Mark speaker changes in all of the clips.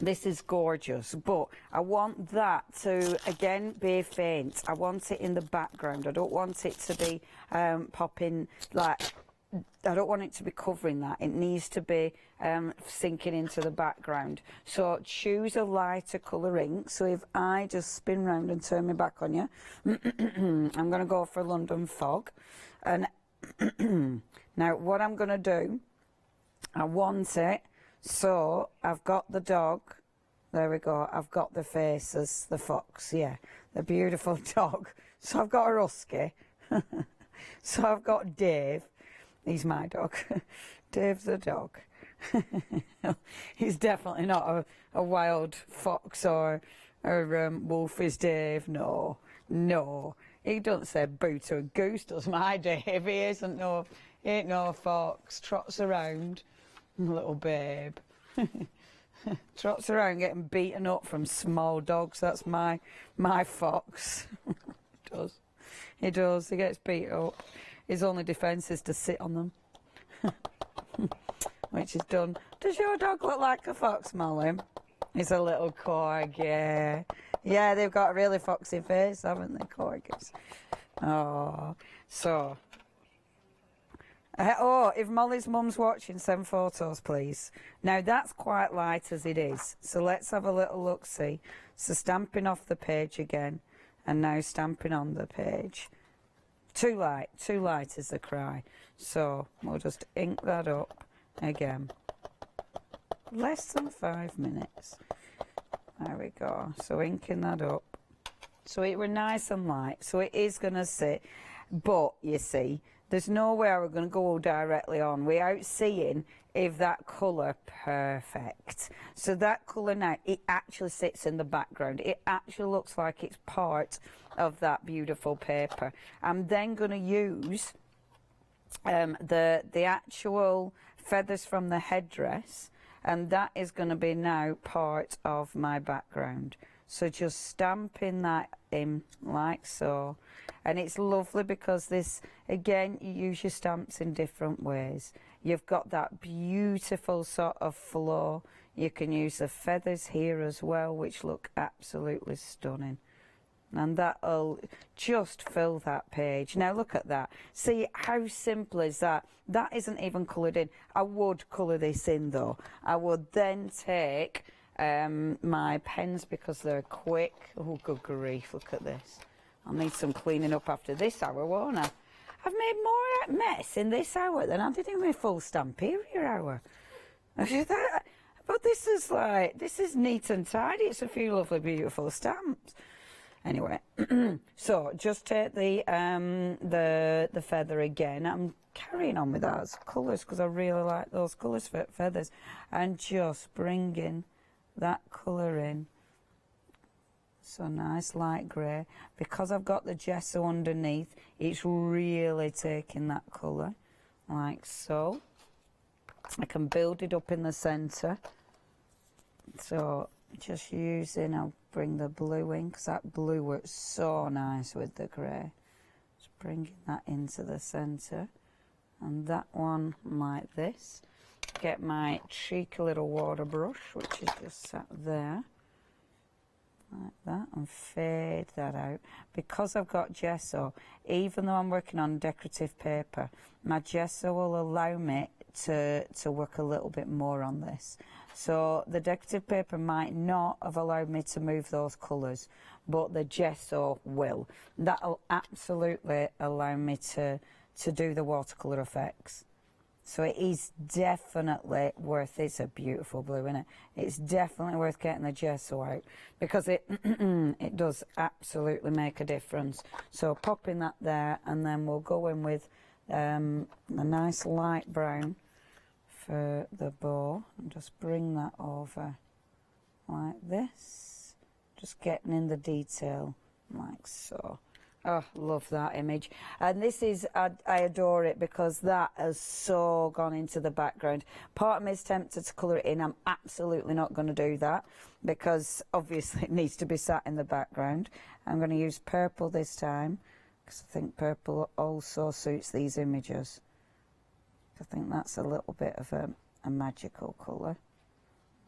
Speaker 1: This is gorgeous, but I want that to, again, be faint. I want it in the background. I don't want it to be popping, like, I don't want it to be covering that. It needs to be sinking into the background. So choose a lighter colour ink. So if I just spin round and turn my back on you, I'm going to go for London Fog. And now what I'm going to do, I want it, so I've got the dog. There we go. I've got the faces, the fox, yeah, the beautiful dog. So I've got a husky. So I've got Dave. He's my dog. Dave the dog. He's definitely not a wild fox or wolf, is Dave. No, no. He doesn't say boo to a goose, does my Dave. He ain't no fox. Trots around, little babe. Trots around getting beaten up from small dogs. That's my fox. He does. He does. He gets beat up. His only defence is to sit on them. Which is done. Does your dog look like a fox, Molly? He's a little corgi, yeah. Yeah, they've got a really foxy face, haven't they, corgis? Oh, so... oh, if Molly's mum's watching, send photos, please. Now, that's quite light as it is. So let's have a little look-see. So stamping off the page again. And now stamping on the page. Too light is the cry. So we'll just ink that up again. Less than 5 minutes. There we go. So inking that up. So it were nice and light. So it is going to sit. But, you see, there's no way we're going to go directly on without seeing if that colour perfect. So that colour now, it actually sits in the background. It actually looks like it's part of that beautiful paper. I'm then going to use the actual feathers from the headdress, and that is going to be now part of my background. So just stamping that in like so. And it's lovely because this, again, you use your stamps in different ways. You've got that beautiful sort of flow. You can use the feathers here as well, which look absolutely stunning. And that'll just fill that page. Now look at that. See how simple is that? That isn't even coloured in. I would colour this in though. I would then take my pens because they're quick. Oh, good grief, look at this. I'll need some cleaning up after this hour, won't I? I've made more mess in this hour than I did in my full Stamperia hour. But this is like, this is neat and tidy. It's a few lovely, beautiful stamps. Anyway, so just take the feather again. I'm carrying on with those colours because I really like those colours for feathers. And just bringing that colour in. So nice light grey. Because I've got the gesso underneath, it's really taking that colour, like so. I can build it up in the centre. So just using, I'll bring the blue in, because that blue works so nice with the grey. Just bringing that into the centre. And that one like this. Get my cheeky little water brush, which is just sat there. Like that, and fade that out. Because I've got gesso, even though I'm working on decorative paper, my gesso will allow me to work a little bit more on this. So the decorative paper might not have allowed me to move those colours, but the gesso will. That'll absolutely allow me to do the watercolour effects. So it is definitely worth, it's a beautiful blue, isn't it? It's definitely worth getting the gesso out because it it does absolutely make a difference. So popping that there, and then we'll go in with a nice light brown for the bow, and just bring that over like this. Just getting in the detail like so. Oh, love that image. And this is, I adore it because that has so gone into the background. Part of me is tempted to colour it in. I'm absolutely not going to do that because obviously it needs to be sat in the background. I'm going to use purple this time because I think purple also suits these images. I think that's a little bit of a magical colour.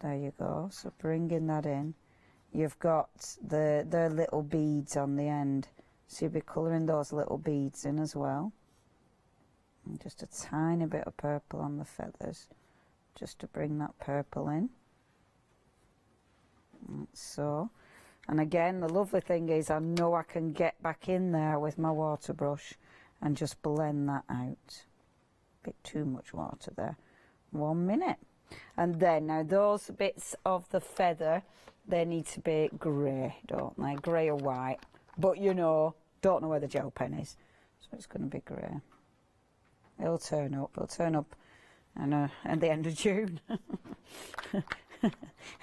Speaker 1: There you go. So bringing that in. You've got the little beads on the end. So you'll be colouring those little beads in as well. And just a tiny bit of purple on the feathers, just to bring that purple in. Like so. And again, the lovely thing is I know I can get back in there with my water brush and just blend that out. Bit too much water there. 1 minute. And then, now those bits of the feather, they need to be grey, don't they? Grey or white. But you know, don't know where the gel pen is. So it's going to be grey. It'll turn up at the end of June.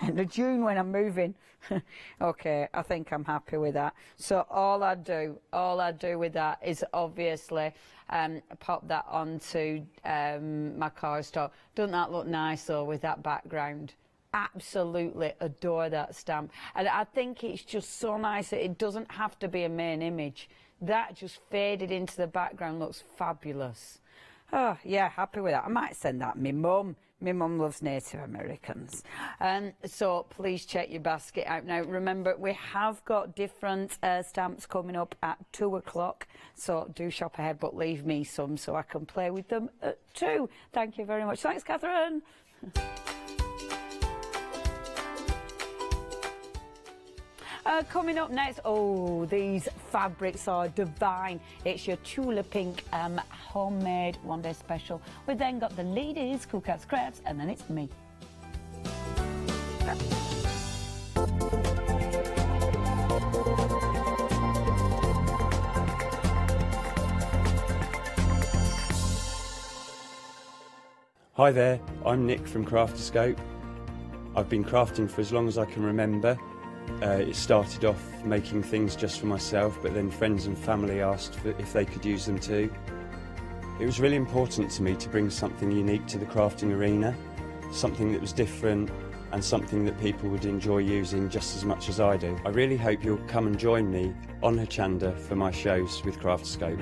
Speaker 1: End of June when I'm moving. Okay, I think I'm happy with that. So all I do with that is obviously pop that onto my cardstock. Doesn't that look nice though with that background? Absolutely adore that stamp. And I think it's just so nice that it doesn't have to be a main image. That just faded into the background looks fabulous. Oh, yeah, happy with that. I might send that to my mum. My mum loves Native Americans. So please check your basket out. Now, remember, we have got different stamps coming up at 2 o'clock. So do shop ahead, but leave me some so I can play with them at 2. Thank you very much. Thanks, Catherine. Coming up next, oh, these fabrics are divine. It's your Tula pink homemade one-day special. We've then got the ladies, CoolKatzCraft, and then it's me.
Speaker 2: Hi there, I'm Nick from Crafterscope. I've been crafting for as long as I can remember. It started off making things just for myself, but then friends and family asked if they could use them too. It was really important to me to bring something unique to the crafting arena, something that was different and something that people would enjoy using just as much as I do. I really hope you'll come and join me on Hochanda for my shows with Crafterscope.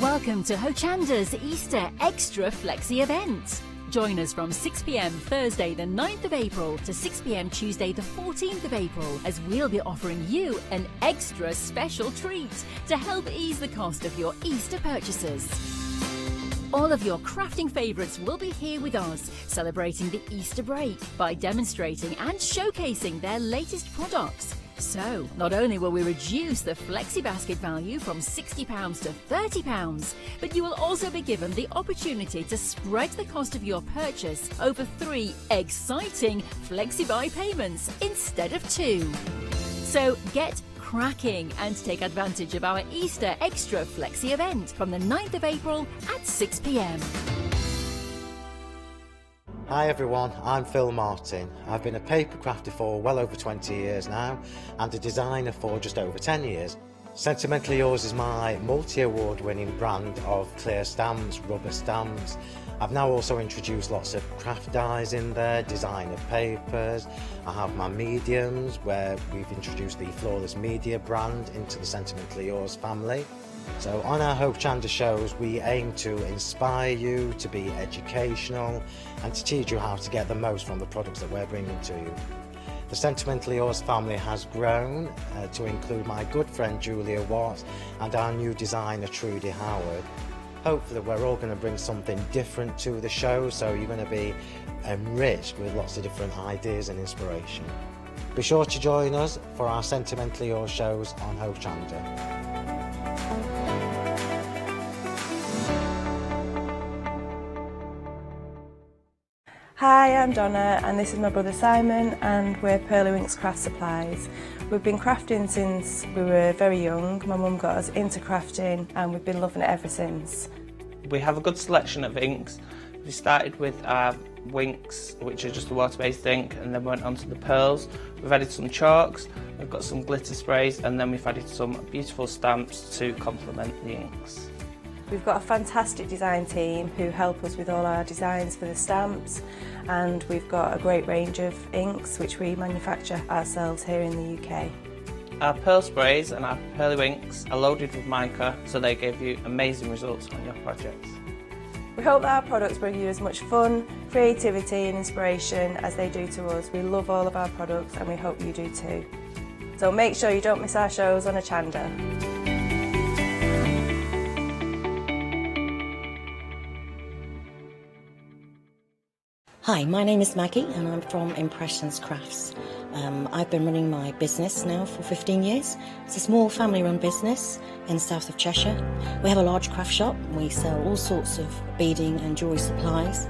Speaker 3: Welcome to Hochanda's Easter Extra Flexi event. Join us from 6 p.m. Thursday the 9th of April to 6 p.m. Tuesday the 14th of April as we'll be offering you an extra special treat to help ease the cost of your Easter purchases. All of your crafting favourites will be here with us, celebrating the Easter break by demonstrating and showcasing their latest products. So, not only will we reduce the Flexi Basket value from £60 to £30, but you will also be given the opportunity to spread the cost of your purchase over 3 exciting Flexi Buy payments instead of 2. So get cracking and take advantage of our Easter Extra Flexi event from the 9th of April at 6 p.m.
Speaker 4: Hi everyone, I'm Phil Martin. I've been a paper crafter for well over 20 years now and a designer for just over 10 years. Sentimentally Yours is my multi-award winning brand of clear stamps, rubber stamps. I've now also introduced lots of craft dyes in there, designer papers. I have my mediums where we've introduced the Flawless Media brand into the Sentimentally Yours family. So on our Hochanda shows we aim to inspire you, to be educational and to teach you how to get the most from the products that we're bringing to you. The Sentimentally Yours family has grown to include my good friend Julia Watts and our new designer Trudy Howard. Hopefully we're all going to bring something different to the show, so you're going to be enriched with lots of different ideas and inspiration. Be sure to join us for our Sentimentally Yours shows on Hochanda.
Speaker 5: Hi, I'm Donna and this is my brother Simon and we're Pearlywinks Craft Supplies. We've been crafting since we were very young. My mum got us into crafting and we've been loving it ever since.
Speaker 6: We have a good selection of inks. We started with our Winks, which are just a water-based ink, and then went on to the pearls. We've added some chalks, we've got some glitter sprays, and then we've added some beautiful stamps to complement the inks.
Speaker 5: We've got a fantastic design team who help us with all our designs for the stamps, and we've got a great range of inks which we manufacture ourselves here in the UK.
Speaker 6: Our pearl sprays and our Pearlywinks are loaded with mica, so they give you amazing results on your projects.
Speaker 5: We hope that our products bring you as much fun, creativity and inspiration as they do to us. We love all of our products and we hope you do too. So make sure you don't miss our shows on Hochanda.
Speaker 7: Hi, my name is Maggie and I'm from Impressions Crafts. I've been running my business now for 15 years. It's a small family-run business in the south of Cheshire. We have a large craft shop. We sell all sorts of beading and jewellery supplies.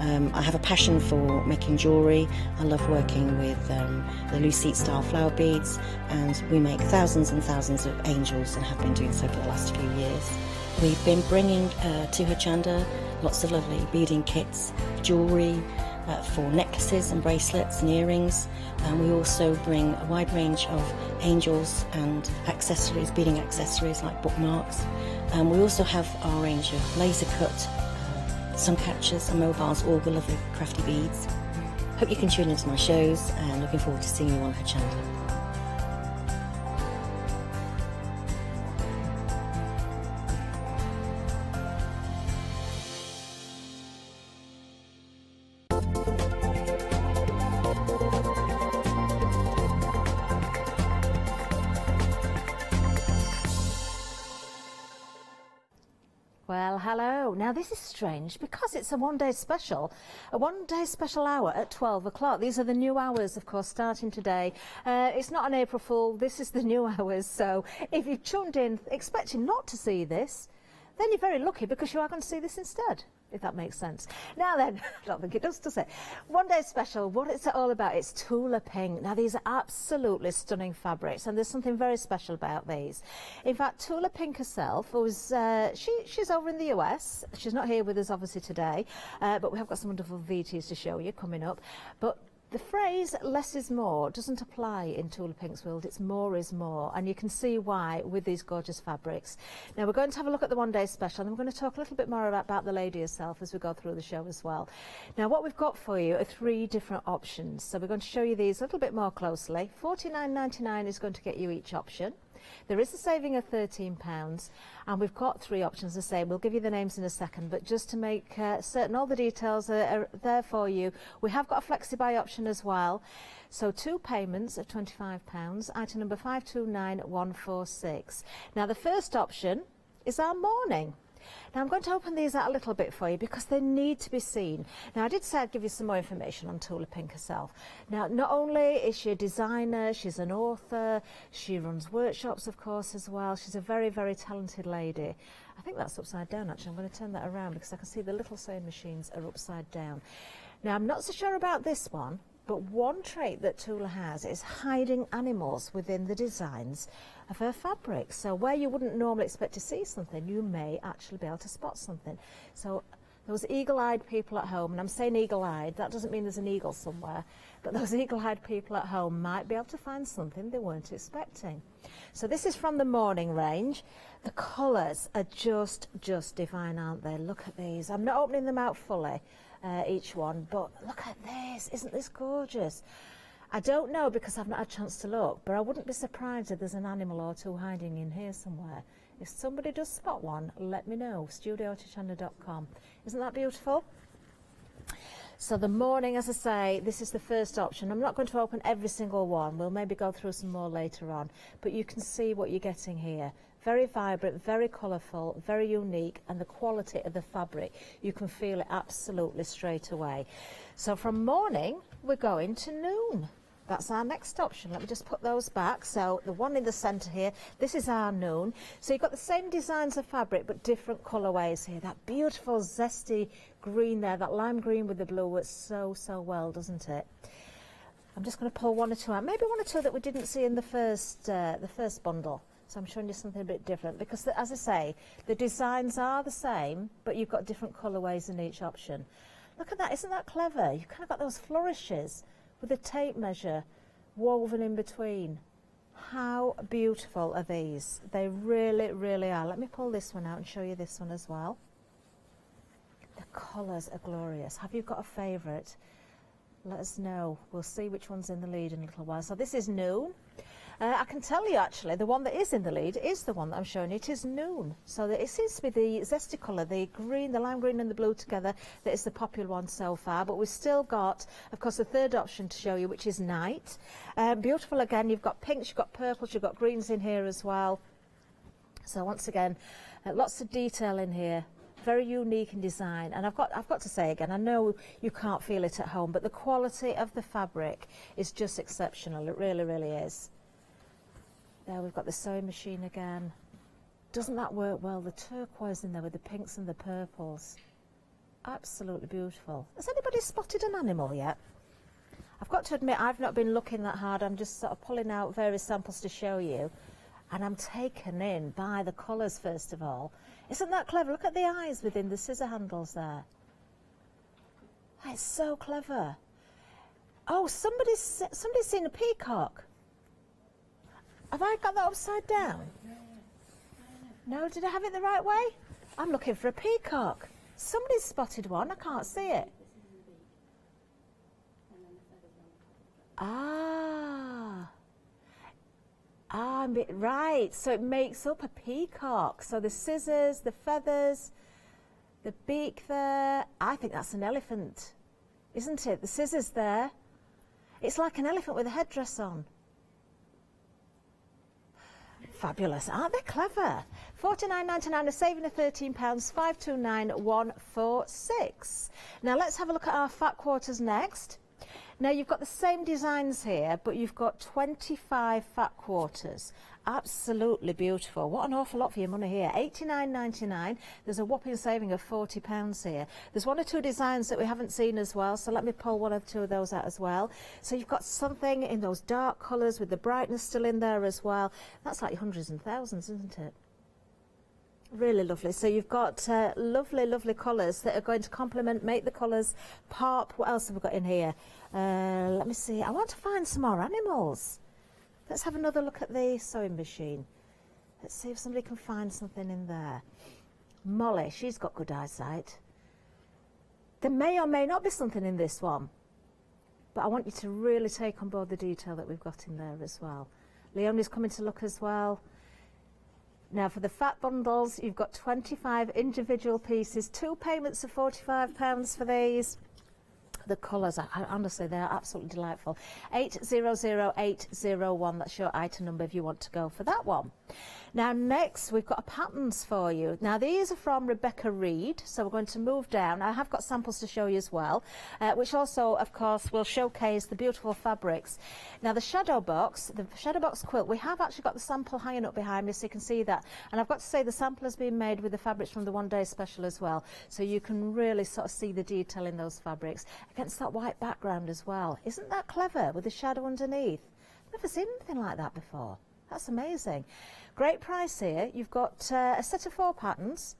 Speaker 7: I have a passion for making jewellery. I love working with the Lucite style flower beads, and we make thousands and thousands of angels and have been doing so for the last few years. We've been bringing to Hochanda lots of lovely beading kits, jewellery, for necklaces and bracelets and earrings, and we also bring a wide range of angels and accessories, beading accessories like bookmarks, and we also have our range of laser cut sun catchers and mobiles, all the lovely crafty beads. Hope you can tune into my shows and looking forward to seeing you on Hochanda.
Speaker 8: Well, hello. Now this is strange because it's a one-day special hour at 12 o'clock. These are the new hours, of course, starting today. It's not an April Fool, this is the new hours. So if you've tuned in expecting not to see this, then you're very lucky because you are going to see this instead, if that makes sense. Now then, I don't think it does it? One day special, what is it all about? It's Tula pink. Now these are absolutely stunning fabrics and there's something very special about these. In fact, Tula pink herself was, she's over in the US. She's not here with us obviously today, but we have got some wonderful VTs to show you coming up. But the phrase less is more doesn't apply in Tula Pink's world. It's more is more, and you can see why with these gorgeous fabrics. Now we're going to have a look at the one day special, and we're going to talk a little bit more about the lady herself as we go through the show as well. Now what we've got for you are 3 different options, so we're going to show you these a little bit more closely. $49.99 is going to get you each option. There is a saving of £13, and we've got 3 options to say. We'll give you the names in a second, but just to make certain all the details are there for you, we have got a flexi-buy option as well. So 2 payments of £25, item number 529146. Now the first option is our morning. Now I'm going to open these out a little bit for you because they need to be seen. Now I did say I'd give you some more information on Tula Pink herself. Now not only is she a designer, she's an author, she runs workshops of course as well. She's a very, very talented lady. I think that's upside down actually. I'm going to turn that around because I can see the little sewing machines are upside down. Now I'm not so sure about this one, but one trait that Tula has is hiding animals within the designs of her fabrics. So where you wouldn't normally expect to see something, you may actually be able to spot something. So those eagle-eyed people at home, and I'm saying eagle-eyed, that doesn't mean there's an eagle somewhere, but those eagle-eyed people at home might be able to find something they weren't expecting. So this is from the morning range. The colours are just divine, aren't they? Look at these. I'm not opening them out fully, each one, but look at this. Isn't this gorgeous? I don't know because I've not had a chance to look, but I wouldn't be surprised if there's an animal or two hiding in here somewhere. If somebody does spot one, let me know. studio@hochanda.com. Isn't that beautiful? So the morning, as I say, this is the first option. I'm not going to open every single one. We'll maybe go through some more later on, but you can see what you're getting here. Very vibrant, very colourful, very unique, and the quality of the fabric, you can feel it absolutely straight away. So from morning, we're going to noon. That's our next option. Let me just put those back. So the one in the centre here, this is our noon. So you've got the same designs of fabric, but different colourways here. That beautiful zesty green there, that lime green with the blue works so well, doesn't it? I'm just going to pull 1 or 2 out, maybe 1 or 2 that we didn't see in the first bundle. So I'm showing you something a bit different because, as I say, the designs are the same, but you've got different colourways in each option. Look at that, isn't that clever? You've kind of got those flourishes with a tape measure woven in between. How beautiful are these? They really are. Let me pull this one out and show you this one as well. The colours are glorious. Have you got a favourite? Let us know. We'll see which one's in the lead in a little while. So this is noon. I can tell you actually, the one that is in the lead is the one that I'm showing you. It is Noon. So it seems to be the zesty colour, the green, the lime green and the blue together, that is the popular one so far. But we've still got, of course, the third option to show you, which is Night. Beautiful again. You've got pinks, you've got purples, you've got greens in here as well. So once again, lots of detail in here. Very unique in design, and I've got to say again, I know you can't feel it at home, but the quality of the fabric is just exceptional. It really, really is. There we've got the sewing machine again. Doesn't that work well? The turquoise in there with the pinks and the purples. Absolutely beautiful. Has anybody spotted an animal yet? I've got to admit, I've not been looking that hard. I'm just sort of pulling out various samples to show you, and I'm taken in by the colours first of all. Isn't that clever? Look at the eyes within the scissor handles there. It's so clever. Oh, somebody's seen a peacock. Have I got that upside down? No, did I have it the right way? I'm looking for a peacock. Somebody's spotted one. I can't see it. Right, so it makes up a peacock. So the scissors, the feathers, the beak there. I think that's an elephant, isn't it? The scissors there. It's like an elephant with a headdress on. Fabulous, aren't they clever? £49.99, a saving of £13, 529146. Now let's have a look at our fat quarters next. Now you've got the same designs here, but you've got 25 fat quarters. Absolutely beautiful. What an awful lot for your money here. £89.99. There's a whopping saving of £40 here. There's one or two designs that we haven't seen as well, so let me pull one or two of those out as well. So you've got something in those dark colours with the brightness still in there as well. That's like hundreds and thousands, isn't it? Really lovely. So you've got lovely, lovely colours that are going to complement, make the colours pop. What else have we got in here? Let me see. I want to find some more animals. Let's have another look at the sewing machine. Let's see if somebody can find something in there. Molly, she's got good eyesight. There may or may not be something in this one, but I want you to really take on board the detail that we've got in there as well. Leonie's coming to look as well. Now for the fat bundles, you've got 25 individual pieces, 2 payments of £45 for these. The colours, honestly, they're absolutely delightful. 800801, that's your item number if you want to go for that one. Now next, we've got patterns for you. Now these are from Rebecca Reed, so we're going to move down. I have got samples to show you as well, which also, of course, will showcase the beautiful fabrics. Now the shadow box quilt, we have actually got the sample hanging up behind me, so you can see that. And I've got to say the sample has been made with the fabrics from the one-day special as well, so you can really sort of see the detail in those fabrics against that white background as well. Isn't that clever with the shadow underneath? I've never seen anything like that before. That's amazing. Great price here. You've got a set of 4 patterns.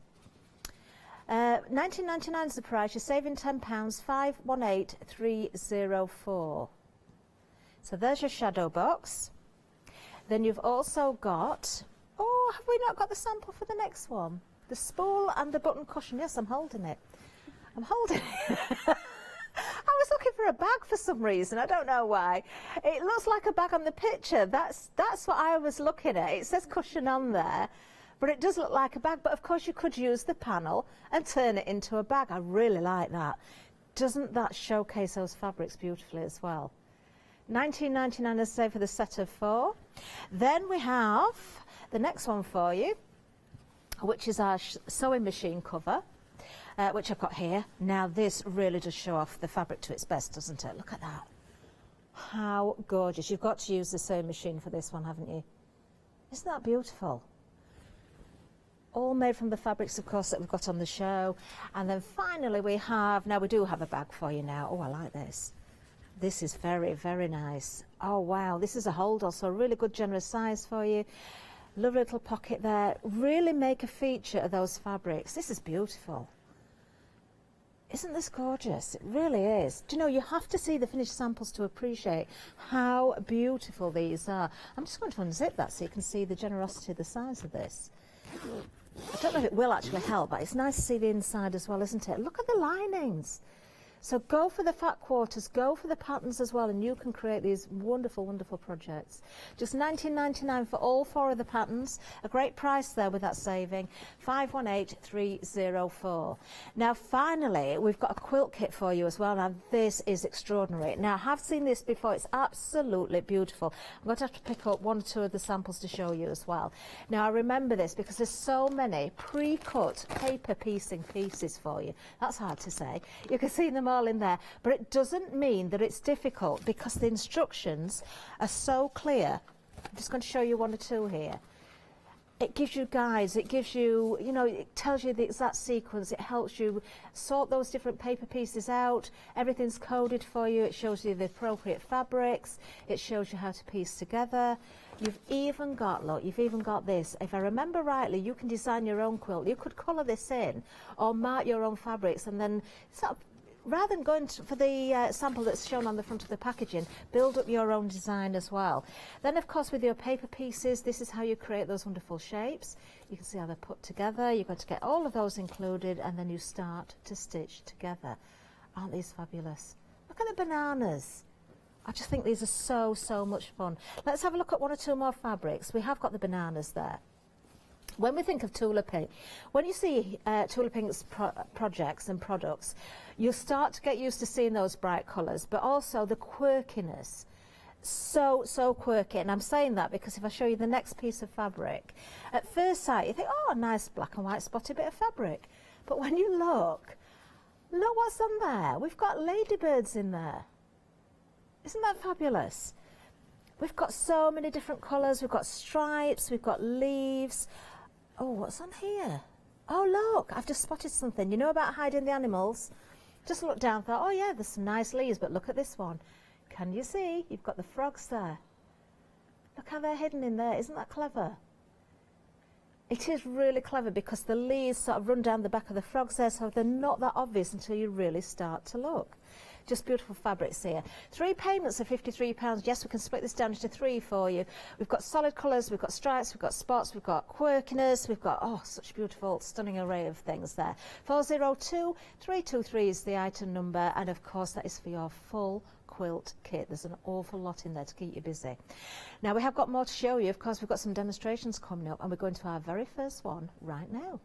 Speaker 8: £19.99 is the price. You're saving £10, 518304. So there's your shadow box. Then you've also got, oh, have we not got the sample for the next one? The spool and the button cushion. Yes, I'm holding it. I'm holding it. I was looking for a bag for some reason. I don't know why. It looks like a bag on the picture. That's what I was looking at. It says cushion on there, but it does look like a bag. But of course you could use the panel and turn it into a bag. I really like that. Doesn't that showcase those fabrics beautifully as well? £19.99 as I say for the set of 4. Then we have the next one for you, which is our sewing machine cover. Which I've got here. Now this really does show off the fabric to its best, doesn't it? Look at that. How gorgeous. You've got to use the sewing machine for this one, haven't you? Isn't that beautiful? All made from the fabrics, of course, that we've got on the show. And then finally we do have a bag for you now. Oh, I like this. This is very, very nice. Oh, wow. This is a hold, also a really good generous size for you. Lovely little pocket there. Really make a feature of those fabrics. This is beautiful. Isn't this gorgeous? It really is. Do you know, you have to see the finished samples to appreciate how beautiful these are. I'm just going to unzip that so you can see the generosity of the size of this. I don't know if it will actually help, but it's nice to see the inside as well, isn't it? Look at the linings. So go for the fat quarters, go for the patterns as well, and you can create these wonderful, wonderful projects. Just $19.99 for all 4 of the patterns. A great price there with that saving, 518304. Now finally, we've got a quilt kit for you as well. Now this is extraordinary. Now I have seen this before, it's absolutely beautiful. I'm going to have to pick up 1 or 2 of the samples to show you as well. Now I remember this because there's so many pre-cut paper piecing pieces for you. That's hard to say. You can see them all in there, but it doesn't mean that it's difficult because the instructions are so clear. I'm just going to show you 1 or 2 here. It gives you guides, it gives you, you know, it tells you the exact sequence, it helps you sort those different paper pieces out, everything's coded for you, it shows you the appropriate fabrics, it shows you how to piece together. You've even got, look, you've even got this. If I remember rightly, you can design your own quilt. You could colour this in or mark your own fabrics and then sort of, rather than going for the sample that's shown on the front of the packaging, build up your own design as well. Then of course with your paper pieces, this is how you create those wonderful shapes. You can see how they're put together. You've got to get all of those included and then you start to stitch together. Aren't these fabulous? Look at the bananas. I just think these are so much fun. Let's have a look at 1 or 2 more fabrics. We have got the bananas there. When we think of Tula Pink, when you see Tula Pink's projects and products, you start to get used to seeing those bright colours, but also the quirkiness. So quirky, and I'm saying that because if I show you the next piece of fabric, at first sight you think, oh, nice black and white spotted bit of fabric. But when you look what's on there. We've got ladybirds in there. Isn't that fabulous? We've got so many different colours. We've got stripes, we've got leaves. Oh, what's on here? Oh, look, I've just spotted something. You know about hiding the animals? Just looked down and thought, oh yeah, there's some nice leaves, but look at this one. Can you see? You've got the frogs there. Look how they're hidden in there. Isn't that clever? It is really clever because the leaves sort of run down the back of the frogs there, so they're not that obvious until you really start to look. Just beautiful fabrics here. 3 payments of £53. Yes, we can split this down into 3 for you. We've got solid colours, we've got stripes, we've got spots, we've got quirkiness, we've got, oh, such beautiful, stunning array of things there. 402 323 is the item number, and of course that is for your full quilt kit. There's an awful lot in there to keep you busy. Now we have got more to show you. Of course, we've got some demonstrations coming up, and we're going to our very first one right now.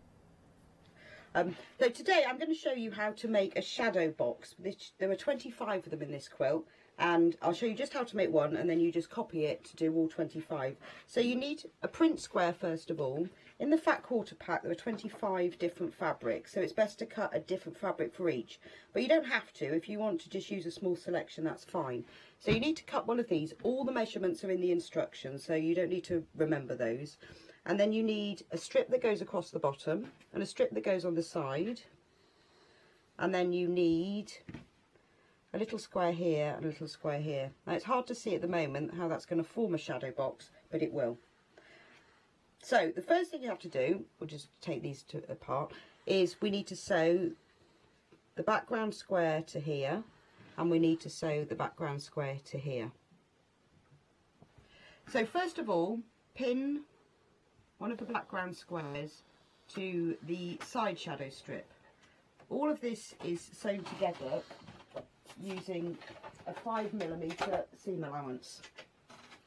Speaker 1: So today I'm going to show you how to make a shadow box. There are 25 of them in this quilt, and I'll show you just how to make one, and then you just copy it to do all 25. So you need a print square first of all. In the fat quarter pack there are 25 different fabrics, so it's best to cut a different fabric for each, but you don't have to. If you want to just use a small selection, that's fine. So you need to cut one of these. All the measurements are in the instructions, so you don't need to remember those. And then you need a strip that goes across the bottom and a strip that goes on the side, and then you need a little square here and a little square here. Now it's hard to see at the moment how that's going to form a shadow box, but it will. So the first thing you have to do, we'll just take these two apart, is we need to sew the background square to here, and we need to sew the background square to here. So first of all, pin one of the background squares to the side shadow strip. All of this is sewn together using a 5mm seam allowance,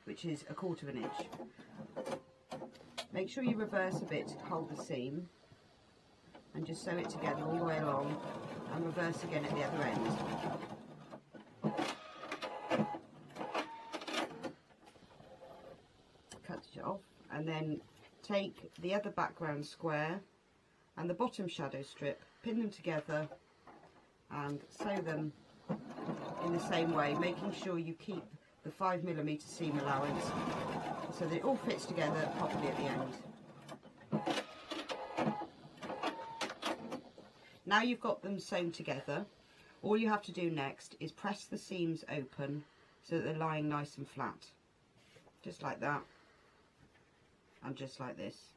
Speaker 1: which is 1/4 inch. Make sure you reverse a bit to hold the seam, and just sew it together all the way along, and reverse again at the other end. Cut it off, and then take the other background square and the bottom shadow strip, pin them together and sew them in the same way, making sure you keep the 5mm seam allowance so that it all fits together properly at the end. Now you've got them sewn together, all you have to do next is press the seams open so that they're lying nice and flat, just like that. And just like this.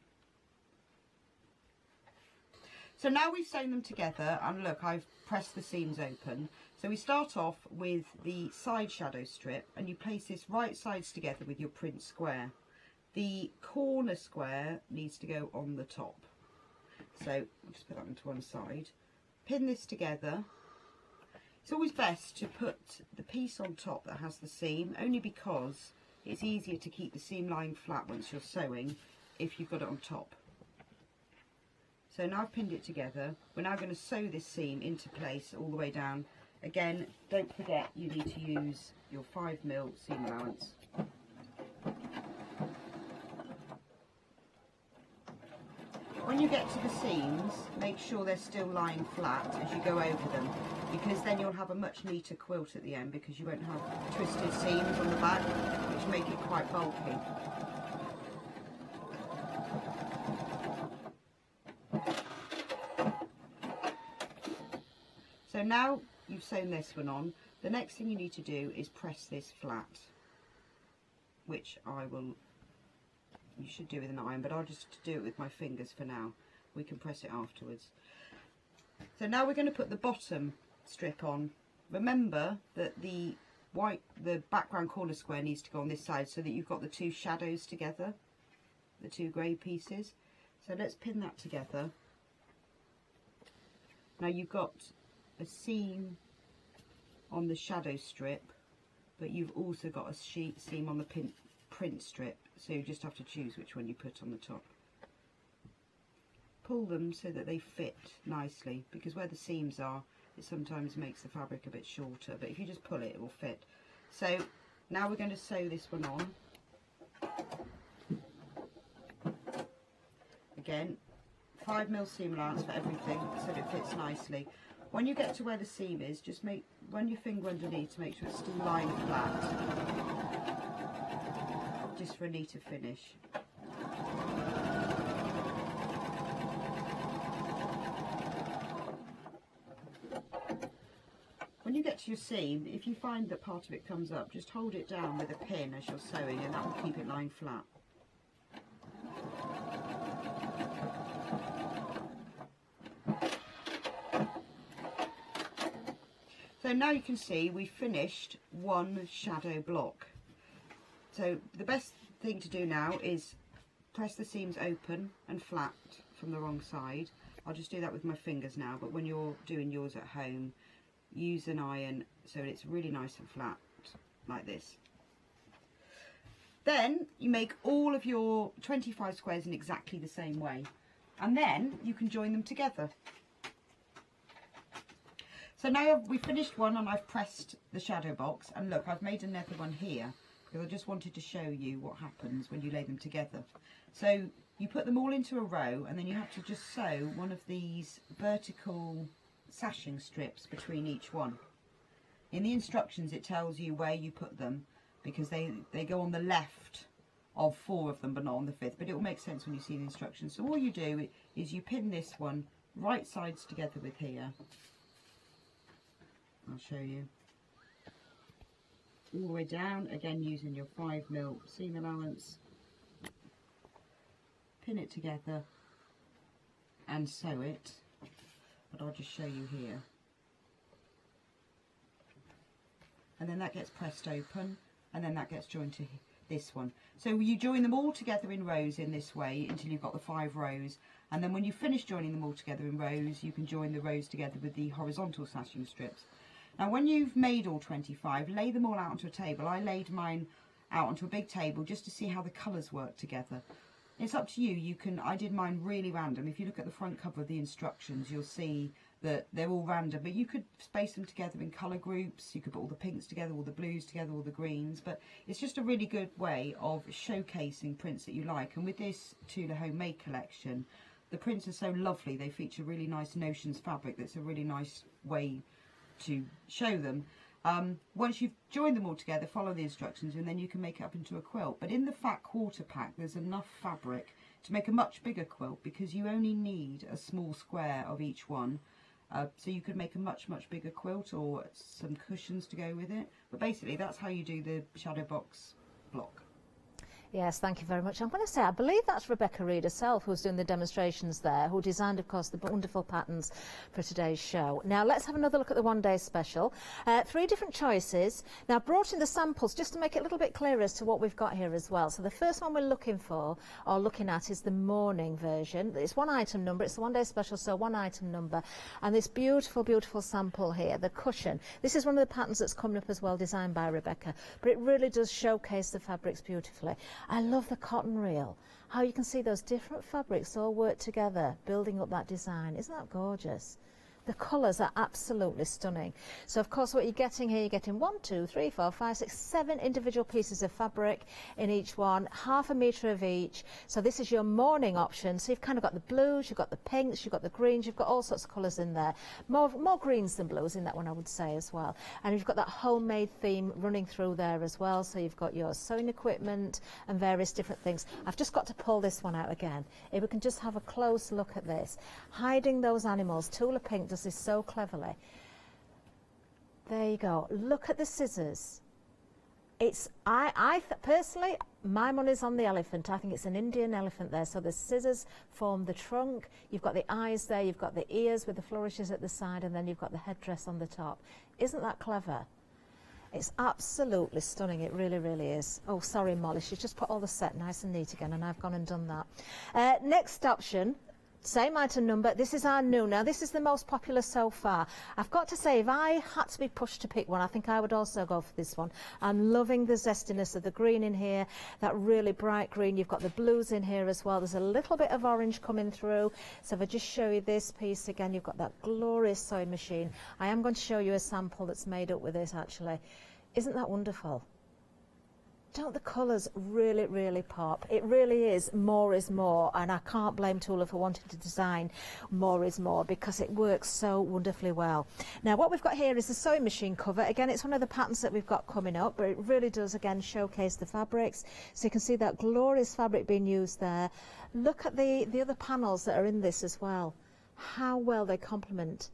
Speaker 1: So now we've sewn them together, and look, I've pressed the seams open. So we start off with the side shadow strip, and you place this right sides together with your print square. The corner square needs to go on the top. So I'll just put that into one side. Pin this together. It's always best to put the piece on top that has the seam, only because it's easier to keep the seam lying flat once you're sewing if you've got it on top. So now I've pinned it together, we're now going to sew this seam into place all the way down. Again, don't forget you need to use your 5mm seam allowance. When you get to the seams, make sure they're still lying flat as you go over them, because then you'll have a much neater quilt at the end, because you won't have twisted seams on the back which make it quite bulky. So now you've sewn this one on, the next thing you need to do is press this flat, which you should do with an iron, but I'll just do it with my fingers for now. We can press it afterwards. So now we're going to put the bottom strip on. Remember that the background corner square needs to go on this side so that you've got the two shadows together, the two grey pieces. So let's pin that together. Now you've got a seam on the shadow strip, but you've also got a seam on the print strip, so you just have to choose which one you put on the top. Pull them so that they fit nicely, because where the seams are, it sometimes makes the fabric a bit shorter, but if you just pull it, it will fit. So now we're going to sew this one on. Again, 5mm seam allowance for everything so that it fits nicely. When you get to where the seam is, just run your finger underneath to make sure it's still lying flat, just for a neater finish. When you get to your seam, if you find that part of it comes up, just hold it down with a pin as you're sewing, and that will keep it lying flat. So now you can see we finished one shadow block. So the best thing to do now is press the seams open and flat from the wrong side. I'll just do that with my fingers now, but when you're doing yours at home, use an iron so it's really nice and flat, like this. Then you make all of your 25 squares in exactly the same way, and then you can join them together. So now we've finished one and I've pressed the shadow box, and look, I've made another one here because I just wanted to show you what happens when you lay them together. So you put them all into a row, and then you have to just sew one of these vertical sashing strips between each one. In the instructions it tells you where you put them, because they go on the left of 4 of them but not on the 5th, but it will make sense when you see the instructions. So all you do is you pin this one right sides together with here. I'll show you. All the way down, again using your 5mm seam allowance. Pin it together and sew it, but I'll just show you here. And then that gets pressed open, and then that gets joined to this one. So you join them all together in rows in this way until you've got the 5 rows, and then when you finish joining them all together in rows, you can join the rows together with the horizontal sashing strips. Now when you've made all 25, lay them all out onto a table. I laid mine out onto a big table just to see how the colours work together. It's up to you. I did mine really random. If you look at the front cover of the instructions, you'll see that they're all random, but you could space them together in colour groups. You could put all the pinks together, all the blues together, all the greens, but it's just a really good way of showcasing prints that you like. And with this Tula homemade collection, the prints are so lovely. They feature really nice notions fabric. That's a really nice way to show them. Once you've joined them all together, follow the instructions, and then you can make it up into a quilt. But in the fat quarter pack, there's enough fabric to make a much bigger quilt, because you only need a small square of each one. So you could make a much bigger quilt, or some cushions to go with it. But basically that's how you do the shadow box block.
Speaker 8: Yes, thank you very much. I'm going to say, I believe that's Rebecca Reed herself who's doing the demonstrations there, who designed, of course, the wonderful patterns for today's show. Now, let's have another look at the one-day special. 3 different choices. Now, brought in the samples just to make it a little bit clearer as to what we've got here as well. So the first one we're looking at is the morning version. It's 1 item number. It's the one-day special, so 1 item number. And this beautiful, beautiful sample here, the cushion. This is one of the patterns that's coming up as well, designed by Rebecca. But it really does showcase the fabrics beautifully. I love the cotton reel, how you can see those different fabrics all work together, building up that design. Isn't that gorgeous? The colours are absolutely stunning. So, of course, what you're getting here, you're getting 1, 2, 3, 4, 5, 6, 7 individual pieces of fabric in each one, ½ metre of each. So this is your morning option. So you've kind of got the blues, you've got the pinks, you've got the greens, you've got all sorts of colours in there. More greens than blues in that one, I would say, as well. And you've got that homemade theme running through there as well. So you've got your sewing equipment and various different things. I've just got to pull this one out again. If we can just have a close look at this. Hiding those animals. Tula Pink does this so cleverly. There you go. Look at the scissors. It's personally, my money's on the elephant. I think it's an Indian elephant there. So the scissors form the trunk. You've got the eyes there. You've got the ears with the flourishes at the side, and then you've got the headdress on the top. Isn't that clever? It's absolutely stunning. It really, really is. Oh, sorry, Molly. She's just put all the set nice and neat again, and I've gone and done that. Next option. Same item number. This is our new. Now, this is the most popular so far. I've got to say, if I had to be pushed to pick one, I think I would also go for this one. I'm loving the zestiness of the green in here, that really bright green. You've got the blues in here as well. There's a little bit of orange coming through. So if I just show you this piece again, you've got that glorious sewing machine. I am going to show you a sample that's made up with this, actually. Isn't that wonderful? Don't the colours really, really pop? It really is more is more, and I can't blame Tula for wanting to design more is more, because it works so wonderfully well. Now, what we've got here is the sewing machine cover. Again, it's one of the patterns that we've got coming up, but it really does, again, showcase the fabrics. So you can see that glorious fabric being used there. Look at the other panels that are in this as well. How well they complement.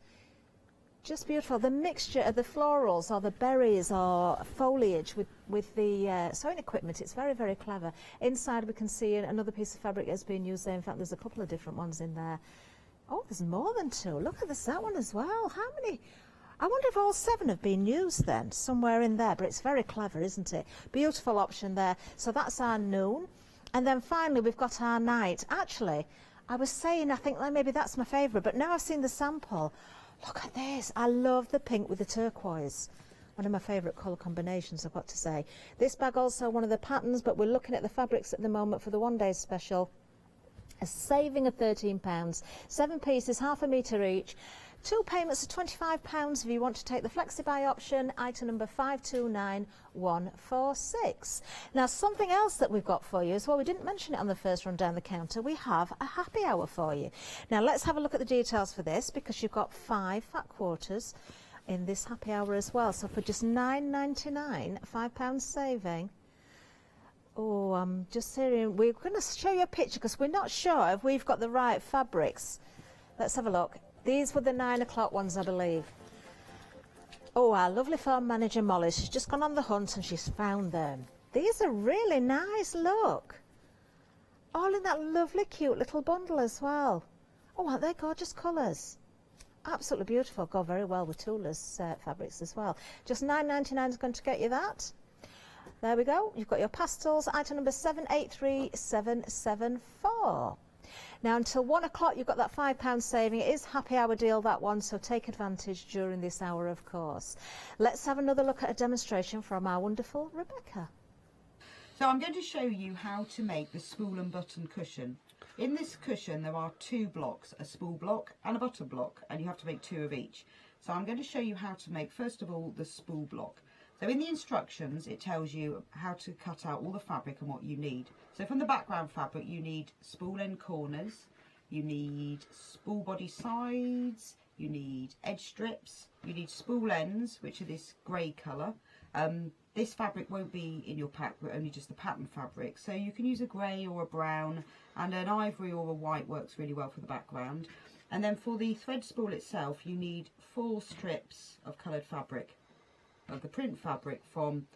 Speaker 8: Just beautiful. The mixture of the florals or the berries or foliage with the sewing equipment, it's very, very clever. Inside we can see another piece of fabric that's being used there. In fact, there's a couple of different ones in there. Oh, there's more than 2. Look at this, that one as well. How many? I wonder if all 7 have been used then, somewhere in there. But it's very clever, isn't it? Beautiful option there. So that's our noon. And then finally, we've got our night. Actually, I was saying, I think maybe that's my favourite, but now I've seen the sample. Look at this. I love the pink with the turquoise. One of my favourite colour combinations, I've got to say. This bag also one of the patterns, but we're looking at the fabrics at the moment for the one-day special. A saving of £13. 7 pieces, ½ metre each. 2 payments of £25 if you want to take the flexi-buy option. Item number 529146. Now, something else that we've got for you as well, we didn't mention it on the first run down the counter, we have a happy hour for you. Now, let's have a look at the details for this, because you've got 5 fat quarters in this happy hour as well. So for just £9.99, £5 saving. Oh, I'm just saying, we're going to show you a picture because we're not sure if we've got the right fabrics. Let's have a look. These were the 9 o'clock ones, I believe. Oh, our lovely farm manager Molly, she's just gone on the hunt and she's found them. These are really nice, look. All in that lovely, cute little bundle as well. Oh, aren't they gorgeous colours? Absolutely beautiful. Go very well with Tula's fabrics as well. Just £9.99 is going to get you that. There we go. You've got your pastels. Item number 783774. Now, until 1 o'clock, you've got that £5 saving. It is happy hour deal, that one, so take advantage during this hour, of course. Let's have another look at a demonstration from our wonderful Rebecca.
Speaker 9: So I'm going to show you how to make the spool and button cushion. In this cushion, there are 2 blocks, a spool block and a button block, and you have to make 2 of each. So I'm going to show you how to make, first of all, the spool block. So in the instructions, it tells you how to cut out all the fabric and what you need. So from the background fabric, you need spool end corners, you need spool body sides, you need edge strips, you need spool ends, which are this grey colour. This fabric won't be in your pack, but only just the pattern fabric. So you can use a grey or a brown, and an ivory or a white works really well for the background. And then for the thread spool itself, you need 4 strips of coloured fabric, of the print fabric from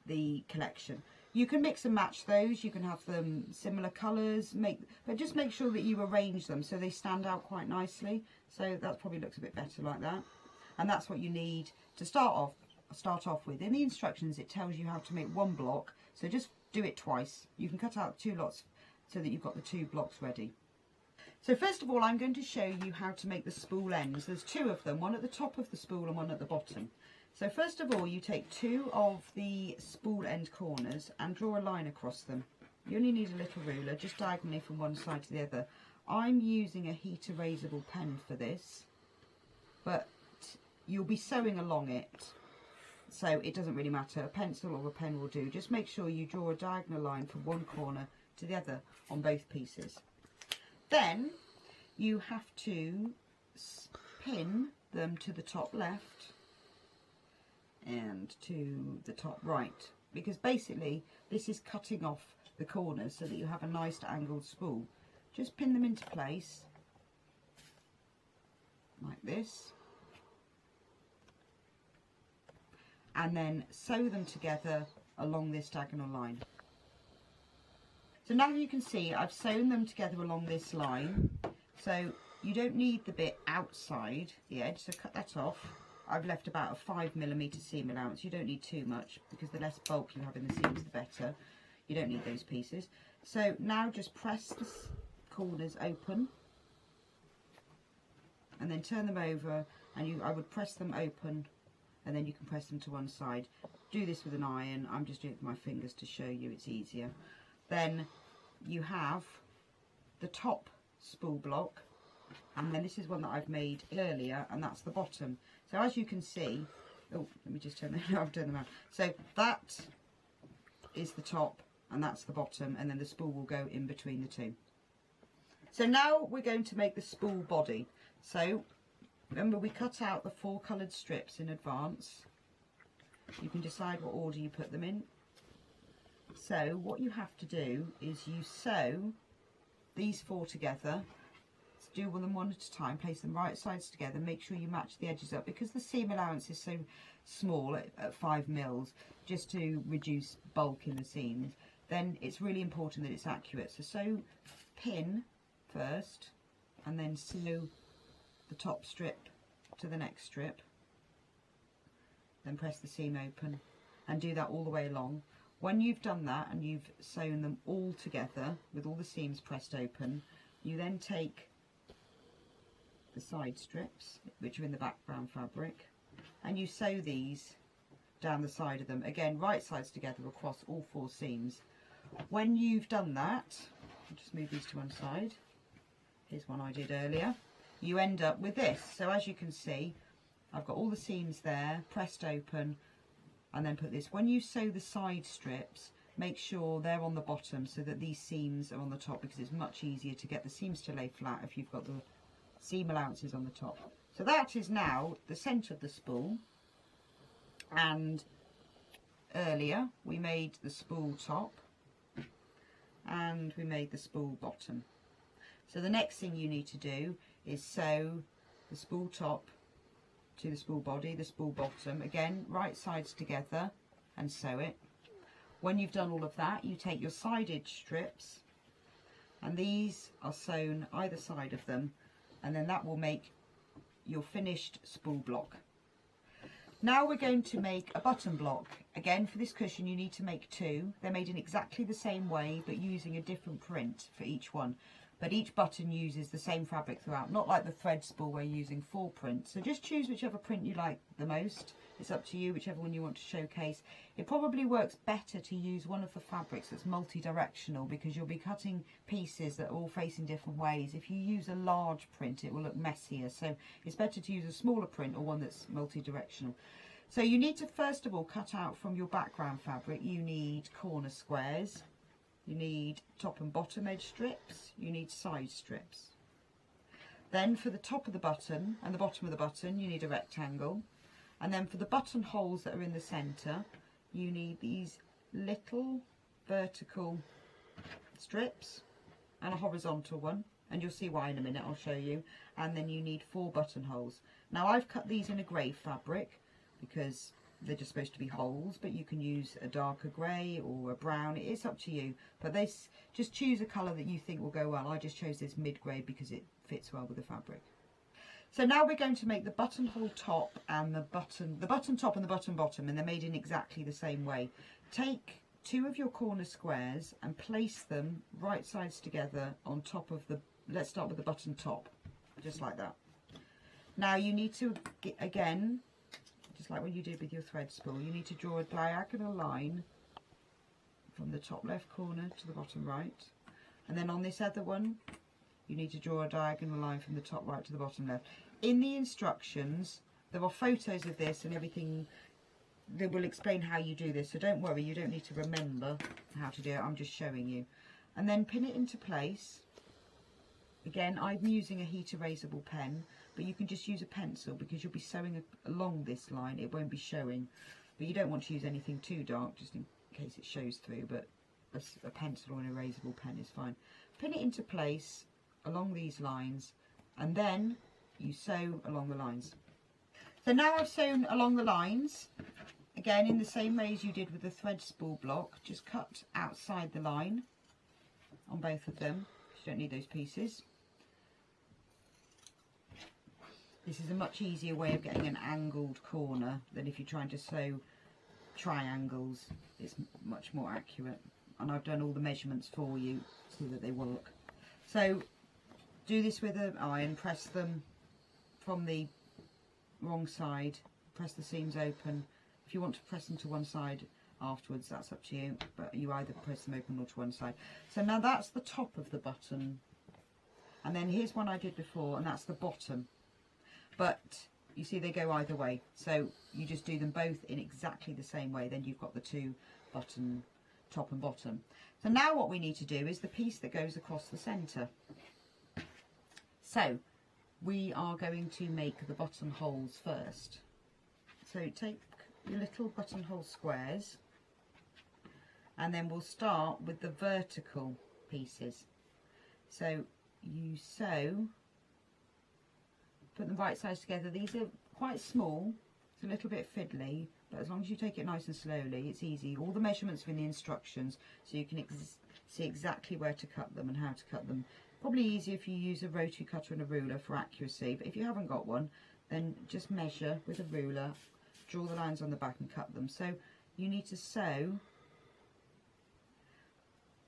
Speaker 9: the collection. You can mix and match those, you can have them similar colours, but just make sure that you arrange them so they stand out quite nicely. So that probably looks a bit better like that. And that's what you need to start off with. In the instructions it tells you how to make one block, so just do it twice. You can cut out 2 lots so that you've got the 2 blocks ready. So first of all I'm going to show you how to make the spool ends. There's 2 of them, one at the top of the spool and one at the bottom. So first of all you take 2 of the spool end corners and draw a line across them. You only need a little ruler, just diagonally from one side to the other. I'm using a heat erasable pen for this, but you'll be sewing along it, so it doesn't really matter. A pencil or a pen will do. Just make sure you draw a diagonal line from one corner to the other on both pieces. Then you have to pin them to the top left and to the top right, because basically this is cutting off the corners so that you have a nice angled spool. Just pin them into place like this, and then sew them together along this diagonal line. So now you can see I've sewn them together along this line, so you don't need the bit outside the edge, so cut that off. I've left about a 5mm seam allowance. You don't need too much, because the less bulk you have in the seams the better. You don't need those pieces. So now just press the corners open and then turn them over, and I would press them open and then you can press them to one side. Do this with an iron. I'm just doing it with my fingers to show you, it's easier. Then you have the top spool block, and then this is one that I've made earlier, and that's the bottom. So as you can see, oh, let me just turn them, I've turned them around. So that is the top and that's the bottom, and then the spool will go in between the two. So now we're going to make the spool body. So remember, we cut out the 4 coloured strips in advance. You can decide what order you put them in. So what you have to do is you sew these 4 together. Do them one at a time, place them right sides together, make sure you match the edges up, because the seam allowance is so small at 5 mils, just to reduce bulk in the seams. Then it's really important that it's accurate. So sew pin first, and then sew the top strip to the next strip, then press the seam open, and do that all the way along. When you've done that and you've sewn them all together with all the seams pressed open, you then take the side strips, which are in the background fabric, and you sew these down the side of them, again right sides together across all 4 seams. When you've done that, I'll just move these to one side, here's one I did earlier, you end up with this. So as you can see, I've got all the seams there pressed open, and then put this. When you sew the side strips, make sure they're on the bottom so that these seams are on the top, because it's much easier to get the seams to lay flat if you've got the seam allowances on the top. So that is now the centre of the spool, and earlier we made the spool top and we made the spool bottom. So the next thing you need to do is sew the spool top to the spool body, the spool bottom, again right sides together, and sew it. When you've done all of that, you take your side edge strips, and these are sewn either side of them, and then that will make your finished spool block. Now we're going to make a button block. Again, for this cushion you need to make 2. They're made in exactly the same way, but using a different print for each one. But each button uses the same fabric throughout, not like the thread spool where you're using 4 prints. So just choose whichever print you like the most. It's up to you, whichever one you want to showcase. It probably works better to use one of the fabrics that's multi-directional, because you'll be cutting pieces that are all facing different ways. If you use a large print, it will look messier. So it's better to use a smaller print or one that's multi-directional. So you need to first of all cut out from your background fabric, you need corner squares. You need top and bottom edge strips, you need side strips. Then for the top of the button and the bottom of the button you need a rectangle. And then for the button holes that are in the centre, you need these little vertical strips and a horizontal one, and you'll see why in a minute, I'll show you. And then you need 4 buttonholes. Now I've cut these in a grey fabric because they're just supposed to be holes, but you can use a darker grey or a brown. It's up to you, but just choose a colour that you think will go well. I just chose this mid-grey because it fits well with the fabric. So now we're going to make the buttonhole top and the button top and the button bottom, and they're made in exactly the same way. Take 2 of your corner squares and place them right sides together on top of the, let's start with the button top, just like that. Now you need to, again, just like when you did with your thread spool, you need to draw a diagonal line from the top left corner to the bottom right, and then on this other one you need to draw a diagonal line from the top right to the bottom left. In the instructions there are photos of this and everything that will explain how you do this, so don't worry, you don't need to remember how to do it, I'm just showing you. And then pin it into place. Again, I'm using a heat erasable pen, but you can just use a pencil because you'll be sewing along this line, it won't be showing. But you don't want to use anything too dark just in case it shows through, but a pencil or an erasable pen is fine. Pin it into place along these lines, and then you sew along the lines. So now I've sewn along the lines, again in the same way as you did with the thread spool block, just cut outside the line on both of them, because you don't need those pieces. This is a much easier way of getting an angled corner than if you're trying to sew triangles. It's much more accurate, and I've done all the measurements for you so that they work. So do this with an iron, press them from the wrong side, press the seams open. If you want to press them to one side afterwards, that's up to you, but you either press them open or to one side. So now that's the top of the button, and then here's one I did before, and that's the bottom. But you see they go either way, so you just do them both in exactly the same way, then you've got the 2 button top and bottom. So now what we need to do is the piece that goes across the centre. So we are going to make the buttonholes first. So take your little buttonhole squares, and then we'll start with the vertical pieces. So you sew, put them right sides together. These are quite small, it's a little bit fiddly, but as long as you take it nice and slowly, it's easy. All the measurements are in the instructions, so you can see exactly where to cut them and how to cut them. Probably easier if you use a rotary cutter and a ruler for accuracy, but if you haven't got one, then just measure with a ruler, draw the lines on the back and cut them. So you need to sew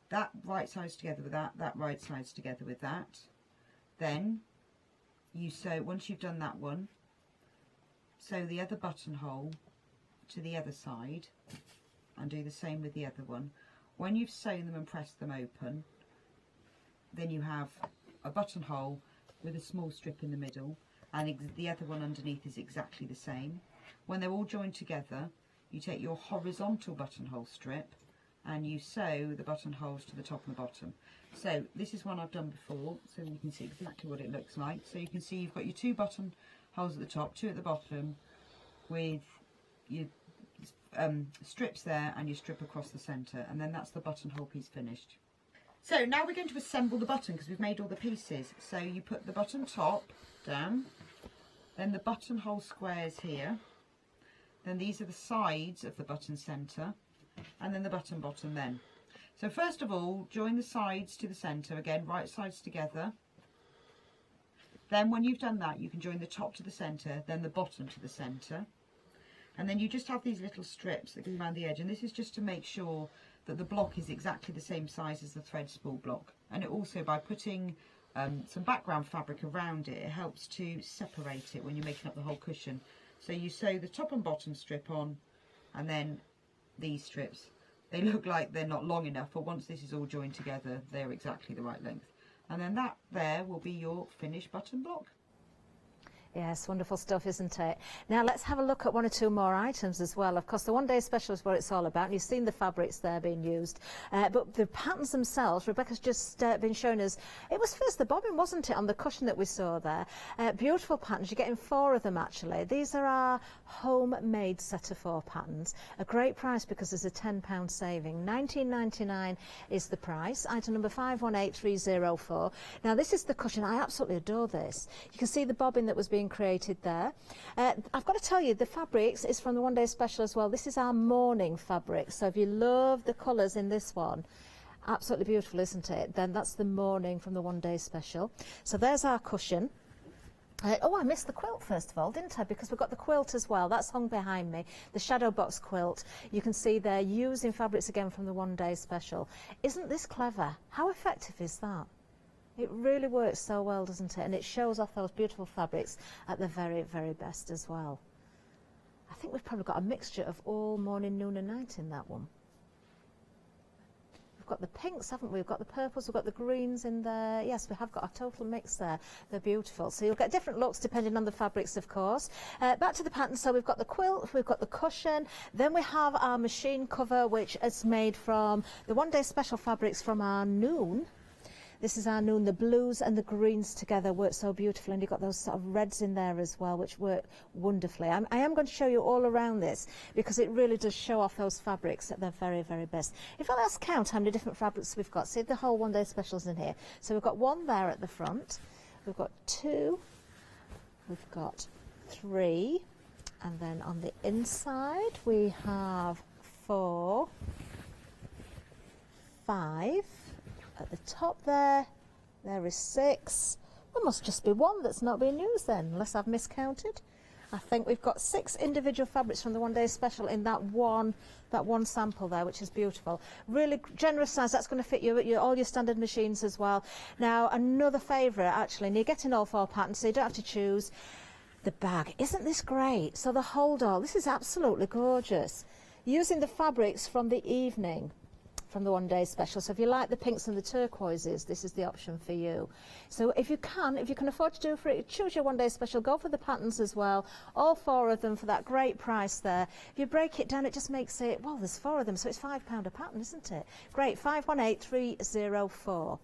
Speaker 9: that right sides together with that right sides together with that. Then you sew, once you've done that one, sew the other buttonhole to the other side and do the same with the other one. When you've sewn them and pressed them open, then you have a buttonhole with a small strip in the middle, and the other one underneath is exactly the same. When they're all joined together, you take your horizontal buttonhole strip and you sew the buttonholes to the top and the bottom. So this is one I've done before, so you can see exactly what it looks like. So you can see you've got your 2 buttonholes at the top, 2 at the bottom, with your strips there and your strip across the centre, and then that's the buttonhole piece finished. So now we're going to assemble the button because we've made all the pieces. So you put the button top down, then the buttonhole squares here, then these are the sides of the button centre, and then the button bottom then. So first of all, join the sides to the centre, again right sides together. Then when you've done that, you can join the top to the centre, then the bottom to the centre. And then you just have these little strips that go around the edge, and this is just to make sure that the block is exactly the same size as the thread spool block. And it also, by putting some background fabric around it, it helps to separate it when you're making up the whole cushion. So you sew the top and bottom strip on, and then these strips. They look like they're not long enough, but once this is all joined together, they're exactly the right length. And then that there will be your finished button block.
Speaker 8: Yes, wonderful stuff, isn't it? Now let's have a look at 1 or 2 more items as well. Of course, the one-day special is what it's all about. You've seen the fabrics there being used, but the patterns themselves, Rebecca's just been showing us. It was first the bobbin, wasn't it, on the cushion that we saw there? Beautiful patterns. You're getting 4 of them actually. These are our homemade set of 4 patterns. A great price because there's a £10 saving. £19.99 is the price. Item number 518304. Now this is the cushion. I absolutely adore this. You can see the bobbin that was being been created there. I've got to tell you, the fabrics is from the one day special as well. This is our morning fabric, so if you love the colours in this one, absolutely beautiful, isn't it? Then that's the morning from the one day special. So there's our cushion. Oh, I missed the quilt first of all, didn't I? Because we've got the quilt as well. That's hung behind me, the shadow box quilt. You can see they're using fabrics again from the one day special. Isn't this clever? How effective is that? It really works so well, doesn't it? And it shows off those beautiful fabrics at the very, very best as well. I think we've probably got a mixture of all morning, noon and night in that one. We've got the pinks, haven't we? We've got the purples, we've got the greens in there. Yes, we have got a total mix there. They're beautiful. So you'll get different looks depending on the fabrics, of course. Back to the pattern. So we've got the quilt, we've got the cushion. Then we have our machine cover, which is made from the one day special fabrics from our noon. This is our noon. The blues and the greens together work so beautifully, and you've got those sort of reds in there as well, which work wonderfully. I am going to show you all around this because it really does show off those fabrics at their very, very best. If I let's count how many different fabrics we've got, see the whole one day specials in here. So we've got one there at the front, we've got two, we've got three, and then on the inside we have 4, 5. At the top there is 6. There must just be one that's not being used then, unless I've miscounted. I think we've got 6 individual fabrics from the one day special in that one sample there, which is beautiful. Really generous size. That's going to fit all your standard machines as well. Now another favourite actually, and you're getting all 4 patterns, so you don't have to choose. The bag, isn't this great? So the hold all, this is absolutely gorgeous. Using the fabrics from the evening from the one day special. So if you like the pinks and the turquoises, this is the option for you. So if you can afford to do for it, choose your one day special, go for the patterns as well, all 4 of them for that great price there. If you break it down, it just makes it, well, there's 4 of them, so it's £5 a pattern, isn't it? Great, 518304.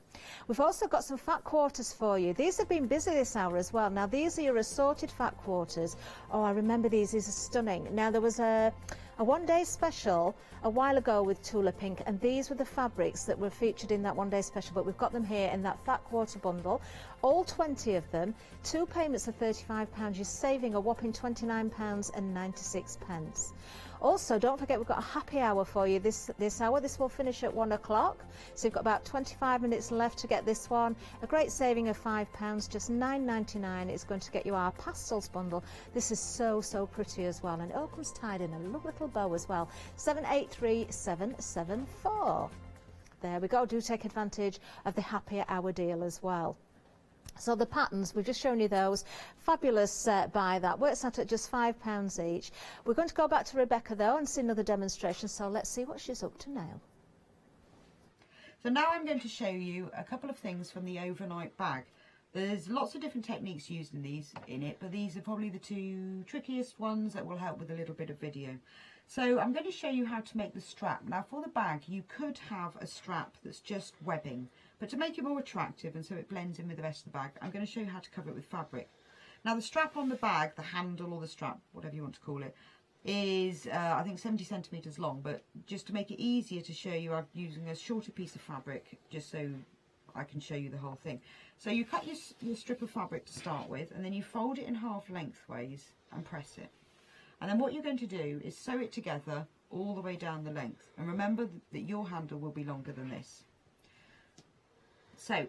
Speaker 8: We've also got some fat quarters for you. These have been busy this hour as well. Now these are your assorted fat quarters. Oh, I remember these are stunning. Now there was a one day special a while ago with Tula Pink, and these were the fabrics that were featured in that one day special, but we've got them here in that fat quarter bundle, all 20 of them, 2 payments of £35, you're saving a whopping £29.96. Also, don't forget we've got a happy hour for you this hour. This will finish at 1 o'clock, so you've got about 25 minutes left to get this one. A great saving of £5, just £9.99 is going to get you our pastels bundle. This is so, so pretty as well, and it all comes tied in a lovely little bow as well. 783774. There we go. Do take advantage of the happier hour deal as well. So the patterns, we've just shown you those. Fabulous buy that. Works out at just £5 each. We're going to go back to Rebecca though and see another demonstration, so let's see what she's up to now.
Speaker 9: So now I'm going to show you a couple of things from the overnight bag. There's lots of different techniques used in it, but these are probably the 2 trickiest ones that will help with a little bit of video. So I'm going to show you how to make the strap. Now for the bag, you could have a strap that's just webbing, but to make it more attractive and so it blends in with the rest of the bag, I'm going to show you how to cover it with fabric. Now the strap on the bag, the handle or the strap, whatever you want to call it, is I think 70 centimetres long, but just to make it easier to show you, I'm using a shorter piece of fabric just so I can show you the whole thing. So you cut your strip of fabric to start with, and then you fold it in half lengthways and press it. And then what you're going to do is sew it together all the way down the length. And remember that your handle will be longer than this. So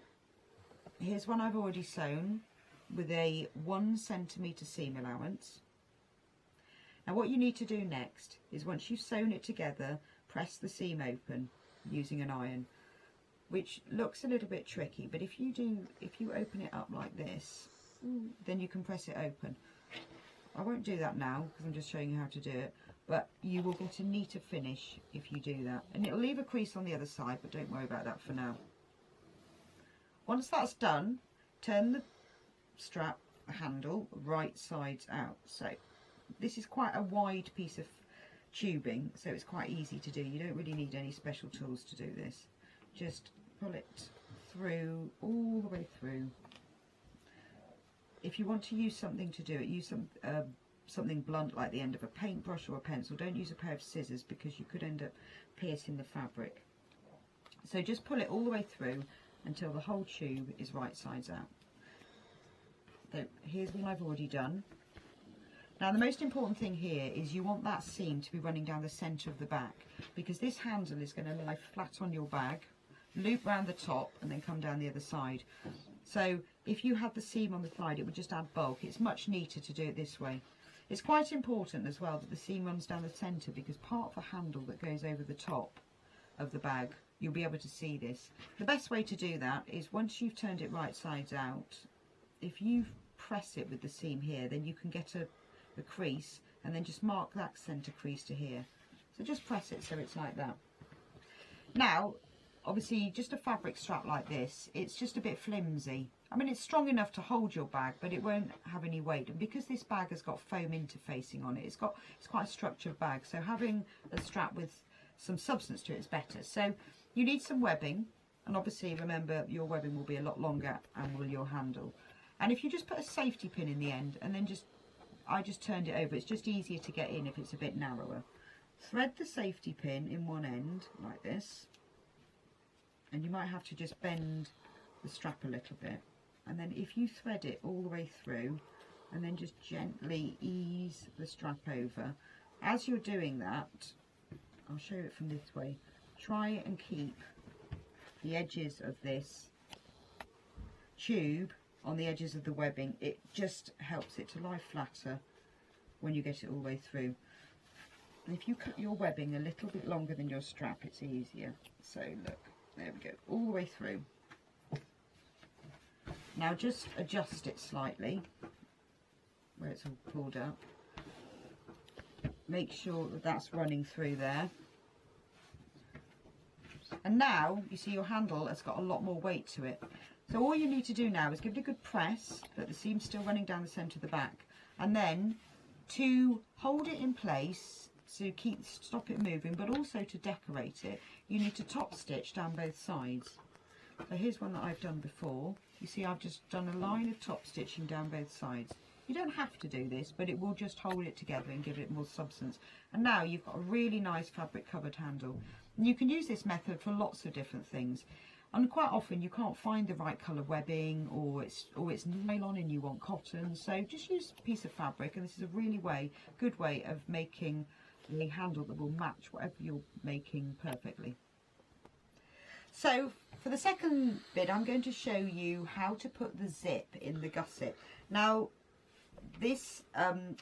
Speaker 9: here's one I've already sewn with a 1 centimetre seam allowance. Now what you need to do next is, once you've sewn it together, press the seam open using an iron, which looks a little bit tricky, but if you open it up like this, then you can press it open. I won't do that now because I'm just showing you how to do it, but you will get a neater finish if you do that. And it'll leave a crease on the other side, but don't worry about that for now. Once that's done, turn the strap handle right sides out. So this is quite a wide piece of tubing, so it's quite easy to do. You don't really need any special tools to do this. Just pull it through, all the way through. If you want to use something to do it, use something blunt like the end of a paintbrush or a pencil. Don't use a pair of scissors because you could end up piercing the fabric. So just pull it all the way through until the whole tube is right sides out. So here's what I've already done. Now the most important thing here is you want that seam to be running down the centre of the back, because this handle is going to lie flat on your bag, loop round the top and then come down the other side. So if you had the seam on the side, it would just add bulk. It's much neater to do it this way. It's quite important as well that the seam runs down the centre, because part of the handle that goes over the top of the bag, you'll be able to see this. The best way to do that is once you've turned it right sides out, if you press it with the seam here, then you can get a crease and then just mark that centre crease to here. So just press it so it's like that. Now obviously just a fabric strap like this, it's just a bit flimsy. I mean, it's strong enough to hold your bag, but it won't have any weight. And because this bag has got foam interfacing on it, it's quite a structured bag, so having a strap with some substance to it is better. So you need some webbing, and obviously remember your webbing will be a lot longer and will your handle. And if you just put a safety pin in the end and then I just turned it over, it's just easier to get in if it's a bit narrower. Thread the safety pin in one end like this, and you might have to just bend the strap a little bit, and then if you thread it all the way through and then just gently ease the strap over. As you're doing that, I'll show you it from this way, try and keep the edges of this tube on the edges of the webbing. It just helps it to lie flatter when you get it all the way through. And if you cut your webbing a little bit longer than your strap, it's easier. So look, there we go, all the way through. Now just adjust it slightly where it's all pulled up. Make sure that that's running through there. And now you see your handle has got a lot more weight to it. So all you need to do now is give it a good press, that the seam's still running down the centre of the back, and then to hold it in place, to stop it moving, but also to decorate it, you need to top stitch down both sides. So here's one that I've done before. You see I've just done a line of top stitching down both sides. You don't have to do this, but it will just hold it together and give it more substance. And now you've got a really nice fabric covered handle. And you can use this method for lots of different things. And quite often you can't find the right colour webbing, or it's nylon and you want cotton. So just use a piece of fabric, and this is a really good way of making a handle that will match whatever you're making perfectly. So for the second bit, I'm going to show you how to put the zip in the gusset. Now this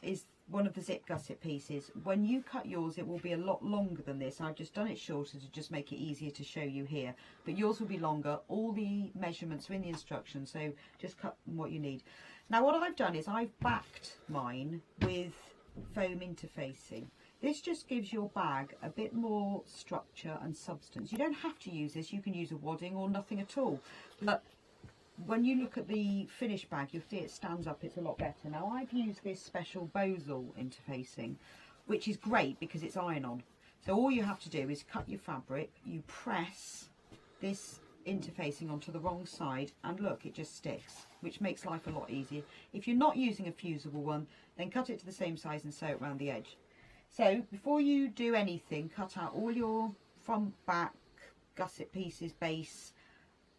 Speaker 9: is one of the zip gusset pieces. When you cut yours, it will be a lot longer than this. I've just done it shorter to just make it easier to show you here, but yours will be longer. All the measurements are in the instructions, so just cut what you need. Now what I've done is I've backed mine with foam interfacing. This just gives your bag a bit more structure and substance. You don't have to use this, you can use a wadding or nothing at all, but when you look at the finished bag, you'll see it stands up, it's a lot better. Now I've used this special Bosal interfacing, which is great because it's iron-on. So all you have to do is cut your fabric, you press this interfacing onto the wrong side, and look, it just sticks, which makes life a lot easier. If you're not using a fusible one, then cut it to the same size and sew it around the edge. So before you do anything, cut out all your front, back, gusset pieces, base,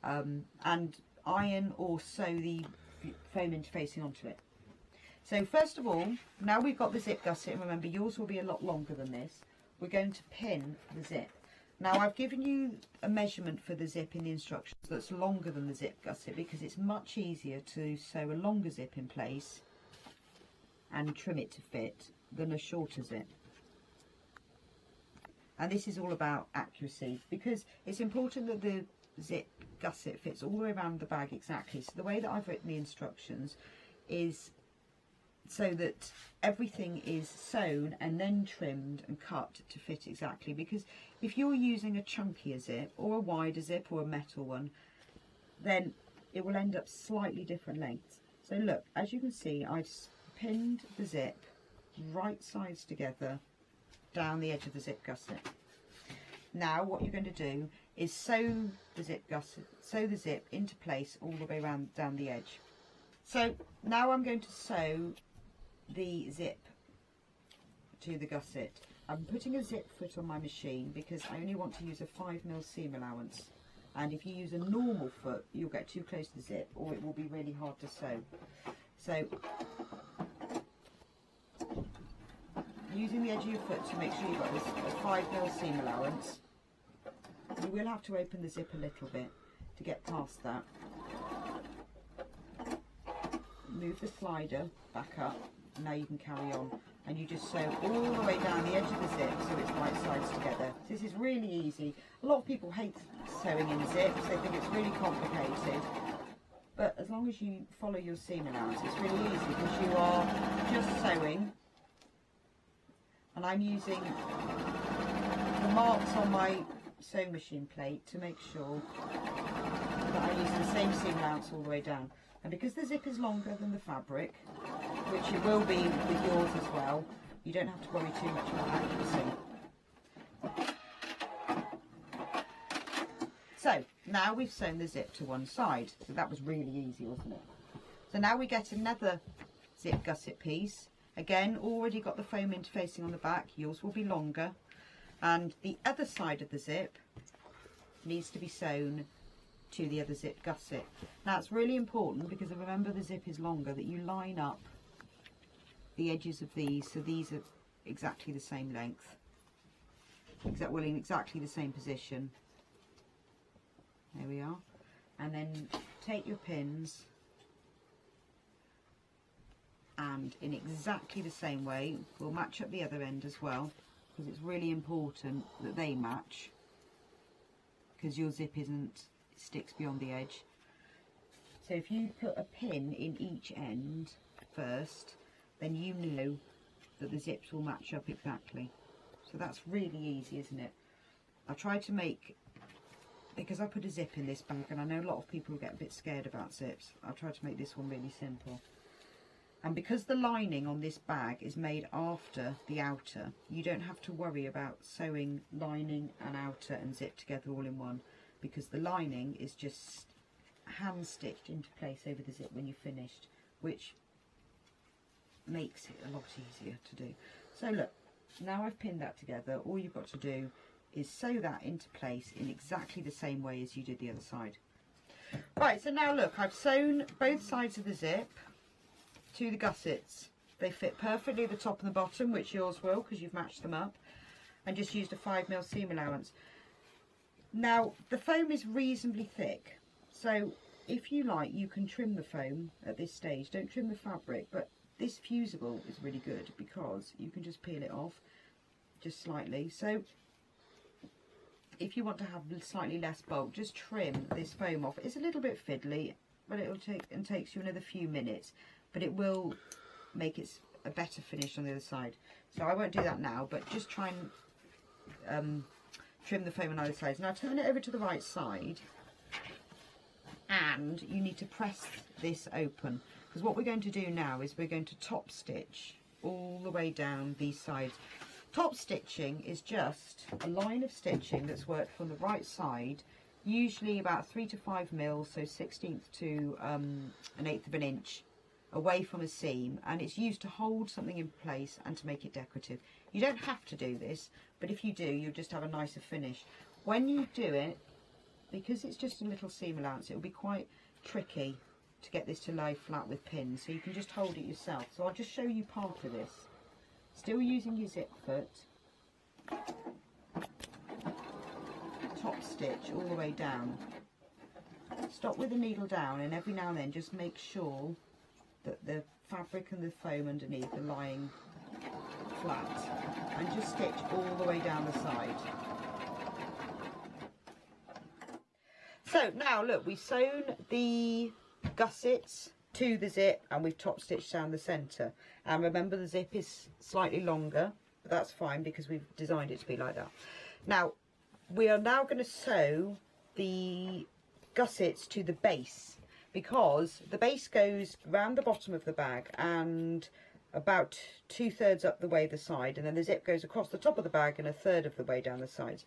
Speaker 9: and iron or sew the foam interfacing onto it. So first of all, now we've got the zip gusset, and remember yours will be a lot longer than this, we're going to pin the zip. Now I've given you a measurement for the zip in the instructions that's longer than the zip gusset, because it's much easier to sew a longer zip in place and trim it to fit than a shorter zip. And this is all about accuracy, because it's important that the zip gusset fits all the way around the bag exactly. So the way that I've written the instructions is so that everything is sewn and then trimmed and cut to fit exactly, because if you're using a chunkier zip or a wider zip or a metal one, then it will end up slightly different lengths. So look, as you can see, I've pinned the zip right sides together down the edge of the zip gusset. Now what you're going to do is sew the zip into place all the way around down the edge. So now I'm going to sew the zip to the gusset. I'm putting a zip foot on my machine because I only want to use a 5mm seam allowance, and if you use a normal foot you'll get too close to the zip or it will be really hard to sew. So using the edge of your foot to make sure you've got this 5mm seam allowance. You will have to open the zip a little bit to get past that. Move the slider back up, and now you can carry on. And you just sew all the way down the edge of the zip so it's right sides together. This is really easy. A lot of people hate sewing in zips, they think it's really complicated. But as long as you follow your seam allowance, it's really easy because you are just sewing. And I'm using the marks on my sewing machine plate to make sure that I'm using the same seam allowance all the way down. And because the zip is longer than the fabric, which it will be with yours as well, you don't have to worry too much about accuracy. So now we've sewn the zip to one side. So that was really easy, wasn't it? So now we get another zip gusset piece. Again, already got the foam interfacing on the back. Yours will be longer. And the other side of the zip needs to be sewn to the other zip gusset. Now it's really important, because remember the zip is longer, that you line up the edges of these so these are exactly the same length, well, in exactly the same position. There we are. And then take your pins and in exactly the same way we'll match up the other end as well, because it's really important that they match, because your zip sticks beyond the edge. So if you put a pin in each end first, then you know that the zips will match up exactly. So that's really easy, isn't it? I tried to make, because I put a zip in this bag and I know a lot of people get a bit scared about zips, I tried to make this one really simple. And because the lining on this bag is made after the outer, you don't have to worry about sewing lining and outer and zip together all in one, because the lining is just hand stitched into place over the zip when you're finished, which makes it a lot easier to do. So look, now I've pinned that together, all you've got to do is sew that into place in exactly the same way as you did the other side. Right, so now look, I've sewn both sides of the zip to the gussets. They fit perfectly, the top and the bottom, which yours will because you've matched them up, and just used a 5mm seam allowance. Now the foam is reasonably thick, so if you like you can trim the foam at this stage. Don't trim the fabric, but this fusible is really good because you can just peel it off just slightly. So if you want to have slightly less bulk, just trim this foam off. It's a little bit fiddly, but it'll takes you another few minutes, but it will make it a better finish on the other side. So I won't do that now, but just try and trim the foam on either side. Now turn it over to the right side, and you need to press this open, because what we're going to do now is we're going to top stitch all the way down these sides. Top stitching is just a line of stitching that's worked from the right side, usually about 3 to 5 mil, so 1/16 to 1/8 of an inch away from a seam, and it's used to hold something in place and to make it decorative. You don't have to do this, but if you do, you'll just have a nicer finish. When you do it, because it's just a little seam allowance, it'll be quite tricky to get this to lie flat with pins, so you can just hold it yourself. So I'll just show you part of this. Still using your zip foot, top stitch all the way down. Stop with the needle down, and every now and then just make sure that the fabric and the foam underneath are lying flat, and just stitch all the way down the side. So now look, we've sewn the gussets to the zip and we've top stitched down the centre, and remember the zip is slightly longer, but that's fine because we've designed it to be like that. Now we are now going to sew the gussets to the base, because the base goes round the bottom of the bag and about 2/3 up the way the side, and then the zip goes across the top of the bag and 1/3 of the way down the sides.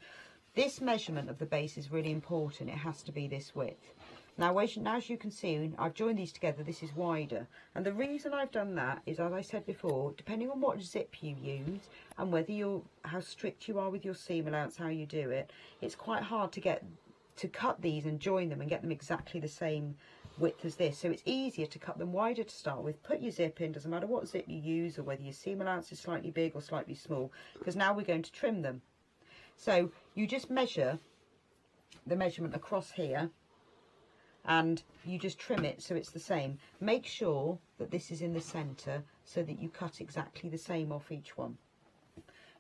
Speaker 9: This measurement of the base is really important. It has to be this width. Now as you can see, I've joined these together. This is wider, and the reason I've done that is, as I said before, depending on what zip you use and whether how strict you are with your seam allowance, how you do it, it's quite hard to get to cut these and join them and get them exactly the same width as this. So it's easier to cut them wider to start with. Put your zip in, doesn't matter what zip you use or whether your seam allowance is slightly big or slightly small, because now we're going to trim them. So you just measure the measurement across here and you just trim it so it's the same. Make sure that this is in the centre so that you cut exactly the same off each one.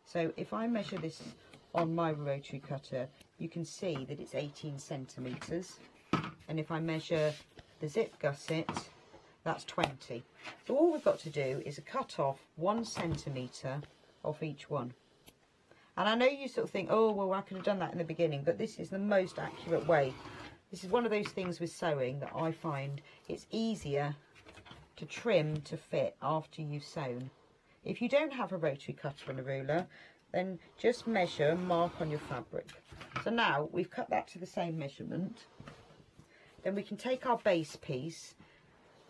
Speaker 9: So if I measure this on my rotary cutter, you can see that it's 18 centimetres, and if I measure the zip gusset, that's 20. So all we've got to do is cut off 1 centimetre off each one. And I know you sort of think, oh well, I could have done that in the beginning, but this is the most accurate way. This is one of those things with sewing that I find it's easier to trim to fit after you've sewn. If you don't have a rotary cutter and a ruler, then just measure and mark on your fabric. So now we've cut that to the same measurement. Then we can take our base piece,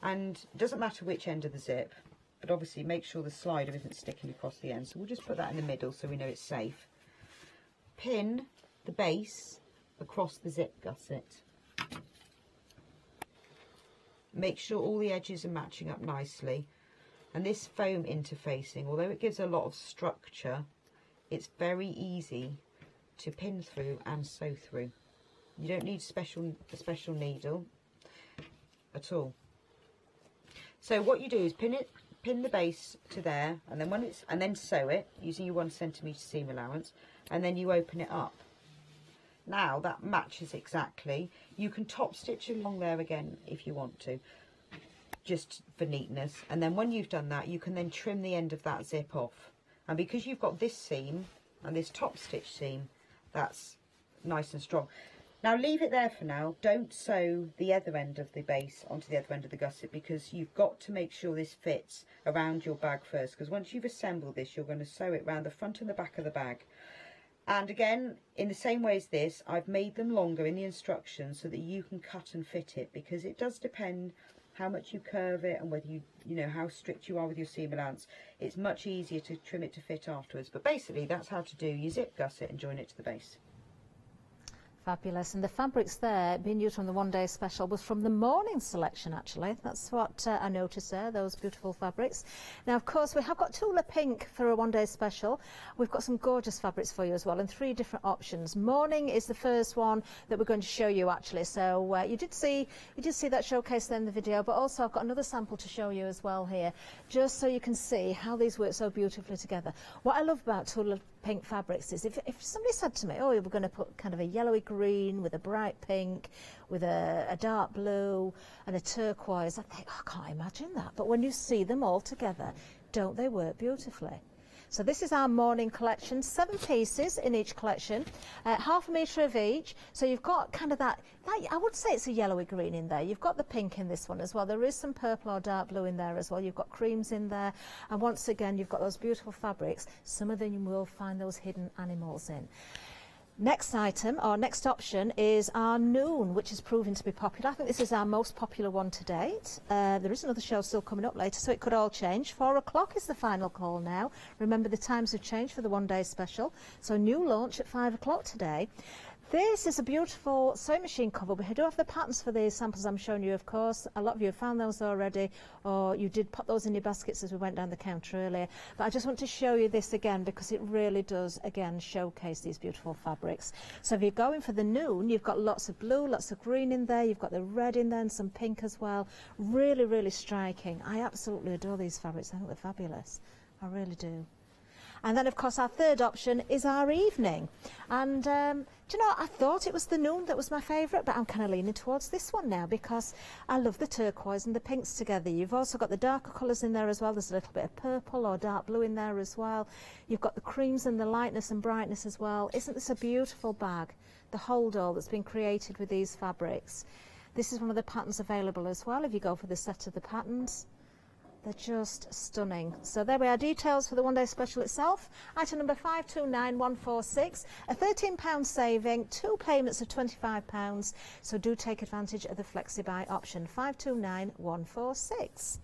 Speaker 9: and it doesn't matter which end of the zip, but obviously make sure the slider isn't sticking across the end. So we'll just put that in the middle so we know it's safe. Pin the base across the zip gusset. Make sure all the edges are matching up nicely. And this foam interfacing, although it gives a lot of structure, it's very easy to pin through and sew through. You don't need a special needle at all. So what you do is pin the base to there, and then sew it using your 1 centimetre seam allowance, and then you open it up. Now that matches exactly. You can top stitch along there again if you want to, just for neatness, and then when you've done that you can then trim the end of that zip off. And because you've got this seam and this top stitch seam, that's nice and strong. Now leave it there for now. Don't sew the other end of the base onto the other end of the gusset, because you've got to make sure this fits around your bag first, because once you've assembled this you're going to sew it around the front and the back of the bag. And again, in the same way as this, I've made them longer in the instructions so that you can cut and fit it, because it does depend how much you curve it and whether you know how strict you are with your seam allowance. It's much easier to trim it to fit afterwards. But basically that's how to do your zip gusset and join it to the base.
Speaker 8: Fabulous. And the fabrics there being used from the one day special was from the morning selection, actually. That's what I noticed there, those beautiful fabrics. Now, of course, we have got Tula Pink for a one day special. We've got some gorgeous fabrics for you as well, and 3 different options. Morning is the first one that we're going to show you, actually. So you did see that showcase there in the video, but also I've got another sample to show you as well here, just so you can see how these work so beautifully together. What I love about Tula Pink fabrics is if somebody said to me, oh, we're going to put kind of a yellowy green with a bright pink, with a dark blue and a turquoise, I think, oh, I can't imagine that. But when you see them all together, don't they work beautifully? So this is our morning collection, 7 pieces in each collection, half a metre of each. So you've got kind of that, I would say it's a yellowy green in there. You've got the pink in this one as well. There is some purple or dark blue in there as well. You've got creams in there. And once again, you've got those beautiful fabrics. Some of them you will find those hidden animals in. Next item, or next option, is our noon, which is proving to be popular. I think this is our most popular one to date. There is another show still coming up later, so it could all change. 4 o'clock is the final call now. Remember, the times have changed for the one day special. So new launch at 5 o'clock today. This is a beautiful sewing machine cover. We do have the patterns for the samples I'm showing you, of course. A lot of you have found those already, or you did put those in your baskets as we went down the counter earlier. But I just want to show you this again because it really does, again, showcase these beautiful fabrics. So if you're going for the noon, you've got lots of blue, lots of green in there. You've got the red in there and some pink as well. Really, really striking. I absolutely adore these fabrics. I think they're fabulous. I really do. And then, of course, our third option is our evening. And do you know, I thought it was the noon that was my favourite, but I'm kind of leaning towards this one now because I love the turquoise and the pinks together. You've also got the darker colours in there as well. There's a little bit of purple or dark blue in there as well. You've got the creams and the lightness and brightness as well. Isn't this a beautiful bag? The hold all that's been created with these fabrics. This is one of the patterns available as well if you go for the set of the patterns. They're just stunning. So there we are, details for the one day special itself. Item number 529146, a £13 saving, 2 payments of £25. So do take advantage of the flexi buy option, 529146.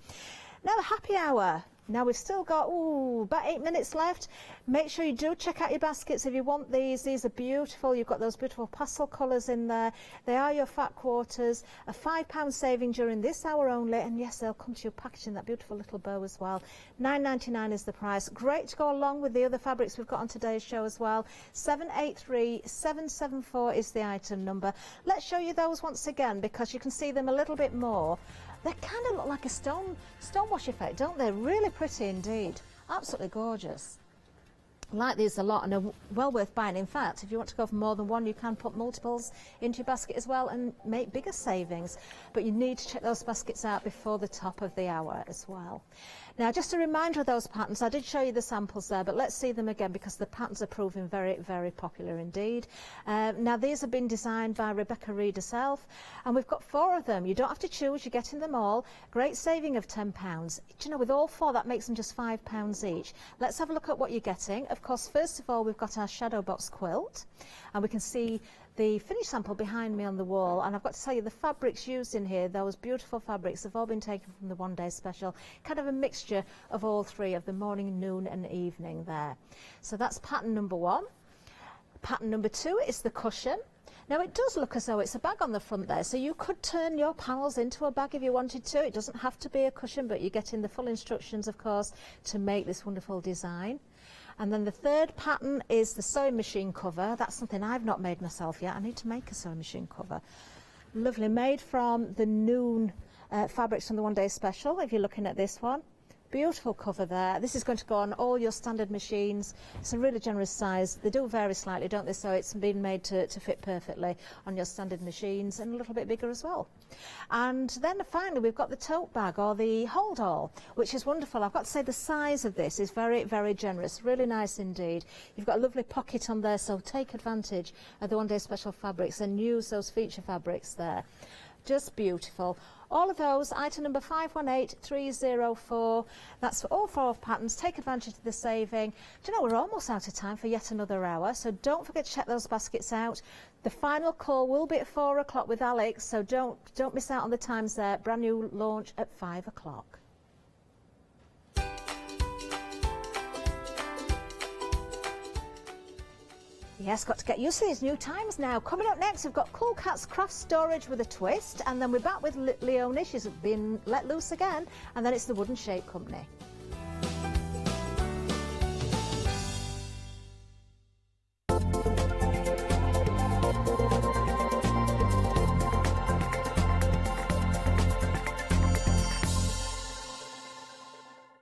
Speaker 8: Now the happy hour. Now we've still got about 8 minutes left. Make sure you do check out your baskets if you want these. These are beautiful. You've got those beautiful pastel colours in there. They are your fat quarters. A £5 saving during this hour only, and yes, they'll come to you packaged in that beautiful little bow as well. £9.99 is the price. Great to go along with the other fabrics we've got on today's show as well. 783774 is the item number. Let's show you those once again because you can see them a little bit more. They kind of look like a stone wash effect, don't they? Really pretty indeed. Absolutely gorgeous. I like these a lot and are well worth buying. In fact, if you want to go for more than one, you can put multiples into your basket as well and make bigger savings. But you need to check those baskets out before the top of the hour as well. Now, just a reminder of those patterns. I did show you the samples there, but let's see them again because the patterns are proving very, very popular indeed. Now, these have been designed by Rebecca Reed herself, and we've got 4 of them. You don't have to choose, you're getting them all. Great saving of £10. Do you know, with all 4, that makes them just £5 each. Let's have a look at what you're getting. Of course, first of all, we've got our shadow box quilt, and we can see the finished sample behind me on the wall, and I've got to tell you the fabrics used in here, those beautiful fabrics, have all been taken from the one day special, kind of a mixture of all 3 of the morning, noon and evening there. So that's pattern number 1. Pattern number 2 is the cushion. Now it does look as though it's a bag on the front there, so you could turn your panels into a bag if you wanted to. It doesn't have to be a cushion, but you're getting the full instructions, of course, to make this wonderful design. And then the third pattern is the sewing machine cover. That's something I've not made myself yet. I need to make a sewing machine cover. Lovely, made from the noon fabrics from the one day special, if you're looking at this one. Beautiful cover there. This is going to go on all your standard machines. It's a really generous size. They do vary slightly, don't they? So it's been made to fit perfectly on your standard machines and a little bit bigger as well. And then finally we've got the tote bag or the hold all, which is wonderful. I've got to say the size of this is very, very generous. Really nice indeed. You've got a lovely pocket on there, so take advantage of the one day special fabrics and use those feature fabrics there. Just beautiful. All of those, item number 518304. That's for all 4 patterns. Take advantage of the saving. Do you know, we're almost out of time for yet another hour, so don't forget to check those baskets out. The final call will be at 4 o'clock with Alex, so don't miss out on the times there. Brand new launch at 5 o'clock. Yes, got to get used to these new times now. Coming up next, we've got CoolKatzCraft storage with a twist, and then we're back with Leonie. She's been let loose again, and then it's the Wooden Shape Company.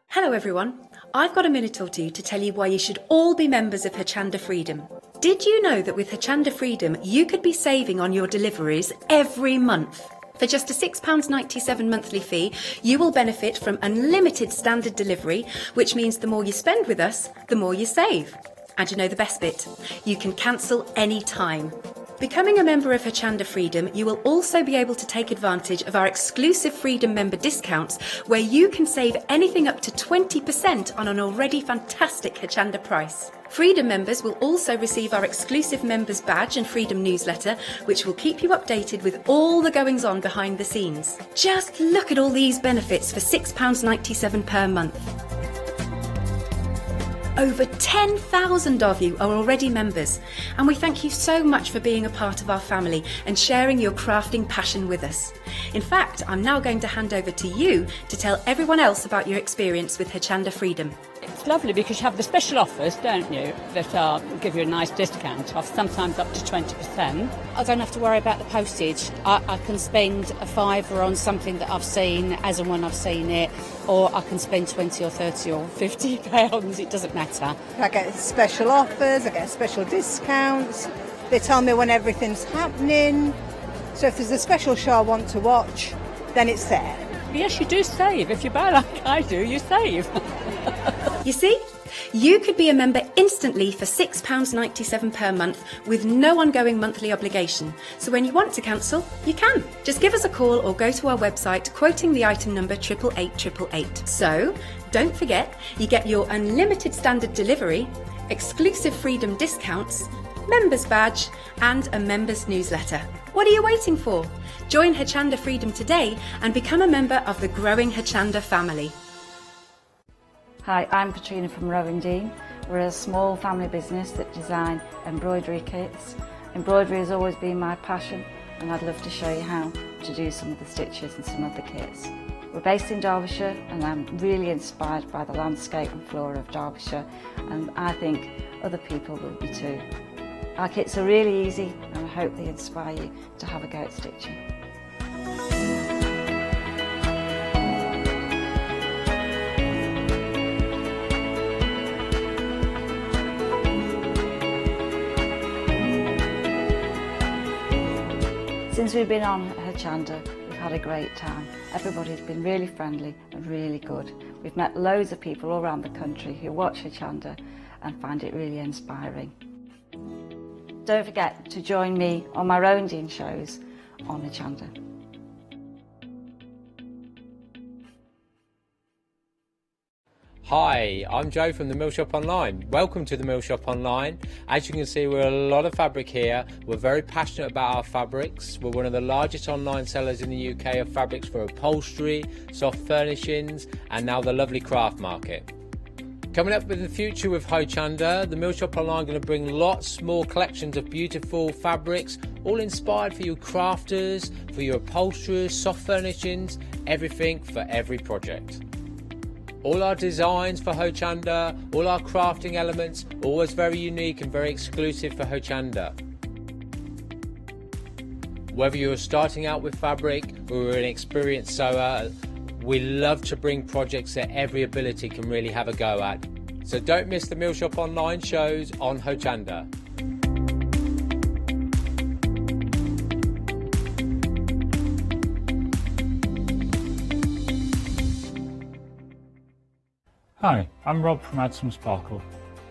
Speaker 10: Hello everyone, I've got a minute or two to tell you why you should all be members of Hochanda Freedom. Did you know that with Hochanda Freedom you could be saving on your deliveries every month? For just a £6.97 monthly fee, you will benefit from unlimited standard delivery, which means the more you spend with us, the more you save. And you know the best bit? You can cancel any time. Becoming a member of Hochanda Freedom, you will also be able to take advantage of our exclusive Freedom member discounts, where you can save anything up to 20% on an already fantastic Hochanda price. Freedom members will also receive our exclusive members badge and Freedom newsletter, which will keep you updated with all the goings on behind the scenes. Just look at all these benefits for £6.97 per month. Over 10,000 of you are already members, and we thank you so much for being a part of our family and sharing your crafting passion with us. In fact, I'm now going to hand over to you to tell everyone else about your experience with Hochanda Freedom.
Speaker 11: It's lovely because you have the special offers, don't you, that give you a nice discount off, sometimes up to 20%.
Speaker 12: I don't have to worry about the postage. I can spend a £5 on something that I've seen as and when I've seen it, or I can spend 20 or 30 or 50 pounds, it doesn't matter.
Speaker 13: I get special offers, I get special discounts, they tell me when everything's happening, so if there's a special show I want to watch, then it's there.
Speaker 11: Yes, you do save. If you buy like I do, you save.
Speaker 10: You see? You could be a member instantly for £6.97 per month with no ongoing monthly obligation. So when you want to cancel, you can. Just give us a call or go to our website quoting the item number 88888. So don't forget, you get your unlimited standard delivery, exclusive Freedom discounts, members badge and a members newsletter. What are you waiting for? Join Hochanda Freedom today and become a member of the growing Hochanda family.
Speaker 14: Hi, I'm Katrina from Rowan Dean. We're a small family business that design embroidery kits. Embroidery has always been my passion, and I'd love to show you how to do some of the stitches and some of the kits. We're based in Derbyshire, and I'm really inspired by the landscape and flora of Derbyshire, and I think other people will be too. Our kits are really easy, and I hope they inspire you to have a go at stitching. Since we've been on Hochanda, we've had a great time. Everybody's been really friendly and really good. We've met loads of people all around the country who watch Hochanda and find it really inspiring. Don't forget to join me on my own Dean shows on Hochanda.
Speaker 15: Hi, I'm Joe from the Mill Shop Online. Welcome to the Mill Shop Online. As you can see, we're a lot of fabric here. We're very passionate about our fabrics. We're one of the largest online sellers in the UK of fabrics for upholstery, soft furnishings, and now the lovely craft market. Coming up in the future with Hochanda, the Mill Shop Online are going to bring lots more collections of beautiful fabrics, all inspired for you crafters, for your upholsterers, soft furnishings, everything for every project. All our designs for Hochanda, all our crafting elements, always very unique and very exclusive for Hochanda. Whether you're starting out with fabric or you're an experienced sewer, we love to bring projects that every ability can really have a go at. So don't miss the Mill Shop Online shows on Hochanda.
Speaker 16: Hi, I'm Rob from Add Some Sparkle.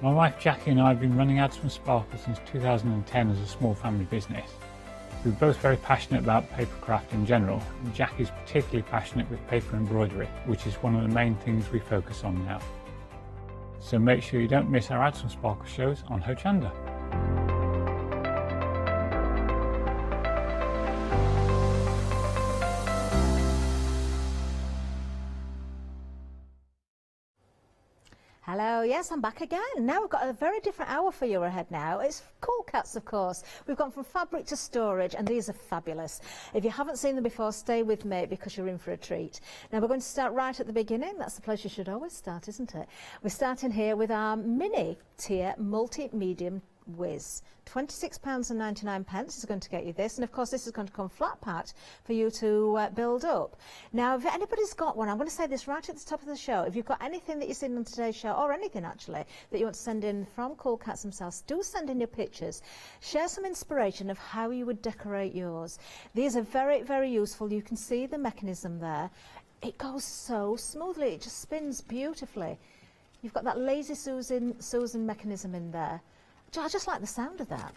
Speaker 16: My wife Jackie and I have been running Add Some Sparkle since 2010 as a small family business. We're both very passionate about papercraft in general, and Jackie's particularly passionate with paper embroidery, which is one of the main things we focus on now. So make sure you don't miss our Add Some Sparkle shows on Hochanda.
Speaker 8: Hello, yes, I'm back again. Now we've got a very different hour for you ahead now. It's Cool Cats, of course. We've gone from fabric to storage, and these are fabulous. If you haven't seen them before, stay with me because you're in for a treat. Now we're going to start right at the beginning. That's the place you should always start, isn't it? We're starting here with our mini tier multi-medium Whiz. £26.99 is going to get you this, and of course this is going to come flat packed for you to build up. Now if anybody's got one, I'm going to say this right at the top of the show, if you've got anything that you've seen on today's show, or anything actually that you want to send in from Cool Cats themselves, do send in your pictures. Share some inspiration of how you would decorate yours. These are very, very useful. You can see the mechanism there. It goes so smoothly, it just spins beautifully. You've got that lazy Susan mechanism in there. I just like the sound of that.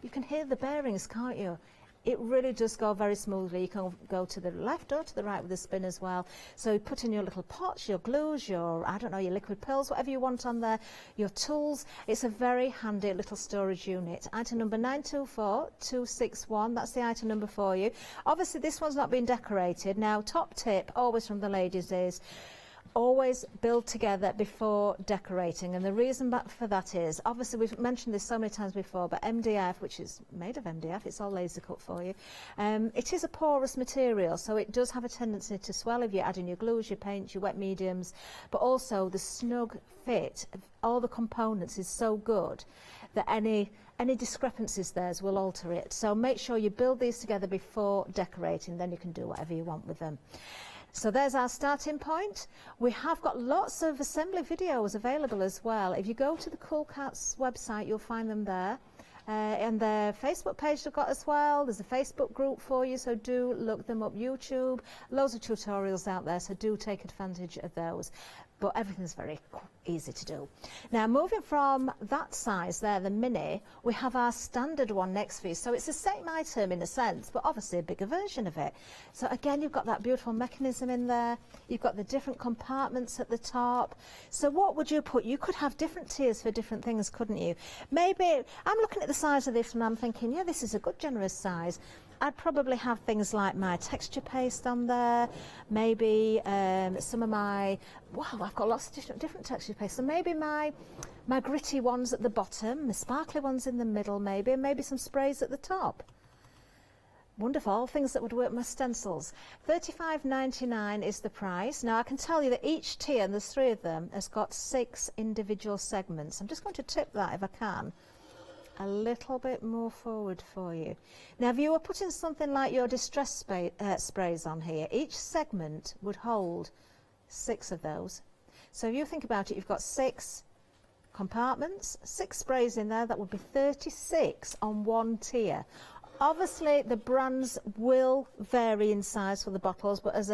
Speaker 8: You can hear the bearings, can't you? It really does go very smoothly. You can go to the left or to the right with the spin as well. So you put in your little pots, your glues, your, I don't know, your liquid pearls, whatever you want on there, your tools. It's a very handy little storage unit. Item number 924261, that's the item number for you. Obviously this one's not been decorated. Now top tip, always from the ladies, is always build together before decorating, and the reason for that is, obviously we've mentioned this so many times before, but MDF, which is made of MDF, it's all laser cut for you, it is a porous material, so it does have a tendency to swell if you add in your glues, your paints, your wet mediums, but also the snug fit of all the components is so good that any discrepancies there will alter it. So make sure you build these together before decorating, then you can do whatever you want with them. So there's our starting point. We have got lots of assembly videos available as well. If you go to the Cool Cats website, you'll find them there. And their Facebook page they've got as well. There's a Facebook group for you, so do look them up. YouTube, loads of tutorials out there, so do take advantage of those. But everything's very easy to do. Now moving from that size there, the mini, we have our standard one next for you. So it's the same item in a sense, but obviously a bigger version of it. So again, you've got that beautiful mechanism in there. You've got the different compartments at the top. So what would you put? You could have different tiers for different things, couldn't you? Maybe, I'm looking at the size of this and I'm thinking, yeah, this is a good generous size. I'd probably have things like my texture paste on there, maybe some of my, wow, I've got lots of different texture paste, so maybe my gritty ones at the bottom, the sparkly ones in the middle maybe, and maybe some sprays at the top. Wonderful, things that would work my stencils. $35.99 is the price. Now I can tell you that each tier, and there's 3 of them, has got 6 individual segments. I'm just going to tip that, if I can, a little bit more forward for you. Now if you were putting something like your distress sprays on here, each segment would hold 6 of those. So if you think about it, you've got 6 compartments, 6 sprays in there, that would be 36 on one tier. Obviously the brands will vary in size for the bottles, but as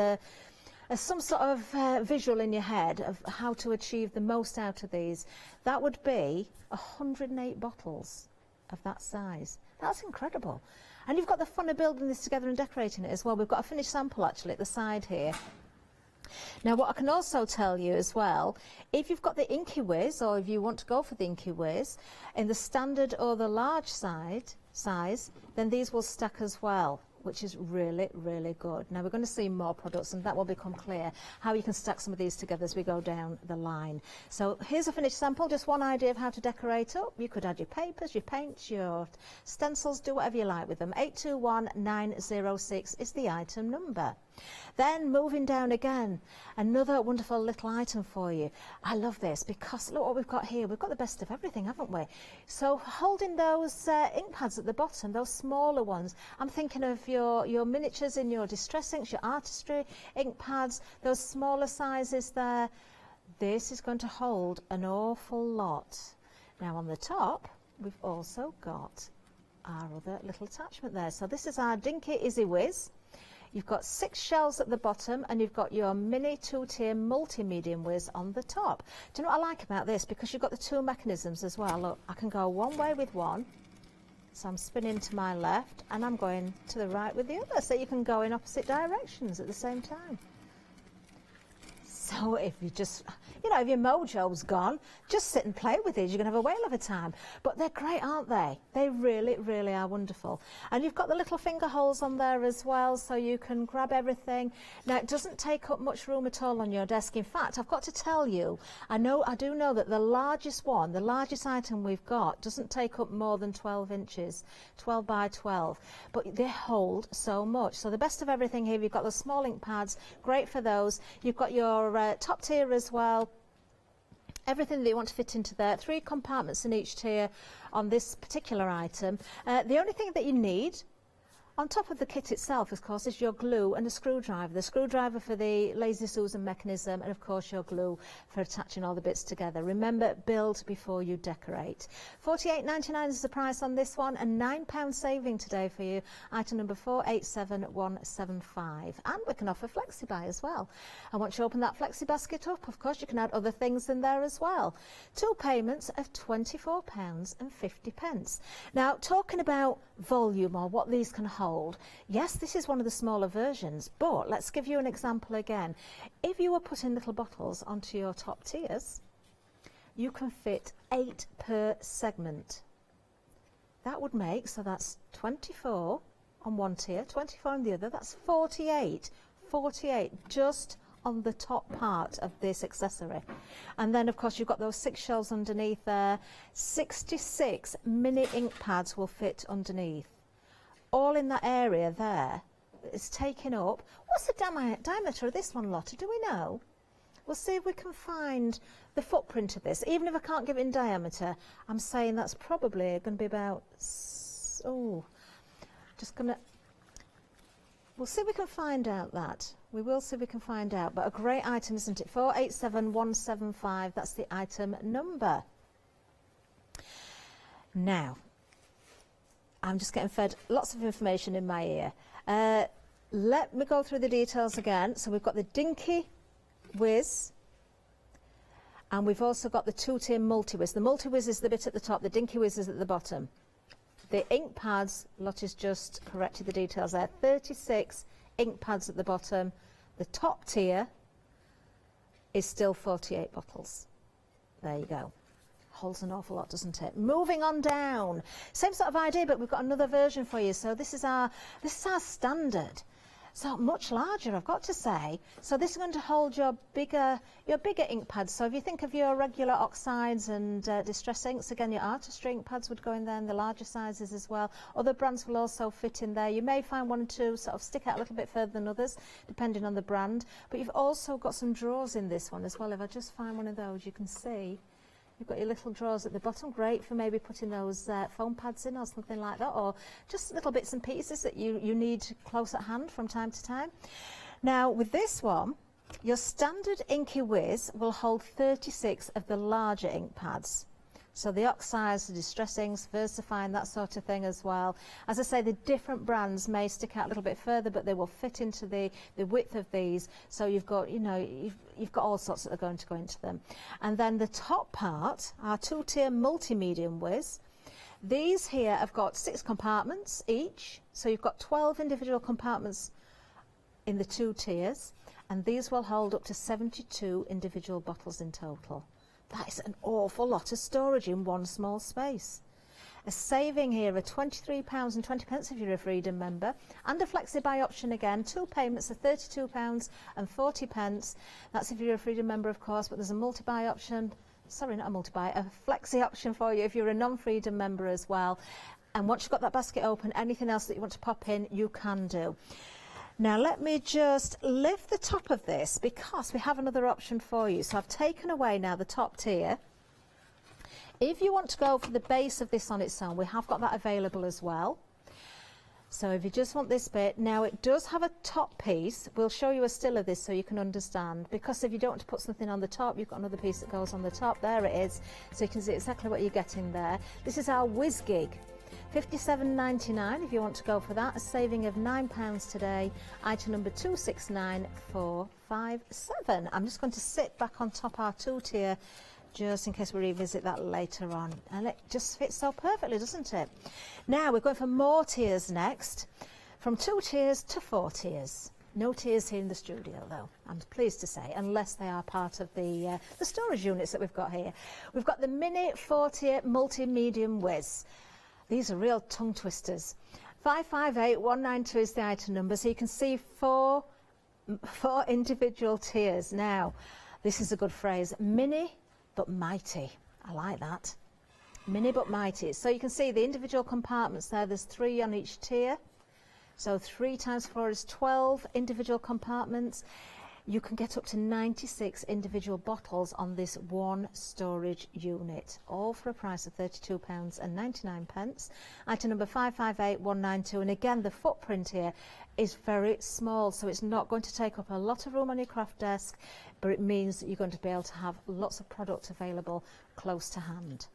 Speaker 8: some sort of visual in your head of how to achieve the most out of these, that would be 108 bottles of that size. That's incredible. And you've got the fun of building this together and decorating it as well. We've got a finished sample actually at the side here. Now what I can also tell you as well, if you've got the Inky Wiz, or if you want to go for the Inky Wiz in the standard or the large size, then these will stack as well, which is really, really good. Now we're going to see more products and that will become clear how you can stack some of these together as we go down the line. So here's a finished sample, just one idea of how to decorate up. You could add your papers, your paints, your stencils, do whatever you like with them. 821906 is the item number. Then moving down again, another wonderful little item for you. I love this because look what we've got here. We've got the best of everything, haven't we? So holding those ink pads at the bottom, those smaller ones, I'm thinking of your miniatures in your distress inks, your artistry ink pads, those smaller sizes there. This is going to hold an awful lot. Now on the top, we've also got our other little attachment there. So this is our Dinky Izzy Wiz. You've got 6 shells at the bottom and you've got your mini 2-tier multi-medium Wiz on the top. Do you know what I like about this? Because you've got the 2 mechanisms as well. Look, I can go one way with one, so I'm spinning to my left, and I'm going to the right with the other, so you can go in opposite directions at the same time. So if you just, you know, if your mojo's gone, just sit and play with these. You're going to have a whale of a time. But they're great, aren't they? They really, really are wonderful. And you've got the little finger holes on there as well, so you can grab everything. Now, it doesn't take up much room at all on your desk. In fact, I've got to tell you, I do know that the largest one, the largest item we've got, doesn't take up more than 12 inches, 12 by 12. But they hold so much. So the best of everything here, you've got the small ink pads, great for those. You've got your top tier as well, everything that you want to fit into there, 3 compartments in each tier on this particular item. The only thing that you need on top of the kit itself, of course, is your glue and a screwdriver. The screwdriver for the Lazy Susan mechanism, and of course your glue for attaching all the bits together. Remember, build before you decorate. $48.99 is the price on this one, and £9 saving today for you. Item number 487175. And we can offer FlexiBuy as well. And once you open that Flexi basket up, of course, you can add other things in there as well. 2 payments of £24.50. Now, talking about volume or what these can hold, yes, this is one of the smaller versions, but let's give you an example again. If you were putting little bottles onto your top tiers, you can fit 8 per segment. That would make, so that's 24 on one tier, 24 on the other, that's 48 just on the top part of this accessory. And then of course you've got those 6 shells underneath there. 66 mini ink pads will fit underneath. All in that area there. It's taken up. What's the diameter of this one, Lotta? Do we know? We'll see if we can find the footprint of this. Even if I can't give it in diameter, I'm saying that's probably going to be about, we'll see if we can find out that. We will see if we can find out. But a great item, isn't it? 487175, that's the item number. Now, I'm just getting fed lots of information in my ear. Let me go through the details again. So we've got the Dinky Wiz, and we've also got the 2-tier multi-wiz. The multi-wiz is the bit at the top, the Dinky Wiz is at the bottom. The ink pads, Lottie's just corrected the details there, 36 ink pads at the bottom. The top tier is still 48 bottles. There you go. Holds an awful lot, doesn't it? Moving on down, same sort of idea, but we've got another version for you. So this is our standard. So much larger, I've got to say. So this is going to hold your bigger ink pads. So if you think of your regular oxides and distress inks, again, your artistry ink pads would go in there, and the larger sizes as well. Other brands will also fit in there. You may find one or two sort of stick out a little bit further than others, depending on the brand. But you've also got some drawers in this one as well. If I just find one of those, you can see you've got your little drawers at the bottom, great for maybe putting those foam pads in or something like that, or just little bits and pieces that you need close at hand from time to time. Now with this one, your standard Inky Whiz will hold 36 of the larger ink pads. So the oxides, the distress inks, VersaFine, that sort of thing as well. As I say, the different brands may stick out a little bit further, but they will fit into the width of these. So you've got, you know, you've got all sorts that are going to go into them. And then the top part, our 2-tier multi-medium Whiz. These here have got 6 compartments each. So you've got 12 individual compartments in the 2 tiers. And these will hold up to 72 individual bottles in total. That is an awful lot of storage in one small space. A saving here of £23.20 if you're a Freedom member, and a flexi-buy option again, 2 payments of £32.40. That's if you're a Freedom member, of course, but there's a multi-buy option, sorry, not a multi-buy, a flexi option for you if you're a non-Freedom member as well. And once you've got that basket open, anything else that you want to pop in, you can do. Now let me just lift the top of this because we have another option for you. So I've taken away now the top tier. If you want to go for the base of this on its own, we have got that available as well. So if you just want this bit, now it does have a top piece. We'll show you a still of this so you can understand, because if you don't want to put something on the top, you've got another piece that goes on the top. There it is, so you can see exactly what you're getting there. This is our Whiz Gig. £57.99 if you want to go for that, a saving of £9 today. Item number 269457. I'm just going to sit back on top our 2-tier just in case we revisit that later on, and it just fits so perfectly, doesn't it? Now we're going for more tiers next, from 2 tiers to 4 tiers. No tiers here in the studio though, I'm pleased to say, unless they are part of the storage units that we've got here. We've got the mini 4-tier multi-medium Whiz. These are real tongue twisters. 558192 is the item number, so you can see four individual tiers. Now, this is a good phrase, mini but mighty. I like that. Mini but mighty. So you can see the individual compartments there. There's 3 on each tier. So 3 times 4 is 12 individual compartments. You can get up to 96 individual bottles on this one storage unit, all for a price of £32.99. Item number 558192, and again the footprint here is very small, so it's not going to take up a lot of room on your craft desk, but it means that you're going to be able to have lots of product available close to hand.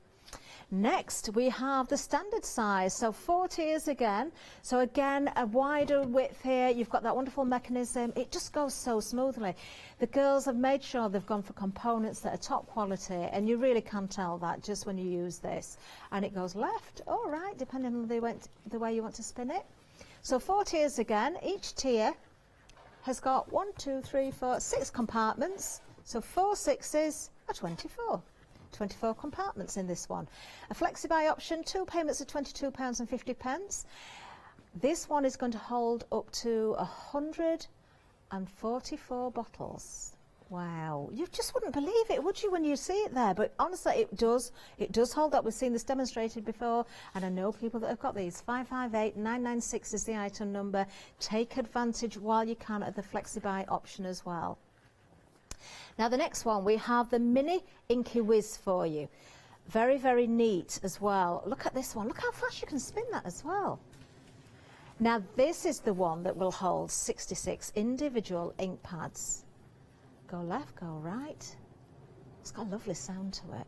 Speaker 8: Next we have the standard size, so 4 tiers again, so again a wider width here. You've got that wonderful mechanism, it just goes so smoothly. The girls have made sure they've gone for components that are top quality, and you really can tell that just when you use this. And it goes left or right depending on the way you want to spin it. So 4 tiers again, each tier has got 6 compartments, so 4 6s are 24. 24 compartments in this one. A flexi-buy option, 2 payments of £22.50. This one is going to hold up to 144 bottles. Wow, you just wouldn't believe it, would you, when you see it there? But honestly, it does hold up. We've seen this demonstrated before, and I know people that have got these. 558996 is the item number. Take advantage while you can of the flexi-buy option as well. Now the next one, we have the mini Inky Whiz for you. Very, very neat as well. Look at this one. Look how fast you can spin that as well. Now this is the one that will hold 66 individual ink pads. Go left, go right. It's got a lovely sound to it.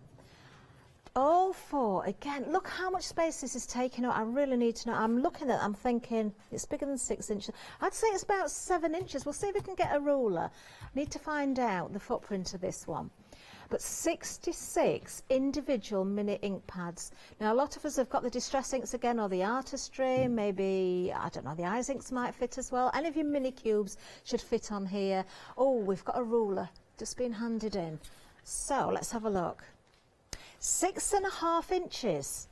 Speaker 8: All 4, again, look how much space this is taking up. I really need to know. I'm looking at it, I'm thinking it's bigger than 6 inches. I'd say it's about 7 inches. We'll see if we can get a ruler. Need to find out the footprint of this one. But 66 individual mini ink pads. Now a lot of us have got the distress inks again, or the artistry, maybe, I don't know, the eyes inks might fit as well. Any of your mini cubes should fit on here. Oh, we've got a ruler just being handed in. So let's have a look. 6.5 inches.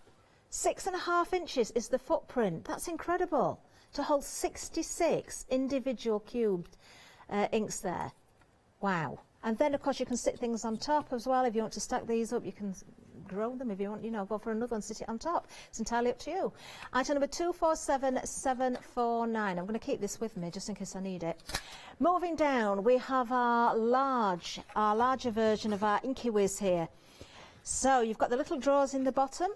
Speaker 8: 6.5 inches is the footprint. That's incredible. To hold 66 individual cubed inks there. Wow. And then, of course, you can stick things on top as well. If you want to stack these up, you can grow them. If you want, you know, go for another one, sit it on top. It's entirely up to you. Item number 247749. I'm going to keep this with me just in case I need it. Moving down, we have our larger version of our Inky Whiz here. So you've got the little drawers in the bottom.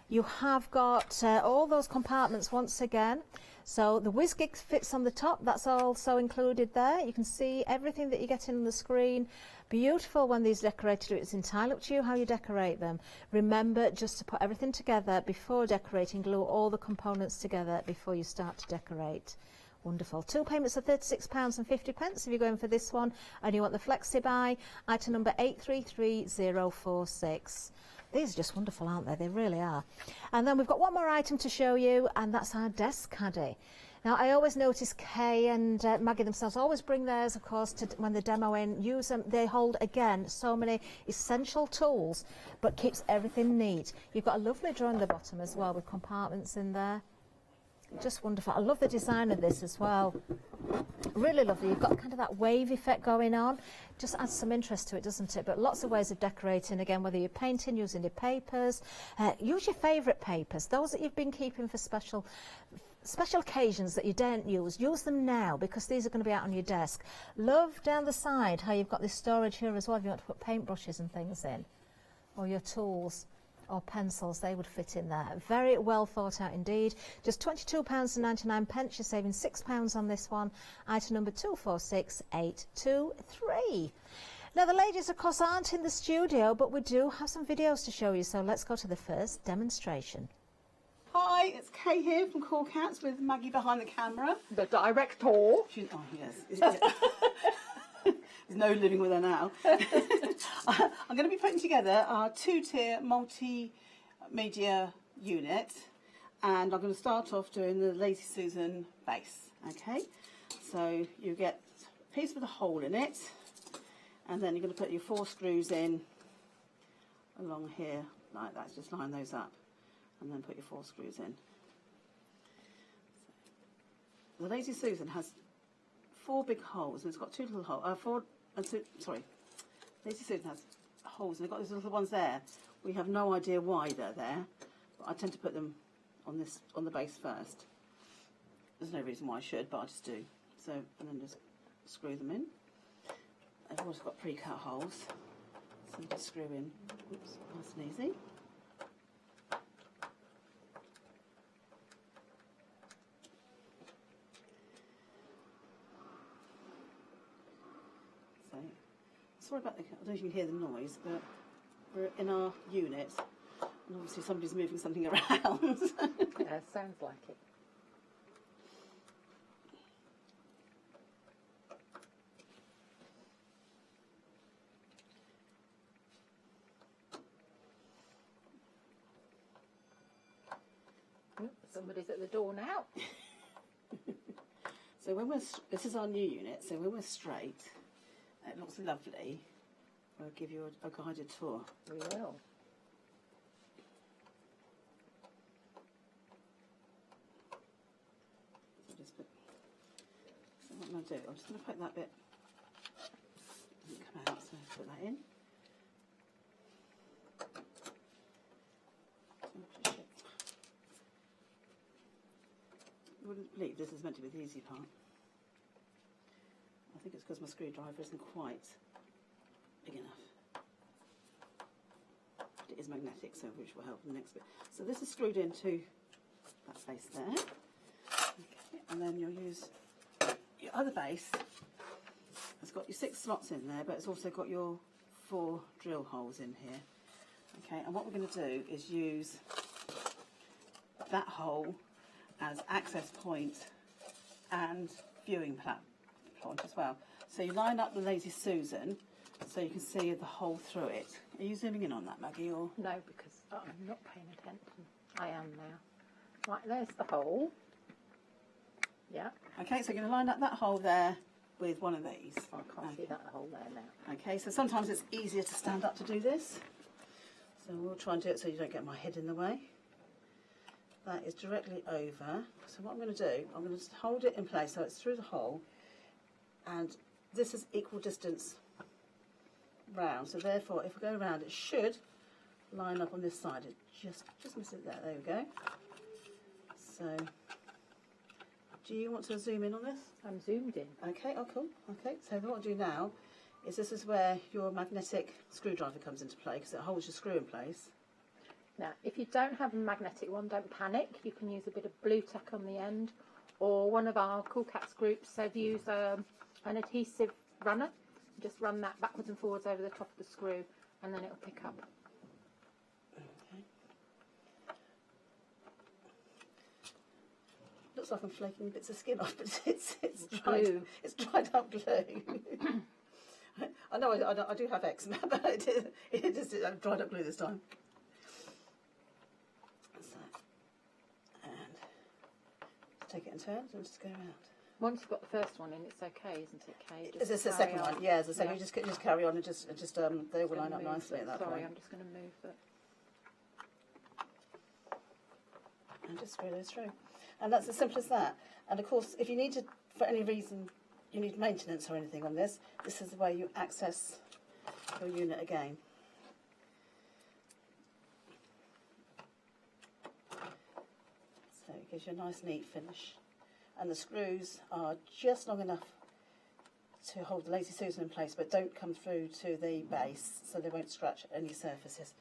Speaker 8: You have got all those compartments once again. So the whiz gig fits on the top, that's also included there. You can see everything that you get in on the screen. Beautiful when these decorated. It's entirely up to you how you decorate them. Remember just to put everything together before decorating. Glue all the components together before you start to decorate. Wonderful. 2 payments of £36.50 if you're going for this one and you want the flexi buy. Item number 833046. These are just wonderful, aren't they? They really are. And then we've got one more item to show you, and that's our desk caddy. Now, I always notice Kay and Maggie themselves always bring theirs, of course, to, when they're demoing, use them. They hold, again, so many essential tools, but keeps everything neat. You've got a lovely drawer in the bottom as well with compartments in there. Just wonderful. I love the design of this as well. Really lovely. You've got kind of that wave effect going on. Just adds some interest to it, doesn't it? But lots of ways of decorating, again, whether you're painting, using your papers. Use your favourite papers, those that you've been keeping for special occasions that you don't use them now, because these are going to be out on your desk. Love down the side how you've got this storage here as well if you want to put paintbrushes and things in, or your tools or pencils, they would fit in there. Very well thought out indeed. Just £22.99, you're saving £6 on this one. Item number 246823. Now the ladies of course aren't in the studio, but we do have some videos to show you, so let's go to the first demonstration.
Speaker 17: Hi, it's Kay here from CoolKatz with Maggie behind the camera.
Speaker 18: The director.
Speaker 17: Oh, yes. There's no living with her now. I'm going to be putting together our 2-tier multimedia unit, and I'm going to start off doing the Lazy Susan base. Okay, so you get a piece with a hole in it, and then you're going to put your 4 screws in along here like that. Just line those up and then put your 4 screws in. The Lazy Susan has 4 big holes, and it's got 2 little holes. Lazy Susan has holes, and they've got these little ones there. We have no idea why they're there, but I tend to put them on the base first. There's no reason why I should, but I just do. So, and then just screw them in. I've also got pre-cut holes, so you just screw in. Oops, nice and easy. Sorry about the, I don't know if you can hear the noise, but we're in our unit, and obviously somebody's moving something around.
Speaker 18: Yeah, sounds like it. Somebody's at the door now.
Speaker 17: So when this is our new unit, so when we're straight, it looks lovely. We'll give you a guided tour.
Speaker 18: We will.
Speaker 17: So what I'm going to do, I'm just going to poke that bit. Doesn't come out, so put that in. You wouldn't believe this is meant to be the easy part. I think it's because my screwdriver isn't quite big enough. But it is magnetic, so which will help in the next bit. So this is screwed into that space there. Okay, and then you'll use your other base. It's got your 6 slots in there, but it's also got your 4 drill holes in here. Okay, and what we're going to do is use that hole as access point and viewing point as well. So you line up the Lazy Susan so you can see the hole through it. Are you zooming in on that, Maggie? Or?
Speaker 18: No, because I'm not paying attention. I am now. Right, there's the hole. Yeah.
Speaker 17: Okay, so you're going to line up that hole there with one of these.
Speaker 18: I can't see that hole there now.
Speaker 17: Okay, so sometimes it's easier to stand up to do this. So we'll try and do it so you don't get my head in the way. That is directly over. So what I'm going to do, I'm going to hold it in place so it's through the hole, and this is equal distance round. So therefore, if we go around, it should line up on this side. It just miss it there. There we go. So, do you want to zoom in on this?
Speaker 18: I'm zoomed in.
Speaker 17: Okay. Oh, cool. Okay. So what I'll do now is this is where your magnetic screwdriver comes into play because it holds your screw in place.
Speaker 18: Now, if you don't have a magnetic one, don't panic. You can use a bit of blue tack on the end, or one of our Cool Cats groups said use an adhesive runner. Just run that backwards and forwards over the top of the screw, and then it'll pick up.
Speaker 17: Okay. Looks like I'm flaking bits of skin off, but it's dried.
Speaker 18: Glue.
Speaker 17: It's dried up glue. I know I do have eczema, but it just dried up glue this time. So, and take it in turns and just go around.
Speaker 18: Once you've got the first one in, it's okay, isn't it, Kay?
Speaker 17: Is this the second one? Yeah, as I say, you just carry on and just they will line up nicely at that point.
Speaker 18: Sorry, I'm just going to move it.
Speaker 17: And just screw those through. And that's as simple as that. And of course, if you need to, for any reason, you need maintenance or anything on this, this is the way you access your unit again. So it gives you a nice neat finish. And the screws are just long enough to hold the Lazy Susan in place, but don't come through to the base, so they won't scratch any surfaces.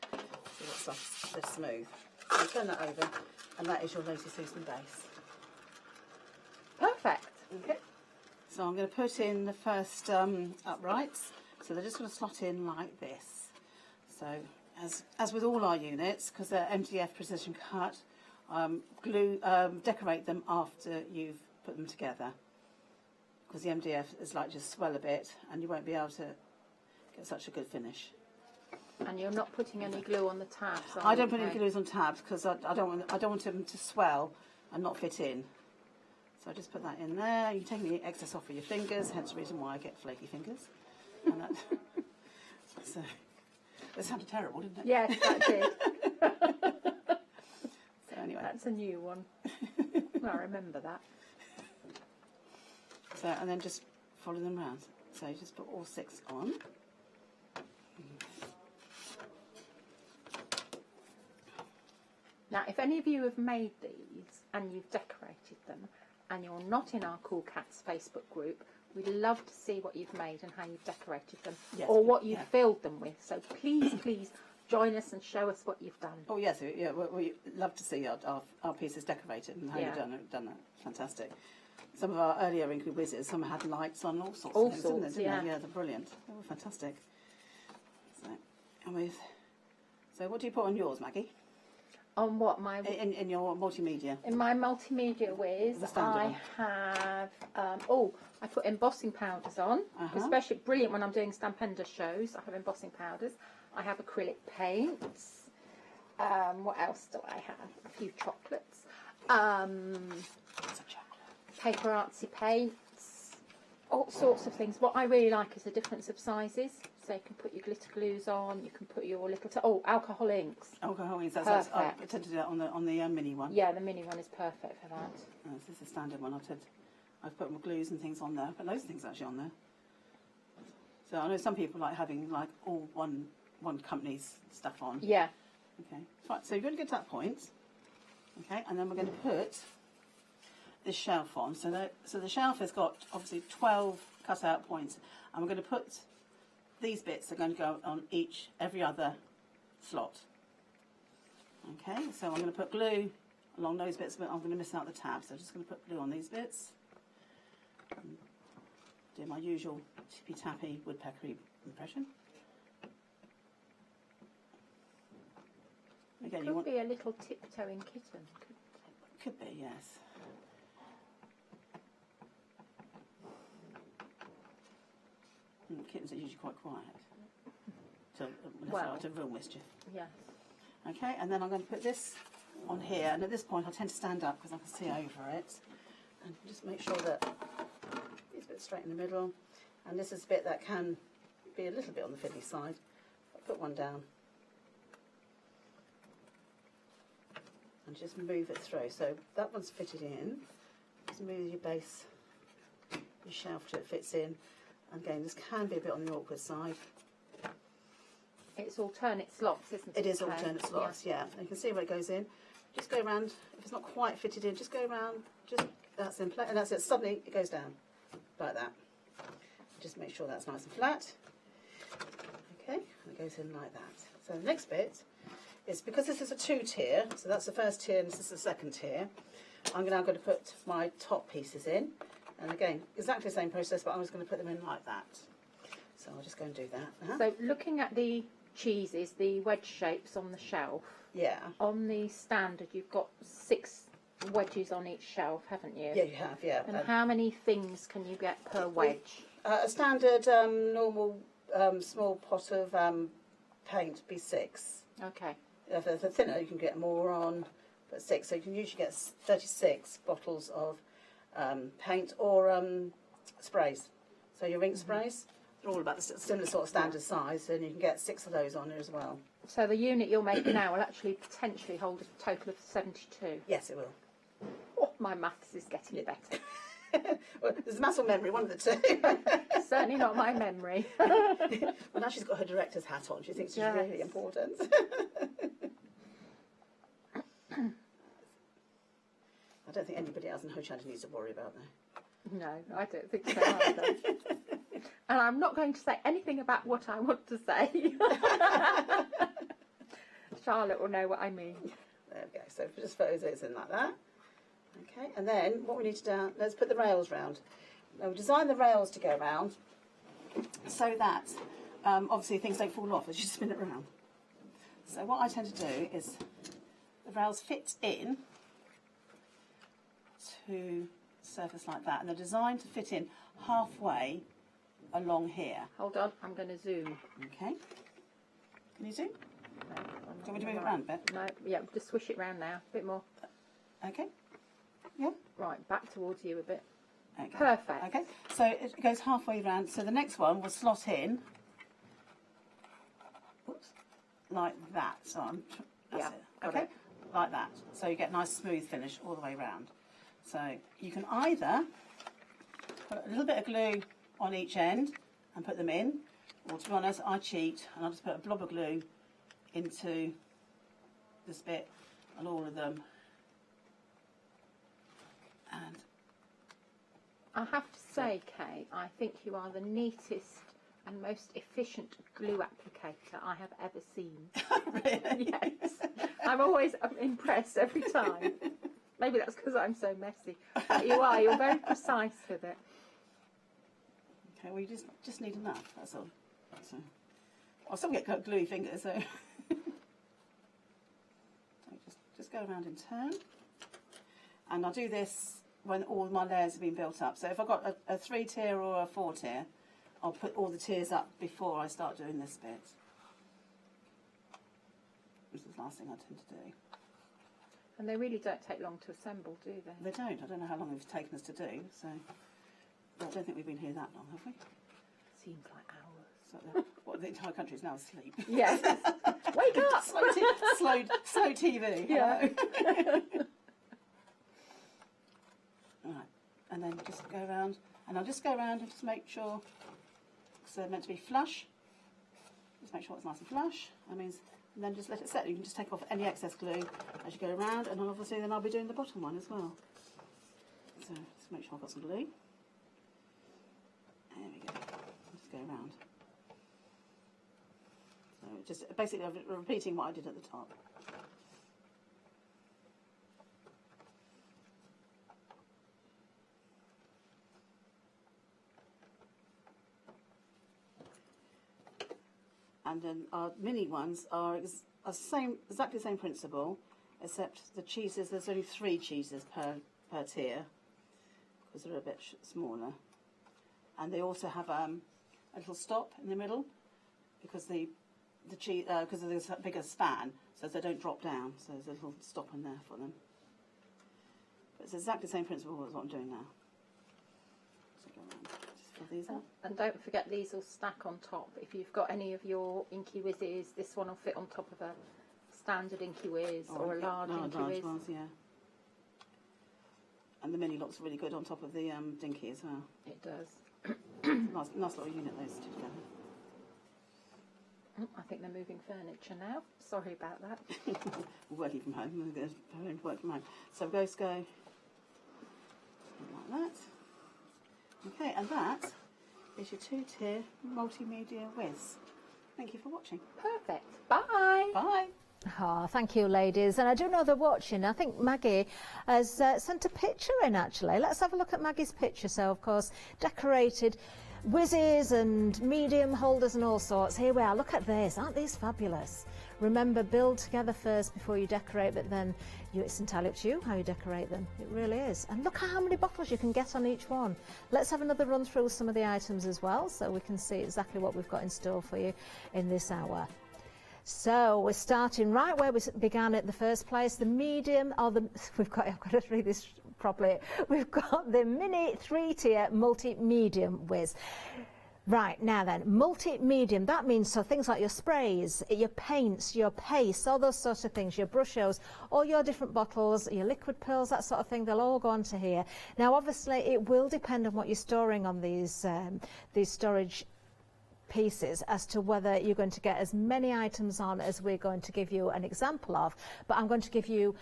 Speaker 17: So they're smooth. So turn that over, and that is your Lazy Susan base.
Speaker 18: Perfect.
Speaker 17: Okay. So I'm going to put in the first uprights. So they're just going to slot in like this. So as with all our units, because they're MDF precision cut, decorate them after you've put them together, because the MDF is like just swell a bit and you won't be able to get such a good finish.
Speaker 18: And you're not putting any glue on the tabs, are
Speaker 17: I don't
Speaker 18: you,
Speaker 17: put any glues on tabs because I don't want them to swell and not fit in. So I just put that in there. You take the excess off with your fingers, hence the reason why I get flaky fingers. And that, so that sounded terrible, didn't it?
Speaker 18: Yes, that did.
Speaker 17: So anyway,
Speaker 18: that's a new one. I remember that.
Speaker 17: So and then just follow them round. So you just put all 6 on.
Speaker 18: Now, if any of you have made these and you've decorated them and you're not in our Cool Cats Facebook group, we'd love to see what you've made and how you've decorated them,
Speaker 17: yes,
Speaker 18: or what you've filled them with. So please join us and show us what you've done.
Speaker 17: Oh yes, yeah, we love to see our pieces decorated and how you've done that. Fantastic. Some of our earlier Inky Wizards, some had lights on, all sorts of things, didn't they? Yeah, they're brilliant. They were fantastic. So what do you put on yours, Maggie?
Speaker 18: On what?
Speaker 17: In your multimedia?
Speaker 18: In my multimedia whiz, I have, I put embossing powders on, especially brilliant when I'm doing Stampender shows. I have embossing powders. I have acrylic paints. What else do I have? A few chocolates. Paper artsy paints. All sorts of things. What I really like is the difference of sizes. So you can put your glitter glues on. You can put your little alcohol inks.
Speaker 17: Alcohol inks. I tend to do that on the mini one.
Speaker 18: Yeah, the mini one is perfect for that.
Speaker 17: This is a standard one. I've put my glues and things on there. But loads of things actually on there. So I know some people like having like all one company's stuff on.
Speaker 18: Yeah.
Speaker 17: Okay. Right. So you're going to get to that point. Okay, and then we're going to put this shelf on. So the shelf has got obviously 12 cut out points, and we're going to put these bits are going to go on every other slot. Okay, so I'm going to put glue along those bits, but I'm going to miss out the tabs. So I'm just going to put glue on these bits. Do my usual tippy tappy woodpeckery impression. Again,
Speaker 18: Could be a little tiptoeing kitten.
Speaker 17: Could be, yes. Kittens are usually quite quiet. To real mischief.
Speaker 18: Yes.
Speaker 17: Okay, and then I'm going to put this on here, and at this point I tend to stand up because I can see over it, and just make sure that it's a bit straight in the middle, and this is a bit that can be a little bit on the fiddly side. I'll put one down. and just move it through. So that one's fitted in. Just move your base, your shelf till it fits in. And again, this can be a bit on the awkward side.
Speaker 18: It's alternate slots, isn't it?
Speaker 17: It is alternate slots, yeah. And you can see where it goes in. Just go around. If it's not quite fitted in, just go around. Just that's in place, and that's it. Suddenly it goes down like that. Just make sure that's nice and flat. Okay, and it goes in like that. So the next bit is, because this is a 2-tier, so that's the first tier and this is the second tier. I'm now going to put my top pieces in, and again, exactly the same process, but I'm just going to put them in like that. So I'll just go and do that.
Speaker 18: So looking at the cheeses, the wedge shapes on the shelf.
Speaker 17: Yeah.
Speaker 18: On the standard, you've got 6 wedges on each shelf, haven't you?
Speaker 17: Yeah, you have. Yeah.
Speaker 18: And how many things can you get per wedge?
Speaker 17: A standard normal small pot of paint would be 6.
Speaker 18: Okay.
Speaker 17: If it's a thinner, you can get more on, but 6. So you can usually get 36 bottles of paint or sprays. So your ink sprays, they're all about the similar sort of standard size, and you can get 6 of those on there as well.
Speaker 18: So the unit you're making now will actually potentially hold a total of 72?
Speaker 17: Yes, it will.
Speaker 18: Oh, my maths is getting better.
Speaker 17: Well, there's muscle memory, one of the two.
Speaker 18: Certainly not my memory.
Speaker 17: Well, now she's got her director's hat on. She thinks she's really important. I don't think anybody else in Hochanda needs to worry about that.
Speaker 18: No, I don't think so either. And I'm not going to say anything about what I want to say. Charlotte will know what I mean.
Speaker 17: There we go. So just photos it in like that. Okay, and then what we need to do, let's put the rails round. Now we design the rails to go round so that obviously things don't fall off as you spin it round. So what I tend to do is the rails fit in to surface like that, and they're designed to fit in halfway along here.
Speaker 18: Hold on, I'm going to zoom.
Speaker 17: Okay. Can you zoom?
Speaker 18: No,
Speaker 17: do you want me to move it round a bit?
Speaker 18: No, yeah, just swish it round now. A bit more.
Speaker 17: Okay. Yeah.
Speaker 18: Right, back towards you a bit.
Speaker 17: Okay.
Speaker 18: Perfect.
Speaker 17: Okay, so it goes halfway round. So the next one will slot in. Oops. Like that. So that's it. Okay. Like that. So you get a nice smooth finish all the way round. So you can either put a little bit of glue on each end and put them in, or to be honest, I cheat and I'll just put a blob of glue into this bit and all of them. And
Speaker 18: I have to say, Kay, I think you are the neatest and most efficient glue applicator I have ever seen.
Speaker 17: Really?
Speaker 18: Yes. I'm always impressed every time. Maybe that's because I'm so messy. But you are. You're very precise with it.
Speaker 17: Okay, well, you just need enough, that's all. So, I'll still get gluey fingers, so... just go around in turn. And I'll do this when all my layers have been built up. So if I've got a 3-tier or a 4-tier, I'll put all the tiers up before I start doing this bit. This is the last thing I tend to do.
Speaker 18: And they really don't take long to assemble, do they?
Speaker 17: They don't. I don't know how long it's taken us to do, so... I don't think we've been here that long, have we?
Speaker 18: Seems like hours.
Speaker 17: So what, the entire country is now asleep.
Speaker 18: Yes. Wake up!
Speaker 17: slow TV.
Speaker 18: Yeah.
Speaker 17: Right, and then just go around, and I'll just go around and just make sure, because they're meant to be flush. Just make sure it's nice and flush. That means, and then just let it set. You can just take off any excess glue as you go around, and obviously then I'll be doing the bottom one as well. So just make sure I've got some glue. There we go. Just go around. So just basically I'm repeating what I did at the top. And then our mini ones are exactly the same principle, except the cheeses, there's only 3 cheeses per tier, because they're a bit smaller. And they also have a little stop in the middle, because of the bigger span, so they don't drop down. So there's a little stop in there for them. But it's exactly the same principle as what I'm doing now. So go around, just fill these up.
Speaker 18: And don't forget, these will stack on top. If you've got any of your Inky Whizzes, this one will fit on top of a standard inky whiz or a large inky whiz.
Speaker 17: Ones, yeah. And the mini looks really good on top of the dinky as well.
Speaker 18: It does.
Speaker 17: nice little unit, those two together.
Speaker 18: I think they're moving furniture now. Sorry about that.
Speaker 17: We're working from home. We're going to work from home. So we're going to go like that. Okay, and that is your 2-tier multimedia whiz. Thank you for watching.
Speaker 18: Perfect. Bye.
Speaker 17: Bye.
Speaker 8: Oh, thank you, ladies. And I do know they're watching. I think Maggie has sent a picture in, actually. Let's have a look at Maggie's picture. So, of course, decorated whizzes and medium holders and all sorts. Here we are. Look at this. Aren't these fabulous? Remember, build together first before you decorate, but then it's entirely up to you how you decorate them. It really is. And look at how many bottles you can get on each one. Let's have another run through some of the items as well, so we can see exactly what we've got in store for you in this hour. So we're starting right where we began at the first place, the medium, or the, I've got to read this properly, we've got the mini 3-tier multi-medium whiz. Right, now then, multi-medium, that means so things like your sprays, your paints, your paste, all those sorts of things, your brushes, all your different bottles, your liquid pearls, that sort of thing, they'll all go onto here. Now obviously it will depend on what you're storing on these storage pieces as to whether you're going to get as many items on as we're going to give you an example of, but I'm going to give you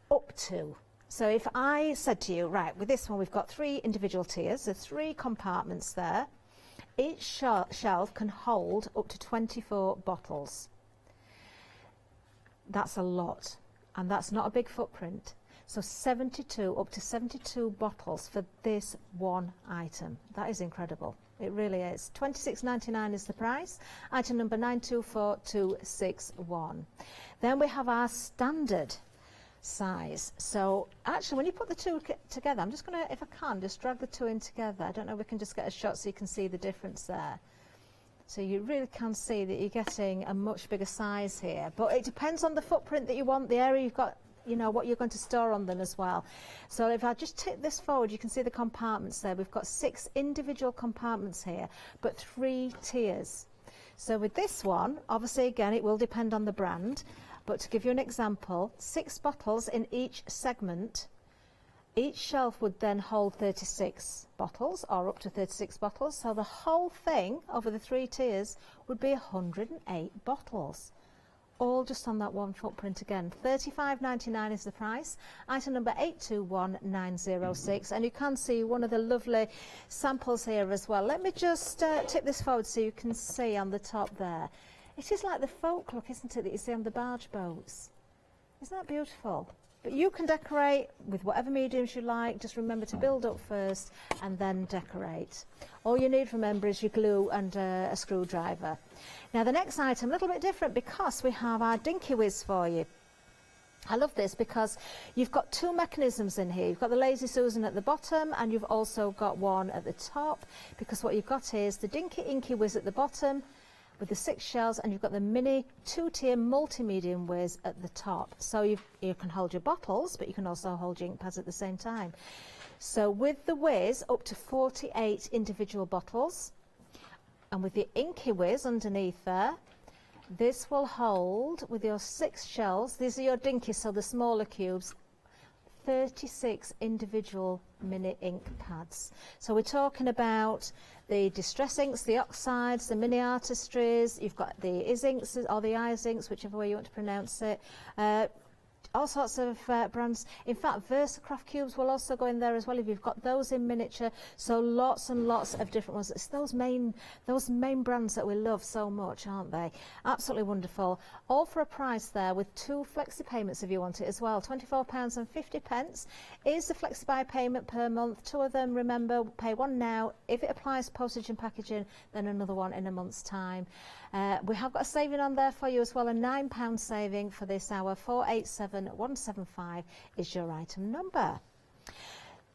Speaker 8: up to. So if I said to you, right, with this one we've got 3 individual tiers, there's 3 compartments there. Each shelf can hold up to 24 bottles. That's a lot, and that's not a big footprint. So 72, up to 72 bottles for this one item. That is incredible. It really is. $26.99 is the price. Item number 924261. Then we have our standard size. So actually when you put the two together, I'm just going to, if I can, just drag the two in together. I don't know if we can just get a shot so you can see the difference there. So you really can see that you're getting a much bigger size here. But it depends on the footprint that you want, the area you've got, you know, what you're going to store on them as well. So if I just tip this forward, you can see the compartments there. We've got 6 individual compartments here, but 3 tiers. So with this one, obviously again, it will depend on the brand, but to give you an example, 6 bottles in each segment. Each shelf would then hold 36 bottles, or up to 36 bottles. So the whole thing over the 3 tiers would be 108 bottles. All just on that one footprint again. $35.99 is the price. Item number 821906, and you can see one of the lovely samples here as well. Let me just tip this forward so you can see on the top there. It is like the folk look, isn't it, that you see on the barge boats. Isn't that beautiful? But you can decorate with whatever mediums you like. Just remember to build up first and then decorate. All you need, remember, is your glue and a screwdriver. Now the next item, a little bit different because we have our Dinky Whiz for you. I love this because you've got 2 mechanisms in here. You've got the Lazy Susan at the bottom and you've also got one at the top, because what you've got here is the Dinky Inky Whiz at the bottom with the 6 shells, and you've got the mini 2-tier multi-medium whiz at the top. So you can hold your bottles, but you can also hold your ink pads at the same time. So with the whiz, up to 48 individual bottles, and with the inky whiz underneath there, this will hold, with your 6 shells, these are your dinky, so the smaller cubes, 36 individual mini ink pads. So we're talking about the distress inks, the oxides, the mini artistries, you've got the Is inks or the Eyes inks, whichever way you want to pronounce it, all sorts of brands. In fact, VersaCraft cubes will also go in there as well if you've got those in miniature. So lots and lots of different ones. It's those main brands that we love so much, aren't they? Absolutely wonderful. All for a price there with 2 flexi payments if you want it as well. £24.50 is the flexi buy payment per month. 2 of them, remember, pay one now. If it applies postage and packaging, then another one in a month's time. We have got a saving on there for you as well, a £9 saving for this hour. 487175 is your item number.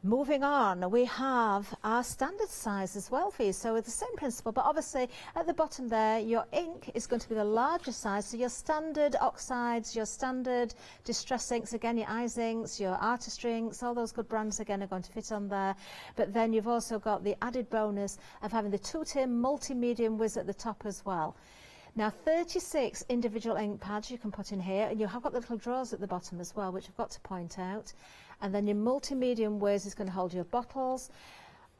Speaker 8: Moving on, we have our standard size as well for you. So with the same principle, but obviously at the bottom there, your ink is going to be the larger size. So your standard oxides, your standard distress inks, again your Eyes inks, your artistry inks, all those good brands again are going to fit on there. But then you've also got the added bonus of having the 2-tier multi-medium whiz at the top as well. Now 36 individual ink pads you can put in here, and you have got the little drawers at the bottom as well, which I've got to point out. And then your multi-medium ways is going to hold your bottles.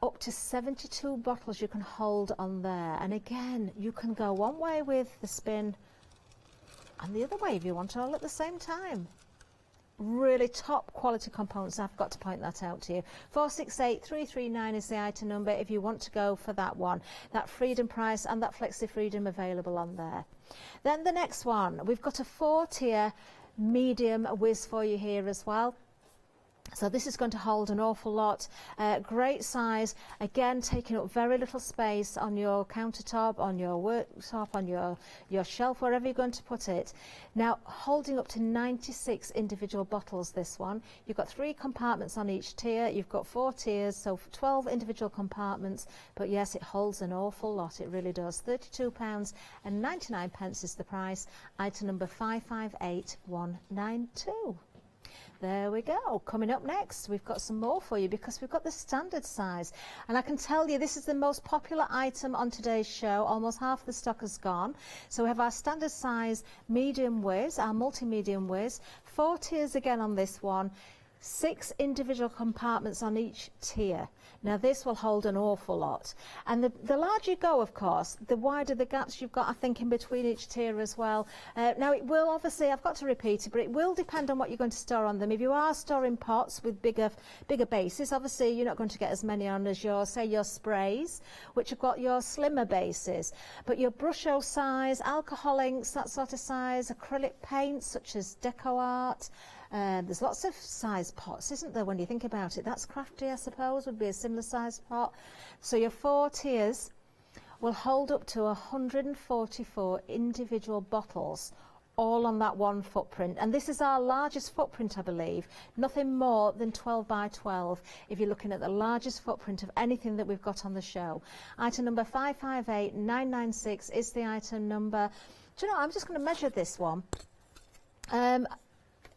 Speaker 8: Up to 72 bottles you can hold on there. And again, you can go one way with the spin and the other way if you want, all at the same time. Really top quality components. I've got to point that out to you. 468339 is the item number if you want to go for that one. That Freedom price and that Flexi Freedom available on there. Then the next one, we've got a 4-tier medium whiz for you here as well. So this is going to hold an awful lot. Great size, again taking up very little space on your countertop, on your worktop, on your shelf, wherever you're going to put it. Now holding up to 96 individual bottles, this one. You've got 3 compartments on each tier, you've got 4 tiers, so 12 individual compartments, but yes, it holds an awful lot, it really does. £32.99 is the price. Item number 558192. There we go. Coming up next, we've got some more for you because we've got the standard size. And I can tell you this is the most popular item on today's show. Almost half the stock has gone. So we have our standard size medium whiz, our multi-medium whiz. 4 tiers again on this one. 6 individual compartments on each tier. Now this will hold an awful lot, and the larger you go, of course, the wider the gaps you've got, I think, in between each tier as well. Now it will obviously, I've got to repeat it, but it will depend on what you're going to store on them. If you are storing pots with bigger bases, obviously you're not going to get as many on as your, say, your sprays, which have got your slimmer bases. But your brusho size, alcohol inks, that sort of size, acrylic paints such as Deco Art. There's lots of size pots, isn't there, when you think about it? That's Crafty, I suppose, would be a similar size pot. So your 4 tiers will hold up to 144 individual bottles, all on that one footprint. And this is our largest footprint, I believe. Nothing more than 12 by 12 if you're looking at the largest footprint of anything that we've got on the show. Item number 558996 is the item number. Do you know, I'm just going to measure this one.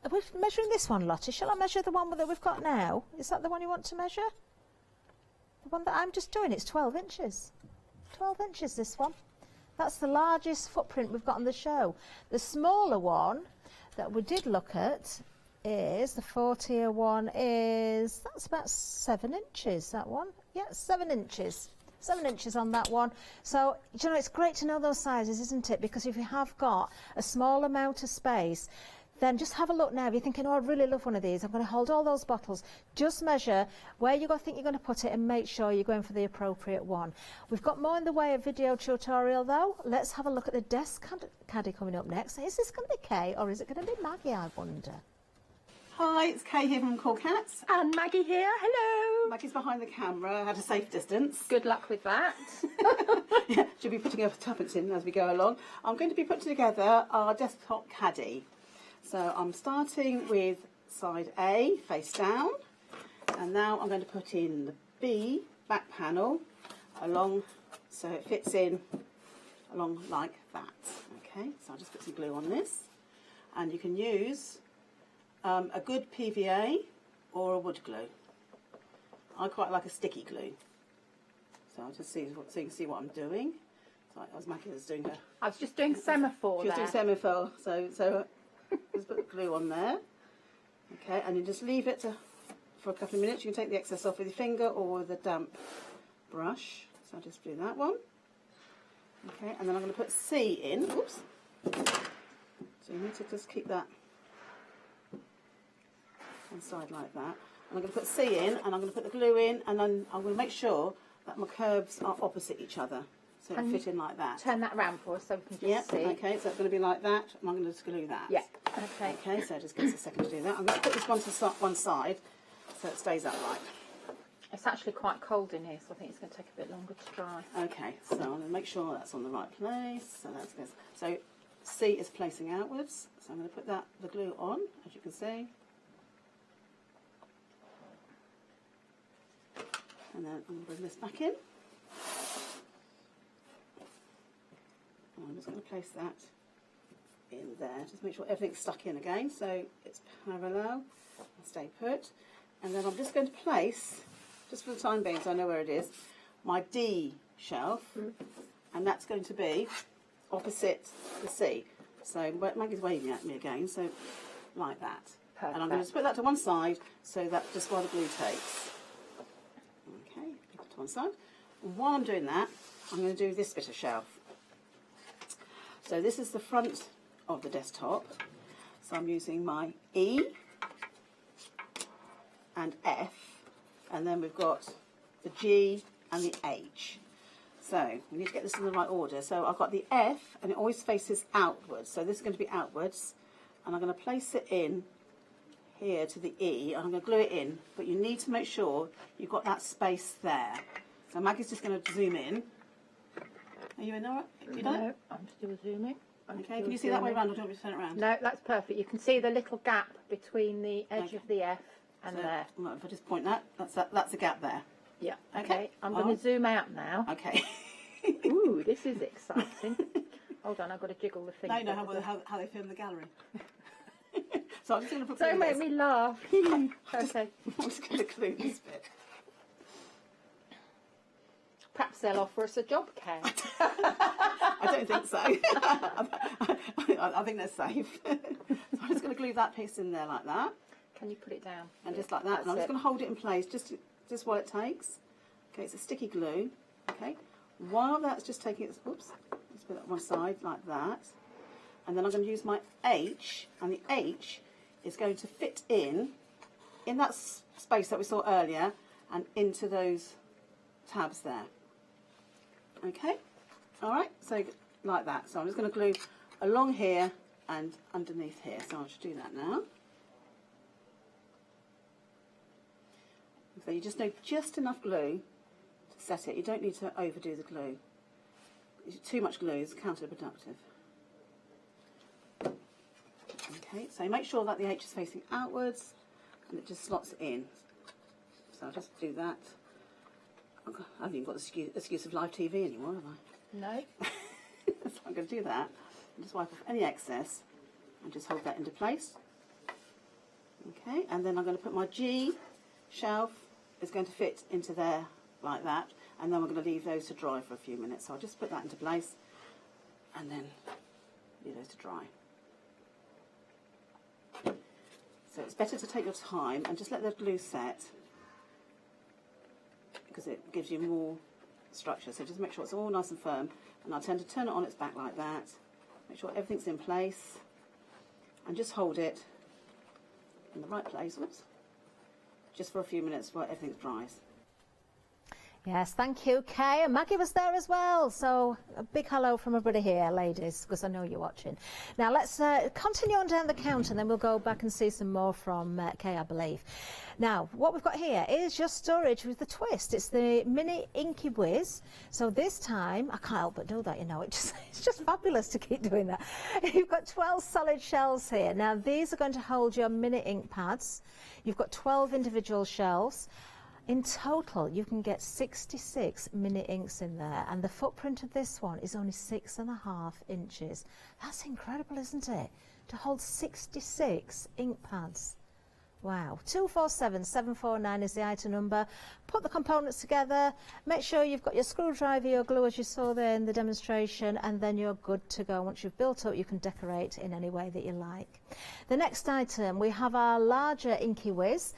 Speaker 8: Are we measuring this one, Lottie? Shall I measure the one that we've got now? Is that the one you want to measure? The one that I'm just doing, it's 12 inches. 12 inches, this one. That's the largest footprint we've got on the show. The smaller one that we did look at is, the 4-tier one is, that's about 7 inches, that one. Yeah, 7 inches. 7 inches on that one. So, you know, it's great to know those sizes, isn't it? Because if you have got a small amount of space, then just have a look now. If you're thinking, oh, I really love one of these, I'm going to hold all those bottles. Just measure where you think you're going to put it and make sure you're going for the appropriate one. We've got more in the way of video tutorial though. Let's have a look at the desk caddy coming up next. Is this going to be Kay or is it going to be Maggie, I wonder?
Speaker 17: Hi, it's Kay here from CoolKats.
Speaker 18: And Maggie here, hello.
Speaker 17: Maggie's behind the camera at a safe distance.
Speaker 18: Good luck with that.
Speaker 17: Yeah, she'll be putting her tablets in as we go along. I'm going to be putting together our desktop caddy. So I'm starting with side A, face down, and now I'm going to put in the B back panel along, so it fits in along like that. Okay, so I'll just put some glue on this, and you can use a good PVA or a wood glue. I quite like a sticky glue, so I'll just see so you can see what I'm doing. So as Maggie was doing her,
Speaker 18: I was just doing semaphore.
Speaker 17: She was doing semaphore, so. Just put the glue on there, okay, and you just leave it for a couple of minutes. You can take the excess off with your finger or with a damp brush. So I'll just do that one, okay, and then I'm going to put C in. Oops. So you need to just keep that on side like that. And I'm going to put C in, and I'm going to put the glue in, and then I'm going to make sure that my curves are opposite each other. So it'll fit in like that.
Speaker 18: Turn that round for us so we can just see.
Speaker 17: Okay, so it's going to be like that, and I'm going to just glue that.
Speaker 18: Yeah, okay.
Speaker 17: Okay, so it just gives us a second to do that. I'm going to put this one to one side so it stays upright.
Speaker 18: It's actually quite cold in here, so I think it's going to take a bit longer to dry.
Speaker 17: Okay, so I'm going to make sure that's on the right place. So that's good. So C is placing outwards, so I'm going to put the glue on, as you can see. And then I'm going to bring this back in. I'm just going to place that in there. Just make sure everything's stuck in again, so it's parallel. I'll stay put. And then I'm just going to place, just for the time being, so I know where it is, my D shelf, and that's going to be opposite the C. So Maggie's waving at me again, so like that.
Speaker 18: Perfect.
Speaker 17: And I'm going to just put that to one side, so that just while the glue takes. Okay, put it to one side. And while I'm doing that, I'm going to do this bit of shelf. So this is the front of the desktop. So I'm using my E and F, and then we've got the G and the H. So we need to get this in the right order. So I've got the F, and it always faces outwards. So this is going to be outwards, and I'm going to place it in here to the E, and I'm going to glue it in. But you need to make sure you've got that space there. So Maggie's just going to zoom in. Are you in all right? You done?
Speaker 18: No, I'm still zooming.
Speaker 17: Okay, can you see that way around, or do you want me to turn it around?
Speaker 18: No, that's perfect. You can see the little gap between the edge of the F and
Speaker 17: So,
Speaker 18: there.
Speaker 17: well, if I just point that, that's a gap there.
Speaker 18: Yeah.
Speaker 17: Okay.
Speaker 18: Okay. I'm going to zoom out now.
Speaker 17: Okay.
Speaker 18: Ooh, this is exciting. Hold on, I've got to jiggle the thing.
Speaker 17: Now you know how they film the gallery. So I'm just going to put.
Speaker 18: Don't make me laugh. Okay.
Speaker 17: I'm just going to glue this bit.
Speaker 18: Perhaps they'll offer us a job, Kay.
Speaker 17: I don't think so. I think they're safe. So I'm just going to glue that piece in there like that.
Speaker 18: Can you put it down?
Speaker 17: And just like that. And I'm just going to hold it in place just while it takes. Okay, it's a sticky glue. Okay. While that's just taking it, oops, let's put that on one side like that. And then I'm going to use my H, and the H is going to fit in that space that we saw earlier and into those tabs there. Okay, all right, so like that. So I'm just going to glue along here and underneath here. So I should do that now. So you just need just enough glue to set it. You don't need to overdo the glue. Too much glue is counterproductive. Okay, so make sure that the H is facing outwards and it just slots in. So I'll just do that. I haven't even got the excuse of live TV anymore, have I?
Speaker 18: No.
Speaker 17: So I'm going to do that and just wipe off any excess and just hold that into place. Okay, and then I'm going to put my G shelf is going to fit into there like that, and then we're going to leave those to dry for a few minutes. So I'll just put that into place and then leave those to dry. So it's better to take your time and just let the glue set, because it gives you more structure. So just make sure it's all nice and firm, and I'll tend to turn it on its back like that, make sure everything's in place, and just hold it in the right place, whoops, just for a few minutes while everything dries.
Speaker 8: Yes, thank you, Kay. And Maggie was there as well. So a big hello from everybody here, ladies, because I know you're watching. Now let's continue on down the count, and then we'll go back and see some more from Kay, I believe. Now, what we've got here is your storage with the twist. It's the mini Inky Whiz. So this time, I can't help but do that, you know. It's just fabulous to keep doing that. You've got 12 solid shells here. Now, these are going to hold your mini ink pads. You've got 12 individual shells. In total, you can get 66 mini inks in there, and the footprint of this one is only 6.5 inches. That's incredible, isn't it? To hold 66 ink pads. Wow. 247749 is the item number. Put the components together, make sure you've got your screwdriver, your glue as you saw there in the demonstration, and then you're good to go. Once you've built up, you can decorate in any way that you like. The next item, we have our larger Inky Whiz.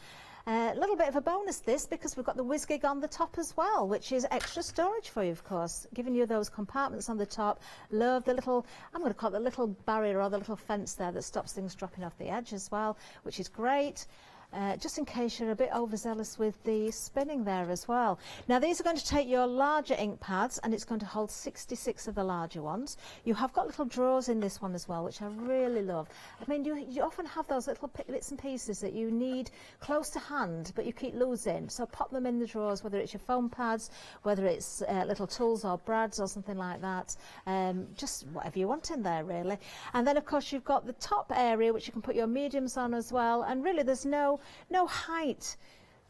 Speaker 8: A little bit of a bonus this, because we've got the whiz gig on the top as well, which is extra storage for you, of course, giving you those compartments on the top. Love the little, I'm going to call it the little barrier or the little fence there that stops things dropping off the edge as well, which is great. Just in case you're a bit overzealous with the spinning there as well. Now these are going to take your larger ink pads, and it's going to hold 66 of the larger ones. You have got little drawers in this one as well, which I really love. I mean, you often have those little bits and pieces that you need close to hand, but you keep losing. So pop them in the drawers, whether it's your foam pads, whether it's little tools or brads or something like that. Just whatever you want in there, really. And then, of course, you've got the top area, which you can put your mediums on as well. And really, there's no height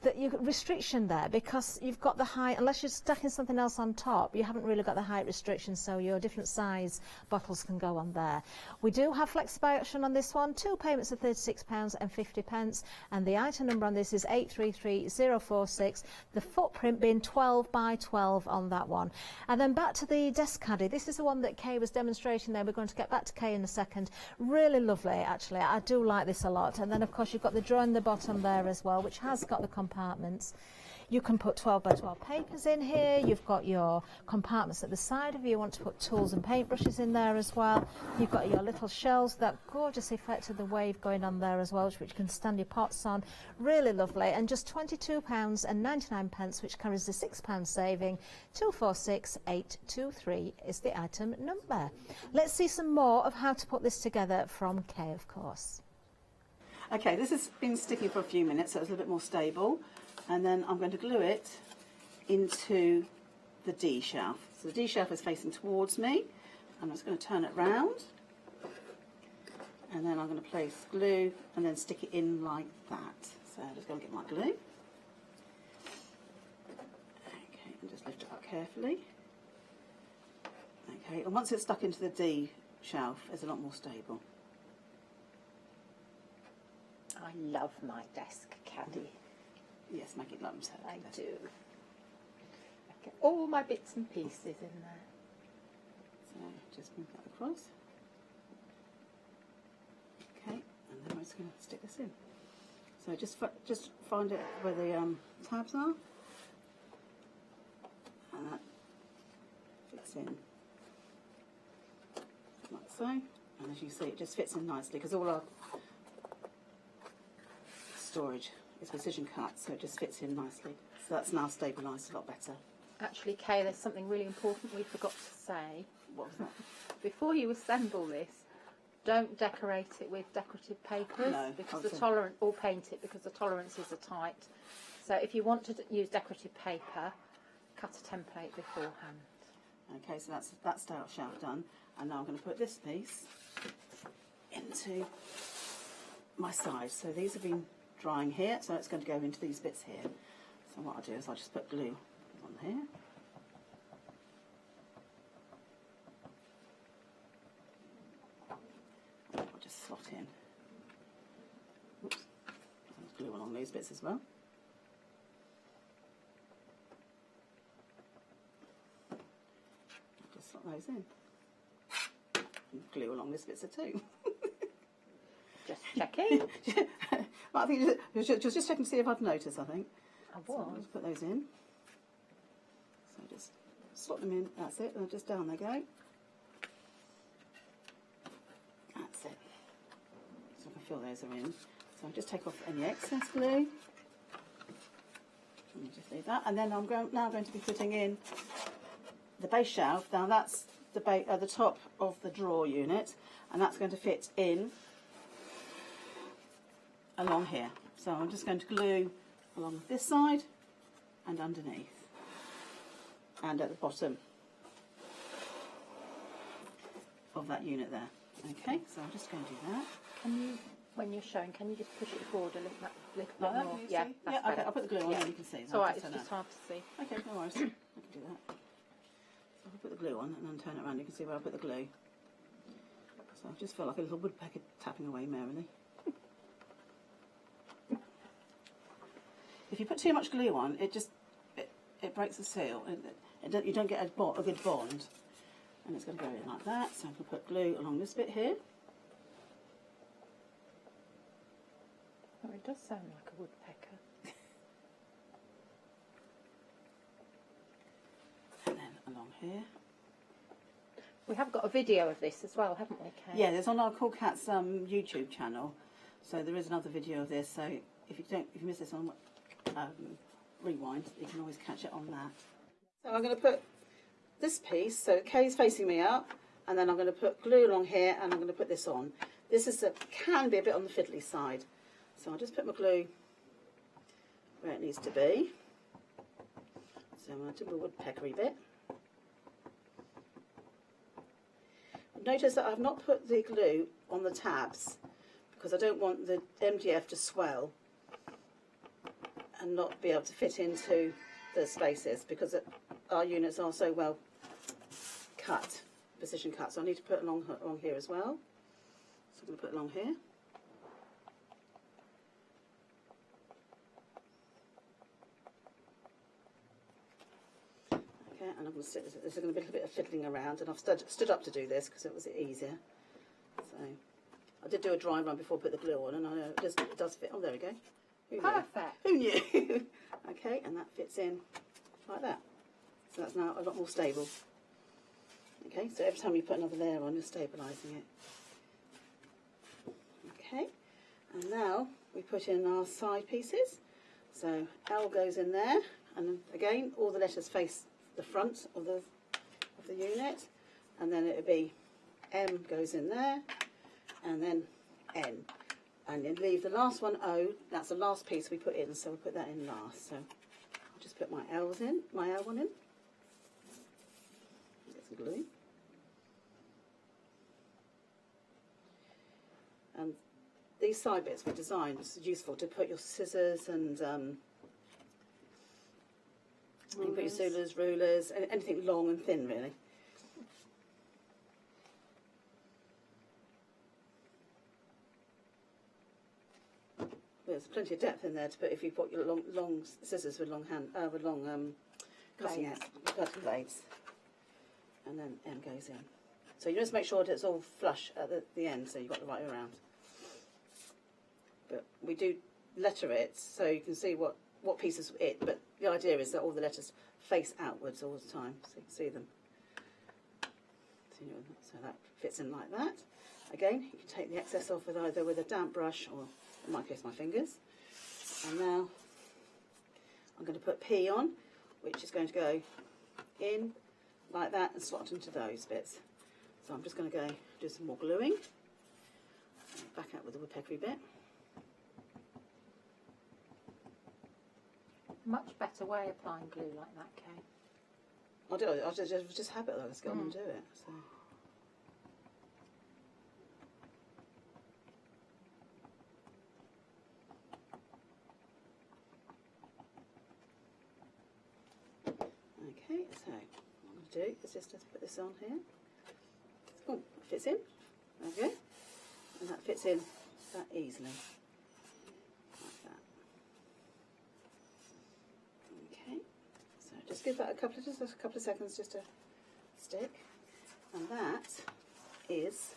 Speaker 8: restriction there, because you've got the height, unless you're stacking something else on top, you haven't really got the height restriction, so your different size bottles can go on there. We do have flexible option on this one, 2 payments of £36.50, and the item number on this is 833046, the footprint being 12 by 12 on that one. And then back to the desk caddy. This is the one that Kay was demonstrating there. We're going to get back to Kay in a second. Really lovely, actually. I do like this a lot. And then, of course, you've got the drawer in the bottom there as well, which has got the compartments. You can put 12 by 12 papers in here. You've got your compartments at the side of you. You want to put tools and paintbrushes in there as well. You've got your little shelves, that gorgeous effect of the wave going on there as well, which you can stand your pots on. Really lovely. And just £22.99, which carries the £6 saving. 246823 is the item number. Let's see some more of how to put this together from Kay, of course.
Speaker 17: Okay, this has been sticking for a few minutes, so it's a little bit more stable. And then I'm going to glue it into the D shelf. So the D shelf is facing towards me. I'm just going to turn it round. And then I'm going to place glue and then stick it in like that. So I'm just going to get my glue. Okay, and just lift it up carefully. Okay, and once it's stuck into the D shelf, it's a lot more stable.
Speaker 18: I love my desk caddy.
Speaker 17: Yes, Maggie loves her.
Speaker 18: I do. I get all my bits and pieces in there.
Speaker 17: So just move that across. Okay, and then we're just going to stick this in. So just find it where the tabs are, and that fits in like so. And as you see, it just fits in nicely because all our storage is precision cut, so it just fits in nicely. So that's now stabilised a lot better.
Speaker 18: Actually, Kay, there's something really important we forgot to say.
Speaker 17: What was that?
Speaker 18: Before you assemble this, don't decorate it with decorative papers,
Speaker 17: No,
Speaker 18: because the tolerance, or paint it, because the tolerances are tight. So if you want to use decorative paper, cut a template beforehand.
Speaker 17: Okay, so that's that shelf done, and now I'm going to put this piece into my sides. So these have been drying here, so it's going to go into these bits here. So what I'll do is I'll just put glue on here. I'll just slot in. Oops. There's glue along these bits as well. I'll just slot those in. And glue along this bit too.
Speaker 18: Just checking.
Speaker 17: I think just checking to see if I'd noticed, I think.
Speaker 18: I was.
Speaker 17: So I'll just put those in. So just slot them in, that's it, and just down they go. That's it. So I can feel those are in. So I'll just take off any excess glue. And just leave that. And then I'm now going to be putting in the base shelf. Now that's the top of the drawer unit, and that's going to fit in along here. So I'm just going to glue along this side and underneath and at the bottom of that unit there. Okay, so I'm just going to do that.
Speaker 18: Can you, when you're showing, can you just push it forward a little bit
Speaker 17: Like that,
Speaker 18: more?
Speaker 17: can you
Speaker 18: Yeah,
Speaker 17: see?
Speaker 18: that's
Speaker 17: Yeah, okay,
Speaker 18: better.
Speaker 17: I'll put the glue on
Speaker 18: Yeah.
Speaker 17: and you can see.
Speaker 18: It's alright, it's just hard to see.
Speaker 17: Okay, no worries. I can do that. So I'll put the glue on and then turn it around. You can see where I put the glue. So I just feel like a little woodpecker tapping away merrily. If you put too much glue on, it breaks the seal. You don't get a good bond. And it's going to go in like that. So I'm going to put glue along this bit here.
Speaker 18: Oh, it does sound like a woodpecker.
Speaker 17: And then along here.
Speaker 18: We have got a video of this as well, haven't we, Kay?
Speaker 17: Yeah, there's on our CoolKats YouTube channel. So there is another video of this. So if you miss this on rewind, you can always catch it on that. So I'm going to put this piece, so Kay's facing me up, and then I'm going to put glue along here, and I'm going to put this on. This can be a bit on the fiddly side, so I'll just put my glue where it needs to be. So I'm going to do a woodpeckery bit. Notice that I've not put the glue on the tabs because I don't want the MDF to swell and not be able to fit into the spaces because our units are so well cut, precision cut. So I need to put along here as well. So I'm going to put along here. Okay, and I'm going to sit, there's going to be a little bit of fiddling around, and I've stood up to do this because it was easier. So I did do a dry run before I put the glue on, and I know it does fit. Oh, there we go. Who knew?
Speaker 18: Perfect.
Speaker 17: Who knew? Okay, and that fits in like that. So that's now a lot more stable. Okay, so every time you put another layer on, you're stabilising it. Okay, and now we put in our side pieces. So L goes in there, and again, all the letters face the front of the unit, and then it would be M goes in there, and then N. And then leave the last one O, that's the last piece we put in, so we'll put that in last. So I'll just put my L's in, my L one in. Get some glue. And these side bits were designed, it's useful to put your scissors and you can put your scissors, rulers, anything long and thin really. There's plenty of depth in there to put if you put your long scissors with long cutting blades, and then M goes in. So you just make sure that it's all flush at the end, so you've got the right way around. But we do letter it so you can see what piece is it. But the idea is that all the letters face outwards all the time, so you can see them. So that fits in like that. Again, you can take the excess off either with a damp brush or, in my case, my fingers. And now I'm going to put P on, which is going to go in like that and slot into those bits. So I'm just going to go do some more gluing. Back out with the woodpeckery bit.
Speaker 18: Much better way of applying glue like that, Kay.
Speaker 17: I'll do it. I'll just habit though. Let's get on and do it. So. Okay, so what I'm going to do is just put this on here. Oh, it fits in. Okay, and that fits in that easily. Like that. Okay, so just give that a couple of seconds just to stick, and that is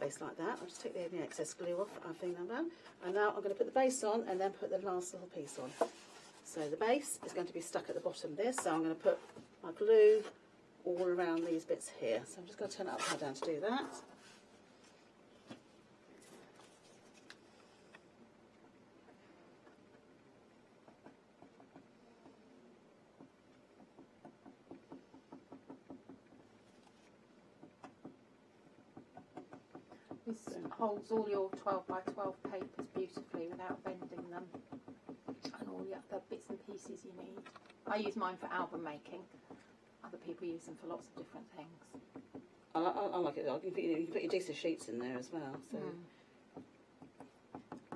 Speaker 17: base like that. I'll just take the excess glue off. I think I'm done, and now I'm going to put the base on and then put the last little piece on. So the base is going to be stuck at the bottom of this, so I'm going to put my glue all around these bits here. So I'm just going to turn it upside down to do that.
Speaker 18: This holds all your 12 by 12 papers beautifully without bending them, and all the other bits and pieces you need. I use mine for album making. Other people use them for lots of different things.
Speaker 17: I like it. You can put your decent sheets in there as well. So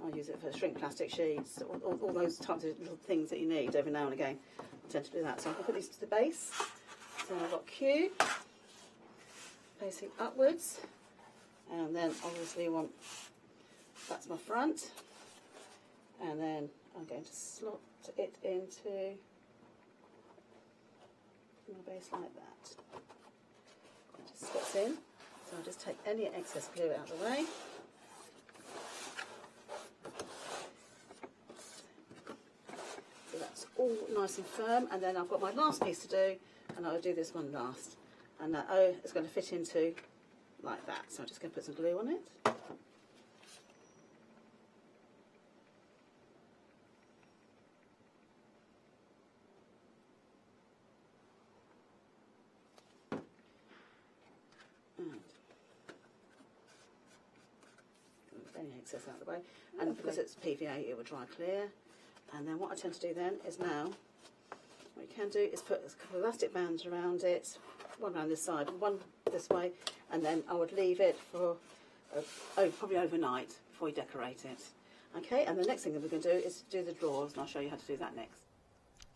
Speaker 17: I use it for shrink plastic sheets, all those types of little things that you need every now and again. I tend to do that. So I'm going to put these to the base. So I've got Q facing upwards, and then obviously you want, that's my front, and then I'm going to slot it into my base like that. It just slots in. So I'll just take any excess glue out of the way. So that's all nice and firm, and then I've got my last piece to do, and I'll do this one last. And that O is going to fit into like that. So I'm just going to put some glue on it. Any excess out of the way, and because it's PVA it will dry clear. And then what I tend to do then is now what you can do is put a couple of elastic bands around it, one around this side, one this way, and then I would leave it for probably overnight before you decorate it. Okay, and the next thing that we're going to do is do the drawers, and I'll show you how to do that next.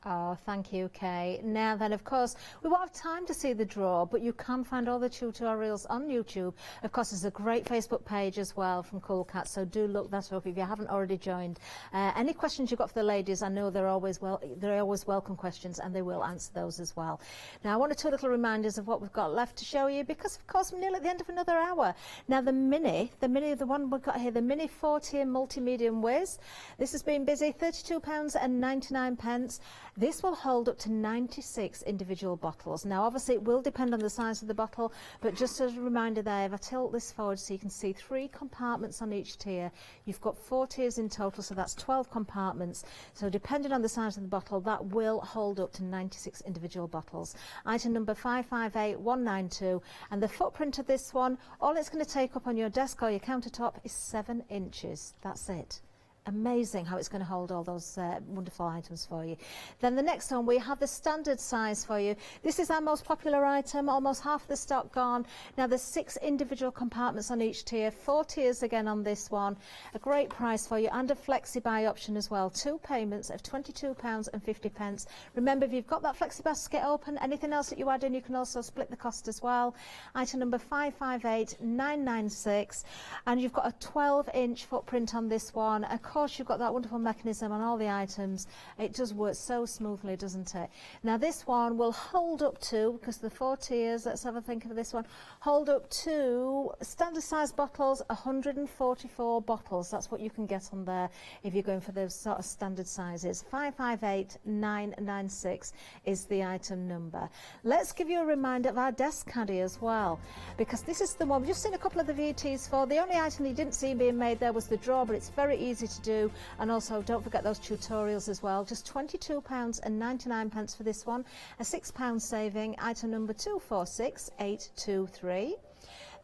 Speaker 8: Oh, thank you, Kay. Now then, of course, we won't have time to see the drawer, but you can find all the tutorials on YouTube. Of course, there's a great Facebook page as well from Cool Cat, so do look that up if you haven't already joined. Any questions you've got for the ladies, I know they're always welcome questions, and they will answer those as well. Now, I want to two little reminders of what we've got left to show you, because, of course, we're nearly at the end of another hour. Now, the one we've got here, the Mini 4-tier multi-medium whiz, this has been busy, £32.99. This will hold up to 96 individual bottles. Now, obviously, it will depend on the size of the bottle, but just as a reminder there, if I tilt this forward so you can see 3 compartments on each tier, you've got 4 tiers in total, so that's 12 compartments. So depending on the size of the bottle, that will hold up to 96 individual bottles. Item number 558192, and the footprint of this one, all it's going to take up on your desk or your countertop is 7 inches. That's it. Amazing how it's going to hold all those wonderful items for you. Then the next one, we have the standard size for you. This is our most popular item, almost half the stock gone. Now there's 6 individual compartments on each tier, 4 tiers again on this one. A great price for you, and a flexi-buy option as well. 2 payments of £22.50. Remember, if you've got that flexi basket open, anything else that you add in, you can also split the cost as well. Item number 558996, and you've got a 12-inch footprint on this one. Of course, you've got that wonderful mechanism on all the items. It does work so smoothly, doesn't it? Now this one will hold up to, because the 4 tiers, let's have a think of this one, hold up to standard size bottles, 144 bottles. That's what you can get on there if you're going for those sort of standard sizes. 558996 is the item number. Let's give you a reminder of our desk caddy as well, because this is the one we've just seen a couple of the VTs for. The only item you didn't see being made there was the drawer, but it's very easy to do. And also don't forget those tutorials as well. Just £22.99 for this one, a £6 saving. Item number 246823.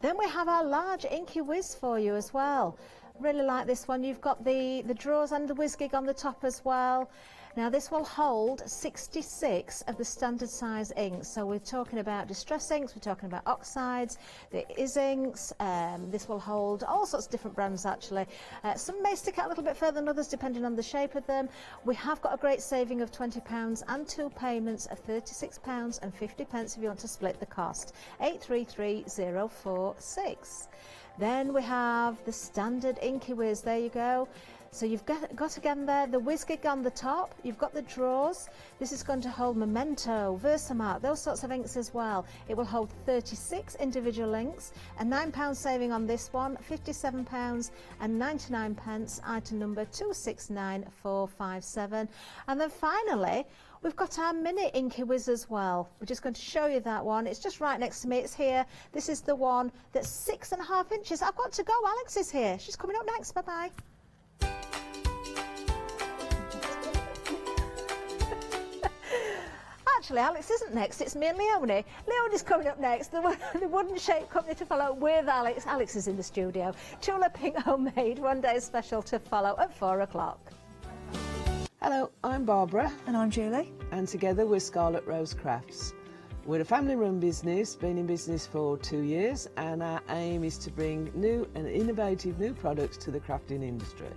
Speaker 8: Then we have our large inky whiz for you as well. Really like this one. You've got the drawers and the whiz gig on the top as well. Now this will hold 66 of the standard size inks. So we're talking about distress inks, we're talking about oxides, the is inks. This will hold all sorts of different brands actually. Some may stick out a little bit further than others depending on the shape of them. We have got a great saving of £20 and 2 payments of £36.50 if you want to split the cost. 833046. Then we have the standard inky whiz. There you go. So you've got again there the whiz gig on the top, you've got the drawers. This is going to hold Memento, Versamark, those sorts of inks as well. It will hold 36 individual inks, a £9 saving on this one, £57.99, item number 269457. And then finally, we've got our mini inky whiz as well. We're just going to show you that one. It's just right next to me. It's here. This is the one that's 6.5 inches. I've got to go. Alex is here. She's coming up next. Bye-bye. Actually, Alex isn't next, it's me and Leonie. Leonie's coming up next, the wooden shaped company to follow with Alex. Alex is in the studio. Tula Pink Homemade, one day special to follow at 4 o'clock.
Speaker 19: Hello, I'm Barbara.
Speaker 20: And I'm Julie.
Speaker 19: And together we're Scarlet Rose Crafts. We're a family-run business, been in business for 2 years, and our aim is to bring new and innovative new products to the crafting industry.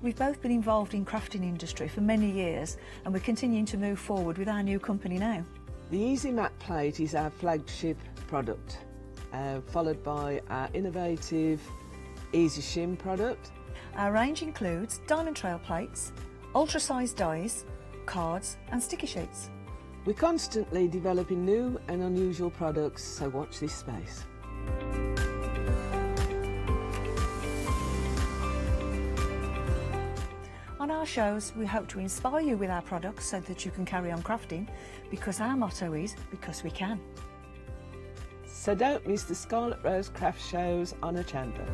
Speaker 20: We've both been involved in crafting industry for many years, and we're continuing to move forward with our new company now.
Speaker 19: The Easy Mat Plate is our flagship product, followed by our innovative Easy Shim product.
Speaker 20: Our range includes diamond trail plates, ultra-sized dies, cards and sticky sheets.
Speaker 19: We're constantly developing new and unusual products, so watch this space.
Speaker 20: On our shows, we hope to inspire you with our products so that you can carry on crafting, because our motto is, because we can.
Speaker 19: So don't miss the Scarlet Rose Craft shows on Hochanda.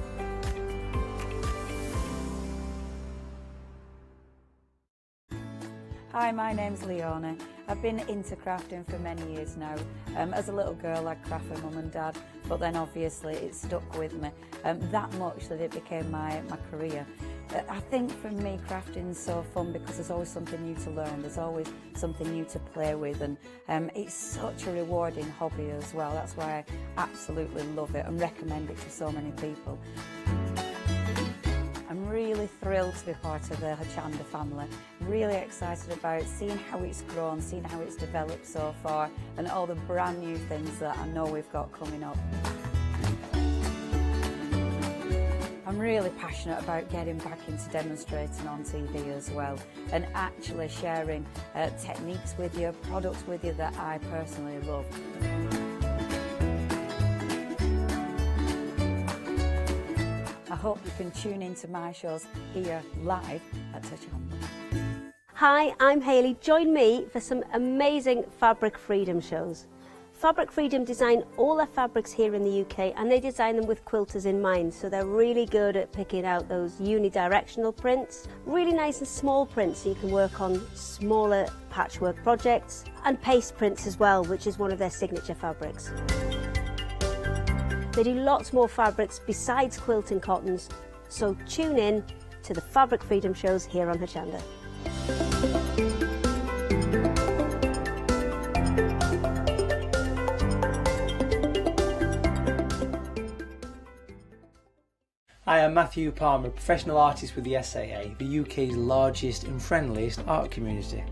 Speaker 1: Hi, my name's Leona. I've been into crafting for many years now. As a little girl, I'd craft for mum and dad, but then obviously it stuck with me that much that it became my career. I think for me, crafting's so fun because there's always something new to learn. There's always something new to play with, and it's such a rewarding hobby as well. That's why I absolutely love it and recommend it to so many people. I'm
Speaker 14: really thrilled to be part of the Hochanda family. Really excited about seeing how it's grown, seeing how it's developed so far, and all the brand new things that I know we've got coming up. I'm really passionate about getting back into demonstrating on TV as well, and actually sharing techniques with you, products with you that I personally love. I hope you can tune into my shows here live at Hochanda.
Speaker 21: Hi, I'm Hayley. Join me for some amazing Fabric Freedom shows. Fabric Freedom design all their fabrics here in the UK, and they design them with quilters in mind, so they're really good at picking out those unidirectional prints, really nice and small prints so you can work on smaller patchwork projects, and paste prints as well, which is one of their signature fabrics. They do lots more fabrics besides quilting cottons, so tune in to the Fabric Freedom shows here on Hochanda.
Speaker 22: Hi, I'm Matthew Palmer, professional artist with the SAA, the UK's largest and friendliest art community.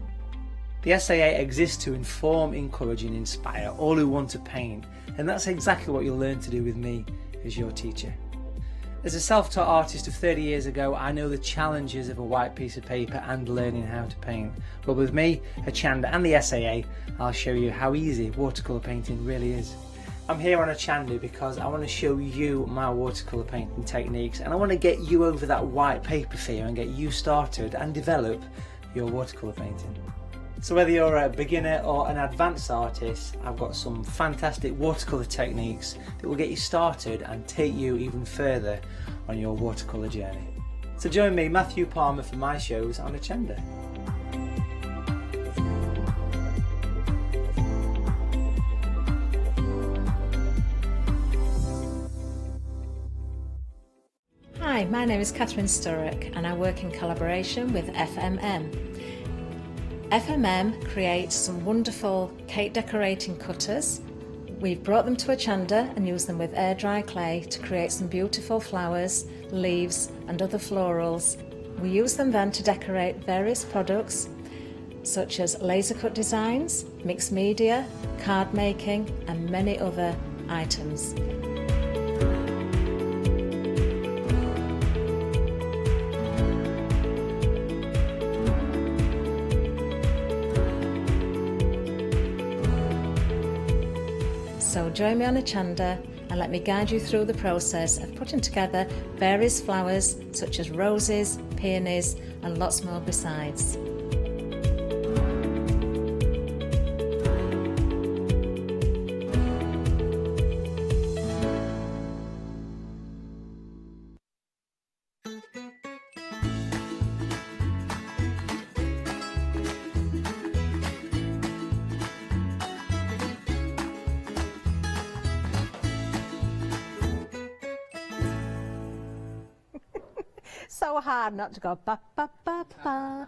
Speaker 22: The SAA exists to inform, encourage and inspire all who want to paint, and that's exactly what you'll learn to do with me as your teacher. As a self-taught artist of 30 years ago, I know the challenges of a white piece of paper and learning how to paint. But with me, Hochanda and the SAA, I'll show you how easy watercolour painting really is. I'm here on Hochanda because I want to show you my watercolour painting techniques, and I want to get you over that white paper fear and get you started and develop your watercolour painting. So whether you're a beginner or an advanced artist, I've got some fantastic watercolour techniques that will get you started and take you even further on your watercolour journey. So join me, Matthew Palmer, for my shows on Hochanda.
Speaker 23: Hi, my name is Catherine Sturrock and I work in collaboration with FMM. FMM creates some wonderful cake decorating cutters. We've brought them to Hochanda and used them with air dry clay to create some beautiful flowers, leaves and other florals. We use them then to decorate various products such as laser cut designs, mixed media, card making and many other items. So join me on Hochanda and let me guide you through the process of putting together various flowers such as roses, peonies and lots more besides.
Speaker 8: So hard not to go ba ba ba ba.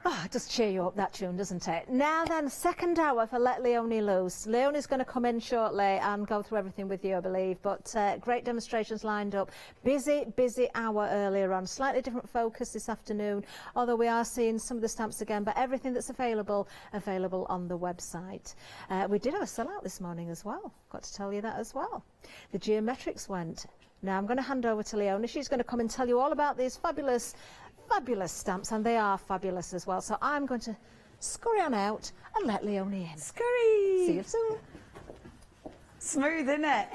Speaker 8: Oh, it does cheer you up, that tune, doesn't it? Now then, second hour for Let Leonie Loose. Leonie's going to come in shortly and go through everything with you, I believe, but great demonstrations lined up. Busy hour earlier on. Slightly different focus this afternoon, although we are seeing some of the stamps again, but everything that's available on the website. We did have a sellout this morning as well. Got to tell you that as well. The geometrics went. Now I'm going to hand over to Leonie. She's going to come and tell you all about these fabulous stamps, and they are fabulous as well. So I'm going to scurry on out and let Leonie in.
Speaker 1: Scurry!
Speaker 8: See you soon.
Speaker 1: Smooth, isn't it?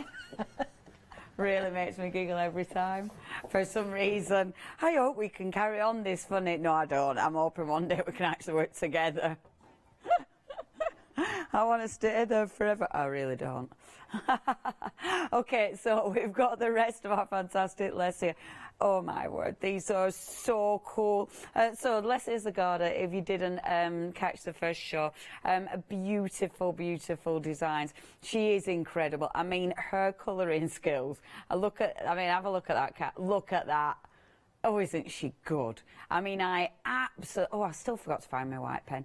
Speaker 1: Really makes me giggle every time. For some reason, I hope we can carry on this funny. No, I don't. I'm hoping one day we can actually work together. I want to stay there forever. I really don't. Okay, so we've got the rest of our fantastic Lesia. Oh my word, these are so cool. So Lesia Zgharda, if you didn't catch the first show, beautiful designs. She is incredible. I mean, her colouring skills. Have a look at that cat. Look at that. Oh, isn't she good? I mean, I still forgot to find my white pen.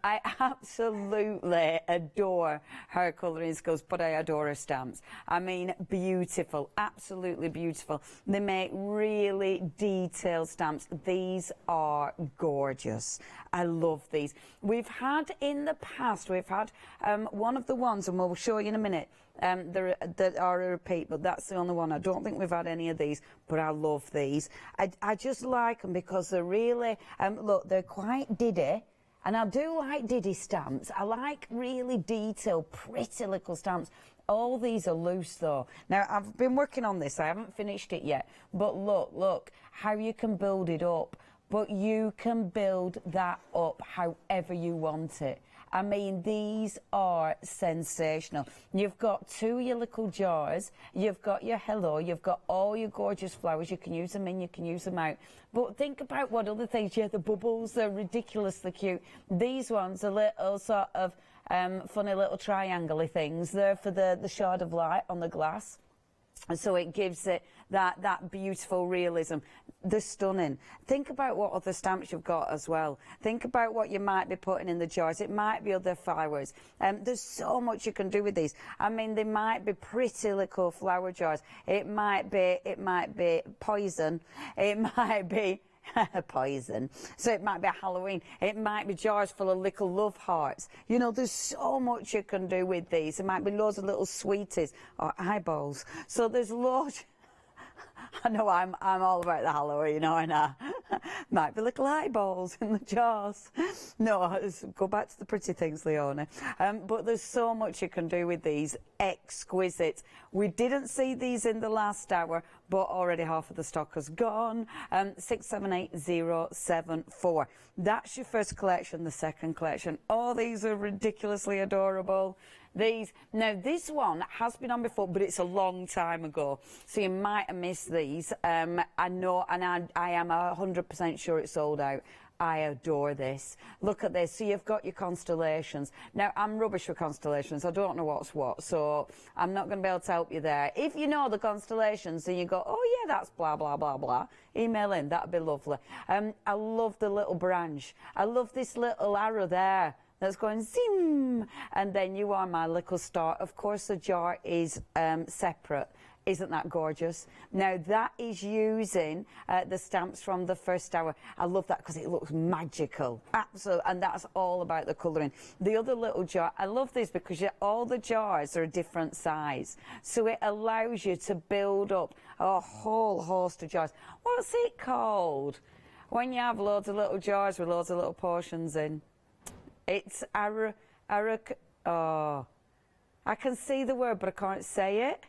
Speaker 1: I absolutely adore her colouring skills, but I adore her stamps. I mean, beautiful, absolutely beautiful. They make really detailed stamps. These are gorgeous. I love these. We've had in the past, one of the ones, and we'll show you in a minute, that are a repeat, but that's the only one. I don't think we've had any of these, but I love these. I just like them because they're really, look, they're quite diddy, and I do like diddy stamps. I like really detailed, pretty little stamps. All these are loose though. Now, I've been working on this. I haven't finished it yet, but look how you can build it up. But you can build that up however you want it. I mean, these are sensational. You've got two of your little jars, you've got your hello, you've got all your gorgeous flowers. You can use them in, you can use them out. But think about what other things. Yeah, the bubbles, they're ridiculously cute. These ones are little sort of funny little triangle-y things. They're for the shard of light on the glass. And so it gives it that beautiful realism. They're stunning. Think about what other stamps you've got as well. Think about what you might be putting in the jars. It might be other flowers. There's so much you can do with these. I mean, they might be pretty little flower jars. It might be poison. It might be poison. So it might be a Halloween. It might be jars full of little love hearts. You know, there's so much you can do with these. There might be loads of little sweeties or eyeballs. So there's loads. I know I'm all about the Halloween, aren't I? Might be little eyeballs in the jars. No, go back to the pretty things, Leona. But there's so much you can do with these. Exquisite. We didn't see these in the last hour, but already half of the stock has gone. 678074. That's your first collection. The second collection. Oh, these are ridiculously adorable. Now this one has been on before, but it's a long time ago, so you might have missed these. I know, and I am 100% sure it's sold out. I adore this. Look at this. So you've got your constellations. Now, I'm rubbish with constellations. I don't know what's what, so I'm not going to be able to help you there. If you know the constellations and you go, oh yeah, that's blah, blah, blah, blah, email in. That'd be lovely. I love the little branch. I love this little arrow there. That's going zing, and then you are my little star. Of course, the jar is separate. Isn't that gorgeous? Now, that is using the stamps from the first hour. I love that because it looks magical. Absolutely, and that's all about the colouring. The other little jar, I love this because all the jars are a different size. So it allows you to build up a whole host of jars. What's it called? When you have loads of little jars with loads of little portions in. It's I can see the word, but I can't say it.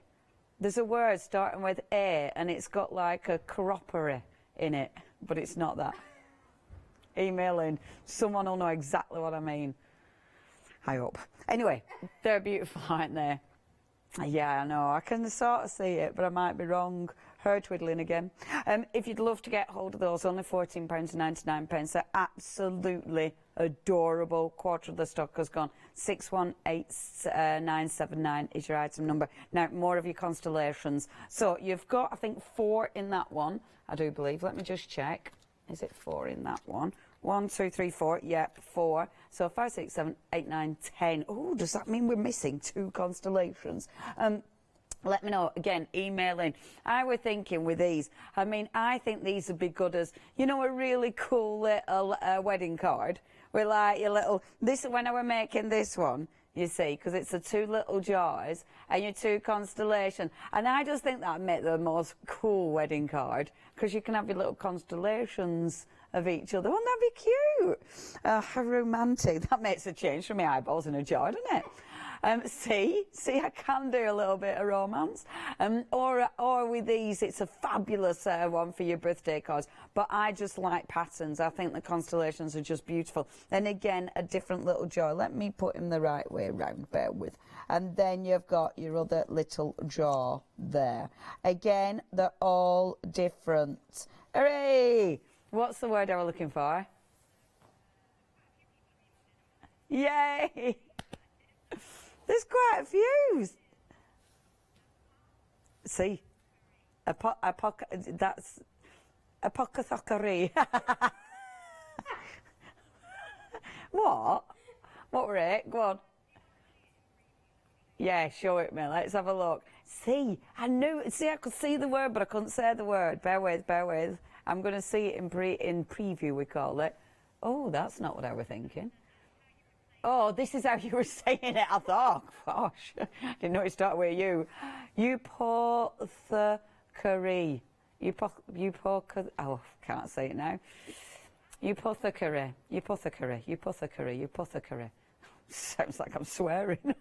Speaker 1: There's a word starting with A, and it's got like a corroboree in it, but it's not that. Email in. Someone will know exactly what I mean. I hope. Anyway, they're beautiful, aren't they? Yeah, I know. I can sort of see it, but I might be wrong. Her twiddling again. If you'd love to get hold of those, only £14.99. They're absolutely adorable. Quarter of the stock has gone. 618979 is your item number. Now, more of your constellations. So you've got, I think, 4 in that one, I do believe. Let me just check. Is it 4 in that one? 1, 2, 3, 4. Yep, 4. So 5, 6, 7, 8, 9, 10. Oh, does that mean we're missing 2 constellations? Let me know. Again, email in. I was thinking with these, I mean, I think these would be good as, you know, a really cool little wedding card. With like your little, when I were making this one, you see, because it's the 2 little jars and your 2 constellations. And I just think that would make the most cool wedding card, because you can have your little constellations of each other. Wouldn't that be cute? How romantic. That makes a change from my eyeballs in a jar, doesn't it? See, I can do a little bit of romance. Or with these, it's a fabulous one for your birthday cards. But I just like patterns. I think the constellations are just beautiful. And again, a different little jar. Let me put him the right way around, bear with. And then you've got your other little jar there. Again, they're all different. Hooray! What's the word I was looking for? Yay! There's quite a few. See, that's apothecary. What? What were it? Go on. Yeah, show it me. Let's have a look. See, I could see the word, but I couldn't say the word. Bear with. I'm going to see it in preview, we call it. Oh, that's not what I was thinking. Oh, this is how you were saying it, I thought. Gosh, didn't know it started with you. Eupothecary. Oh, can't say it now. Eupothecary. Sounds like I'm swearing.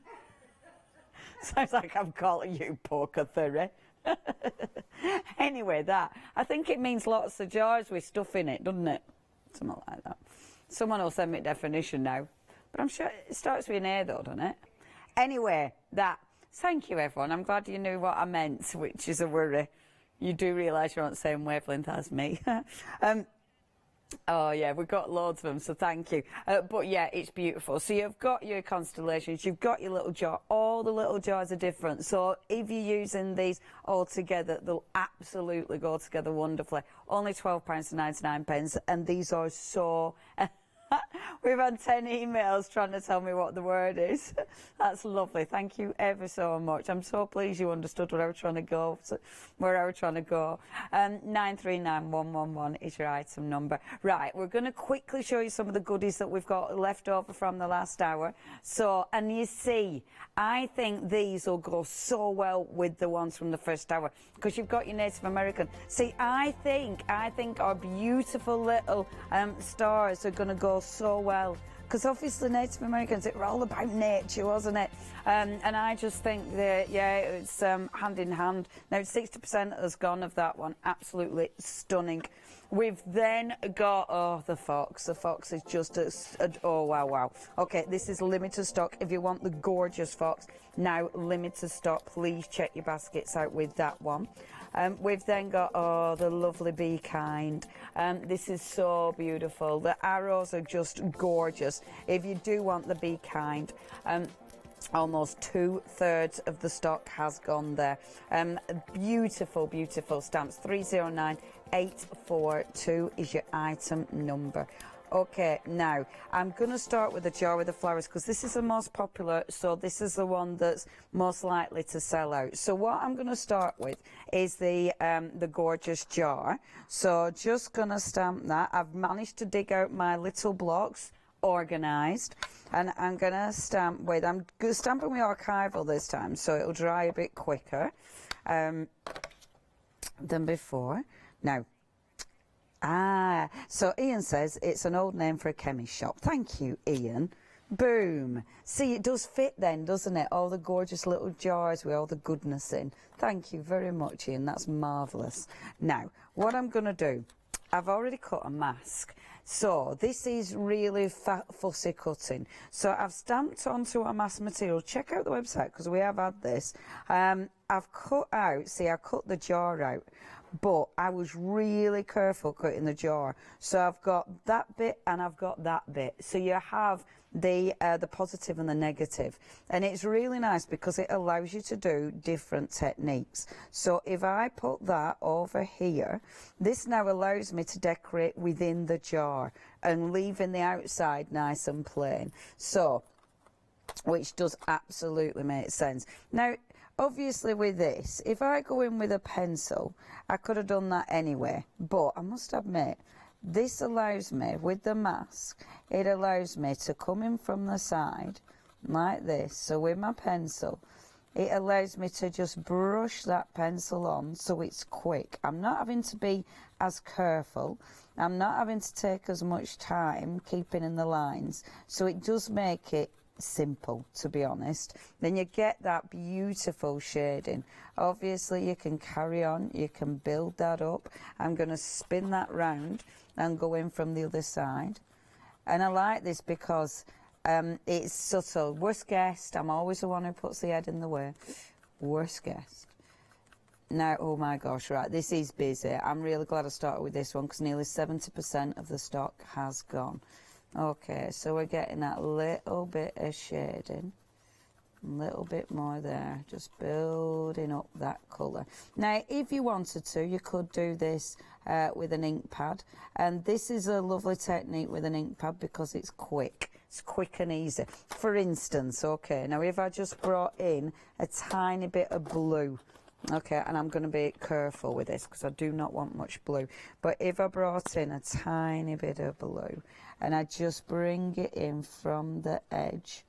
Speaker 1: Sounds like I'm calling you poker-theory. Anyway, I think it means lots of jars with stuff in it, doesn't it? Something like that. Someone will send me a definition now. But I'm sure it starts with an A though, doesn't it? Anyway, Thank you, everyone. I'm glad you knew what I meant, which is a worry. You do realise you're on the same wavelength as me. Oh yeah, we've got loads of them, so thank you. But yeah, it's beautiful. So you've got your constellations, you've got your little jar. All the little jars are different. So if you're using these all together, they'll absolutely go together wonderfully. Only £12.99, and these are so... We've had 10 emails trying to tell me what the word is. That's lovely. Thank you ever so much. I'm so pleased you understood where I was trying to go. 939111 is your item number. Right, we're going to quickly show you some of the goodies that we've got left over from the last hour. So, and you see, I think these will go so well with the ones from the first hour because you've got your Native American. See, I think our beautiful little stars are going to go so well because obviously Native Americans, it was all about nature, wasn't it? And I just think that, yeah, it's hand in hand. Now 60% has gone of that one. Absolutely stunning. We've then got, the fox. The fox is just, oh, wow. Okay, this is limited stock. If you want the gorgeous fox, now limited stock, please check your baskets out with that one. We've then got, the lovely Be Kind. This is so beautiful. The arrows are just gorgeous. If you do want the Be Kind, almost 2/3 of the stock has gone there. Beautiful stamps. 309842 is your item number. Okay, now I'm going to start with the jar with the flowers because this is the most popular, so this is the one that's most likely to sell out. So what I'm going to start with is the gorgeous jar. So just going to stamp that. I've managed to dig out my little blocks, organised, and I'm going to stamp with, I'm stamping with archival this time, so it'll dry a bit quicker than before. Now, so Ian says it's an old name for a chemist shop. Thank you, Ian. Boom. See, it does fit then, doesn't it? All the gorgeous little jars with all the goodness in. Thank you very much, Ian. That's marvellous. Now, what I'm going to do, I've already cut a mask. So this is really fussy cutting. So I've stamped onto our mask material. Check out the website because we have had this. I've cut out, see, I cut the jar out, but I was really careful cutting the jar. So I've got that bit and I've got that bit. So you have the positive and the negative. And it's really nice because it allows you to do different techniques. So if I put that over here, this now allows me to decorate within the jar and leaving the outside nice and plain. So, which does absolutely make sense. Now, obviously with this, if I go in with a pencil, I could have done that anyway, but I must admit, this allows me, with the mask, it allows me to come in from the side, like this. So with my pencil, it allows me to just brush that pencil on so it's quick. I'm not having to be as careful. I'm not having to take as much time keeping in the lines. So it does make it simple, to be honest. Then you get that beautiful shading. Obviously you can carry on, you can build that up. I'm going to spin that round and go in from the other side. And I like this because it's subtle. Worst guest, I'm always the one who puts the head in the way. Worst guest. Now, oh my gosh, right, this is busy. I'm really glad I started with this one because nearly 70% of the stock has gone. Okay, so we're getting that little bit of shading. A little bit more there, just building up that colour. Now, if you wanted to, you could do this with an ink pad, and this is a lovely technique with an ink pad because it's quick. It's quick and easy. For instance, okay, now if I just brought in a tiny bit of blue, okay, and I'm going to be careful with this because I do not want much blue, but if I brought in a tiny bit of blue and I just bring it in from the edge,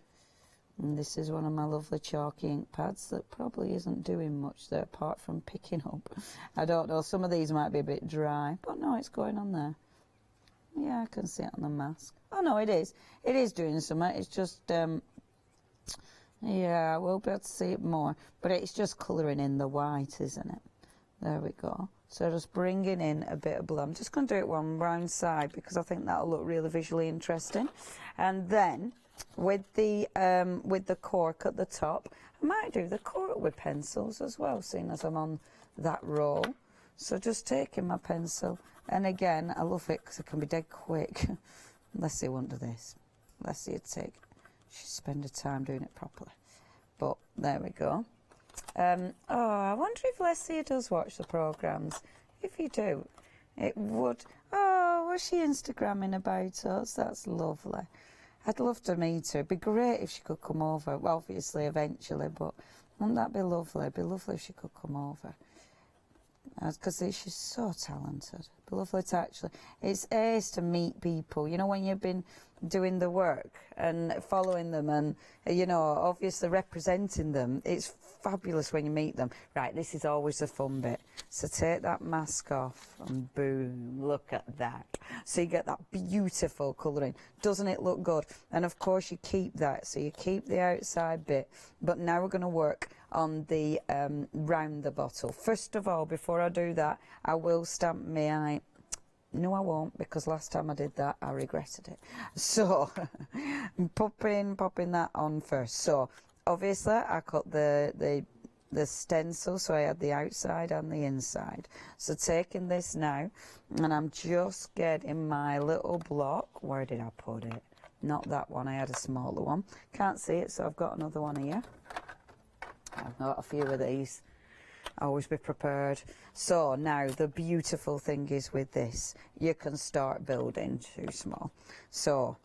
Speaker 1: and this is one of my lovely chalky ink pads that probably isn't doing much there apart from picking up. I don't know, some of these might be a bit dry, but no, it's going on there. Yeah, I can see it on the mask. Oh no, it is. It is doing something. It's just, yeah, we'll be able to see it more. But it's just colouring in the white, isn't it? There we go. So just bringing in a bit of blue. I'm just going to do it one round side because I think that'll look really visually interesting. And then with the cork at the top, I might do the cork with pencils as well, seeing as I'm on that roll. So just taking my pencil, and again, I love it because it can be dead quick. Lesia won't do this. Lesia she'd spend her time doing it properly. But there we go. Oh, I wonder if Lesia does watch the programmes. If you do, it would. Oh, was she Instagramming about us? That's lovely. I'd love to meet her. It'd be great if she could come over. Well, obviously, eventually, but wouldn't that be lovely? It'd be lovely if she could come over. Because she's so talented. It'd be lovely to actually... It's ace to meet people. You know, when you've been doing the work and following them and, you know, obviously representing them, it's fabulous when you meet them. Right, this is always a fun bit. So take that mask off and boom, look at that. So you get that beautiful colouring. Doesn't it look good? And of course you keep that. So you keep the outside bit. But now we're going to work on the round the bottle. First of all, before I do that, I will stamp my eye. No, I won't, because last time I did that, I regretted it. So, popping that on first. So, obviously, I cut the stencil, so I had the outside and the inside. So, taking this now, and I'm just getting my little block. Where did I put it? Not that one, I had a smaller one. Can't see it, so I've got another one here. I've got a few of these. Always be prepared. So now the beautiful thing is with this, you can start building too small. So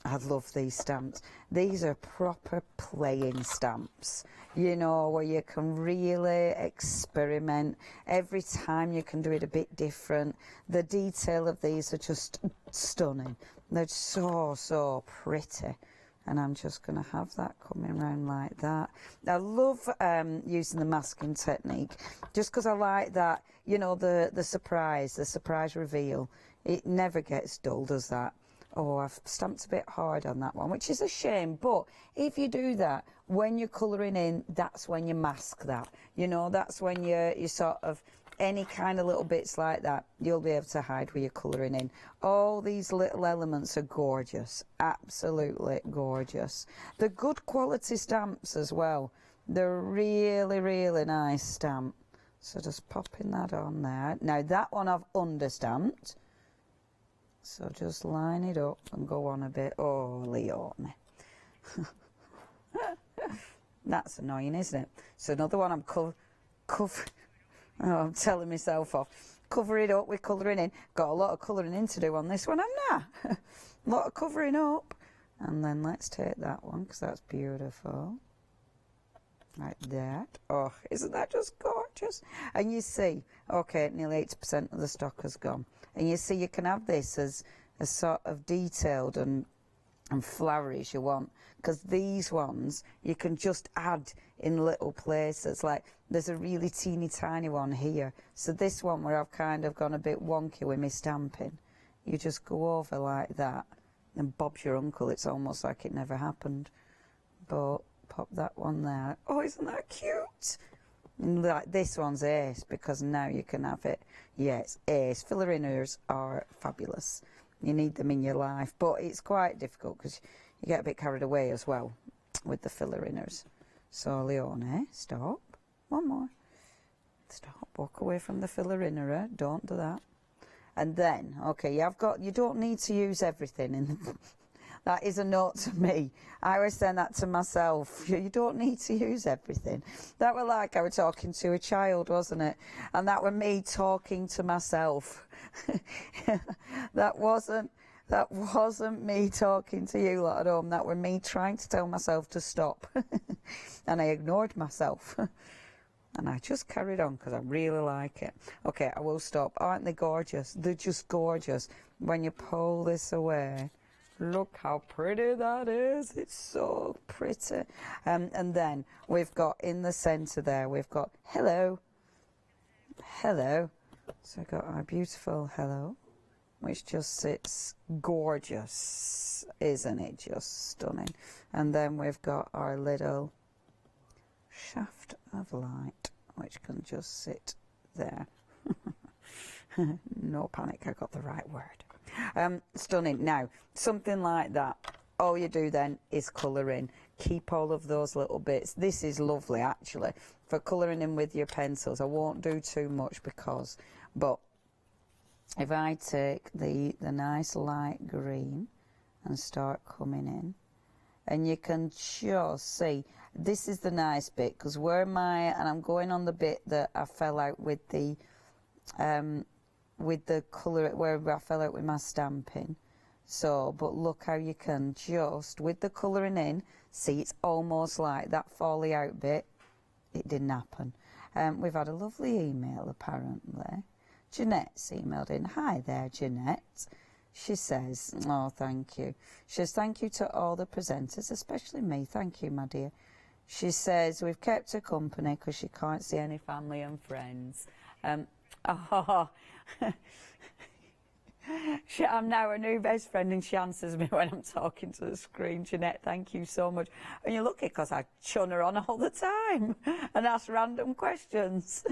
Speaker 1: I love these stamps. These are proper playing stamps, you know, where you can really experiment. Every time you can do it a bit different. The detail of these are just stunning. They're so pretty. And I'm just going to have that coming around like that. I love using the masking technique just because I like that, you know, the surprise reveal. It never gets dull, does that? Oh, I've stamped a bit hard on that one, which is a shame. But if you do that, when you're colouring in, that's when you mask that. You know, that's when you sort of... Any kind of little bits like that, you'll be able to hide where you're colouring in. All these little elements are gorgeous, absolutely gorgeous. They're good quality stamps as well. They're really nice stamp. So just popping that on there. Now that one I've understamped. So just line it up and go on a bit. Oh, Leone. That's annoying, isn't it? So another one I'm covering. Oh, I'm telling myself off. Cover it up with colouring in. Got a lot of colouring in to do on this one, haven't I? A lot of covering up. And then let's take that one, because that's beautiful. Like that. Oh, isn't that just gorgeous? And you see, okay, nearly 80% of the stock has gone. And you see, you can have this as sort of detailed and flowery as you want, because these ones you can just add in little places. Like there's a really teeny tiny one here, so this one where I've kind of gone a bit wonky with my stamping, you just go over like that and Bob's your uncle. It's almost like it never happened. But pop that one there. Oh, isn't that cute? And like this one's ace, because now you can have it. Yes, ace. Filler inners are fabulous. You need them in your life, but it's quite difficult because you get a bit carried away as well with the filler inners. So Leone, stop. One more. Stop. Walk away from the filler inner. Don't do that. And then, okay, you don't need to use everything in That is a note to me. I always send that to myself. You don't need to use everything. That were like I was talking to a child, wasn't it? And that were me talking to myself. That wasn't me talking to you lot at home. That were me trying to tell myself to stop. And I ignored myself. And I just carried on because I really like it. Okay, I will stop. Aren't they gorgeous? They're just gorgeous. When you pull this away, look how pretty that is. It's so pretty. And then we've got in the centre there, we've got hello. Hello. So we've got our beautiful hello, which just sits gorgeous, isn't it? Just stunning. And then we've got our little shaft of light, which can just sit there. No panic, I got the right word. Stunning. Now, something like that, all you do then is colour in. Keep all of those little bits. This is lovely, actually, for colouring in with your pencils. I won't do too much but if I take the nice light green and start coming in, and you can just see, this is the nice bit, because and I'm going on the bit that I fell out with the colour, where I fell out with my stamping. So, but look how you can just, with the colouring in, see it's almost like that falling out bit. It didn't happen. We've had a lovely email, apparently. Jeanette's emailed in. Hi there, Jeanette. She says, oh, thank you. She says, thank you to all the presenters, especially me. Thank you, my dear. She says, we've kept her company because she can't see any family and friends. I'm now a new best friend, and she answers me when I'm talking to the screen. Jeanette, thank you so much. And you're lucky because I chun her on all the time and ask random questions.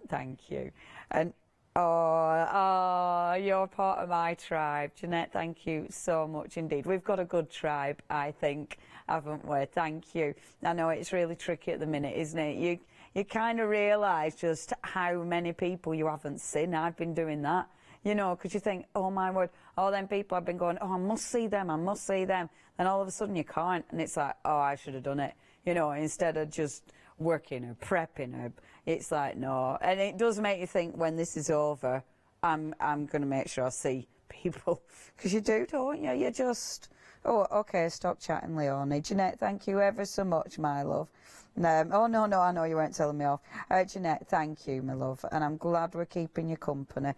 Speaker 1: Thank you. And you're part of my tribe. Jeanette, thank you so much indeed. We've got a good tribe, I think, haven't we? Thank you. I know it's really tricky at the minute, isn't it? You kind of realise just how many people you haven't seen. I've been doing that, you know, because you think, oh my word, all them people I've been going, oh, I must see them, I must see them. And all of a sudden you can't, and it's like, oh, I should have done it, you know, instead of just working or prepping or, it's like, no. And it does make you think, when this is over, I'm going to make sure I see people, because you do, don't you? You just, oh, okay, stop chatting, Leonie. Jeanette, thank you ever so much, my love. Oh, no, I know you weren't telling me off. Jeanette, thank you, my love, and I'm glad we're keeping you company.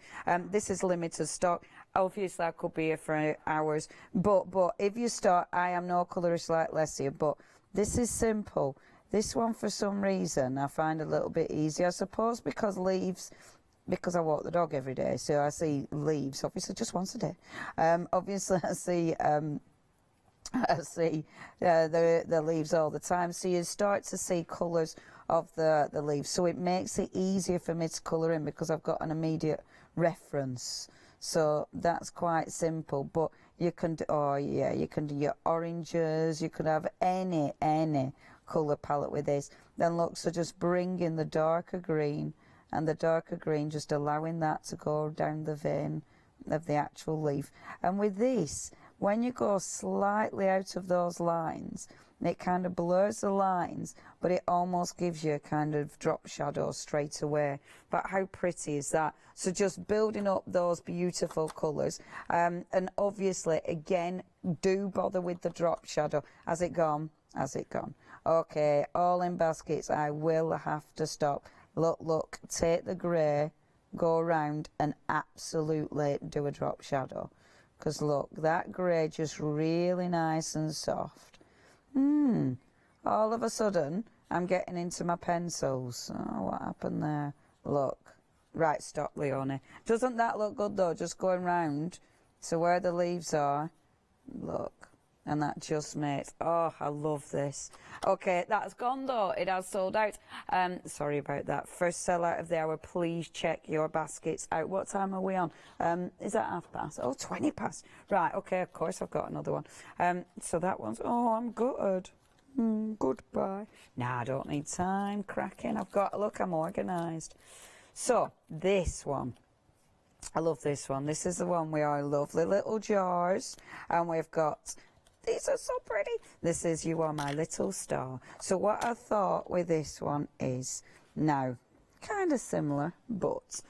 Speaker 1: This is limited stock. Obviously, I could be here for hours, but if you start, I am no colourist like Lesia, but this is simple. This one, for some reason, I find a little bit easier. I suppose because I walk the dog every day, so I see leaves, obviously, just once a day. Obviously, I see the leaves all the time, so you start to see colours of the leaves, so it makes it easier for me to colour in because I've got an immediate reference. So that's quite simple, but you can do, you can do your oranges, you could have any colour palette with this. Then look, so just bring in the darker green, and the darker green, just allowing that to go down the vein of the actual leaf. And with this, when you go slightly out of those lines, it kind of blurs the lines, but it almost gives you a kind of drop shadow straight away. But how pretty is that? So just building up those beautiful colours. And obviously, again, do bother with the drop shadow. Has it gone? Has it gone? Okay, all in baskets. I will have to stop. Look, take the grey, go around and absolutely do a drop shadow. Because look, that grey just really nice and soft. All of a sudden, I'm getting into my pencils. Oh, what happened there? Look. Right, stop, Leonie. Doesn't that look good, though, just going round? So where the leaves are, look. And that just makes, oh, I love this. Okay, that's gone, though. It has sold out. Sorry about that. First sellout of the hour. Please check your baskets out. What time are we on? Is that past? Oh, 20 past. Right, okay, of course, I've got another one. So that one's, oh, I'm gutted. Goodbye. Nah, I don't need time. Cracking. I've got, look, I'm organised. So, this one. I love this one. This is the one we are lovely little jars. And we've got these are so pretty. This is You Are My Little Star. So what I thought with this one is, now, kind of similar, but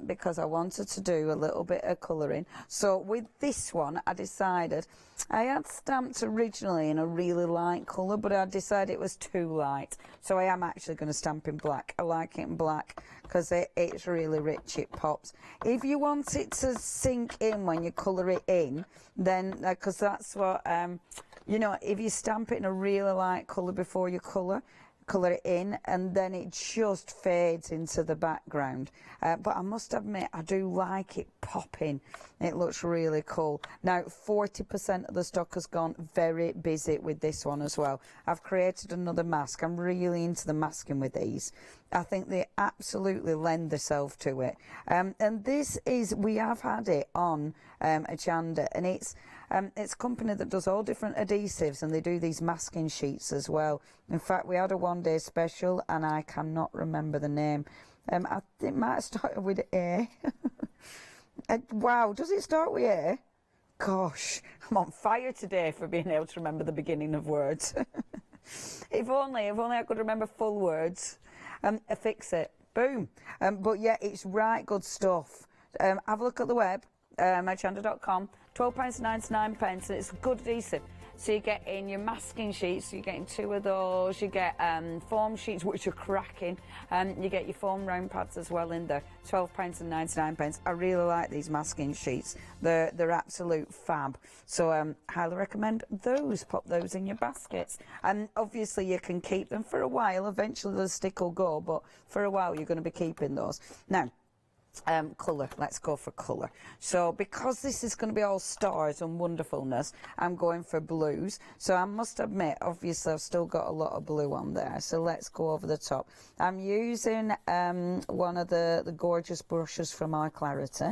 Speaker 1: because I wanted to do a little bit of colouring. So with this one, I decided, I had stamped originally in a really light colour, but I decided it was too light. So I am actually going to stamp in black. I like it in black because it's really rich, it pops. If you want it to sink in when you colour it in, then, because that's what, you know, if you stamp it in a really light colour before you colour it in, and then it just fades into the background. But I must admit, I do like it popping. It looks really cool. Now, 40% of the stock has gone. Very busy with this one as well. I've created another mask. I'm really into the masking with these. I think they absolutely lend themselves to it. And this is, we have had it on Hochanda, and it's a company that does all different adhesives, and they do these masking sheets as well. In fact, we had a one-day special, and I cannot remember the name. It might have started with A. Wow, does it start with A? Gosh, I'm on fire today for being able to remember the beginning of words. If only I could remember full words. Fix it. Boom. But yeah, it's right good stuff. Have a look at the web, hochanda.com. £12.99, and it's good adhesive. So you get in your masking sheets, you're getting 2 of those, you get foam sheets which are cracking, you get your foam round pads as well in there. £12.99. I really like these masking sheets. They're absolute fab. So highly recommend those. Pop those in your baskets. And obviously you can keep them for a while. Eventually the stick will go, but for a while you're going to be keeping those. Now, colour, let's go for colour. So because this is going to be all stars and wonderfulness, I'm going for blues. So I must admit, obviously I've still got a lot of blue on there, so let's go over the top. I'm using one of the gorgeous brushes from Our Clarity,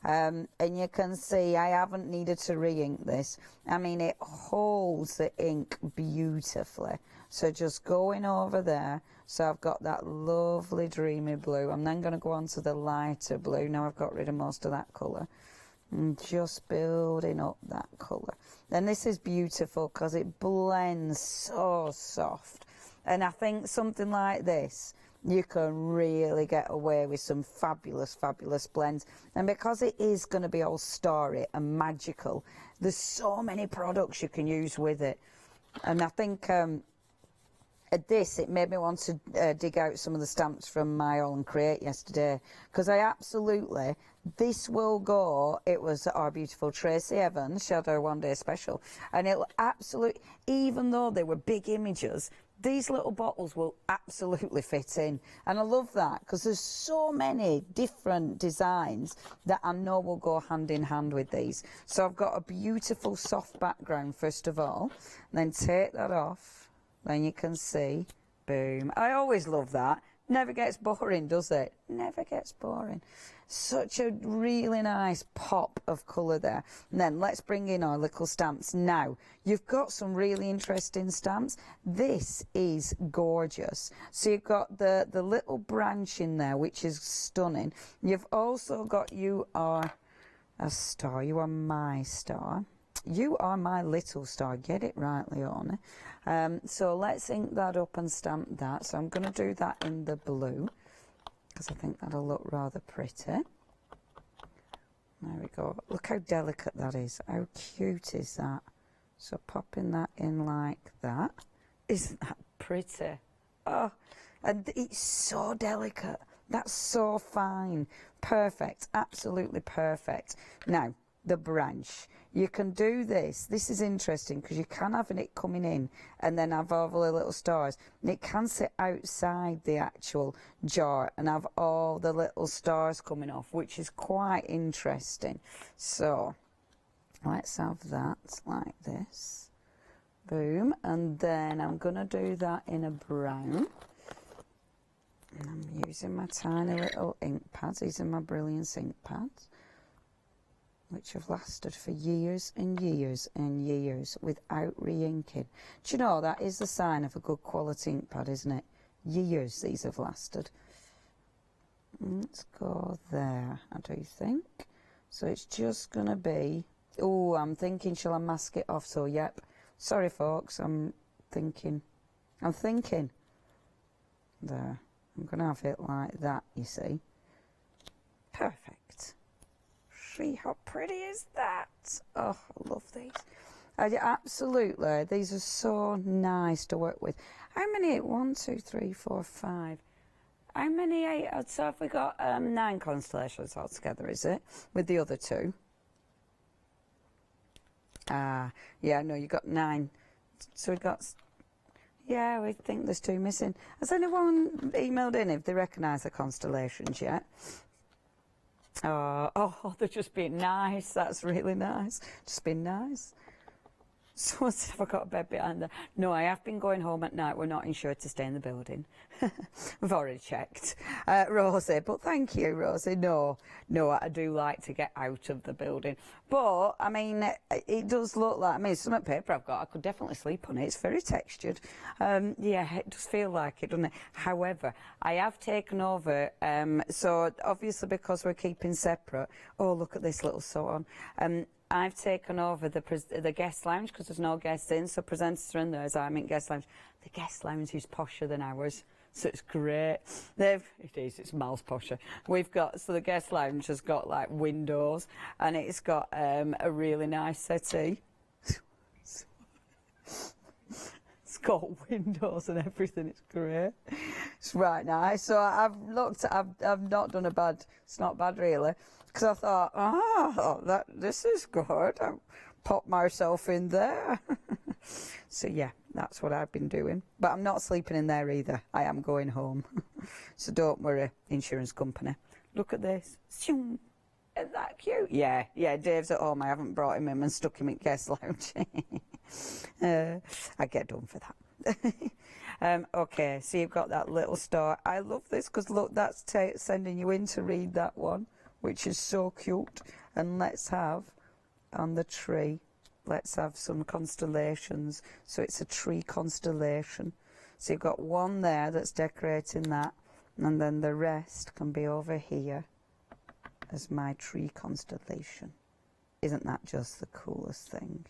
Speaker 1: and you can see I haven't needed to re-ink this. I mean, it holds the ink beautifully. So just going over there, so I've got that lovely dreamy blue. I'm then going to go on to the lighter blue. Now I've got rid of most of that colour. And just building up that colour. And this is beautiful because it blends so soft. And I think something like this, you can really get away with some fabulous, fabulous blends. And because it is going to be all starry and magical, there's so many products you can use with it. And I think at this, it made me want to dig out some of the stamps from my All and Create yesterday, because I absolutely, this will go, it was our beautiful Tracy Evans, she had her one-day special, and it'll absolutely, even though they were big images, these little bottles will absolutely fit in. And I love that, because there's so many different designs that I know will go hand in hand with these. So I've got a beautiful soft background, first of all, and then take that off. Then you can see, boom. I always love that. Never gets boring, does it? Never gets boring. Such a really nice pop of colour there. And then let's bring in our little stamps. Now, you've got some really interesting stamps. This is gorgeous. So you've got the little branch in there, which is stunning. You've also got You Are a Star. You Are My Star. You Are My Little Star. Get it right, Leona. So let's ink that up and stamp that. So I'm going to do that in the blue, because I think that'll look rather pretty. There we go. Look how delicate that is. How cute is that? So popping that in like that. Isn't that pretty? Oh, and it's so delicate. That's so fine. Perfect. Absolutely perfect. Now, the branch. You can do this. This is interesting because you can have it coming in and then have all the little stars. And it can sit outside the actual jar and have all the little stars coming off, which is quite interesting. So let's have that like this. Boom. And then I'm going to do that in a brown. And I'm using my tiny little ink pads. These are my Brilliance ink pads, which have lasted for years and years and years without re-inking. Do you know, that is the sign of a good quality ink pad, isn't it? Years these have lasted. Let's go there, I do think. So it's just going to be Oh, I'm thinking, shall I mask it off? So, yep. Sorry, folks, I'm thinking. There. I'm going to have it like that, you see. Perfect. See how pretty is that? Oh, I love these. Absolutely. These are so nice to work with. How many? 1, 2, 3, 4, 5. How many? 8? So have we got 9 constellations altogether, is it? With the other 2. Yeah, no, you got 9. So we got... Yeah, we think there's 2 missing. Has anyone emailed in if they recognise the constellations yet? Oh, they're just being nice. That's really nice. Just being nice. So have I got a bed behind there? No, I have been going home at night. We're not insured to stay in the building. We've already checked. Rosie, but thank you, Rosie. No, I do like to get out of the building. But, I mean, it does look like, I mean, some paper I've got, I could definitely sleep on it. It's very textured. Yeah, it does feel like it, doesn't it? However, I have taken over, so obviously because we're keeping separate, oh, look at this little sew on. I've taken over the guest lounge because there's no guests in, so presenters are in there as I'm in guest lounge. The guest lounge is posher than ours, so it's great. It's miles posher. So the guest lounge has got like windows, and it's got a really nice settee. It's got windows and everything. It's great. It's right nice. So I've not done a bad. It's not bad really. Because I thought, this is good. I'll pop myself in there. So yeah, that's what I've been doing. But I'm not sleeping in there either. I am going home. So don't worry, insurance company. Look at this. Isn't that cute? Yeah, Dave's at home. I haven't brought him in and stuck him in guest lounge. I get done for that. Okay, so you've got that little star. I love this because look, that's sending you in to read that one, which is so cute. And let's have, on the tree, let's have some constellations. So it's a tree constellation. So you've got one there that's decorating that, and then the rest can be over here as my tree constellation. Isn't that just the coolest thing?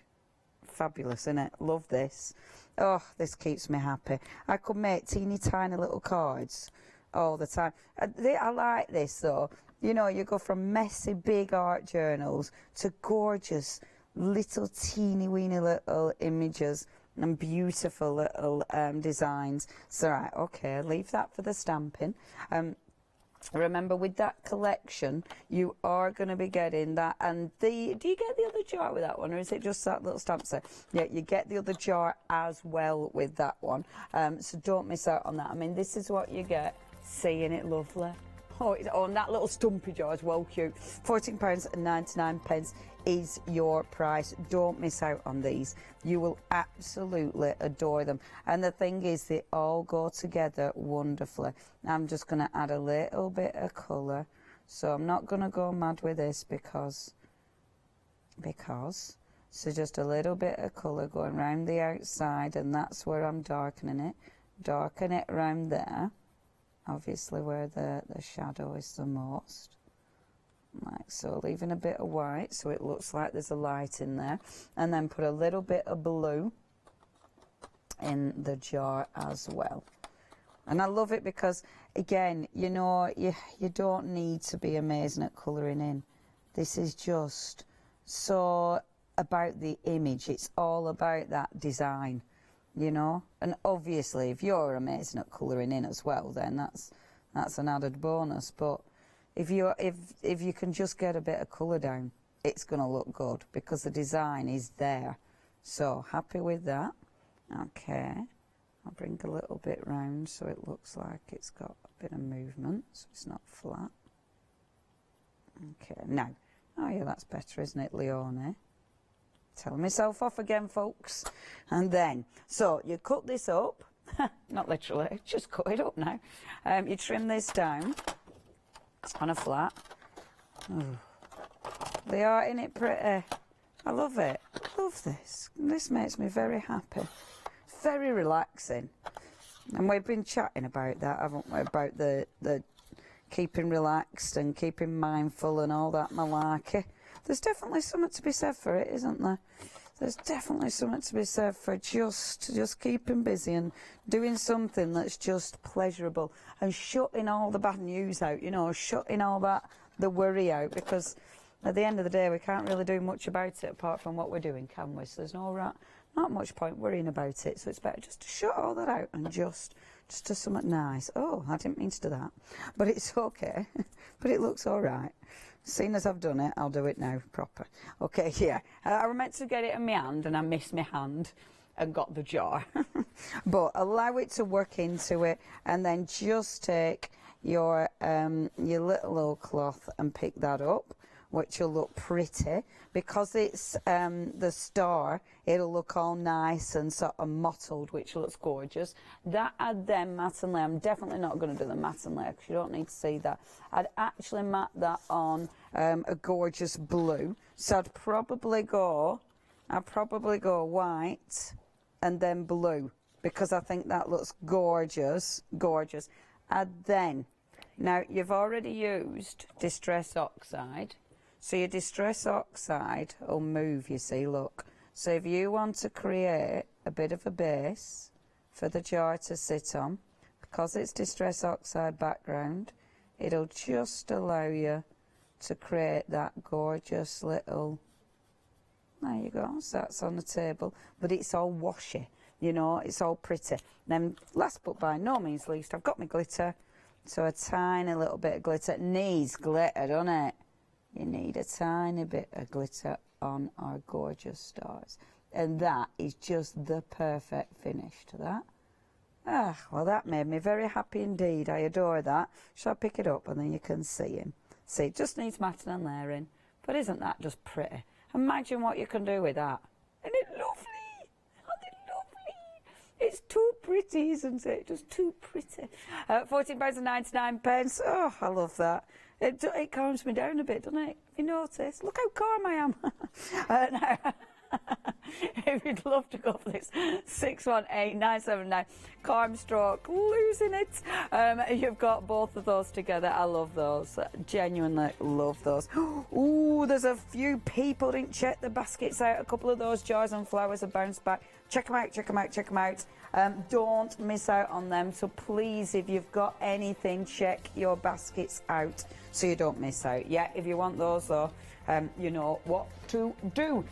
Speaker 1: Fabulous, isn't it? Love this. Oh, this keeps me happy. I could make teeny tiny little cards all the time. I like this though. You know, you go from messy big art journals to gorgeous little teeny weeny little images and beautiful little designs. So right, okay, leave that for the stamping. Remember, with that collection, you are going to be getting that. And do you get the other jar with that one, or is it just that little stamp set? Yeah, you get the other jar as well with that one. So don't miss out on that. I mean, this is what you get. Seeing it lovely. Oh, and that little stumpy jar is well cute. £14.99 is your price. Don't miss out on these. You will absolutely adore them. And the thing is, they all go together wonderfully. I'm just going to add a little bit of colour. So I'm not going to go mad with this because. So just a little bit of colour going around the outside, and that's where I'm darkening it. Darken it around there. Obviously where the shadow is the most, like so, leaving a bit of white so it looks like there's a light in there, and then put a little bit of blue in the jar as well. And I love it because, again, you know, you don't need to be amazing at colouring in. This is just so about the image. It's all about that design. You know, and obviously if you're amazing at colouring in as well, then that's an added bonus. But if you can just get a bit of colour down, it's going to look good because the design is there. So happy with that. Okay, I'll bring a little bit round so it looks like it's got a bit of movement, so it's not flat. Okay, now, oh yeah, that's better, isn't it, Leone? Telling myself off again, folks. And then, so you cut this up, not literally, just cut it up now. You trim this down on a flat. Ooh. They are in it pretty. I love it. Love this. This makes me very happy. Very relaxing. And we've been chatting about that, haven't we? About the keeping relaxed and keeping mindful and all that malarkey. there's definitely something to be said for it, isn't there? There's definitely something to be said for just keeping busy and doing something that's just pleasurable and shutting all the bad news out, you know, shutting all the worry out, because at the end of the day we can't really do much about it apart from what we're doing, can we? So there's not much point worrying about it, so it's better just to shut all that out and just do something nice. Oh, I didn't mean to do that, but it's okay. But it looks all right. Seeing as I've done it, I'll do it now proper. Okay, yeah. I was meant to get it in my hand and I missed my hand and got the jar. But allow it to work into it, and then just take your little old cloth and pick that up, which will look pretty. Because it's the star, it'll look all nice and sort of mottled, which looks gorgeous. That I'd then matte and lay. I'm definitely not going to do the matte and lay because you don't need to see that. I'd actually matte that on a gorgeous blue. So I'd probably go white and then blue, because I think that looks gorgeous, gorgeous. And then, now you've already used Distress Oxide. So your Distress Oxide will move, you see, look. So if you want to create a bit of a base for the jar to sit on, because it's Distress Oxide background, it'll just allow you to create that gorgeous little, there you go, so that's on the table, but it's all washy, you know, it's all pretty. Then last but by no means least, I've got my glitter, so a tiny little bit of glitter. It needs glitter, doesn't it? You need a tiny bit of glitter on our gorgeous stars. And that is just the perfect finish to that. Ah, well, that made me very happy indeed. I adore that. Shall I pick it up and then you can see him? See, it just needs matting and layering. But isn't that just pretty? Imagine what you can do with that. Isn't it lovely? Isn't it lovely? It's too pretty, isn't it? Just too pretty. £14.99. Oh, I love that. It calms me down a bit, doesn't it? If you notice. Look how calm I am. Now, if you'd love to go for this, 618-979, calm stroke, losing it. You've got both of those together. I love those. Genuinely love those. Ooh, there's a few people didn't check the baskets out. A couple of those jars and flowers have bounced back. Check them out, check them out, check them out. Don't miss out on them. So please, if you've got anything, check your baskets out so you don't miss out. Yeah, if you want those though, you know what to do.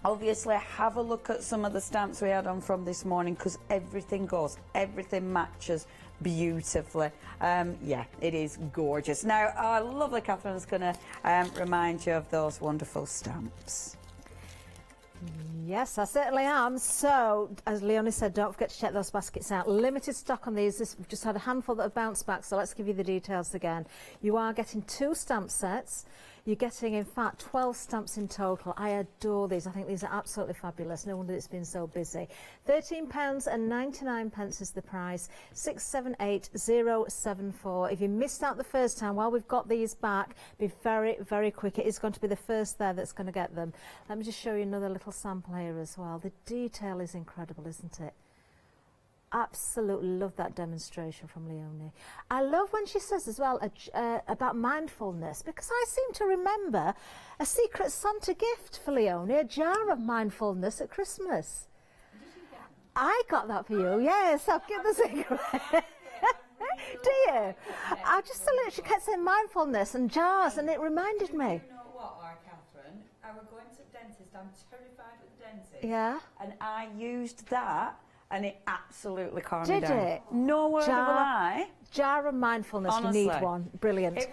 Speaker 1: Obviously, have a look at some of the stamps we had on from this morning, because everything goes, everything matches beautifully. Yeah, it is gorgeous. Now, our lovely Catherine's going to remind you of those wonderful stamps.
Speaker 8: Yes, I certainly am. So, as Leonie said, don't forget to check those baskets out. Limited stock on these. We've just had a handful that have bounced back, so let's give you the details again. You are getting 2 stamp sets. You're getting, in fact, 12 stamps in total. I adore these. I think these are absolutely fabulous. No wonder it's been so busy. £13.99 is the price. 678074. If you missed out the first time, while we've got these back, be very, very quick. It is going to be the first there that's going to get them. Let me just show you another little sample here as well. The detail is incredible, isn't it? Absolutely love that demonstration from Leonie. I love when she says as well about mindfulness, because I seem to remember a Secret Santa gift for Leonie, a jar of mindfulness at Christmas. I got that for you, yes, I'll give the secret. Do you? I just literally kept saying mindfulness and jars, and it reminded me.
Speaker 1: You know what, Catherine? I was going to the dentist. I'm terrified with the dentist.
Speaker 8: Yeah.
Speaker 1: And I used that, and it absolutely calmed me
Speaker 8: Did
Speaker 1: down.
Speaker 8: it?
Speaker 1: No word of a lie.
Speaker 8: Jar of mindfulness.
Speaker 1: Honestly.
Speaker 8: You need one. Brilliant.
Speaker 1: It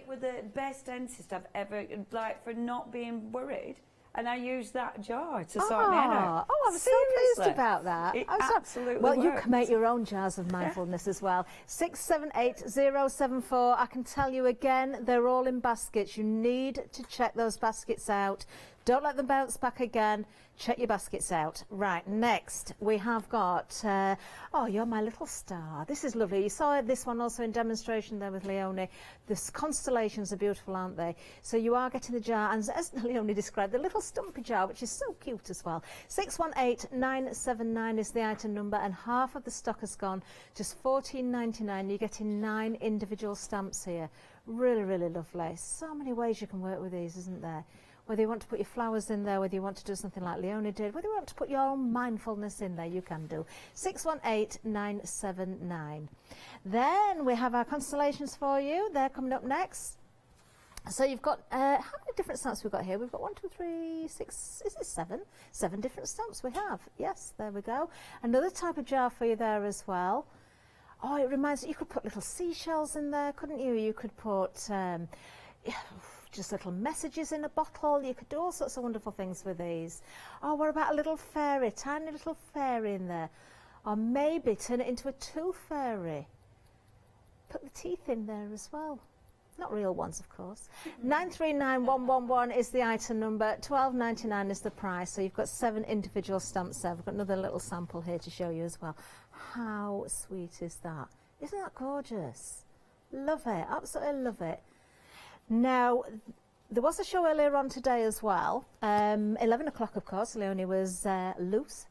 Speaker 1: was the best dentist I've ever, like, for not being worried. And I used that jar to sort me out.
Speaker 8: Oh, I'm so pleased about that.
Speaker 1: It absolutely
Speaker 8: well, you
Speaker 1: worked.
Speaker 8: can make your own jars of mindfulness as well. 678074. I can tell you again, they're all in baskets. You need to check those baskets out. Don't let them bounce back again. Check your baskets out. Right, next we have got, oh, you're my little star. This is lovely. You saw this one also in demonstration there with Leonie. The constellations are beautiful, aren't they? So you are getting the jar, and as Leonie described, the little stumpy jar, which is so cute as well. 618979 is the item number, and half of the stock has gone. Just $14.99. You're getting 9 individual stamps here. Really, really lovely. So many ways you can work with these, isn't there? Whether you want to put your flowers in there, whether you want to do something like Leonie did, whether you want to put your own mindfulness in there, you can do. 618979. Then we have our constellations for you. They're coming up next. So you've got, how many different stamps we've got here? We've got 1, 2, 3, 6, is it 7? 7 different stamps we have. Yes, there we go. Another type of jar for you there as well. Oh, it reminds me, you could put little seashells in there, couldn't you? You could put just little messages in a bottle. You could do all sorts of wonderful things with these. Oh, what about a little fairy, tiny little fairy in there? Or maybe turn it into a tooth fairy. Put the teeth in there as well. Not real ones, of course. 939111 is the item number. $12.99 is the price. So you've got 7 individual stamps there. We've got another little sample here to show you as well. How sweet is that? Isn't that gorgeous? Love it. Absolutely love it. Now, there was a show earlier on today as well. 11 o'clock, of course. Leonie was loose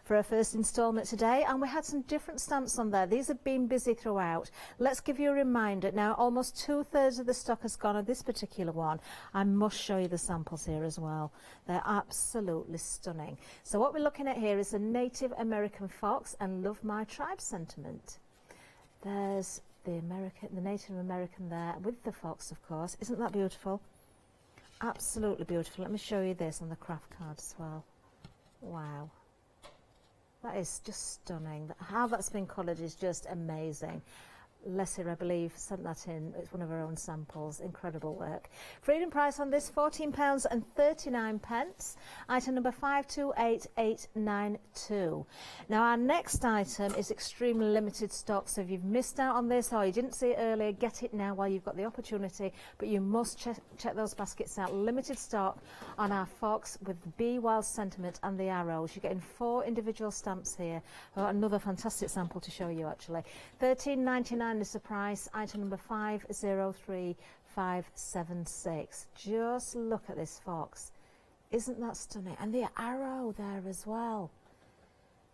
Speaker 8: for her first instalment today, and we had some different stamps on there. These have been busy throughout. Let's give you a reminder. Now, almost 2/3 of the stock has gone on this particular one. I must show you the samples here as well. They're absolutely stunning. So what we're looking at here is the Native American fox and Love My Tribe sentiment. There's the Native American there with the fox, of course. Isn't that beautiful? Absolutely beautiful. Let me show you this on the craft card as well. Wow. That is just stunning. How that's been coloured is just amazing. Lesia, I believe, sent that in. It's one of her own samples. Incredible work. Freedom price on this, £14.39. Item number 528892. Now, our next item is extremely limited stock, so if you've missed out on this or you didn't see it earlier, get it now while you've got the opportunity, but you must check those baskets out. Limited stock on our fox with the bee wild sentiment and the arrows. You're getting 4 individual stamps here. I've got another fantastic sample to show you, actually. £13.99 is the price. Item number 503576. Just look at this fox. Isn't that stunning? And the arrow there as well.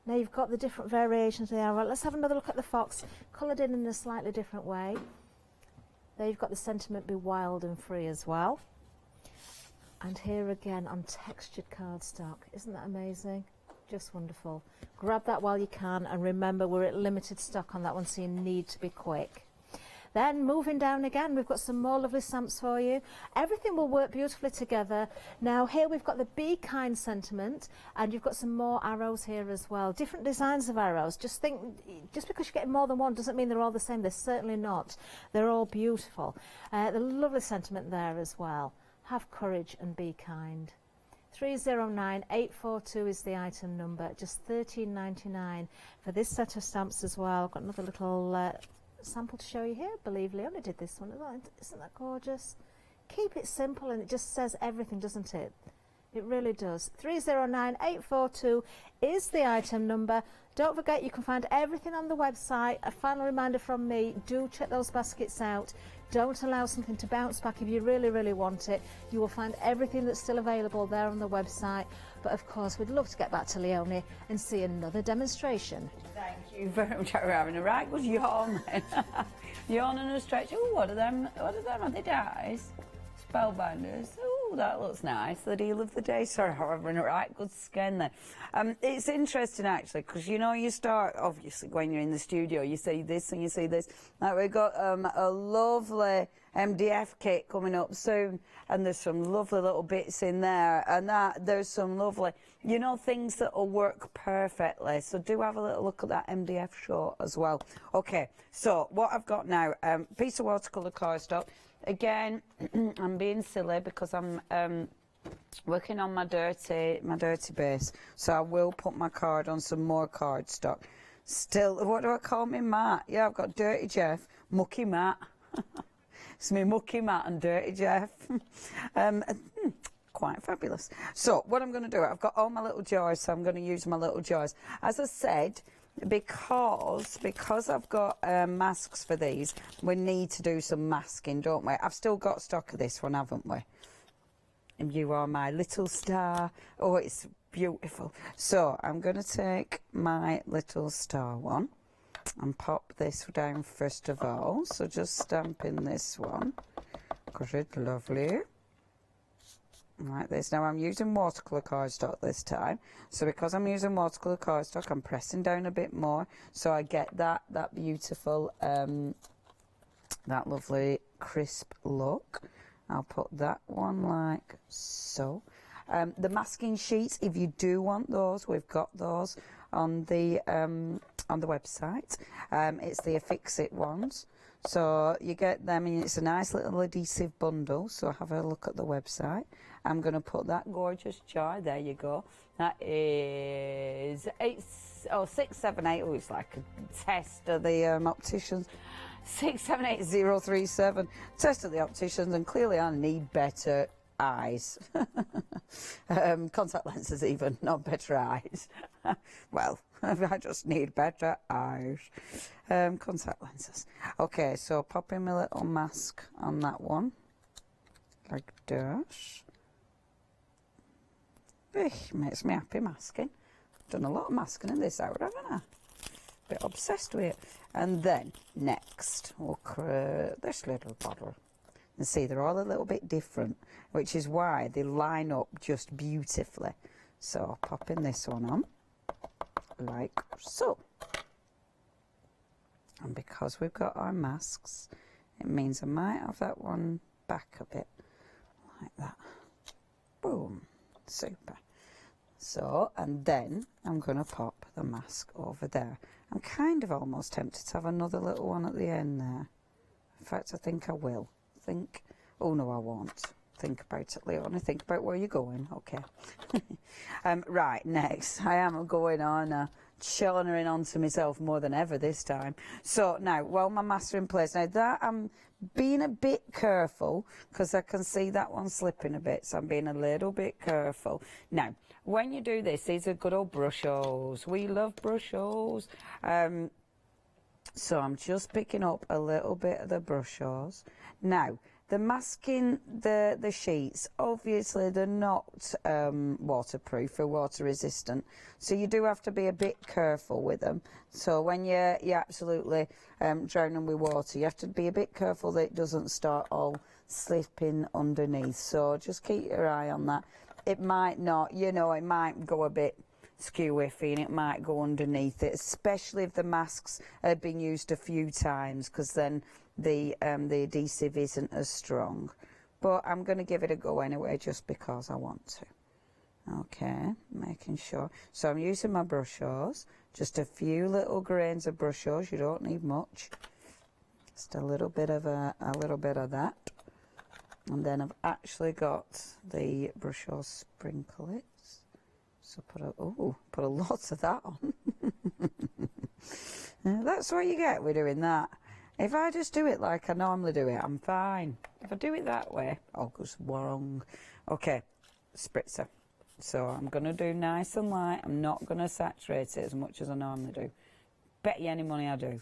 Speaker 8: Now you've got the different variations of the arrow. Let's have another look at the fox, coloured in a slightly different way. There you've got the sentiment, be wild and free as well. And here again on textured cardstock. Isn't that amazing? Just wonderful. Grab that while you can, and remember we're at limited stock on that one, so you need to be quick. Then moving down again, we've got some more lovely stamps for you. Everything will work beautifully together. Now here we've got the Be Kind sentiment, and you've got some more arrows here as well. Different designs of arrows. Just because you're getting more than one doesn't mean they're all the same. They're certainly not. They're all beautiful. The lovely sentiment there as well. Have courage and be kind. 309842 is the item number. Just $13.99 for this set of stamps as well. I've got another little sample to show you here. I believe Leonie did this one. Isn't that gorgeous? Keep it simple, and it just says everything, doesn't it? It really does. 309842 is the item number. Don't forget, you can find everything on the website. A final reminder from me, do check those baskets out. Don't allow something to bounce back if you really, really want it. You will find everything that's still available there on the website. But of course, we'd love to get back to Leonie and see another demonstration.
Speaker 1: Thank you very much. We're having a right good yawn then. Yawn and a stretch. Oh, what are them? Are they dies? Spellbinders. Oh, that looks nice. The deal of the day. Sorry, having a right good skin there. It's interesting actually, because you know, you start obviously when you're in the studio, you see this and you see this. Now we've got a lovely MDF kit coming up soon, and there's some lovely little bits in there, and there's some lovely, you know, things that will work perfectly. So do have a little look at that MDF short as well. Okay, so what I've got now, piece of watercolour cardstock. Again, I'm being silly because I'm working on my dirty base, so I will put my card on some more cardstock. Still, what do I call me, Matt? Yeah, I've got Dirty Jeff, Mucky Matt. It's me, Mucky Matt and Dirty Jeff. quite fabulous. So what I'm going to do, I've got all my little jars, so I'm going to use my little jars. As I said, because I've got masks for these, we need to do some masking, don't we? I've still got stock of this one, haven't we? And you are my little star. Oh, it's beautiful. So I'm going to take my little star one and pop this down first of all. So just stamp in this one. Good, lovely. Like this. Now I'm using watercolour cardstock this time. So because I'm using watercolour cardstock, I'm pressing down a bit more so I get that beautiful, that lovely crisp look. I'll put that one like so. The masking sheets, if you do want those, we've got those on the website. It's the Affix-It ones. So you get them, and it's a nice little adhesive bundle. So have a look at the website. I'm going to put that gorgeous jar. There you go. That is 678. Oh, it's like a test of the opticians. 678-037. Test of the opticians, and clearly I need better eyes. Contact lenses even, not better eyes. Well, I just need better eyes. Contact lenses. Okay, so popping my little mask on that one. Like this. Makes me happy masking. Done a lot of masking in this hour, haven't I? Bit obsessed with it. And then next we'll create this little bottle. And see, they're all a little bit different, which is why they line up just beautifully. So popping this one on like so. And because we've got our masks, it means I might have that one back a bit like that. Boom. Super. So, and then I'm going to pop the mask over there. I'm kind of almost tempted to have another little one at the end there. In fact, I think I will. Oh no, I won't. Think about it, Leonie. Think about where you're going. Okay. Right, next. I am going on chillering onto myself more than ever this time. So now, while my masks are in place, now that I'm being a bit careful, because I can see that one slipping a bit, so I'm being a little bit careful. Now, when you do this, these are good old brush-os. We love brush-os. So I'm just picking up a little bit of the brush-os. Now, the masking, the sheets, obviously they're not waterproof or water resistant, so you do have to be a bit careful with them. So when you're absolutely drowning with water, you have to be a bit careful that it doesn't start all slipping underneath. So just keep your eye on that. It might not, you know, it might go a bit skew-iffy and it might go underneath it, especially if the masks have been used a few times, because then the adhesive isn't as strong. But I'm going to give it a go anyway, just because I want to. Okay, making sure. So I'm using my brush-os, just a few little grains of brush-os. You don't need much. Just a little bit of that. And then I've actually got the brush-os sprinkle it. So put a lot of that on. That's what you get with doing that. If I just do it like I normally do it, I'm fine. If I do it that way, all goes wrong. Okay, spritzer. So I'm going to do nice and light. I'm not going to saturate it as much as I normally do. Bet you any money I do.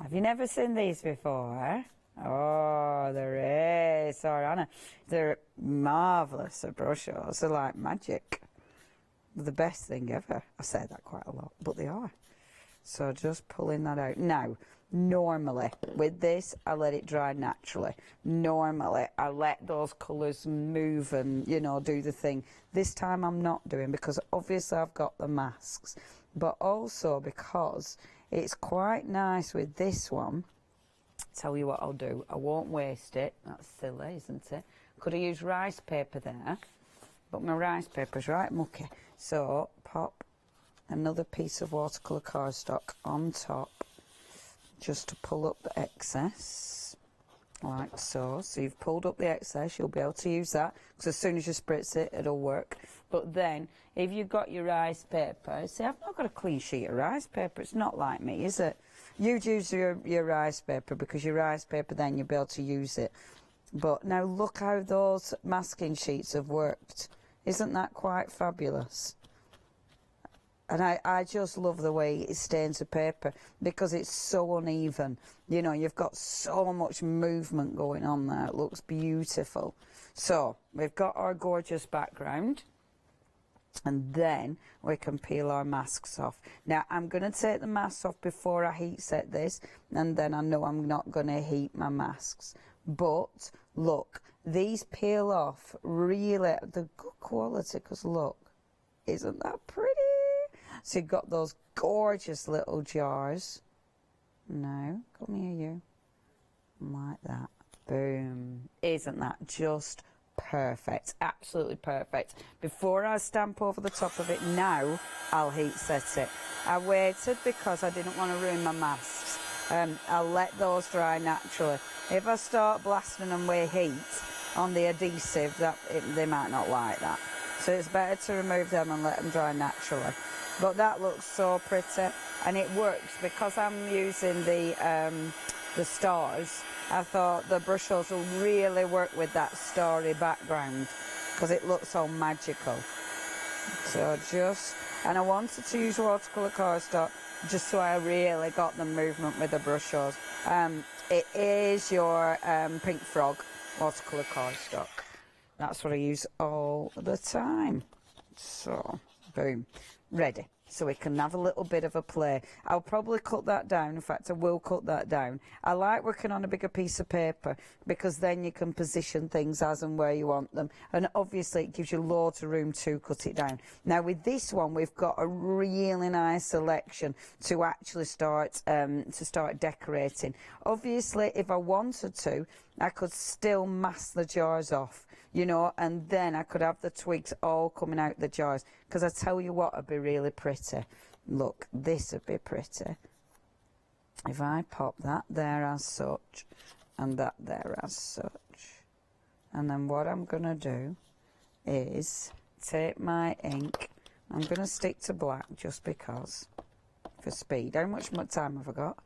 Speaker 1: Have you never seen these before, eh? Oh, there is. Sorry, Anna. They're marvellous, the brush-os. They're like magic. They're the best thing ever. I say that quite a lot, but they are. So just pulling that out. Now, normally, with this, I let it dry naturally. Normally, I let those colours move and, you know, do the thing. This time I'm not doing, because obviously I've got the masks. But also because it's quite nice with this one. Tell you what I'll do. I won't waste it. That's silly, isn't it? Could have used rice paper there, but my rice paper's right mucky. So pop another piece of watercolour cardstock on top, just to pull up the excess, like so. So you've pulled up the excess, you'll be able to use that, because as soon as you spritz it, it'll work. But then, if you've got your rice paper, see, I've not got a clean sheet of rice paper. It's not like me, is it? You'd use your rice paper, because your rice paper, then you'll be able to use it But now look how those masking sheets have worked. Isn't that quite fabulous? And I just love the way it stains the paper because it's so uneven. You know, you've got so much movement going on there. It looks beautiful. So we've got our gorgeous background. And then we can peel our masks off. Now I'm going to take the masks off before I heat set this, and then I know I'm not going to heat my masks. But look, these peel off really, the good quality, because look, isn't that pretty? So you've got those gorgeous little jars. Now, come here you. Like that. Boom. Isn't that just perfect? Absolutely perfect. Before I stamp over the top of it now, I'll heat set it. I waited because I didn't want to ruin my masks. I'll let those dry naturally. If I start blasting them with heat on the adhesive, they might not like that. So it's better to remove them and let them dry naturally. But that looks so pretty, and it works because I'm using the stars. I thought the brushes will really work with that starry background because it looks so magical. So and I wanted to use watercolour cardstock just so I really got the movement with the brushes. It is your Pink Frog watercolour cardstock. That's what I use all the time. So, boom. Ready. So we can have a little bit of a play. I'll probably cut that down. In fact, I will cut that down. I like working on a bigger piece of paper because then you can position things as and where you want them. And obviously it gives you loads of room to cut it down. Now with this one, we've got a really nice selection to actually start decorating. Obviously, if I wanted to, I could still mask the jars off, you know, and then I could have the twigs all coming out the jars. Because I tell you what would be really pretty. Look, this would be pretty. If I pop that there as such, and that there as such. And then what I'm going to do is take my ink. I'm going to stick to black just because, for speed. How much time have I got?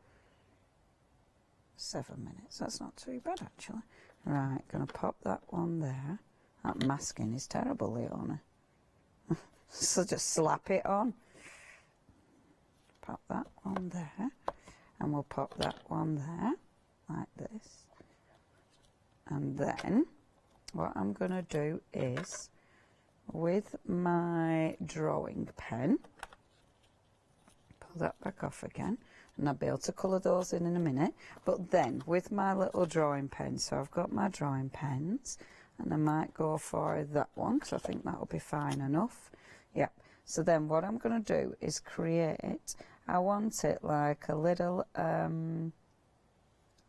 Speaker 1: 7 minutes. That's not too bad, actually. Right, going to pop that one there. That masking is terrible, Leona. So just slap it on. Pop that one there. And we'll pop that one there, like this. And then, what I'm going to do is, with my drawing pen, pull that back off again. And I'll be able to colour those in a minute. But then, with my little drawing pen, so I've got my drawing pens, and I might go for that one, because I think that'll be fine enough. Yep. So then what I'm going to do is create, I want it like a little,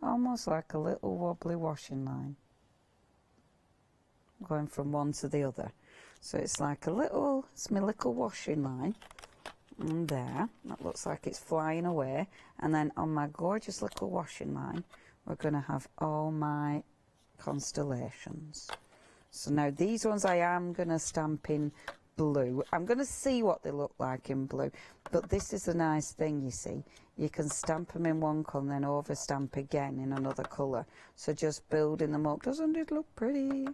Speaker 1: almost like a little wobbly washing line. Going from one to the other. So it's like a little, it's my little washing line. And there, that looks like it's flying away. And then on my gorgeous little washing line, we're going to have all my constellations. So now these ones I am going to stamp in blue. I'm going to see what they look like in blue. But this is a nice thing, you see. You can stamp them in one colour and then over stamp again in another colour. So just building them up. Doesn't it look pretty?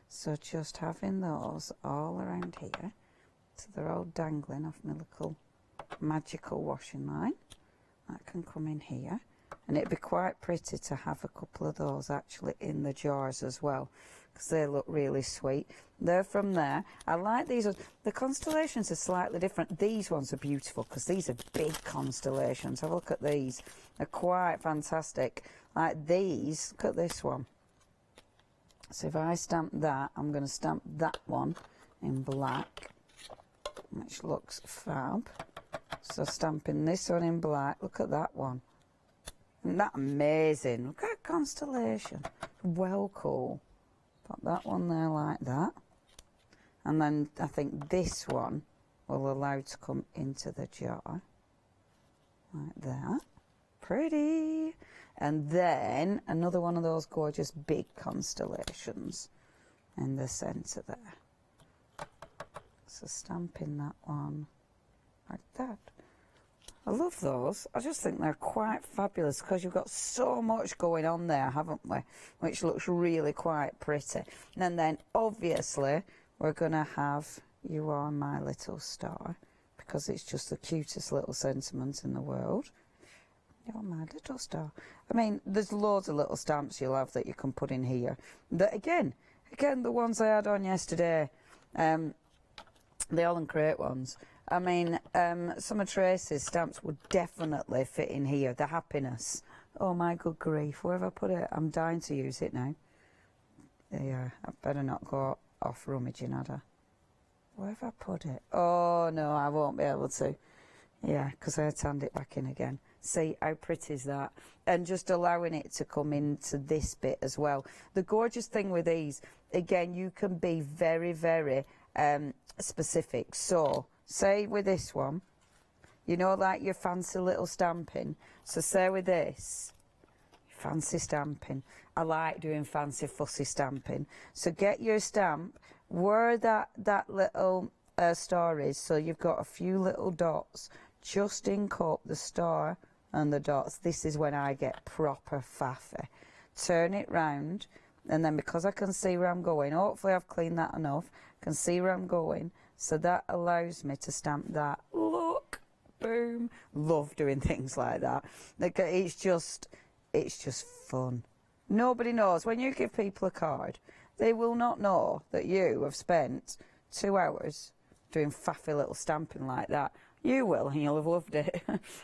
Speaker 1: So just having those all around here. So they're all dangling off my little magical washing line. That can come in here. And it'd be quite pretty to have a couple of those actually in the jars as well, because they look really sweet. They're from there. I like these ones. The constellations are slightly different. These ones are beautiful because these are big constellations. Have a look at these. They're quite fantastic. Like these, look at this one. So if I stamp that, I'm going to stamp that one in black, which looks fab. So stamping this one in black, look at that one. Isn't that amazing? Look at that constellation. Well cool. Put that one there like that. And then I think this one will allow to come into the jar. Like that. Pretty. And then another one of those gorgeous big constellations in the centre there. So stamping that one like that. I love those. I just think they're quite fabulous because you've got so much going on there, haven't we? Which looks really quite pretty. And then obviously we're going to have You Are My Little Star because it's just the cutest little sentiment in the world. You're my little star. I mean, there's loads of little stamps you'll have that you can put in here. That again, the ones I had on yesterday, the Holland Crate ones. I mean, some of Tracy's stamps would definitely fit in here. The happiness. Oh my good grief, where have I put it? I'm dying to use it now. Yeah, I better not go off rummaging, had I? Where have I put it? Oh no, I won't be able to. Yeah, because I had to hand it back in again. See, how pretty is that? And just allowing it to come into this bit as well. The gorgeous thing with these, again, you can be very, very specific. So, say with this one, you know, like your fancy little stamping. So say with this, fancy stamping. I like doing fancy fussy stamping. So get your stamp where that little star is. So you've got a few little dots. Just ink up the star and the dots. This is when I get proper faffy. Turn it round, and then because I can see where I'm going, hopefully I've cleaned that enough, can see where I'm going, so that allows me to stamp that. Look, boom. Love doing things like that. It's just fun. Nobody knows. When you give people a card, they will not know that you have spent 2 hours doing faffy little stamping like that. You will, and you'll have loved it,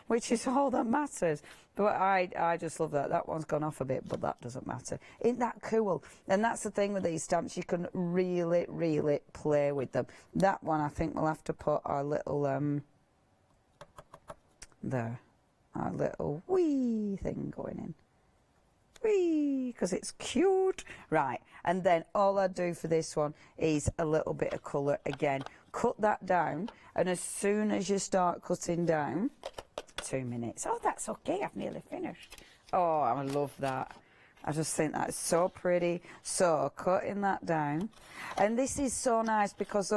Speaker 1: which is all that matters. But I just love that. That one's gone off a bit, but that doesn't matter. Isn't that cool? And that's the thing with these stamps. You can really, really play with them. That one, I think we'll have to put our little, there, our little wee thing going in. Wee, because it's cute. Right, and then all I do for this one is a little bit of colour again. Cut that down, and as soon as you start cutting down, 2 minutes. Oh, that's okay, I've nearly finished. Oh, I love that. I just think that's so pretty. So, cutting that down. And this is so nice because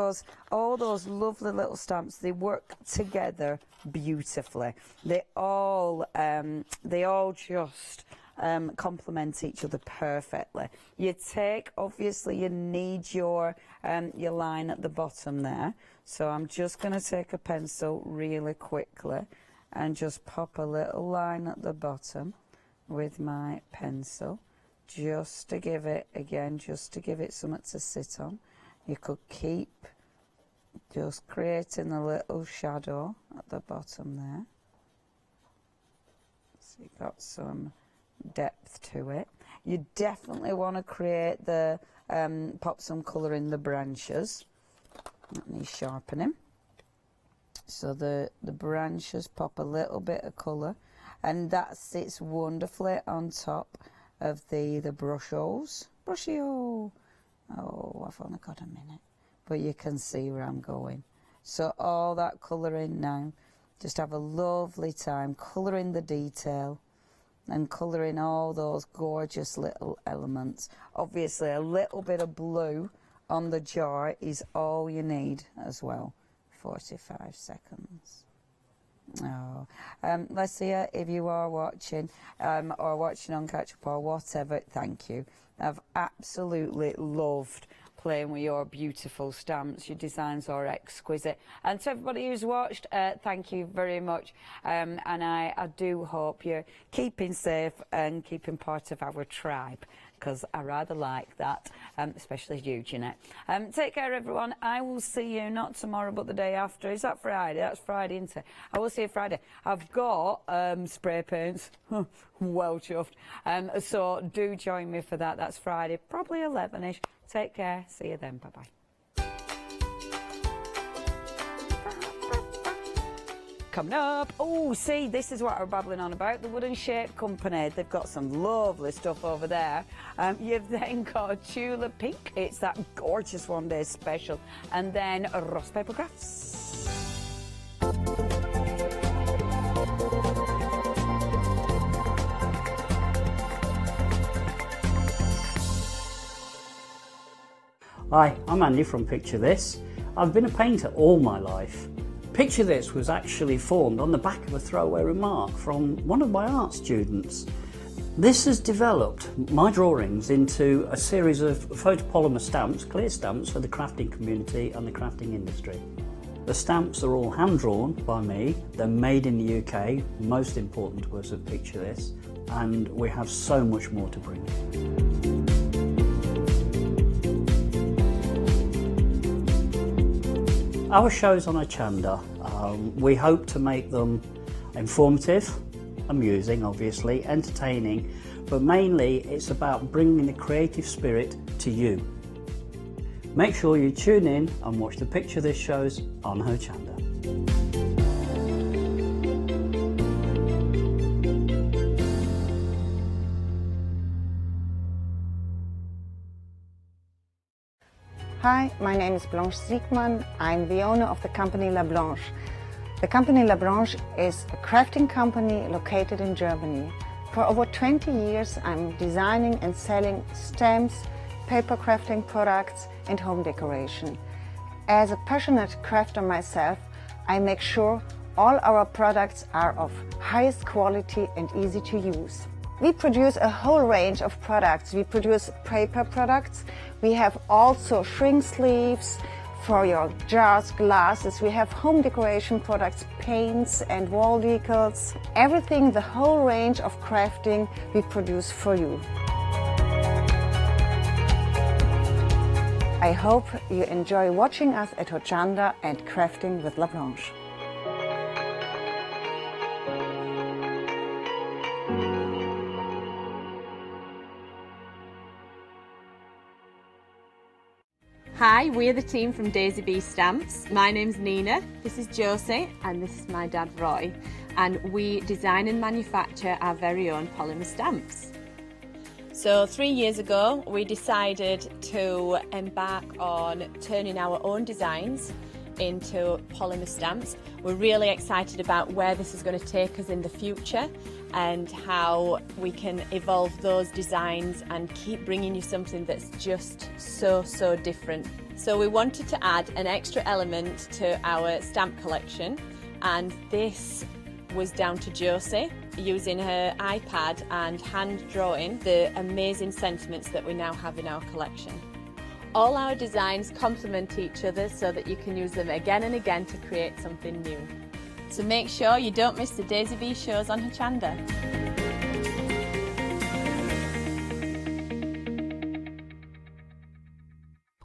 Speaker 1: all those lovely little stamps, they work together beautifully. They all just complement each other perfectly. You take, obviously you need your line at the bottom there, so I'm just going to take a pencil really quickly and just pop a little line at the bottom with my pencil, just to give it, again, just to give it something to sit on. You could keep just creating a little shadow at the bottom there, so you've got some depth to it. You definitely want to create the pop some colour in the branches. That needs sharpening. So the branches pop a little bit of colour, and that sits wonderfully on top of the brush-os. Brushio. Oh, I've only got a minute, but you can see where I'm going. So all that colour in now. Just have a lovely time colouring the detail and colouring all those gorgeous little elements. Obviously a little bit of blue on the jar is all you need as well. 45 seconds. Oh, Lesia, if you are watching or watching on Catch Up or whatever, thank you. I've absolutely loved playing with your beautiful stamps. Your designs are exquisite. And to everybody who's watched, thank you very much. And I do hope you're keeping safe and keeping part of our tribe, because I rather like that, especially you, Jeanette. Take care, everyone. I will see you not tomorrow, but the day after. Is that Friday? That's Friday, isn't it? I will see you Friday. I've got spray paints. Well chuffed. So do join me for that. That's Friday, probably 11ish. Take care. See you then. Bye-bye. Coming up, oh, see, this is what I was babbling on about, the Wooden Shape Company. They've got some lovely stuff over there. You've then got Tula Pink, it's that gorgeous one-day special, and then Ross Papercrafts.
Speaker 2: Hi, I'm Andy from Picture This. I've been a painter all my life. Picture This was actually formed on the back of a throwaway remark from one of my art students. This has developed my drawings into a series of photopolymer stamps, clear stamps for the crafting community and the crafting industry. The stamps are all hand-drawn by me, they're made in the UK, most important to us at Picture This, and we have so much more to bring. Our shows on Hochanda, we hope to make them informative, amusing obviously, entertaining, but mainly it's about bringing the creative spirit to you. Make sure you tune in and watch the Picture This shows on Hochanda.
Speaker 3: Hi, my name is Blanche Siegmann. I'm the owner of the company La Blanche. The company La Blanche is a crafting company located in Germany. For over 20 years I'm designing and selling stamps, paper crafting products and home decoration. As a passionate crafter myself, I make sure all our products are of highest quality and easy to use. We produce a whole range of products. We produce paper products. We have also shrink sleeves for your jars, glasses. We have home decoration products, paints and wall decals. Everything, the whole range of crafting we produce for you. I hope you enjoy watching us at Hochanda and crafting with La Blanche.
Speaker 4: Hi, we're the team from Daisy Bee Stamps. My name's Nina, this is Josie, and this is my dad Roy. And we design and manufacture our very own polymer stamps. So 3 years ago, we decided to embark on turning our own designs into polymer stamps. We're really excited about where this is going to take us in the future and how we can evolve those designs and keep bringing you something that's just so different. So we wanted to add an extra element to our stamp collection, and this was down to Josie using her iPad and hand drawing the amazing sentiments that we now have in our collection. All our designs complement each other so that you can use them again and again to create something new. So make sure you don't miss the Daisy Bee shows on Hochanda.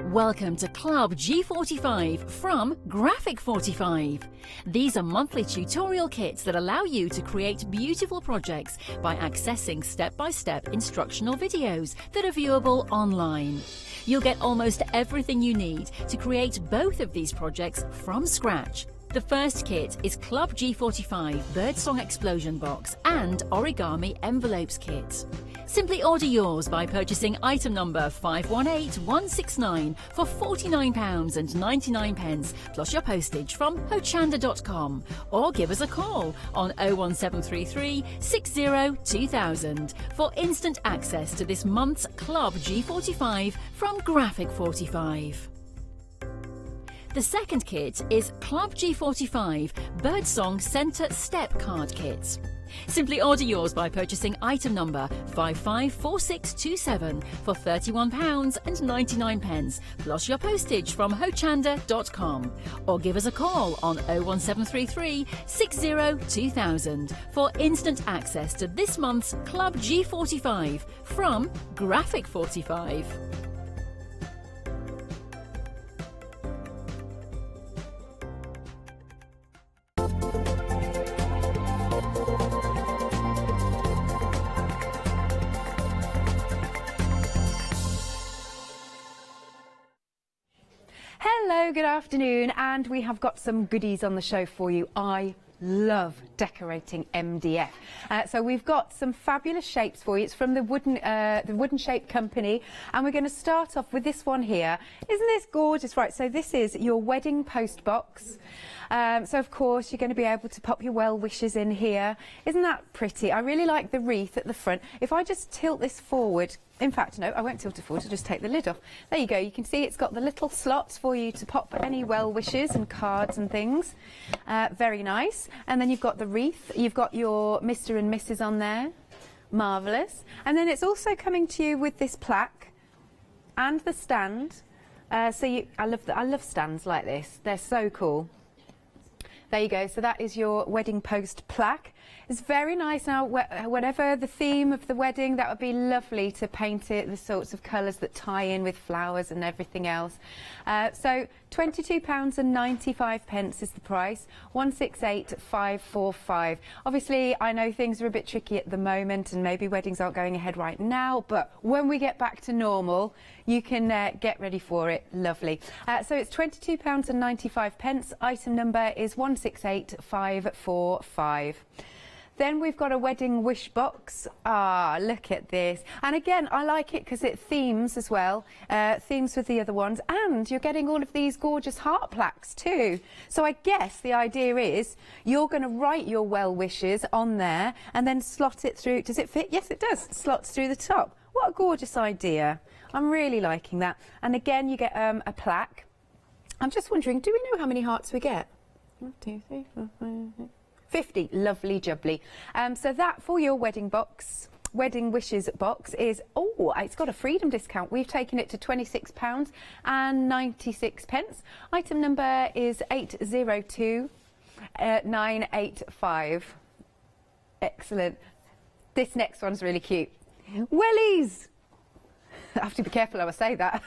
Speaker 24: Welcome to Club G45 from Graphic 45. These are monthly tutorial kits that allow you to create beautiful projects by accessing step-by-step instructional videos that are viewable online. You'll get almost everything you need to create both of these projects from scratch. The first kit is Club G45 Birdsong Explosion Box and Origami Envelopes Kit. Simply order yours by purchasing item number 518169 for £49.99 plus your postage from hochanda.com, or give us a call on 01733 60 2000 for instant access to this month's Club G45 from Graphic 45. The second kit is Club G45 Birdsong Centre Step Card Kit. Simply order yours by purchasing item number 554627 for £31.99 plus your postage from hochanda.com, or give us a call on 01733 60 2000 for instant access to this month's Club G45 from Graphic 45.
Speaker 25: Hello, good afternoon, and we have got some goodies on the show for you. I love decorating MDF. So we've got some fabulous shapes for you. It's from the Wooden Shape Company, and we're going to start off with this one here. Isn't this gorgeous? Right, so this is your wedding post box. So of course you're going to be able to pop your well wishes in here. Isn't that pretty? I really like the wreath at the front. If I just tilt this forward, in fact no, I won't tilt it forward, I'll just take the lid off. There you go, you can see it's got the little slots for you to pop any well wishes and cards and things. Very nice. And then you've got the wreath, you've got your Mr. and Mrs. on there. Marvellous. And then it's also coming to you with this plaque and the stand. I love stands like this. They're so cool. There you go. So that is your wedding post plaque. It's very nice. Now, whatever the theme of the wedding, that would be lovely to paint it the sorts of colours that tie in with flowers and everything else. So £22.95 is the price. 168,545. Obviously, I know things are a bit tricky at the moment, and maybe weddings aren't going ahead right now. But when we get back to normal, you can get ready for it. Lovely. So it's £22.95. Item number is 168,545. Then we've got a wedding wish box. Ah, look at this. And again, I like it because it themes as well. Themes with the other ones. And you're getting all of these gorgeous heart plaques too. So I guess the idea is you're going to write your well wishes on there and then slot it through. Does it fit? Yes, it does. It slots through the top. What a gorgeous idea. I'm really liking that. And again, you get a plaque. I'm just wondering, do we know how many hearts we get? 1, 2, 3, 4, 5, 6. 50. Lovely jubbly. So that for your wedding box, wedding wishes box is, oh, it's got a freedom discount. We've taken it to £26.96. Item number is 802985. Excellent. This next one's really cute. Wellies! I have to be careful how I say that.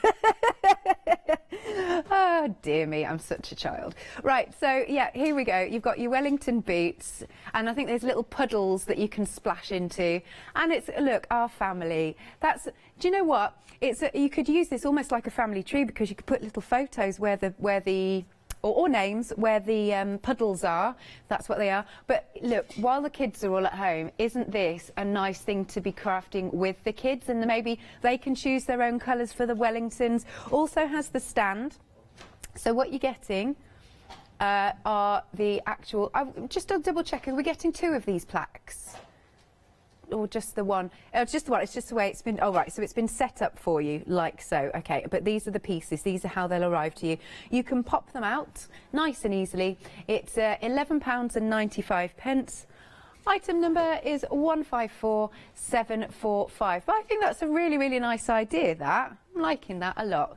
Speaker 25: Oh, dear me, I'm such a child. Right, so, yeah, here we go. You've got your Wellington boots, and I think there's little puddles that you can splash into. And it's, look, our family. That's, do you know what? You could use this almost like a family tree, because you could put little photos or names where the puddles are. That's what they are. But look, while the kids are all at home, isn't this a nice thing to be crafting with the kids? And maybe they can choose their own colours for the Wellingtons. Also has the stand. So what you're getting are the actual... just to double check, are we getting 2 of these plaques? Or just the one? It's just the one. It's just the way it's been. Oh, right. So it's been set up for you, like so. Okay. But these are the pieces. These are how they'll arrive to you. You can pop them out nice and easily. It's £11.95. Item number is 154745. But I think that's a really, really nice idea, that. I'm liking that a lot.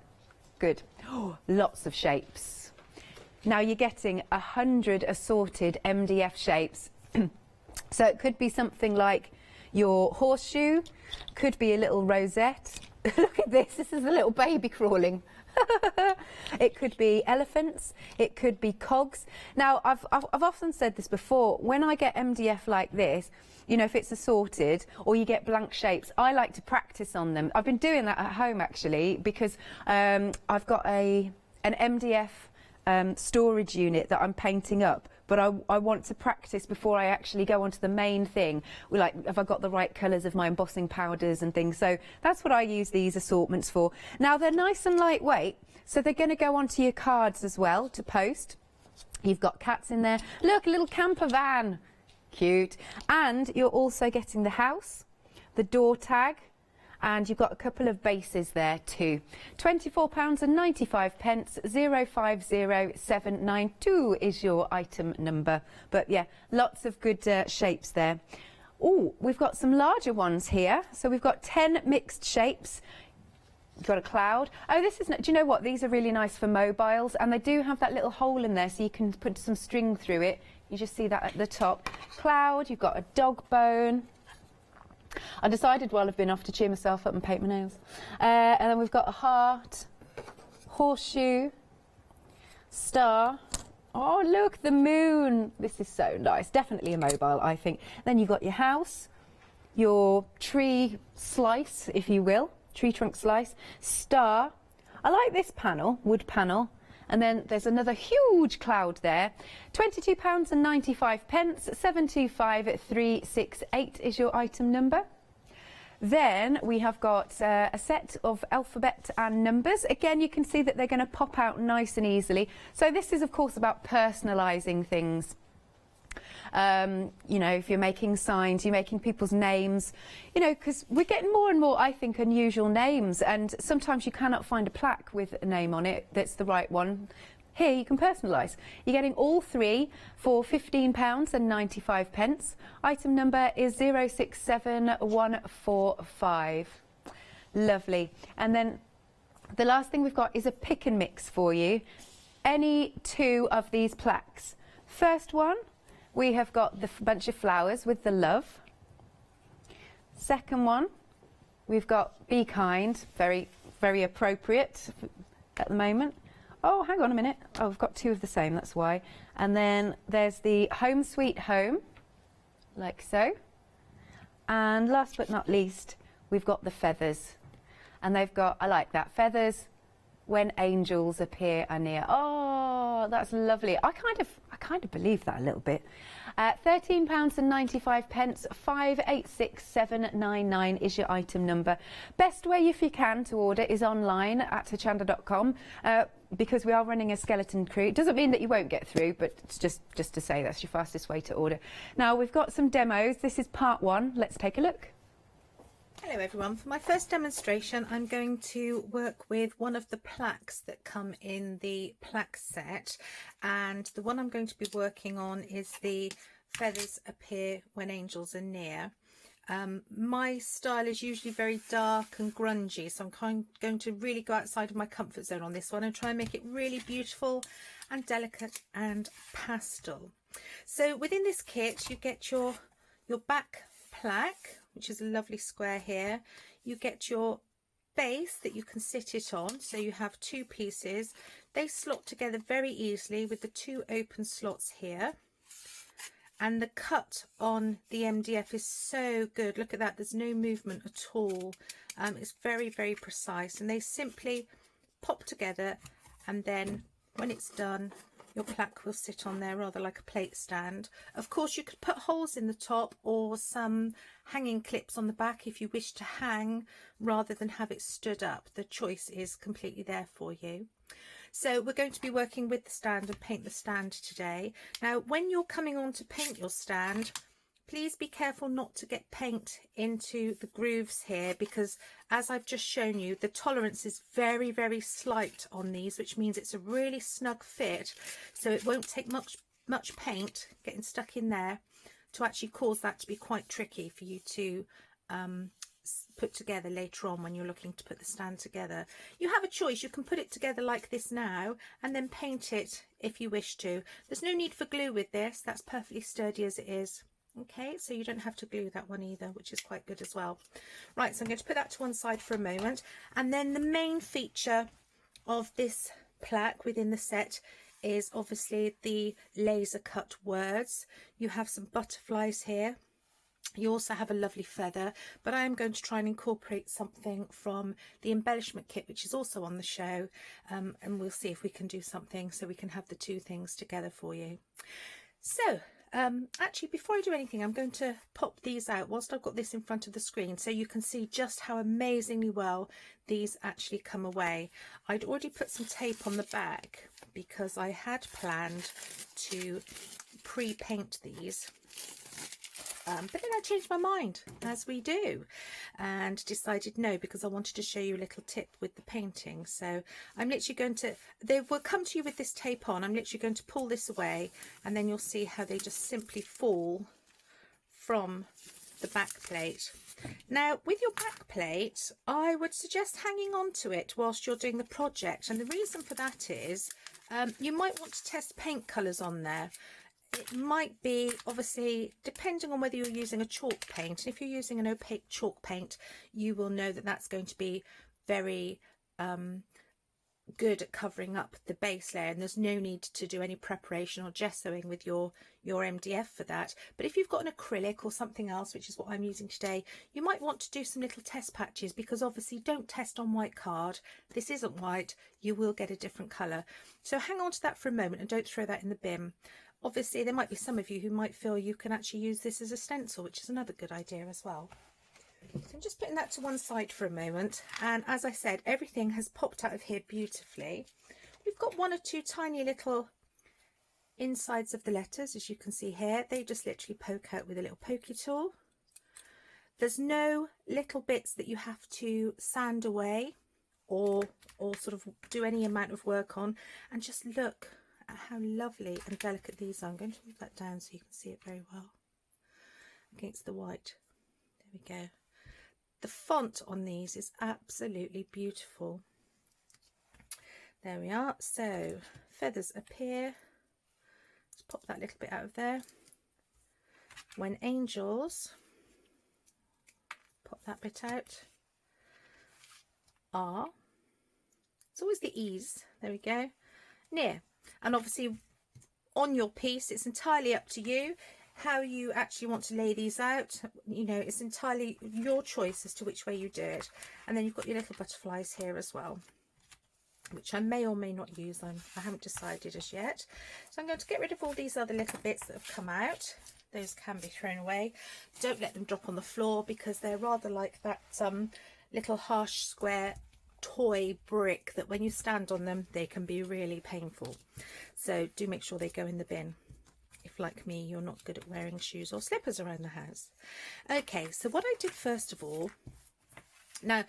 Speaker 25: Good. Oh, lots of shapes. Now you're getting 100 assorted MDF shapes. So it could be something like your horseshoe, could be a little rosette. Look at this, this is a little baby crawling. It could be elephants, it could be cogs. Now, I've often said this before, when I get MDF like this, you know, if it's assorted or you get blank shapes, I like to practice on them. I've been doing that at home, actually, because I've got an MDF storage unit that I'm painting up, but I want to practice before I actually go onto the main thing. Like, have I got the right colours of my embossing powders and things? So that's what I use these assortments for. Now, they're nice and lightweight, so they're going to go onto your cards as well to post. You've got cats in there. Look, a little camper van. Cute. And you're also getting the house, the door tag, and you've got a couple of bases there too. £24.95. 050792 is your item number. But yeah, lots of good shapes there. Oh, we've got some larger ones here. So we've got 10 mixed shapes. You've got a cloud. Oh, this is, do you know what? These are really nice for mobiles, and they do have that little hole in there so you can put some string through it. You just see that at the top. Cloud, you've got a dog bone. I decided while I've been off to cheer myself up and paint my nails. And then we've got a heart, horseshoe, star. Oh, look, the moon. This is so nice. Definitely a mobile, I think. Then you've got your house, your tree slice, if you will, tree trunk slice, star. I like this panel, wood panel. And then there's another huge cloud there. £22.95. 725368 is your item number. Then we have got a set of alphabet and numbers. Again, you can see that they're going to pop out nice and easily. So this is, of course, about personalising things. You know, if you're making signs, you're making people's names, you know, because we're getting more and more, I think, unusual names. And sometimes you cannot find a plaque with a name on it that's the right one. Here you can personalise. You're getting all three for £15.95. Item number is 067145. Lovely. And then the last thing we've got is a pick and mix for you. Any two of these plaques. First one, we have got the bunch of flowers with the love. Second one, we've got Be Kind, very, very appropriate at the moment. Oh, hang on a minute. Oh, we've got two of the same, that's why. And then there's the Home Sweet Home, like so. And last but not least, we've got the feathers. And they've got, I like that, feathers when angels appear are near. Oh, that's lovely. I kind of believe that a little bit. £13.95, 586799 is your item number. Best way, if you can, to order is online at hochanda.com. Because we are running a skeleton crew. It doesn't mean that you won't get through, but it's just to say that's your fastest way to order. Now, we've got some demos. This is part one. Let's take a look.
Speaker 5: Hello everyone. For my first demonstration, I'm going to work with one of the plaques that come in the plaque set, and the one I'm going to be working on is the Feathers Appear When Angels Are Near. My style is usually very dark and grungy, so I'm going to really go outside of my comfort zone on this one and try and make it really beautiful and delicate and pastel. So within this kit you get your back plaque, which is a lovely square here. You get your base that you can sit it on, so you have two pieces. They slot together very easily with the two open slots here. And the cut on the MDF is so good. Look at that, there's no movement at all. It's very, very precise, and they simply pop together, and then when it's done, your plaque will sit on there rather like a plate stand. Of course, you could put holes in the top or some hanging clips on the back if you wish to hang rather than have it stood up. The choice is completely there for you. So we're going to be working with the stand and paint the stand today. Now, when you're coming on to paint your stand, please be careful not to get paint into the grooves here, because as I've just shown you, the tolerance is very, very slight on these, which means it's a really snug fit. So it won't take much paint getting stuck in there to actually cause that to be quite tricky for you to put together later on when you're looking to put the stand together. You have a choice. You can put it together like this now and then paint it if you wish to. There's no need for glue with this. That's perfectly sturdy as it is. Okay, so you don't have to glue that one either, which is quite good as well. Right, so I'm going to put that to one side for a moment. And then the main feature of this plaque within the set is obviously the laser cut words. You have some butterflies here. You also have a lovely feather, but I am going to try and incorporate something from the embellishment kit, which is also on the show, and we'll see if we can do something so we can have the two things together for you. So actually, before I do anything, I'm going to pop these out whilst I've got this in front of the screen so you can see just how amazingly well these actually come away. I'd already put some tape on the back because I had planned to pre-paint these. But then I changed my mind, as we do, and decided no, because I wanted to show you a little tip with the painting. So I'm literally going to, they will come to you with this tape on. I'm literally going to pull this away, and then you'll see how they just simply fall from the back plate. Now, with your back plate, I would suggest hanging on to it whilst you're doing the project. And the reason for that is you might want to test paint colours on there. It might be, obviously, depending on whether you're using a chalk paint. And if you're using an opaque chalk paint, you will know that that's going to be very good at covering up the base layer, and there's no need to do any preparation or gessoing with your MDF for that. But if you've got an acrylic or something else, which is what I'm using today, you might want to do some little test patches, because obviously don't test on white card. This isn't white, you will get a different colour. So hang on to that for a moment and don't throw that in the bin. Obviously, there might be some of you who might feel you can actually use this as a stencil, which is another good idea as well. So I'm just putting that to one side for a moment, and as I said, everything has popped out of here beautifully. We've got one or two tiny little insides of the letters, as you can see here. They just literally poke out with a little pokey tool. There's no little bits that you have to sand away or sort of do any amount of work on, and just look at how lovely and delicate these are. I'm going to move that down so you can see it very well against the white. There we go. The font on these is absolutely beautiful. There we are. So feathers appear. Let's pop that little bit out of there. When angels, pop that bit out, are, it's always the E's, there we go, near. And obviously on your piece, it's entirely up to you how you actually want to lay these out. You know, it's entirely your choice as to which way you do it. And then you've got your little butterflies here as well, which I may or may not use. I haven't decided as yet. So I'm going to get rid of all these other little bits that have come out. Those can be thrown away. Don't let them drop on the floor, because they're rather like that little harsh square toy brick that when you stand on them, they can be really painful. So do make sure they go in the bin if, like me, you're not good at wearing shoes or slippers around the house. Okay, so what I did first of all now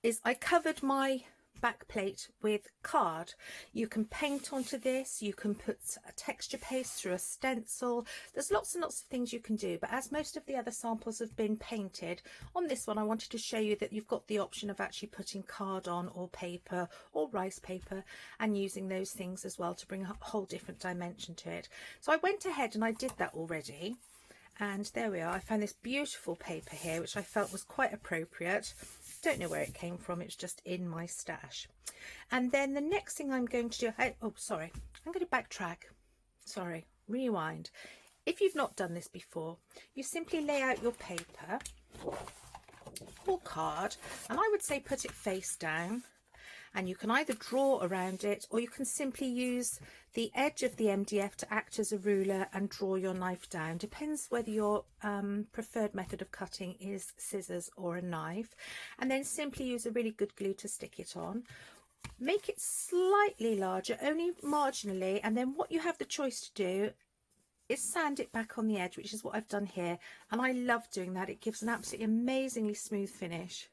Speaker 5: is I covered my back plate with card. You can paint onto this, you can put a texture paste through a stencil. There's lots and lots of things you can do, but as most of the other samples have been painted, on this one I wanted to show you that you've got the option of actually putting card on, or paper or rice paper, and using those things as well to bring a whole different dimension to it. So I went ahead and I did that already, and there we are. I found this beautiful paper here which I felt was quite appropriate. Don't know where it came from, it's just in my stash. And then the next thing I'm going to do, I'm going to backtrack, rewind. If you've not done this before, you simply lay out your paper or card, and I would say put it face down, and you can either draw around it, or you can simply use the edge of the MDF to act as a ruler and draw your knife down. Depends whether your preferred method of cutting is scissors or a knife. And then simply use a really good glue to stick it on. Make it slightly larger, only marginally, and then what you have the choice to do is sand it back on the edge, which is what I've done here. And I love doing that. It gives an absolutely amazingly smooth finish.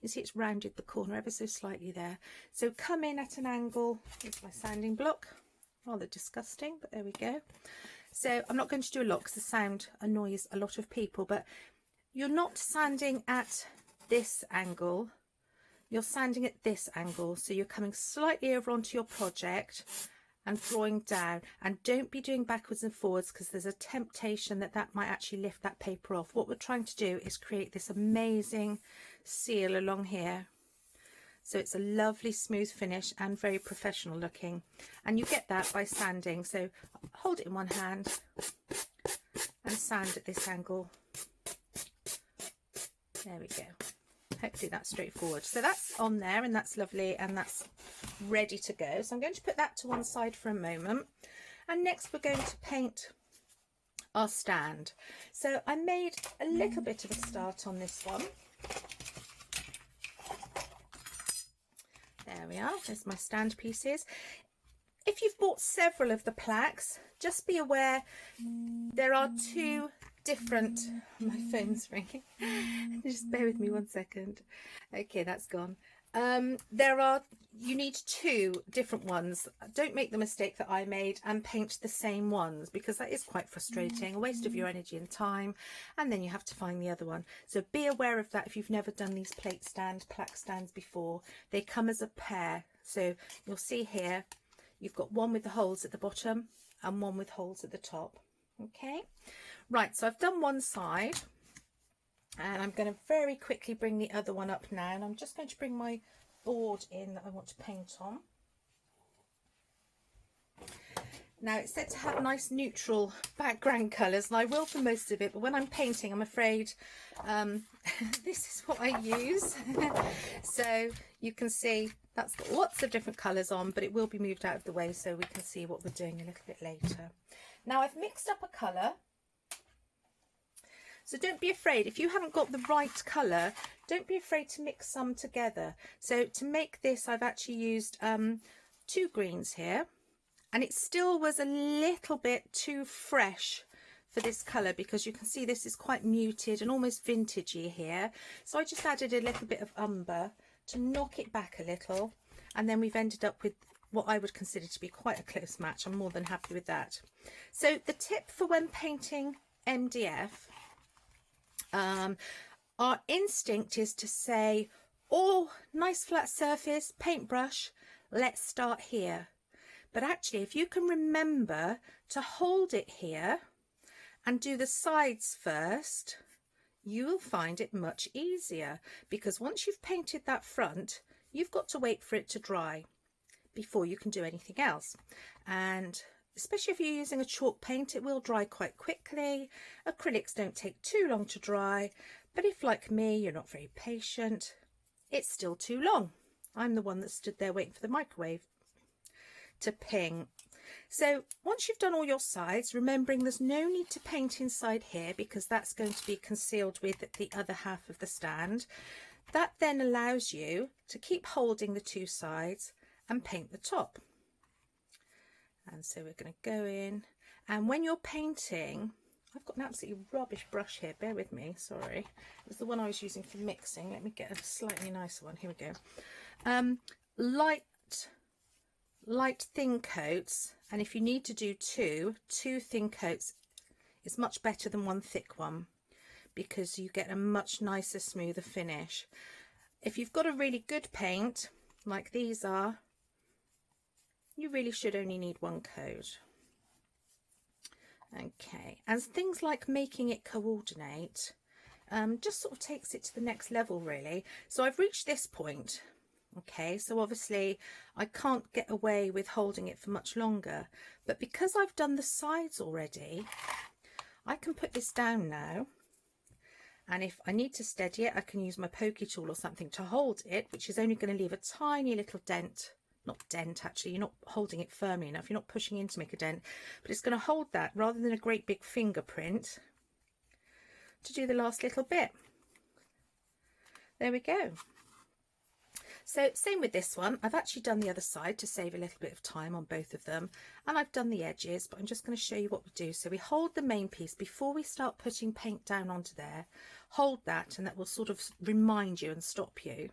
Speaker 5: You see it's rounded the corner ever so slightly there. So come in at an angle with my sanding block. Rather disgusting, but there we go. So I'm not going to do a lot because the sound annoys a lot of people, but you're not sanding at this angle, you're sanding at this angle. So you're coming slightly over onto your project and drawing down, and don't be doing backwards and forwards, because there's a temptation that that might actually lift that paper off. What we're trying to do is create this amazing seal along here, so it's a lovely smooth finish and very professional looking, and you get that by sanding. So hold it in one hand and sand at this angle. There we go. Hopefully that's straightforward. So that's on there, and that's lovely, and that's ready to go. So I'm going to put that to one side for a moment, and next we're going to paint our stand. So I made a little bit of a start on this one. There we are, there's my stand pieces. If you've bought several of the plaques, just be aware there are two different, my phone's ringing, just bear with me one second. Okay, that's gone. You need two different ones. Don't make the mistake that I made and paint the same ones, because that is quite frustrating, a waste of your energy and time, and then you have to find the other one. So be aware of that if you've never done these plaque stands before. They come as a pair. So you'll see here, you've got one with the holes at the bottom and one with holes at the top. Okay, right, so I've done one side, and I'm going to very quickly bring the other one up now, and I'm just going to bring my board in that I want to paint on. Now it's said to have nice neutral background colours, and I will for most of it, but when I'm painting, I'm afraid this is what I use. So you can see that's got lots of different colours on, but it will be moved out of the way so we can see what we're doing a little bit later. Now I've mixed up a colour. So don't be afraid. If you haven't got the right colour, don't be afraid to mix some together. So to make this, I've actually used 2 greens here, and it still was a little bit too fresh for this colour, because you can see this is quite muted and almost vintagey here. So I just added a little bit of umber to knock it back a little, and then we've ended up with what I would consider to be quite a close match. I'm more than happy with that. So the tip for when painting MDF, our instinct is to say, oh, nice flat surface, paintbrush, let's start here. But actually, if you can remember to hold it here and do the sides first, you will find it much easier, because once you've painted that front, you've got to wait for it to dry before you can do anything else. And especially if you're using a chalk paint, it will dry quite quickly. Acrylics don't take too long to dry, but if, like me, you're not very patient, it's still too long. I'm the one that stood there waiting for the microwave to ping. So once you've done all your sides, remembering there's no need to paint inside here, because that's going to be concealed with the other half of the stand. That then allows you to keep holding the 2 sides and paint the top. And so we're going to go in, and when you're painting, I've got an absolutely rubbish brush here, bear with me, sorry. It was the one I was using for mixing. Let me get a slightly nicer one. Here we go. Light thin coats, and if you need to do two thin coats is much better than 1 thick one, because you get a much nicer, smoother finish. If you've got a really good paint like these are, you really should only need 1 coat. Okay, and things like making it coordinate just sort of takes it to the next level, really. So I've reached this point. Okay, so obviously I can't get away with holding it for much longer, but because I've done the sides already, I can put this down now, and if I need to steady it, I can use my pokey tool or something to hold it, which is only going to leave a tiny little dent. Not dent, actually, you're not holding it firmly enough, you're not pushing in to make a dent, but it's going to hold that rather than a great big fingerprint to do the last little bit. There we go. So same with this one. I've actually done the other side to save a little bit of time on both of them, and I've done the edges, but I'm just going to show you what we do. So we hold the main piece before we start putting paint down onto there. Hold that, and that will sort of remind you and stop you.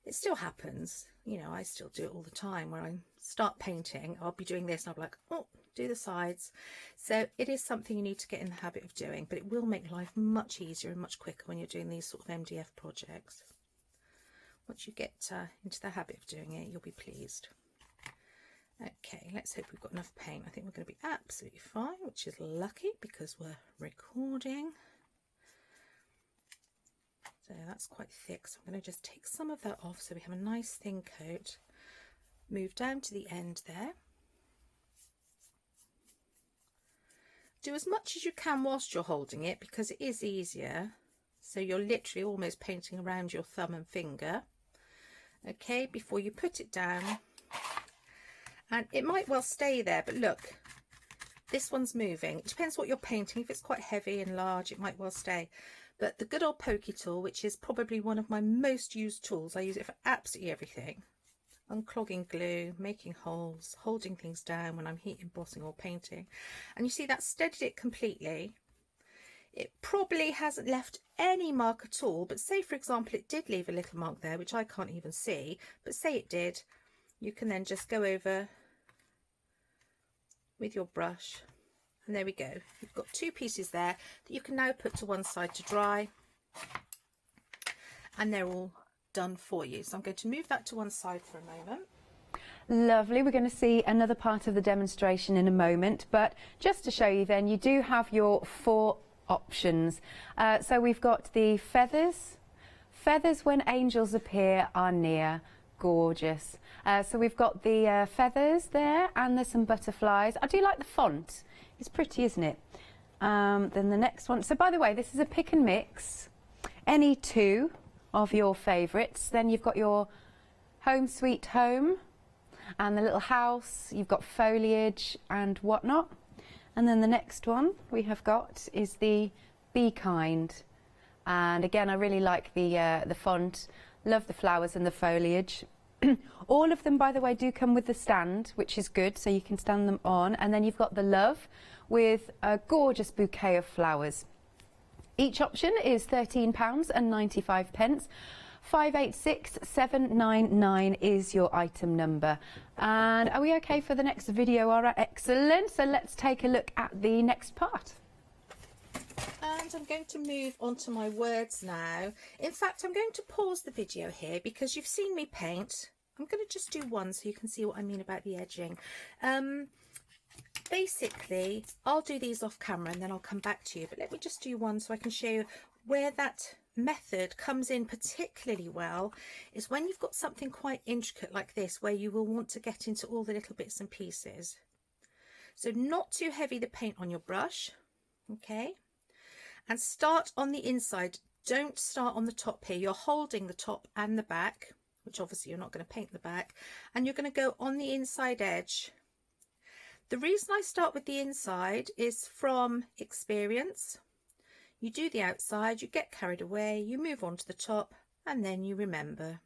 Speaker 5: It still happens, you know, I still do it all the time. When I start painting, I'll be doing this and I'll be like, oh, do the sides. So it is something you need to get in the habit of doing, but it will make life much easier and much quicker when you're doing these sort of MDF projects. Once you get into the habit of doing it, you'll be pleased. Okay, let's hope we've got enough paint. I think we're going to be absolutely fine, which is lucky because we're recording. So that's quite thick, so I'm going to just take some of that off so we have a nice thin coat. Move down to the end there. Do as much as you can whilst you're holding it, because it is easier. So you're literally almost painting around your thumb and finger. Okay, before you put it down. And it might well stay there, but look, this one's moving. It depends what you're painting. If it's quite heavy and large, it might well stay. But the good old pokey tool, which is probably one of my most used tools, I use it for absolutely everything. Unclogging glue, making holes, holding things down when I'm heat embossing or painting. And you see that steadied it completely. It probably hasn't left any mark at all, but say for example it did leave a little mark there, which I can't even see, but say it did, you can then just go over with your brush, and there we go. You've got 2 pieces there that you can now put to one side to dry, and they're all done for you. So I'm going to move that to one side for a moment.
Speaker 25: Lovely. We're going to see another part of the demonstration in a moment, but just to show you then, you do have your 4 options. So we've got the feathers. Feathers when angels appear are near. Gorgeous. So we've got the feathers there, and there's some butterflies. I do like the font. It's pretty, isn't it? Then the next one. So by the way, this is a pick and mix. Any 2 of your favourites. Then you've got your home sweet home and the little house. You've got foliage and whatnot. And then the next one we have got is the Be Kind. And again, I really like the font, love the flowers and the foliage. All of them, by the way, do come with the stand, which is good, so you can stand them on. And then you've got the Love with a gorgeous bouquet of flowers. Each option is £13.95. 586799 is your item number. And are we okay for the next video? All right, excellent. So let's take a look at the next part.
Speaker 5: And I'm going to move on to my words now. In fact, I'm going to pause the video here because you've seen me paint. I'm going to just do one so you can see what I mean about the edging. Basically, I'll do these off camera and then I'll come back to you. But let me just do one so I can show you where that method comes in particularly well, is when you've got something quite intricate like this, where you will want to get into all the little bits and pieces. So not too heavy the paint on your brush, okay? And start on the inside. Don't start on the top here. You're holding the top and the back, which obviously you're not going to paint the back, and you're going to go on the inside edge. The reason I start with the inside is from experience. You do the outside, you get carried away, you move on to the top, and then you remember.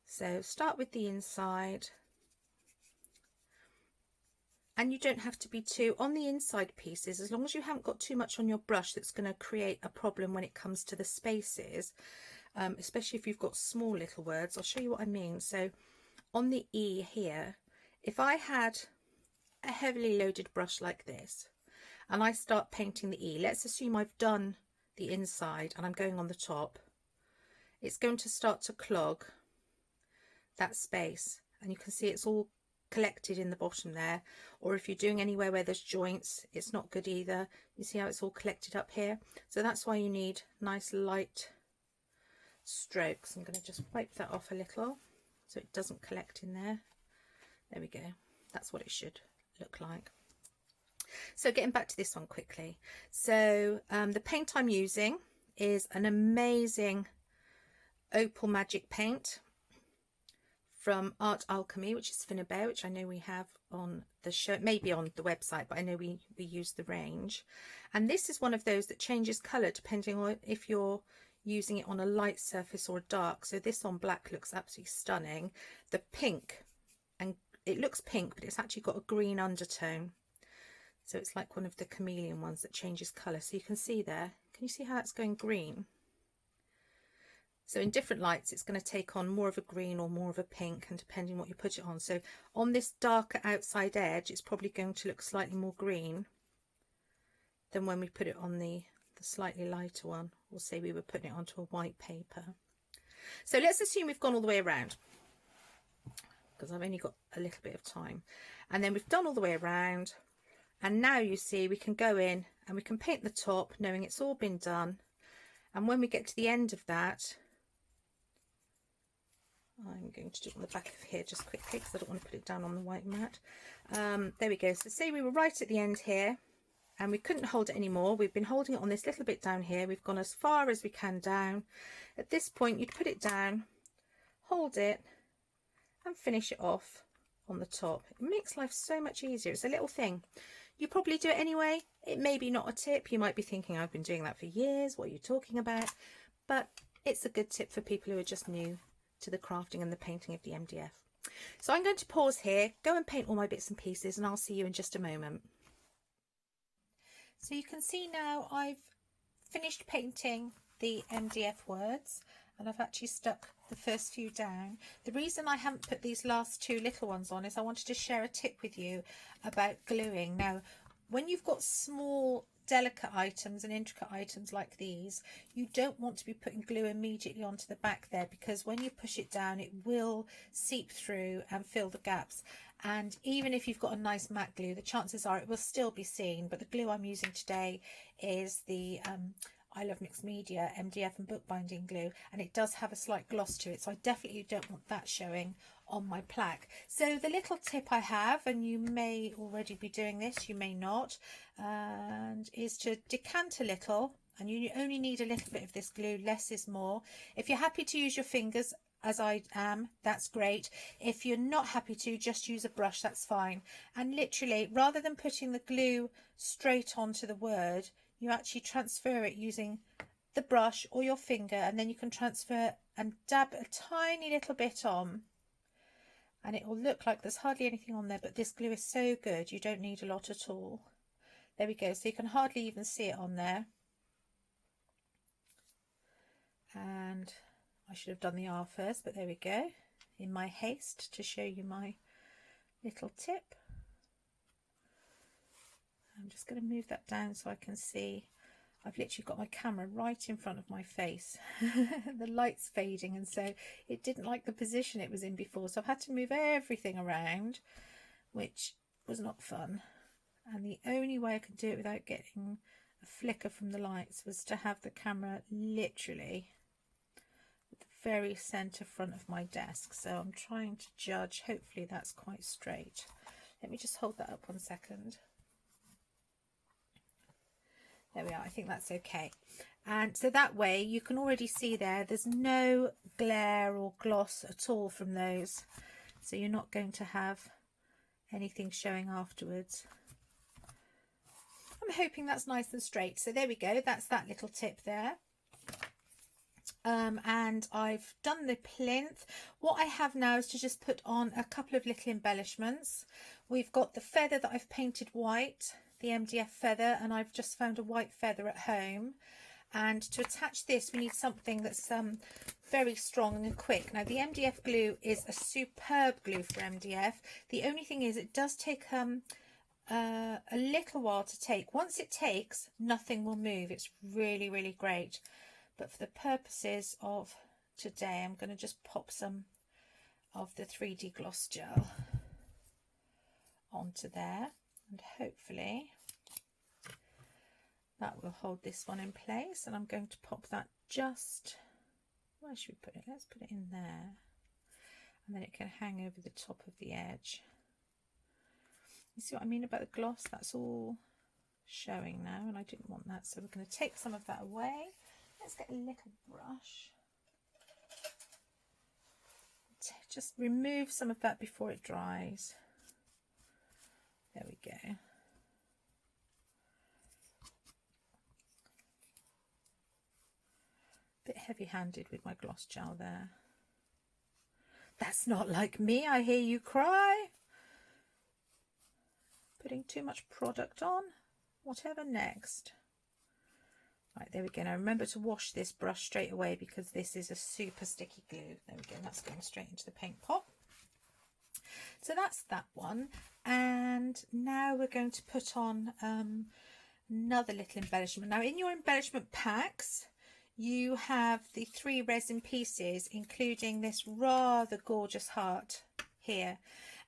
Speaker 5: So start with the inside. And you don't have to be too on the inside pieces, as long as you haven't got too much on your brush that's going to create a problem when it comes to the spaces, especially if you've got small little words. I'll show you what I mean. So on the E here, if I had a heavily loaded brush like this and I start painting the E, let's assume I've done the inside and I'm going on the top, it's going to start to clog that space, and you can see it's all collected in the bottom there. Or if you're doing anywhere where there's joints, it's not good either. You see how it's all collected up here? So that's why you need nice light strokes. I'm going to just wipe that off a little so it doesn't collect in there. There we go. That's what it should look like. So getting back to this one quickly. So the paint I'm using is an amazing Opal Magic paint from Art Alchemy, which is Finnabair, which I know we have on the show, maybe on the website, but I know we use the range. And this is one of those that changes colour depending on if you're using it on a light surface or a dark. So this on black looks absolutely stunning. The pink, and it looks pink, but it's actually got a green undertone. So it's like one of the chameleon ones that changes colour. So you can see there, can you see how that's going green? So in different lights, it's going to take on more of a green or more of a pink, and depending what you put it on. So on this darker outside edge, it's probably going to look slightly more green than when we put it on the slightly lighter one, or say we were putting it onto a white paper. So let's assume we've gone all the way around, because I've only got a little bit of time. And then we've done all the way around, and now you see we can go in and we can paint the top knowing it's all been done. And when we get to the end of that, I'm going to do it on the back of here just quickly because I don't want to put it down on the white mat. There we go. So say we were right at the end here and we couldn't hold it anymore. We've been holding it on this little bit down here. We've gone as far as we can down. At this point, you'd put it down, hold it, and finish it off on the top. It makes life so much easier. It's a little thing. You probably do it anyway. It may be not a tip. You might be thinking, I've been doing that for years. What are you talking about? But it's a good tip for people who are just new to the crafting and the painting of the MDF. So I'm going to pause here, go and paint all my bits and pieces, and I'll see you in just a moment. So you can see now I've finished painting the MDF words, and I've actually stuck the first few down. The reason I haven't put these last two little ones on is I wanted to share a tip with you about gluing. Now, when you've got small delicate items and intricate items like these, you don't want to be putting glue immediately onto the back there, because when you push it down it will seep through and fill the gaps. And even if you've got a nice matte glue, the chances are it will still be seen. But the glue I'm using today is the I Love Mixed Media MDF and bookbinding glue, and it does have a slight gloss to it, so I definitely don't want that showing on my plaque. So the little tip I have, and you may already be doing this, you may not, and is to decant a little, and you only need a little bit of this glue. Less is more. If you're happy to use your fingers, as I am, that's great. If you're not happy to, just use a brush, that's fine. And literally, rather than putting the glue straight onto the word, you actually transfer it using the brush or your finger, and then you can transfer and dab a tiny little bit on, and it will look like there's hardly anything on there, but this glue is so good you don't need a lot at all. There we go, so you can hardly even see it on there. And I should have done the R first, but there we go, in my haste to show you my little tip. I'm just going to move that down so I can see. I've literally got my camera right in front of my face. The light's fading, and so it didn't like the position it was in before, so I've had to move everything around, which was not fun. And the only way I could do it without getting a flicker from the lights was to have the camera literally at the very centre front of my desk. So I'm trying to judge, hopefully that's quite straight. Let me just hold that up 1 second. There we are, I think that's okay. And so that way you can already see there's no glare or gloss at all from those. So you're not going to have anything showing afterwards. I'm hoping that's nice and straight. So there we go, that's that little tip there. And I've done the plinth. What I have now is to just put on a couple of little embellishments. We've got the feather that I've painted white, the MDF feather, and I've just found a white feather at home. And to attach this we need something that's very strong and quick. Now the MDF glue is a superb glue for MDF. The only thing is it does take a little while to take. Once it takes, nothing will move. It's really, really great. But for the purposes of today, I'm going to just pop some of the 3D gloss gel onto there, and hopefully that will hold this one in place. And I'm going to pop that just, where should we put it? Let's put it in there, and then it can hang over the top of the edge. You see what I mean about the gloss? That's all showing now, and I didn't want that, so we're going to take some of that away. Let's get a little brush. Just remove some of that before it dries. There we go. Bit heavy-handed with my gloss gel there. That's not like me, I hear you cry. Putting too much product on. Whatever next. Right, there we go. Now remember to wash this brush straight away because this is a super sticky glue. There we go, that's going straight into the paint pot. So that's that one. And now we're going to put on another little embellishment. Now in your embellishment packs, you have the 3 resin pieces, including this rather gorgeous heart here.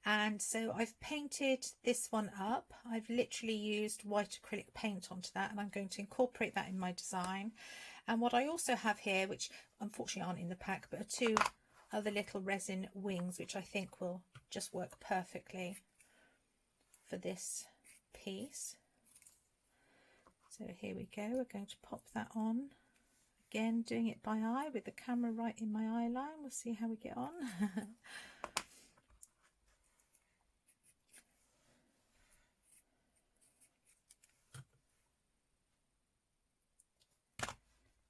Speaker 5: And so I've painted this one up. I've literally used white acrylic paint onto that, and I'm going to incorporate that in my design. And what I also have here, which unfortunately aren't in the pack, but are 2 other little resin wings, which I think will just work perfectly for this piece. So here we go, we're going to pop that on. Again, doing it by eye with the camera right in my eye line. We'll see how we get on.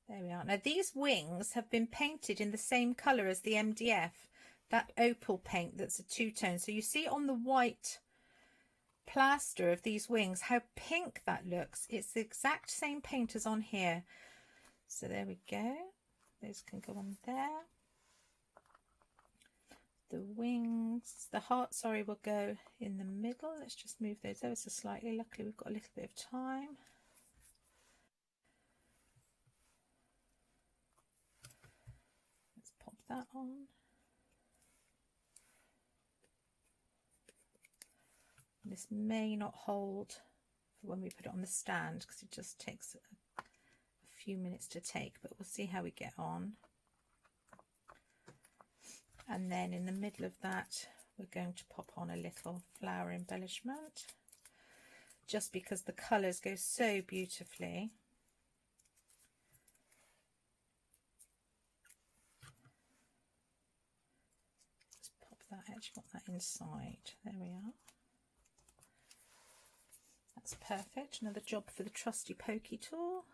Speaker 5: There we are. Now these wings have been painted in the same colour as the MDF, that opal paint that's a 2-tone. So you see on the white plaster of these wings how pink that looks. It's the exact same paint as on here. So there we go. Those can go on there. The wings, the heart, sorry, will go in the middle. Let's just move those ever so slightly. Luckily we've got a little bit of time. Pop that on. This may not hold for when we put it on the stand because it just takes a few minutes to take, but we'll see how we get on. And then in the middle of that we're going to pop on a little flower embellishment, just because the colours go so beautifully. actually want that inside. There we are. That's perfect. Another job for the trusty pokey tool.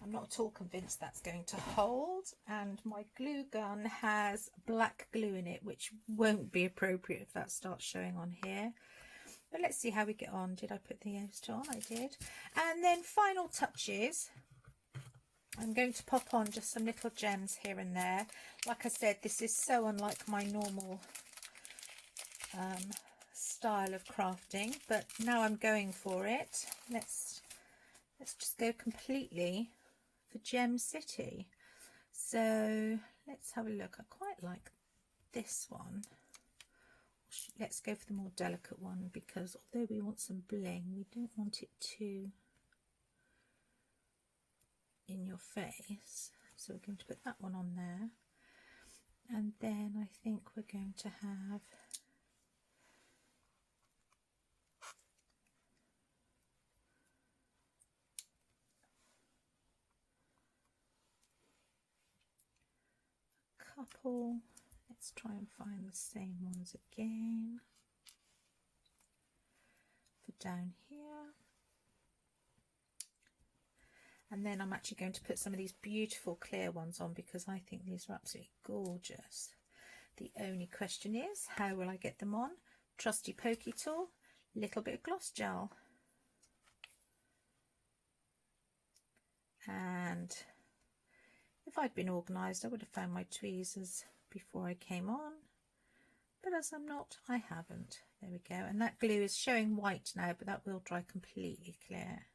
Speaker 5: I'm not at all convinced that's going to hold, and my glue gun has black glue in it, which won't be appropriate if that starts showing on here. But let's see how we get on. Did I put the Oast on? I did. And then final touches. I'm going to pop on just some little gems here and there. Like I said, this is so unlike my normal style of crafting, but now I'm going for it. Let's just go completely for Gem City. So let's have a look. I quite like this one. Let's go for the more delicate one, because although we want some bling, we don't want it too in your face. So we're going to put that one on there, and then I think we're going to have a couple. Let's try and find the same ones again for down here. And then I'm actually going to put some of these beautiful clear ones on, because I think these are absolutely gorgeous. The only question is, how will I get them on? Trusty pokey tool, little bit of gloss gel. And if I'd been organised, I would have found my tweezers before I came on. But as I'm not, I haven't. There we go. And that glue is showing white now, but that will dry completely clear.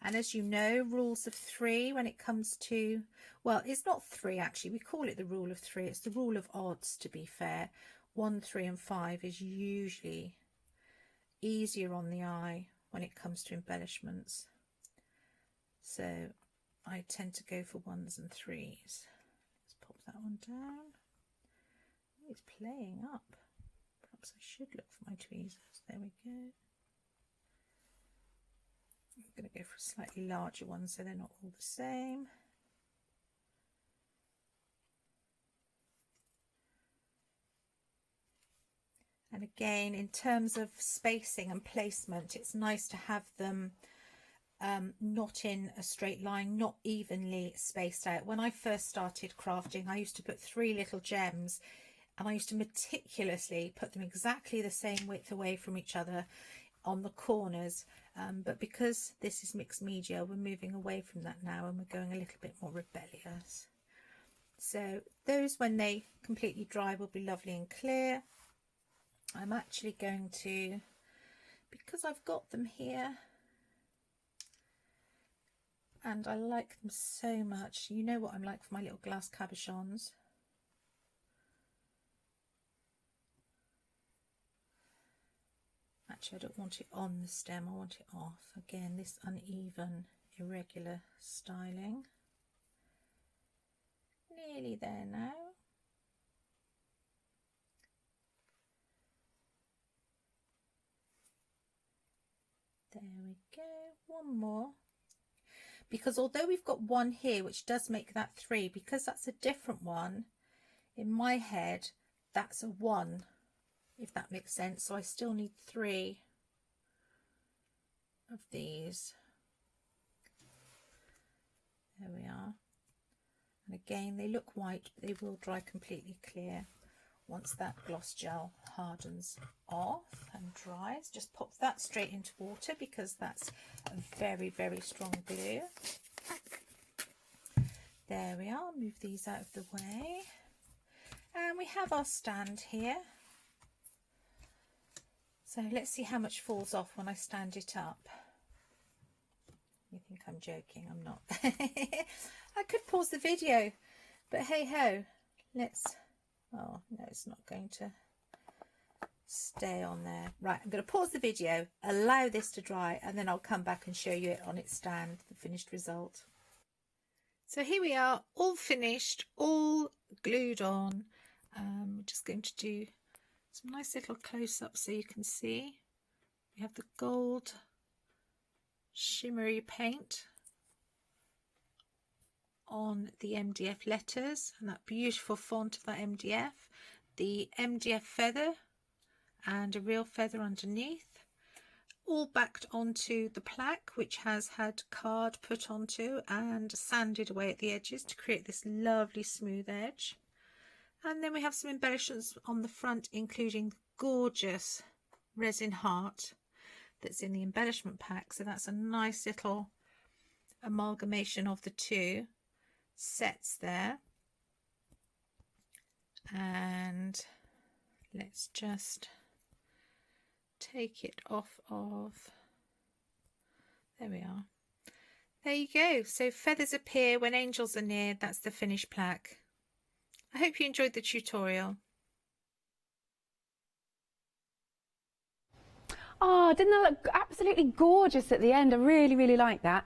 Speaker 5: And as you know, rules of three when it comes to, well, it's not three actually, we call it the rule of three. It's the rule of odds, to be fair. 1, 3 and 5 is usually easier on the eye when it comes to embellishments. So I tend to go for 1s and 3s. Let's pop that one down. Oh, it's playing up. Perhaps I should look for my tweezers. There we go. I'm going to go for a slightly larger one so they're not all the same. And again, in terms of spacing and placement, it's nice to have them not in a straight line, not evenly spaced out. When I first started crafting, I used to put 3 little gems, and I used to meticulously put them exactly the same width away from each other on the corners. But because this is mixed media, we're moving away from that now, and we're going a little bit more rebellious. So those, when they completely dry, will be lovely and clear. I'm actually going to, because I've got them here and I like them so much, you know what I'm like for my little glass cabochons. Actually, I don't want it on the stem, I want it off. Again, this uneven, irregular styling. Nearly there now. There we go, one more. Because although we've got one here, which does make that 3, because that's a different one, in my head, that's a 1. If that makes sense. So I still need 3 of these. There we are. And again, they look white, but they will dry completely clear once that gloss gel hardens off and dries. Just pop that straight into water, because that's a very, very strong glue. There we are. Move these out of the way. And we have our stand here. So let's see how much falls off when I stand it up. You think I'm joking? I'm not. I could pause the video, but hey ho, let's, oh no, it's not going to stay on there. Right, I'm going to pause the video, allow this to dry, and then I'll come back and show you it on its stand, the finished result. So here we are, all finished, all glued on. We're just going to do some nice little close-ups so you can see. We have the gold shimmery paint on the MDF letters and that beautiful font of that MDF, the MDF feather and a real feather underneath, all backed onto the plaque, which has had card put onto and sanded away at the edges to create this lovely smooth edge. And then we have some embellishments on the front, including gorgeous resin heart that's in the embellishment pack. So that's a nice little amalgamation of the two sets there. And let's just take it off of, there we are. There you go. So feathers appear when angels are near. That's the finished plaque. I hope you enjoyed the tutorial.
Speaker 25: Oh, didn't that look absolutely gorgeous at the end? I really, really like that.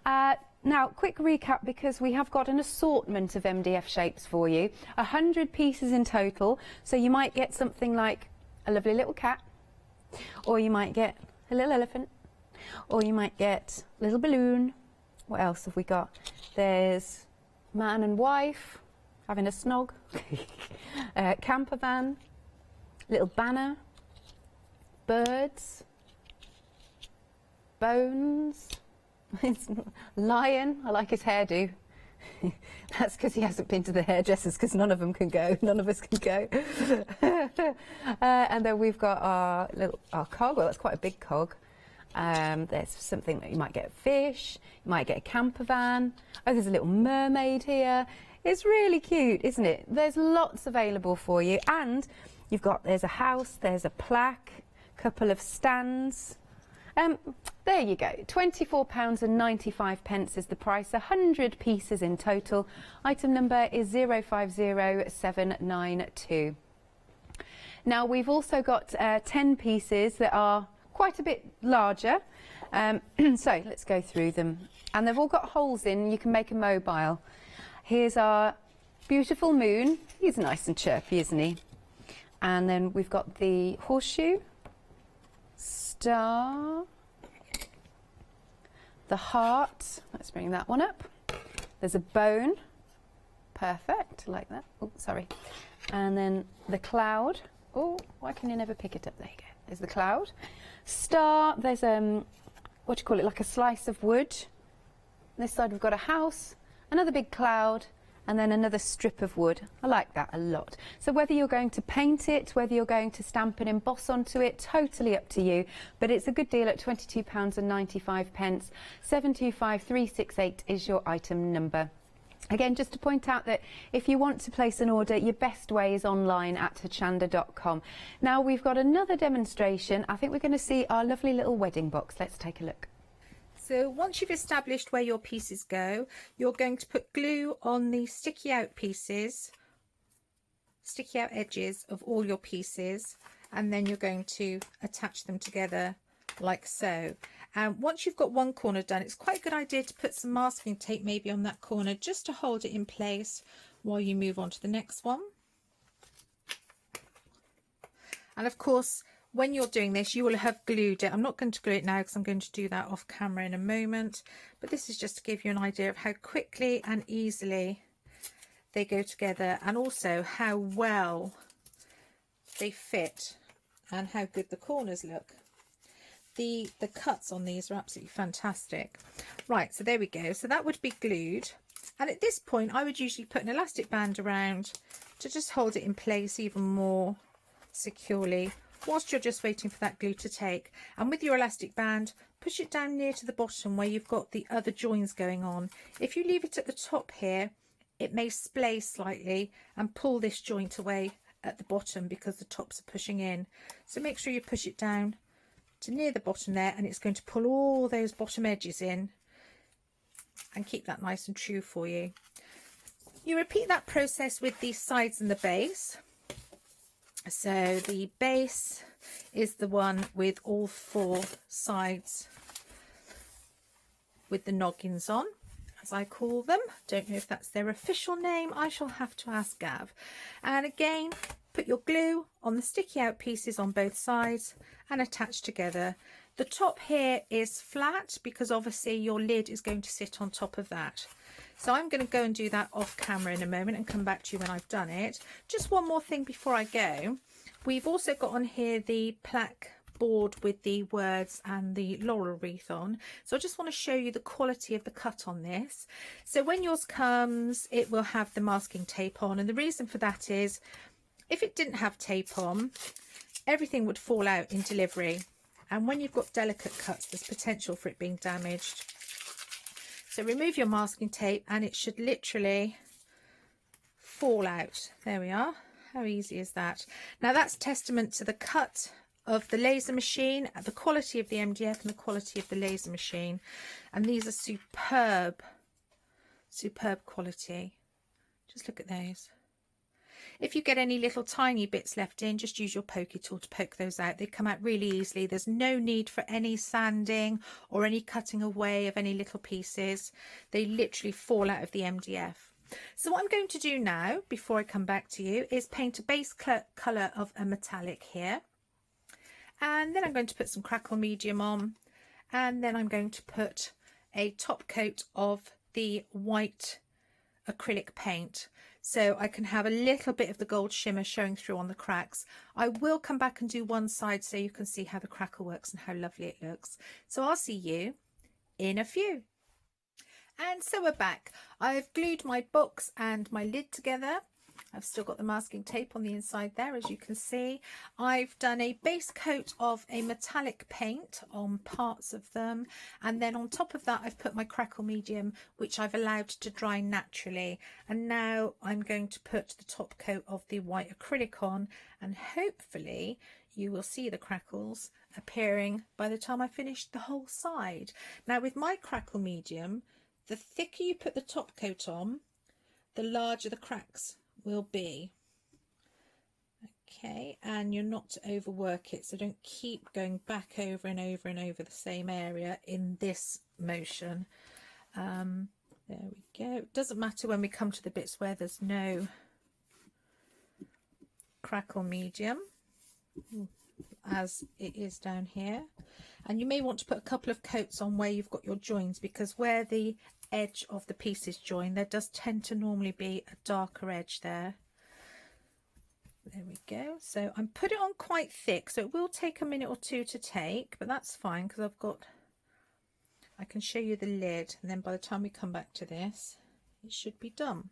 Speaker 25: Now, quick recap, because we have got an assortment of MDF shapes for you. 100 pieces in total, so you might get something like a lovely little cat, or you might get a little elephant, or you might get a little balloon. What else have we got? There's man and wife having a snog, camper van, little banner, birds, bones, lion. I like his hairdo. That's because he hasn't been to the hairdressers, because none of them can go. None of us can go. And then we've got our cog. Well, that's quite a big cog. There's something that you might get a fish. You might get a camper van. Oh, there's a little mermaid here. It's really cute, isn't it? There's lots available for you. And you've got, there's a house, there's a plaque, couple of stands. There you go, £24.95 is the price, 100 pieces in total. Item number is 050792. Now we've also got 10 pieces that are quite a bit larger. So let's go through them. And they've all got holes in, you can make a mobile. Here's our beautiful moon. He's nice and chirpy, isn't he? And then we've got the horseshoe, star, the heart. Let's bring that one up. There's a bone. Perfect, like that. Oh, sorry. And then the cloud. Oh, why can you never pick it up? There you go. There's the cloud. Star. There's what do you call it? Like a slice of wood. On this side we've got a house, another big cloud, and then another strip of wood. I like that a lot. So whether you're going to paint it, whether you're going to stamp and emboss onto it, totally up to you. But it's a good deal at £22.95. 725368 is your item number. Again, just to point out that if you want to place an order, your best way is online at hochanda.com. Now we've got another demonstration. I think we're going to see our lovely little wedding box. Let's take a look.
Speaker 5: So once you've established where your pieces go, you're going to put glue on the sticky out pieces, sticky out edges of all your pieces, and then you're going to attach them together like so. And once you've got one corner done, it's quite a good idea to put some masking tape maybe on that corner just to hold it in place while you move on to the next one. And of course, when you're doing this, you will have glued it. I'm not going to glue it now because I'm going to do that off camera in a moment, but this is just to give you an idea of how quickly and easily they go together, and also how well they fit and how good the corners look. The cuts on these are absolutely fantastic. Right, so there we go. So that would be glued, and at this point I would usually put an elastic band around to just hold it in place even more securely whilst you're just waiting for that glue to take. And with your elastic band, push it down near to the bottom where you've got the other joins going on. If you leave it at the top here, it may splay slightly and pull this joint away at the bottom because the tops are pushing in. So make sure you push it down to near the bottom there, and it's going to pull all those bottom edges in and keep that nice and true for you. You repeat that process with the sides and the base. So the base is the one with all four sides with the noggins on, as I call them. Don't know if that's their official name. I shall have to ask Gav. And again, put your glue on the sticky out pieces on both sides and attach together. The top here is flat because obviously your lid is going to sit on top of that. So I'm going to go and do that off camera in a moment and come back to you when I've done it. Just one more thing before I go. We've also got on here the plaque board with the words and the laurel wreath on. So I just want to show you the quality of the cut on this. So when yours comes, it will have the masking tape on, and the reason for that is if it didn't have tape on, everything would fall out in delivery, and when you've got delicate cuts, there's potential for it being damaged. So remove your masking tape and it should literally fall out. There we are. How easy is that? Now that's testament to the cut of the laser machine, the quality of the MDF and the quality of the laser machine. And these are superb, superb quality. Just look at those. If you get any little tiny bits left in, just use your pokey tool to poke those out. They come out really easily. There's no need for any sanding or any cutting away of any little pieces. They literally fall out of the MDF. So what I'm going to do now, before I come back to you, is paint a base colour of a metallic here. And then I'm going to put some crackle medium on. And then I'm going to put a top coat of the white acrylic paint, so I can have a little bit of the gold shimmer showing through on the cracks. I will come back and do one side so you can see how the crackle works and how lovely it looks. So I'll see you in a few. And so we're back. I've glued my box and my lid together. I've still got the masking tape on the inside there, as you can see. I've done a base coat of a metallic paint on parts of them, and then on top of that I've put my crackle medium, which I've allowed to dry naturally. And now I'm going to put the top coat of the white acrylic on, and hopefully you will see the crackles appearing by the time I finish the whole side. Now with my crackle medium, the thicker you put the top coat on, the larger the cracks will be. Okay, and you're not to overwork it, so don't keep going back over and over and over the same area in this motion. There we go. It doesn't matter when we come to the bits where there's no crackle medium, as it is down here. And you may want to put a couple of coats on where you've got your joins, because where the edge of the pieces join, there does tend to normally be a darker edge there. There we go. So I'm put it on quite thick, so it will take a minute or two to take, but that's fine because I can show you the lid, and then by the time we come back to this, it should be done.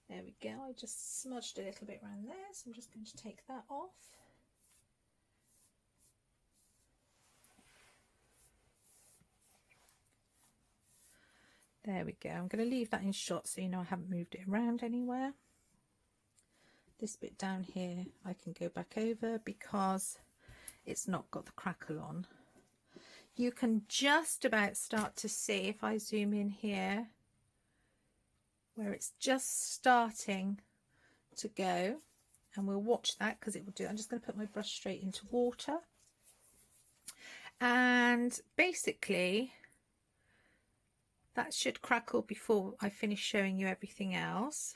Speaker 5: There we go. I just smudged a little bit around there, so I'm just going to take that off. There we go. I'm going to leave that in shot so you know I haven't moved it around anywhere. This bit down here I can go back over because it's not got the crackle on. You can just about start to see, if I zoom in here, where it's just starting to go, and we'll watch that because it will do. I'm just going to put my brush straight into water, and basically that should crackle before I finish showing you everything else.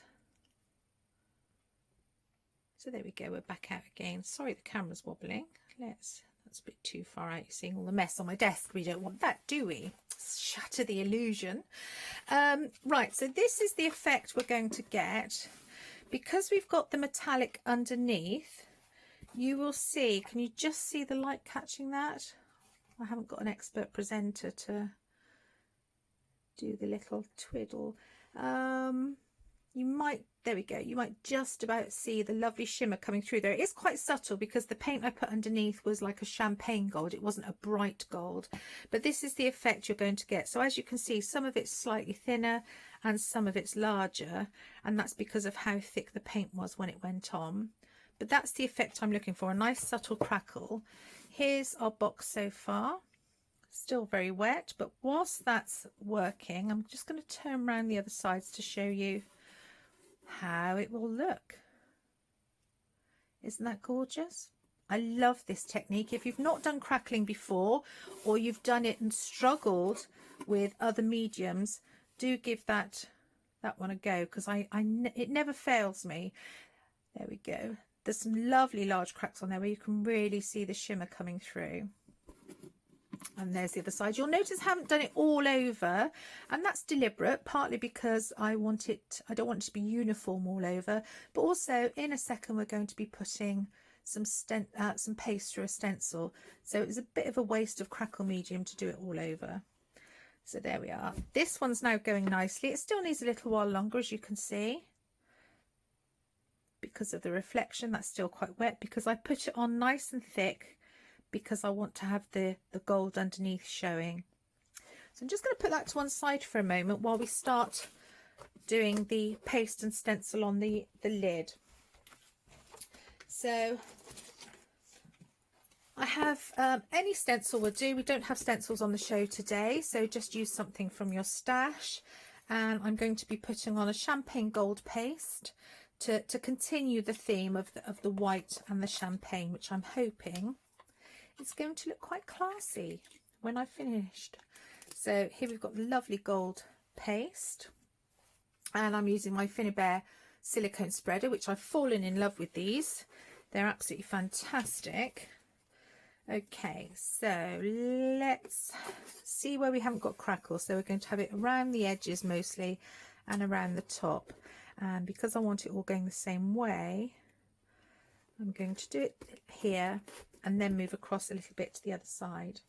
Speaker 5: So there we go, we're back out again. Sorry the camera's wobbling. That's a bit too far out. You're seeing all the mess on my desk. We don't want that, do we? Shatter the illusion. Right, so this is the effect we're going to get. Because we've got the metallic underneath, you will see, can you just see the light catching that? I haven't got an expert presenter to do the little twiddle. You might, there we go, you might just about see the lovely shimmer coming through there. It is quite subtle because the paint I put underneath was like a champagne gold. It wasn't a bright gold, but this is the effect you're going to get. So as you can see, some of it's slightly thinner and some of it's larger, and that's because of how thick the paint was when it went on. But that's the effect I'm looking for, a nice subtle crackle. Here's our box so far. Still very wet, but whilst that's working, I'm just going to turn around the other sides to show you how it will look. Isn't that gorgeous? I love this technique. If you've not done crackling before, or you've done it and struggled with other mediums, do give that one a go, because it never fails me. There we go. There's some lovely large cracks on there where you can really see the shimmer coming through. And there's the other side. You'll notice I haven't done it all over, and that's deliberate, partly because I don't want it to be uniform all over, but also in a second we're going to be putting some paste through a stencil, so it was a bit of a waste of crackle medium to do it all over. So there we are. This one's now going nicely. It still needs a little while longer, as you can see, because of the reflection. That's still quite wet because I put it on nice and thick, because I want to have the gold underneath showing. So I'm just going to put that to one side for a moment while we start doing the paste and stencil on the lid. So I have any stencil will do. We don't have stencils on the show today, so just use something from your stash. And I'm going to be putting on a champagne gold paste to continue the theme of the white and the champagne, which I'm hoping it's going to look quite classy when I've finished. So here we've got the lovely gold paste, and I'm using my Finnabair silicone spreader, which I've fallen in love with these. They're absolutely fantastic. Okay, so let's see where we haven't got crackle. So we're going to have it around the edges mostly and around the top. And because I want it all going the same way, I'm going to do it here and then move across a little bit to the other side.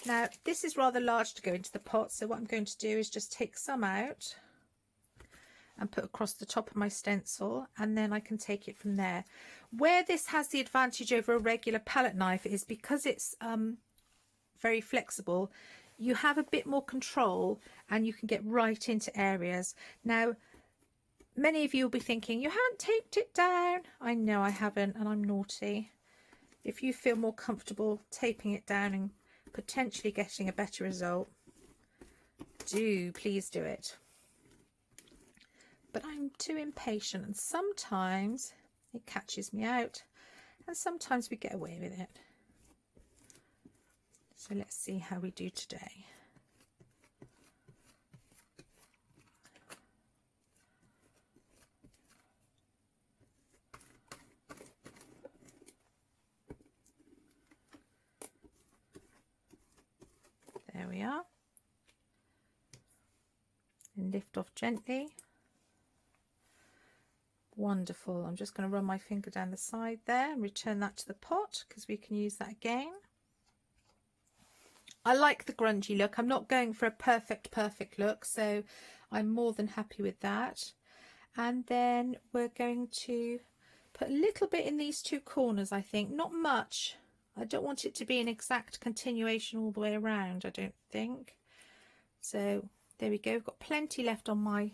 Speaker 5: Now this is rather large to go into the pot, so what I'm going to do is just take some out and put across the top of my stencil, and then I can take it from there. Where this has the advantage over a regular palette knife is because it's very flexible, you have a bit more control and you can get right into areas. Now many of you will be thinking, you haven't taped it down. I know I haven't, and I'm naughty. If you feel more comfortable taping it down and potentially getting a better result, please do it. But I'm too impatient, and sometimes it catches me out, and sometimes we get away with it. So let's see how we do today. There we are. And lift off gently. Wonderful. I'm just going to run my finger down the side there and return that to the pot, because we can use that again. I like the grungy look. I'm not going for a perfect look, so I'm more than happy with that. And then we're going to put a little bit in these two corners, I think. Not much. I don't want it to be an exact continuation all the way around, I don't think. So there we go. I've got plenty left on my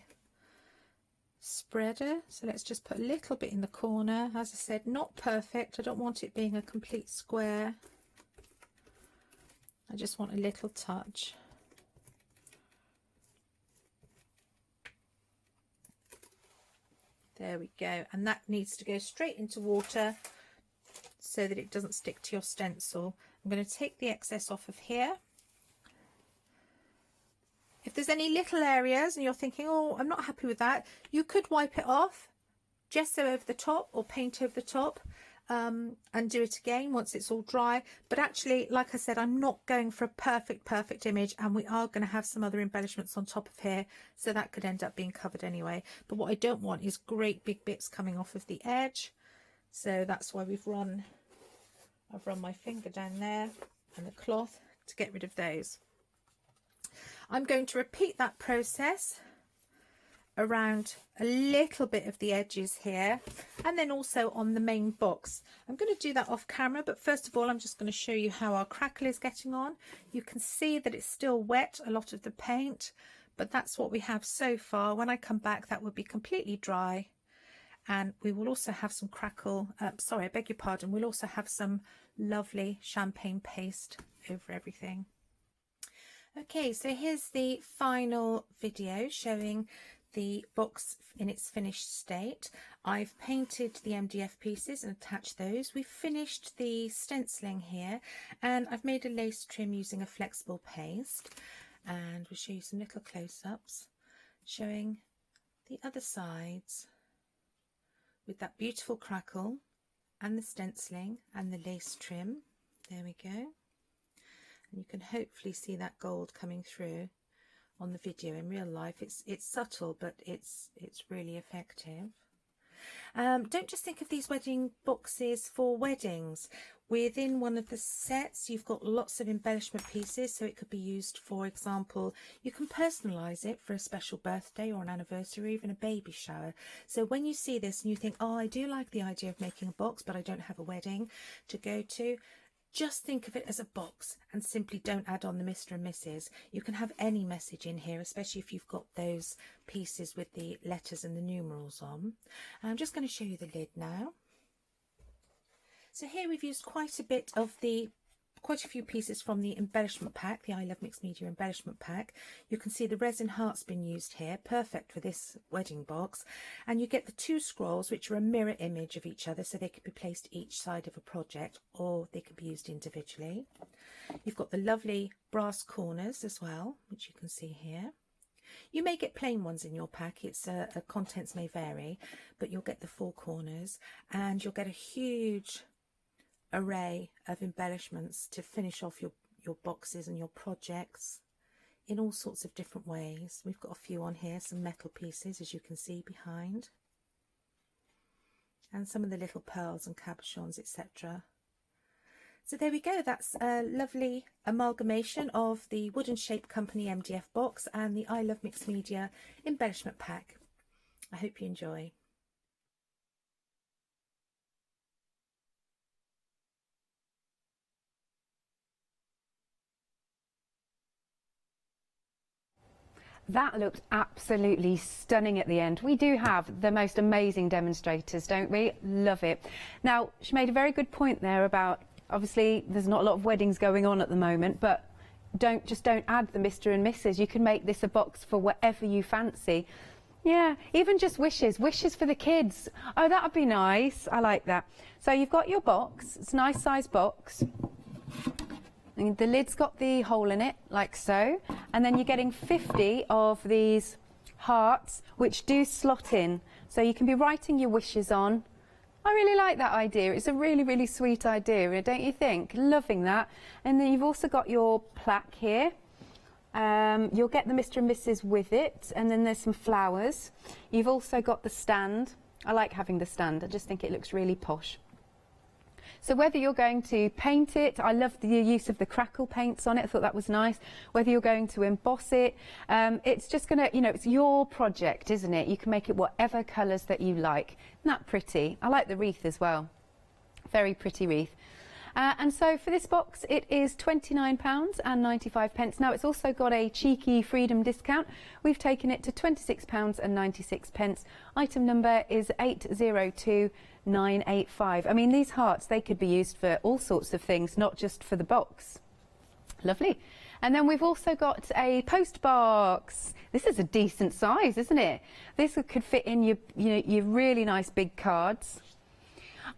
Speaker 5: spreader, so let's just put a little bit in the corner. As I said, not perfect. I don't want it being a complete square. I just want a little touch. There we go, and that needs to go straight into water so that it doesn't stick to your stencil. I'm going to take the excess off of here. If there's any little areas and you're thinking, oh, I'm not happy with that, you could wipe it off, gesso over the top or paint over the top, and do it again once it's all dry. But actually, like I said, I'm not going for a perfect image, and we are going to have some other embellishments on top of here, so that could end up being covered anyway. But what I don't want is great big bits coming off of the edge, so that's why I've run my finger down there and the cloth to get rid of those. I'm going to repeat that process around a little bit of the edges here, and then also on the main box. I'm going to do that off camera, but first of all I'm just going to show you how our crackle is getting on. You can see that it's still wet, a lot of the paint, but that's what we have so far. When I come back, that will be completely dry, and we will also have some crackle, sorry, I beg your pardon, we'll also have some lovely champagne paste over everything. Okay, so here's the final video showing the box in its finished state. I've painted the MDF pieces and attached those. We've finished the stenciling here, and I've made a lace trim using a flexible paste, and we'll show you some little close-ups showing the other sides with that beautiful crackle and the stenciling and the lace trim. There we go, and you can hopefully see that gold coming through on the video. In real life it's subtle, but it's really effective. Don't just think of these wedding boxes for weddings. Within one of the sets you've got lots of embellishment pieces, so it could be used, for example, you can personalize it for a special birthday or an anniversary or even a baby shower. So when you see this and you think, oh, I do like the idea of making a box but I don't have a wedding to go to, just think of it as a box and simply don't add on the Mr. and Mrs. You can have any message in here, especially if you've got those pieces with the letters and the numerals on. I'm just going to show you the lid now. So here we've used quite a few pieces from the embellishment pack, the I Love Mixed Media embellishment pack. You can see the resin heart's been used here, perfect for this wedding box. And you get the two scrolls, which are a mirror image of each other, so they could be placed each side of a project, or they could be used individually. You've got the lovely brass corners as well, which you can see here. You may get plain ones in your pack, the contents may vary, but you'll get the four corners, and you'll get a huge array of embellishments to finish off your boxes and your projects in all sorts of different ways. We've got a few on here, some metal pieces, as you can see behind, and some of the little pearls and cabochons, etc. So there we go, that's a lovely amalgamation of the Wooden Shape Company MDF box and the I Love Mixed Media embellishment pack. I hope you enjoy.
Speaker 25: That looked absolutely stunning at the end. We do have the most amazing demonstrators, don't we? Love it. Now, she made a very good point there about, obviously, there's not a lot of weddings going on at the moment, but don't add the Mr. and Mrs. You can make this a box for whatever you fancy. Yeah, even just wishes for the kids. Oh, that would be nice. I like that. So you've got your box. It's a nice size box. And the lid's got the hole in it, like so, and then you're getting 50 of these hearts, which do slot in, so you can be writing your wishes on. I really like that idea. It's a really, really sweet idea, don't you think? Loving that. And then you've also got your plaque here. You'll get the Mr. and Mrs. with it, and then there's some flowers. You've also got the stand. I like having the stand. I just think it looks really posh. So whether you're going to paint it, I love the use of the crackle paints on it, I thought that was nice. Whether you're going to emboss it, it's just going to, it's your project, isn't it? You can make it whatever colours that you like. Isn't that pretty? I like the wreath as well. Very pretty wreath. And so for this box it is £29.95. Now it's also got a cheeky freedom discount. We've taken it to £26.96. Item number is 802985. I mean, these hearts, they could be used for all sorts of things, not just for the box. Lovely. And then we've also got a post box. This is a decent size, isn't it? This could fit in your really nice big cards.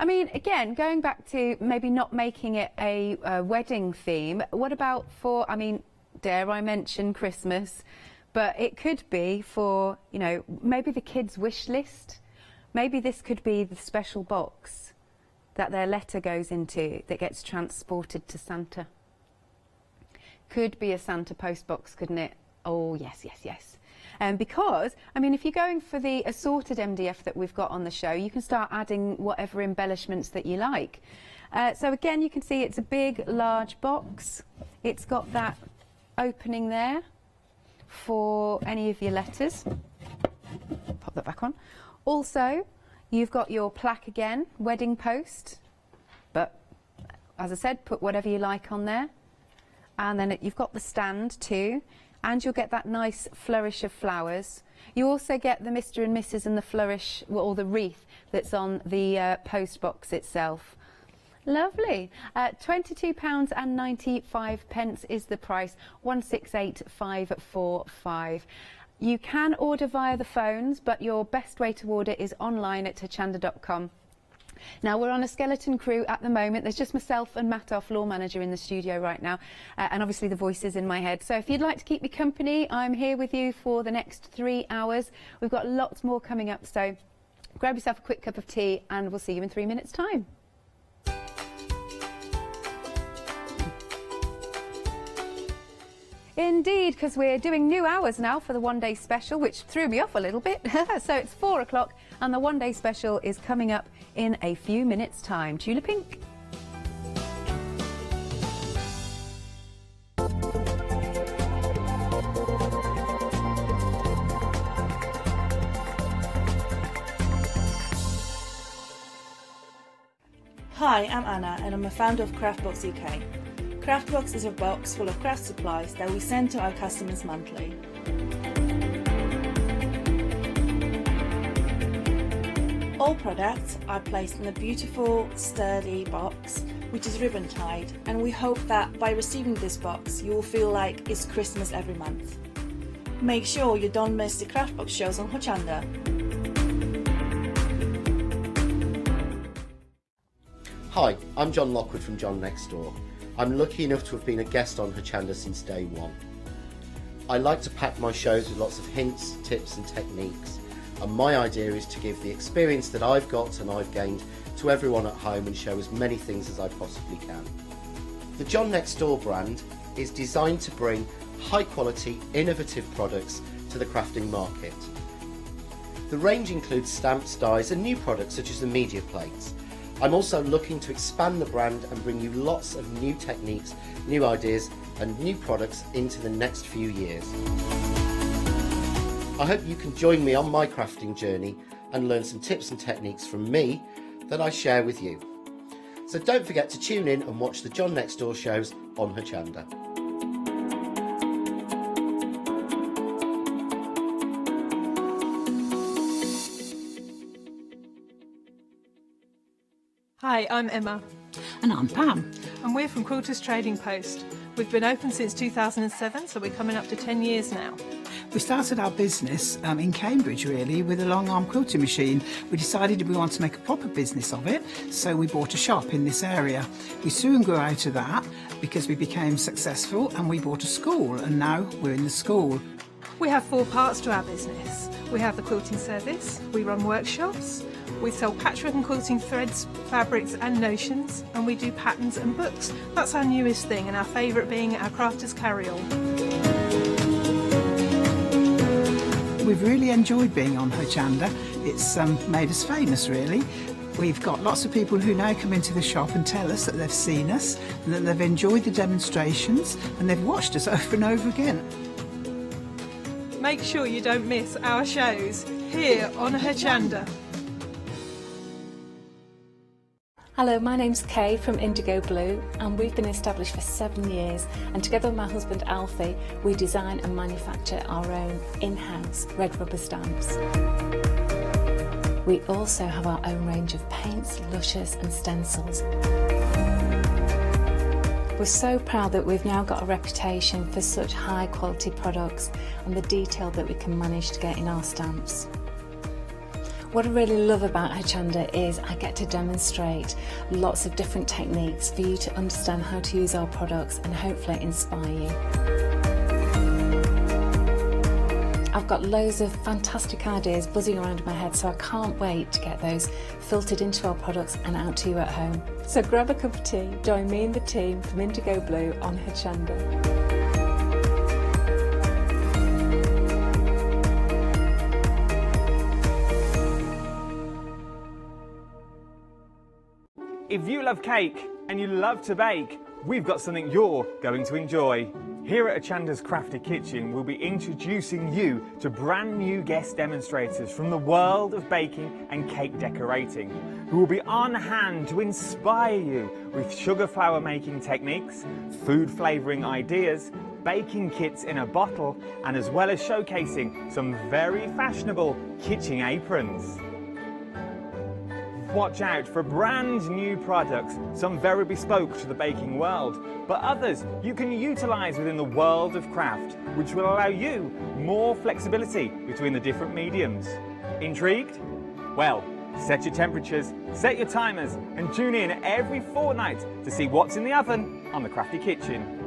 Speaker 25: I mean, again, going back to maybe not making it a wedding theme, what about for, I mean, dare I mention Christmas, but it could be for, maybe the kids' wish list. Maybe this could be the special box that their letter goes into that gets transported to Santa. Could be a Santa post box, couldn't it? Oh, yes, yes, yes. Because, I mean, if you're going for the assorted MDF that we've got on the show, you can start adding whatever embellishments that you like. So again, you can see it's a big, large box. It's got that opening there for any of your letters. Pop that back on. Also, you've got your plaque again, wedding post. But, as I said, put whatever you like on there. And then you've got the stand too. And you'll get that nice flourish of flowers. You also get the Mr. and Mrs. and the flourish, or the wreath that's on the post box itself. Lovely. £22.95 is the price, 168,545. You can order via the phones, but your best way to order is online at hochanda.com. Now, we're on a skeleton crew at the moment. There's just myself and Matt, our floor manager, in the studio right now, and obviously the voices in my head. So if you'd like to keep me company, I'm here with you for the next 3 hours. We've got lots more coming up, so grab yourself a quick cup of tea and we'll see you in 3 minutes' time. Indeed, because we're doing new hours now for the one-day special, which threw me off a little bit. So it's 4 o'clock and the one-day special is coming up in a few minutes' time. Tula Pink.
Speaker 6: Hi, I'm Anna and I'm a founder of Craftbox UK. Craftbox is a box full of craft supplies that we send to our customers monthly. All products are placed in a beautiful, sturdy box, which is ribbon tied, and we hope that by receiving this box, you will feel like it's Christmas every month. Make sure you don't miss the Craftbox shows on Hochanda.
Speaker 7: Hi, I'm John Lockwood from John Next Door. I'm lucky enough to have been a guest on Hochanda since day one. I like to pack my shows with lots of hints, tips and techniques, and my idea is to give the experience that I've got and I've gained to everyone at home and show as many things as I possibly can. The John Next Door brand is designed to bring high quality, innovative products to the crafting market. The range includes stamps, dies and new products such as the media plates. I'm also looking to expand the brand and bring you lots of new techniques, new ideas and new products into the next few years. I hope you can join me on my crafting journey and learn some tips and techniques from me that I share with you. So don't forget to tune in and watch the John Next Door shows on Hochanda.
Speaker 9: Hi, I'm Emma.
Speaker 12: And I'm Pam.
Speaker 9: And we're from Quilters Trading Post. We've been open since 2007, so we're coming up to 10 years now.
Speaker 12: We started our business in Cambridge, really, with a long arm quilting machine. We decided we want to make a proper business of it, so we bought a shop in this area. We soon grew out of that because we became successful and we bought a school, and now we're in the school.
Speaker 9: We have 4 parts to our business. We have the quilting service, we run workshops, we sell patchwork and quilting threads, fabrics and notions, and we do patterns and books. That's our newest thing, and our favourite being our crafters carry-all.
Speaker 12: We've really enjoyed being on Hochanda. It's made us famous, really. We've got lots of people who now come into the shop and tell us that they've seen us, and that they've enjoyed the demonstrations, and they've watched us over and over again.
Speaker 9: Make sure you don't miss our shows here on Hochanda.
Speaker 13: Hello, my name's Kay from Indigo Blue, and we've been established for 7 years, and together with my husband Alfie we design and manufacture our own in-house red rubber stamps. We also have our own range of paints, lushes and stencils. We're so proud that we've now got a reputation for such high quality products and the detail that we can manage to get in our stamps. What I really love about Hochanda is I get to demonstrate lots of different techniques for you to understand how to use our products and hopefully inspire you. I've got loads of fantastic ideas buzzing around in my head, so I can't wait to get those filtered into our products and out to you at home. So grab a cup of tea, join me and the team from Indigo Blue on Hochanda.
Speaker 26: If you love cake and you love to bake, we've got something you're going to enjoy. Here at Hochanda's Crafty Kitchen, we'll be introducing you to brand new guest demonstrators from the world of baking and cake decorating, who will be on hand to inspire you with sugar flour making techniques, food flavouring ideas, baking kits in a bottle, and as well as showcasing some very fashionable kitchen aprons. watch out for brand new products, some very bespoke to the baking world, but others you can utilise within the world of craft, which will allow you more flexibility between the different mediums. Intrigued? Well, set your temperatures, set your timers, and tune in every fortnight to see what's in the oven on the Crafty Kitchen.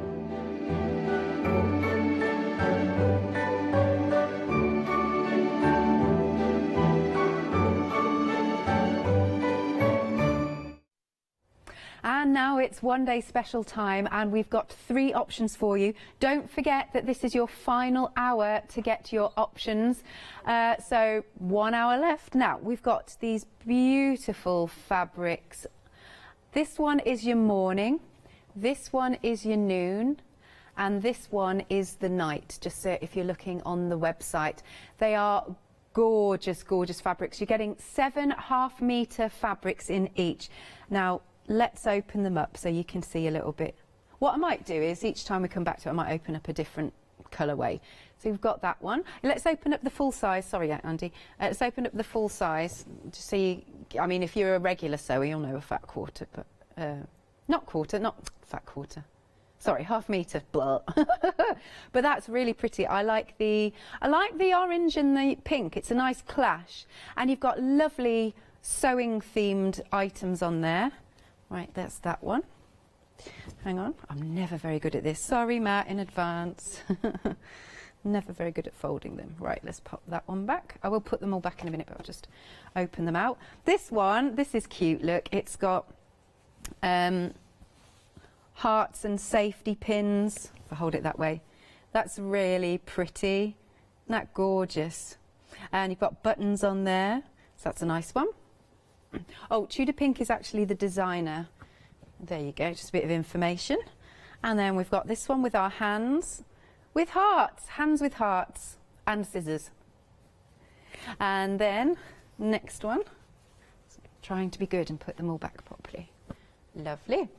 Speaker 25: And now it's one day special time, and we've got 3 options for you. Don't forget that this is your final hour to get your options. So 1 hour left. Now we've got these beautiful fabrics. This one is your morning, this one is your noon, and this one is the night, just so if you're looking on the website. They are gorgeous, gorgeous fabrics. You're getting 7 half-metre fabrics in each. Now, let's open them up so you can see a little bit. What I might do is each time we come back to it, I might open up a different colourway. So we've got that one. Let's open up the full size. Sorry, Andy. Let's open up the full size to see. I mean, if you're a regular sewer, you'll know a fat quarter, but not fat quarter. Sorry, half-metre. Blah. But that's really pretty. I like the orange and the pink. It's a nice clash, and you've got lovely sewing-themed items on there. Right, that's that one. Hang on, I'm never very good at this. Sorry, Matt, in advance. Never very good at folding them. Right, let's pop that one back. I will put them all back in a minute, but I'll just open them out. This one, this is cute, look. It's got hearts and safety pins. If I hold it that way. That's really pretty. Isn't that gorgeous? And you've got buttons on there, so that's a nice one. Oh, Tudor Pink is actually the designer. There you go, just a bit of information. And then we've got this one with our hands with hearts, and scissors. And then next one, trying to be good and put them all back properly. Lovely.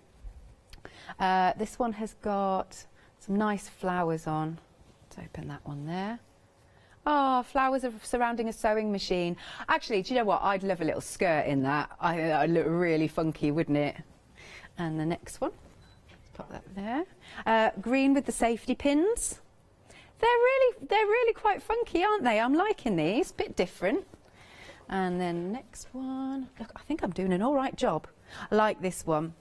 Speaker 25: This one has got some nice flowers on. Let's open that one there. Oh, flowers are surrounding a sewing machine. Actually, do you know what? I'd love a little skirt in that. I'd look really funky, wouldn't it? And the next one, let's put that there. Green with the safety pins. They're really quite funky, aren't they? I'm liking these, bit different. And then next one. Look, I think I'm doing an all right job. I like this one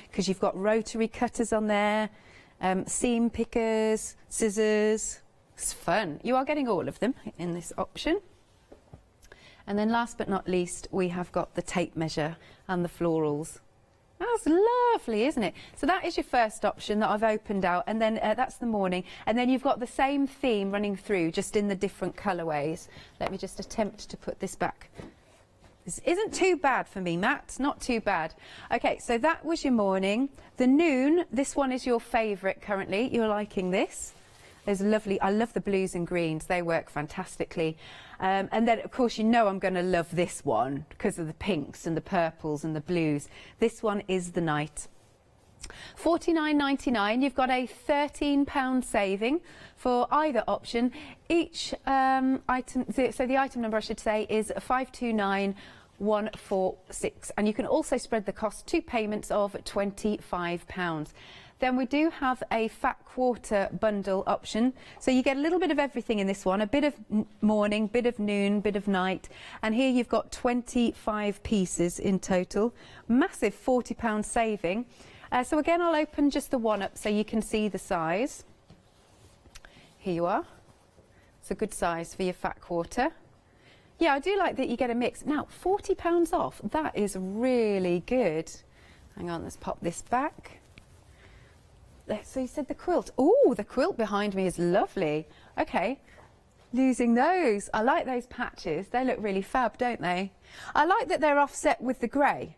Speaker 25: because you've got rotary cutters on there, seam pickers, scissors. It's fun. You are getting all of them in this option. And then last but not least, we have got the tape measure and the florals. That's lovely, isn't it? So that is your first option that I've opened out, and then that's the morning. And then you've got the same theme running through, just in the different colourways. Let me just attempt to put this back. This isn't too bad for me, Matt. Not too bad. Okay, so that was your morning. The noon, this one is your favourite currently. You're liking this. There's lovely, I love the blues and greens, they work fantastically. And then, of course, you know I'm going to love this one because of the pinks and the purples and the blues. This one is the night. $49.99, you've got a £13 saving for either option. Each item, so the item number I should say is 529146, and you can also spread the cost, 2 payments of £25. Then we do have a fat quarter bundle option. So you get a little bit of everything in this one, a bit of morning, bit of noon, bit of night. And here you've got 25 pieces in total. Massive £40 saving. So again, I'll open just the one up so you can see the size. Here you are. It's a good size for your fat quarter. Yeah, I do like that you get a mix. Now, £40 off. That is really good. Hang on, let's pop this back. So you said the quilt. Oh, the quilt behind me is lovely. Okay, losing those. I like those patches. They look really fab, don't they? I like that they're offset with the grey,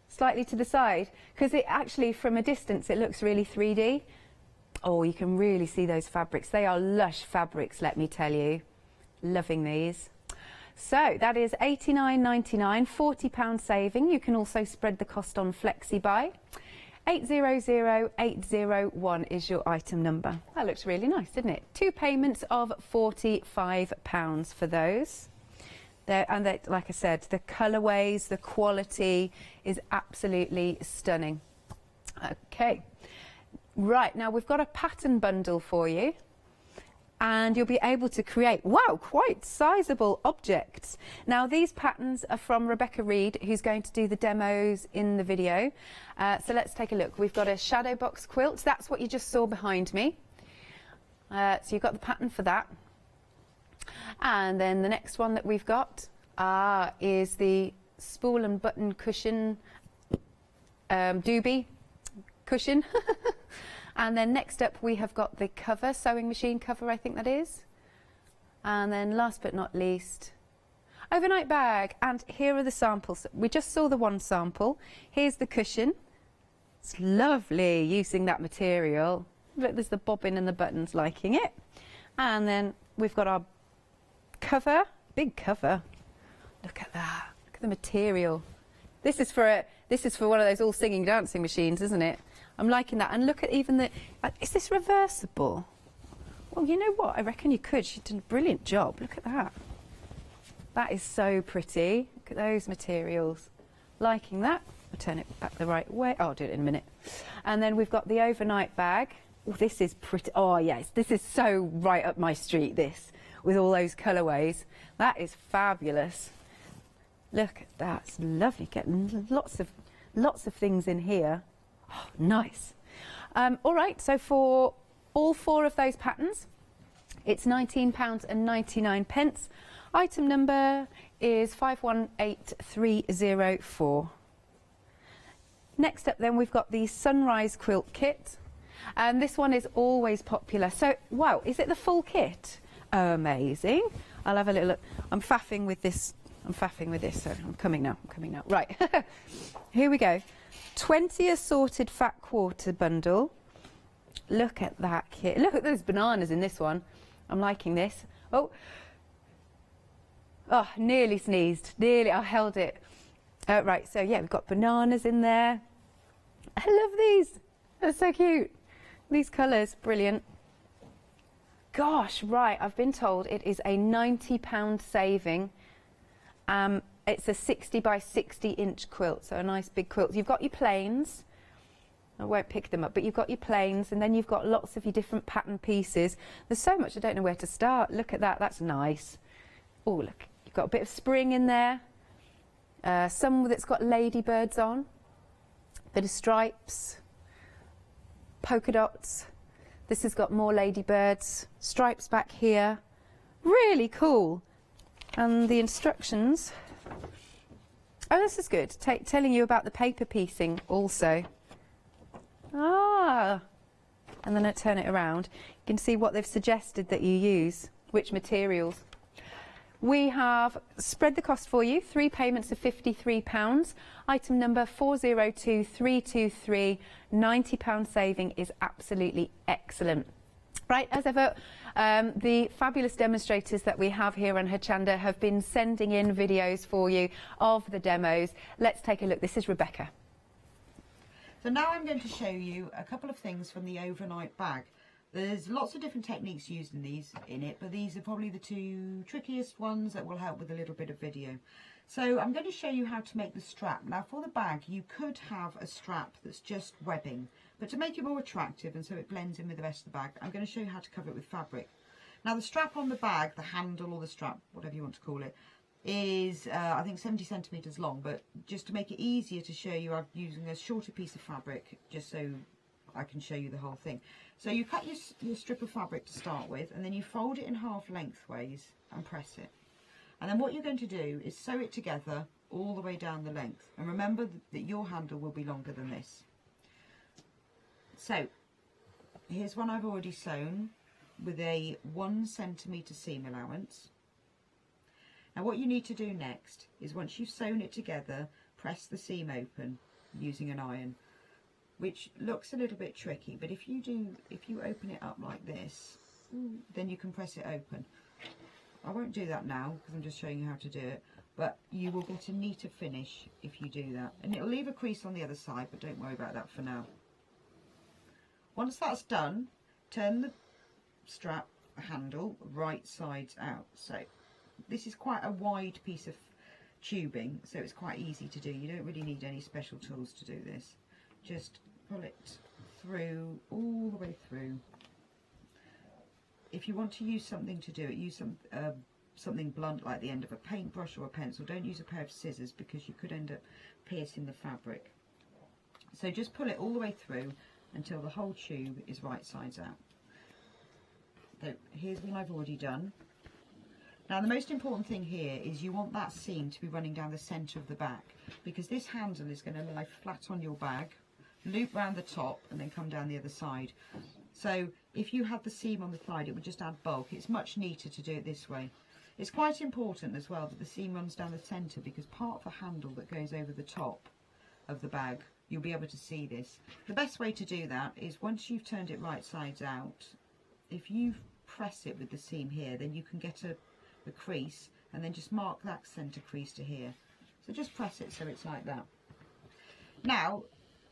Speaker 25: slightly to the side, because it actually, from a distance, it looks really 3D. Oh, you can really see those fabrics. They are lush fabrics, let me tell you. Loving these. So that is £89.99, £40 saving. You can also spread the cost on FlexiBuy. 800801 is your item number. That looks really nice, didn't it? 2 payments of £45 for those. And like I said, the colourways, the quality is absolutely stunning. Okay, right, now we've got a pattern bundle for you, and you'll be able to create, wow, quite sizable objects. Now these patterns are from Rebecca Reed, who's going to do the demos in the video. So let's take a look. We've got a shadow box quilt. That's what you just saw behind me. So you've got the pattern for that. And then the next one that we've got is the spool and button cushion, doobie cushion. And then next up we have got the cover, sewing machine cover, I think that is. And then last but not least, overnight bag. And here are the samples. We just saw the one sample. Here's the cushion. It's lovely using that material. Look, there's the bobbin and the buttons, liking it. And then we've got our cover, big cover. Look at that. Look at the material. This is for one of those all singing dancing machines, isn't it? I'm liking that. And look at even the, is this reversible? Well, you know what? I reckon you could. She did a brilliant job. Look at that. That is so pretty. Look at those materials. Liking that. I'll turn it back the right way. Oh, I'll do it in a minute. And then we've got the overnight bag. Oh, this is pretty. Oh, yes. This is so right up my street, this, with all those colourways. That is fabulous. Look at that. It's lovely. Getting lots of things in here. Oh, nice. All right, so for all 4 of those patterns, it's £19.99. Item number is 518304. Next up then we've got the Sunrise Quilt Kit. And this one is always popular. So, wow, is it the full kit? Amazing. I'll have a little look. I'm faffing with this, so I'm coming now. Right, here we go. 20 assorted fat quarter bundle. Look at that kit. Look at those bananas in this one. I'm liking this. Oh, nearly sneezed. Nearly, I held it. Right, so yeah, we've got bananas in there. I love these. They're so cute. These colours, brilliant. Gosh, right, I've been told it is a £90 saving. It's a 60 by 60 inch quilt, so a nice big quilt. You've got your plains. I won't pick them up, but you've got your plains, and then you've got lots of your different pattern pieces. There's so much, I don't know where to start. Look at that, that's nice. Oh, look, you've got a bit of spring in there. Some that's got ladybirds on. Bit of stripes. Polka dots. This has got more ladybirds. Stripes back here. Really cool. And the instructions. Oh, this is good. Telling you about the paper piecing also. And then I turn it around. You can see what they've suggested that you use, which materials. We have spread the cost for you. 3 payments of £53. Item number 402323. £90 saving is absolutely excellent. Right, as ever, the fabulous demonstrators that we have here on Hochanda have been sending in videos for you of the demos. Let's take a look. This is Rebecca.
Speaker 10: So now I'm going to show you a couple of things from the overnight bag. There's lots of different techniques used in it, but these are probably the 2 trickiest ones that will help with a little bit of video. So I'm going to show you how to make the strap. Now for the bag, you could have a strap that's just webbing, but to make it more attractive and so it blends in with the rest of the bag, I'm going to show you how to cover it with fabric. Now the strap on the bag, the handle or the strap, whatever you want to call it, is I think 70 centimetres long, but just to make it easier to show you, I'm using a shorter piece of fabric just so I can show you the whole thing. So you cut your strip of fabric to start with, and then you fold it in half lengthways and press it. And then what you're going to do is sew it together all the way down the length. And remember that your handle will be longer than this. So here's one I've already sewn with a 1 centimetre seam allowance. Now what you need to do next is, once you've sewn it together, press the seam open using an iron, which looks a little bit tricky, but if you open it up like this, then you can press it open. I won't do that now because I'm just showing you how to do it, but you will get a neater finish if you do that. And it'll leave a crease on the other side, but don't worry about that for now. Once that's done, turn the strap handle right sides out. So this is quite a wide piece of tubing, so it's quite easy to do. You don't really need any special tools to do this. Just pull it through, all the way through. If you want to use something to do it, use something blunt like the end of a paintbrush or a pencil. Don't use a pair of scissors because you could end up piercing the fabric. So just pull it all the way through until the whole tube is right sides out. So here's what I've already done. Now the most important thing here is you want that seam to be running down the centre of the back, because this handle is going to lie flat on your bag, loop round the top and then come down the other side. So if you had the seam on the side, it would just add bulk. It's much neater to do it this way. It's quite important as well that the seam runs down the centre, because part of the handle that goes over the top of the bag, you'll be able to see this. The best way to do that is once you've turned it right sides out, if you press it with the seam here, then you can get a crease and then just mark that centre crease to here. So just press it so it's like that. Now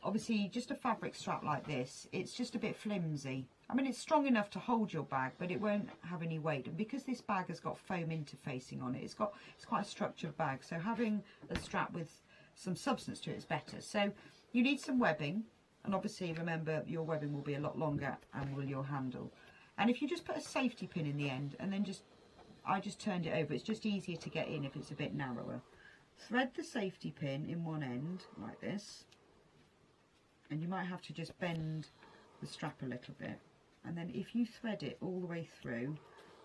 Speaker 10: obviously just a fabric strap like this, it's just a bit flimsy. I mean, it's strong enough to hold your bag, but it won't have any weight. And because this bag has got foam interfacing on it, it's quite a structured bag, so having a strap with some substance to it is better. So you need some webbing, and obviously remember your webbing will be a lot longer and will your handle. And if you just put a safety pin in the end and then I just turned it over, it's just easier to get in if it's a bit narrower. Thread the safety pin in one end like this, and you might have to just bend the strap a little bit, and then if you thread it all the way through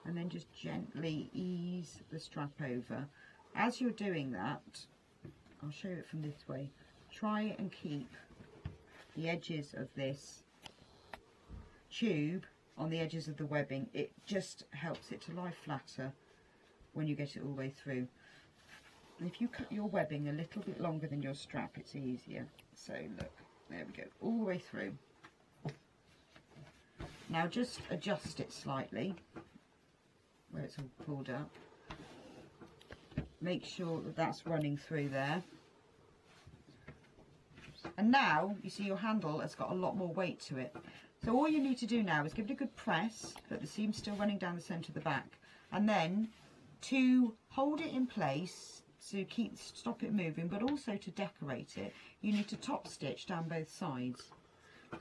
Speaker 10: and then just gently ease the strap over. As you're doing that, I'll show you it from this way, try and keep the edges of this tube on the edges of the webbing. It just helps it to lie flatter when you get it all the way through. And if you cut your webbing a little bit longer than your strap, it's easier. So look, there we go, all the way through. Now just adjust it slightly where it's all pulled up. Make sure that that's running through there. And now you see your handle has got a lot more weight to it. So all you need to do now is give it a good press, but the seam's still running down the centre of the back. And then to hold it in place, to stop it moving, but also to decorate it, you need to top stitch down both sides.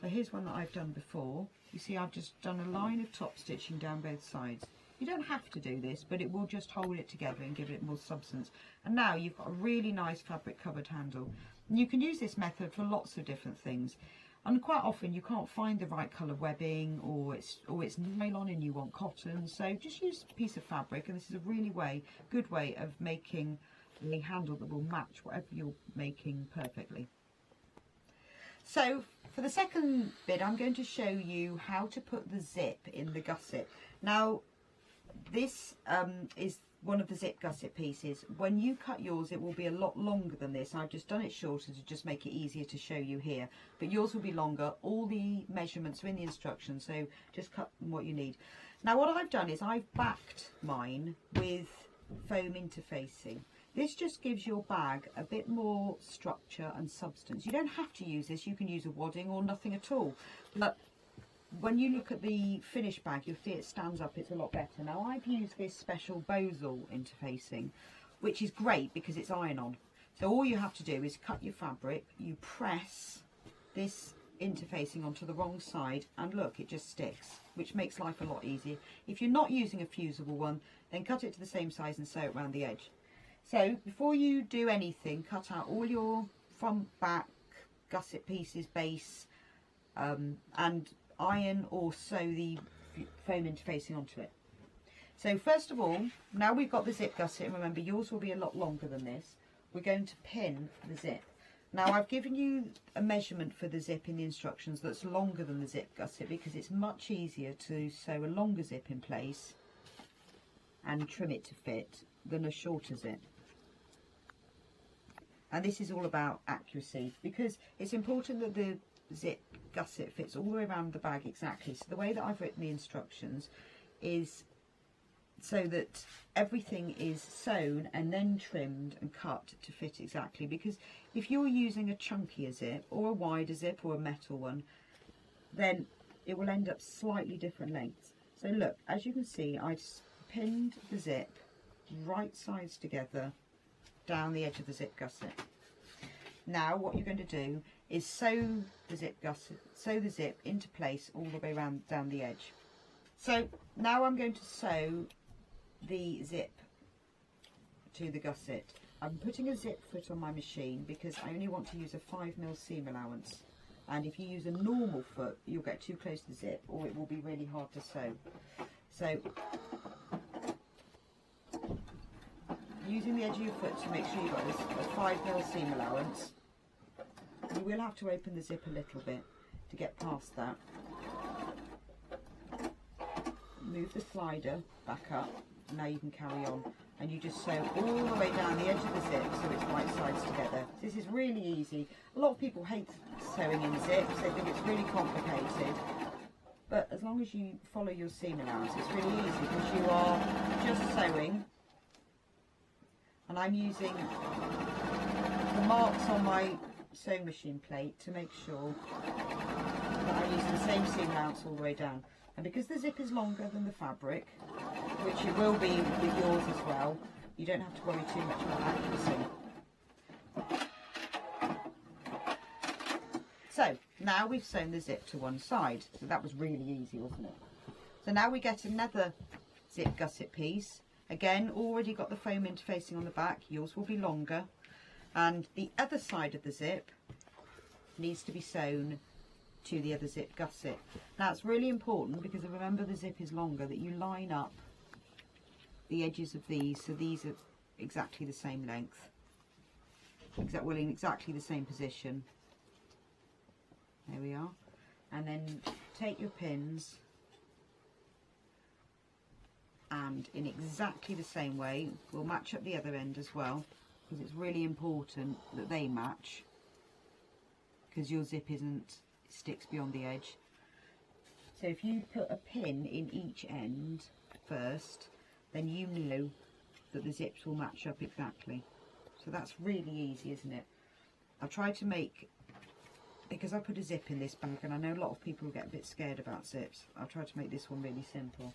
Speaker 10: So here's one that I've done before. You see I've just done a line of top stitching down both sides. You don't have to do this, but it will just hold it together and give it more substance. And now you've got a really nice fabric covered handle. And you can use this method for lots of different things. And quite often you can't find the right colour webbing, or it's nylon and you want cotton. So just use a piece of fabric, and this is a really good way of making a handle that will match whatever you're making perfectly. So for the second bit, I'm going to show you how to put the zip in the gusset. Now this is one of the zip gusset pieces. When you cut yours, it will be a lot longer than this. I've just done it shorter to just make it easier to show you here, but yours will be longer. All the measurements are in the instructions, so just cut what you need. Now what I've done is I've backed mine with foam interfacing. This just gives your bag a bit more structure and substance. You don't have to use this, you can use a wadding or nothing at all, but when you look at the finished bag, you'll see it stands up, it's a lot better. Now I've used this special Bozal interfacing, which is great because it's iron-on. So all you have to do is cut your fabric, you press this interfacing onto the wrong side, and look, it just sticks, which makes life a lot easier. If you're not using a fusible one, then cut it to the same size and sew it around the edge. So before you do anything, cut out all your front, back, gusset pieces, base, and iron or sew the foam interfacing onto it. So first of all, now we've got the zip gusset, and remember yours will be a lot longer than this, we're going to pin the zip. Now I've given you a measurement for the zip in the instructions that's longer than the zip gusset, because it's much easier to sew a longer zip in place and trim it to fit than a shorter zip. And this is all about accuracy, because it's important that the zip gusset fits all the way around the bag exactly. So the way that I've written the instructions is so that everything is sewn and then trimmed and cut to fit exactly, because if you're using a chunkier zip or a wider zip or a metal one, then it will end up slightly different lengths. So look, as you can see, I've pinned the zip right sides together down the edge of the zip gusset. Now what you're going to do is sew the zip into place all the way around down the edge. So now I'm going to sew the zip to the gusset. I'm putting a zip foot on my machine because I only want to use a 5mm seam allowance, and if you use a normal foot you'll get too close to the zip or it will be really hard to sew. So using the edge of your foot to make sure you've got a 5mm seam allowance. You will have to open the zip a little bit to get past that. Move the slider back up, and now you can carry on, and you just sew all the way down the edge of the zip so it's right sides together. This is really easy. A lot of people hate sewing in zips, they think it's really complicated, but as long as you follow your seam allowance it's really easy because you are just sewing. And I'm using the marks on my sewing machine plate to make sure that I use the same seam allowance all the way down. And because the zip is longer than the fabric, which it will be with yours as well, you don't have to worry too much about accuracy. So now we've sewn the zip to one side, so that was really easy, wasn't it? So now we get another zip gusset piece. Again, already got the foam interfacing on the back, yours will be longer, and the other side of the zip needs to be sewn to the other zip gusset. Now it's really important, because remember the zip is longer, that you line up the edges of these so these are exactly the same length, well, in exactly the same position. There we are. And then take your pins and in exactly the same way we'll match up the other end as well, because it's really important that they match, because your zip sticks beyond the edge. So if you put a pin in each end first, then you know that the zips will match up exactly. So that's really easy, isn't it? I've tried to make, because I put a zip in this bag and I know a lot of people get a bit scared about zips, I've tried to make this one really simple.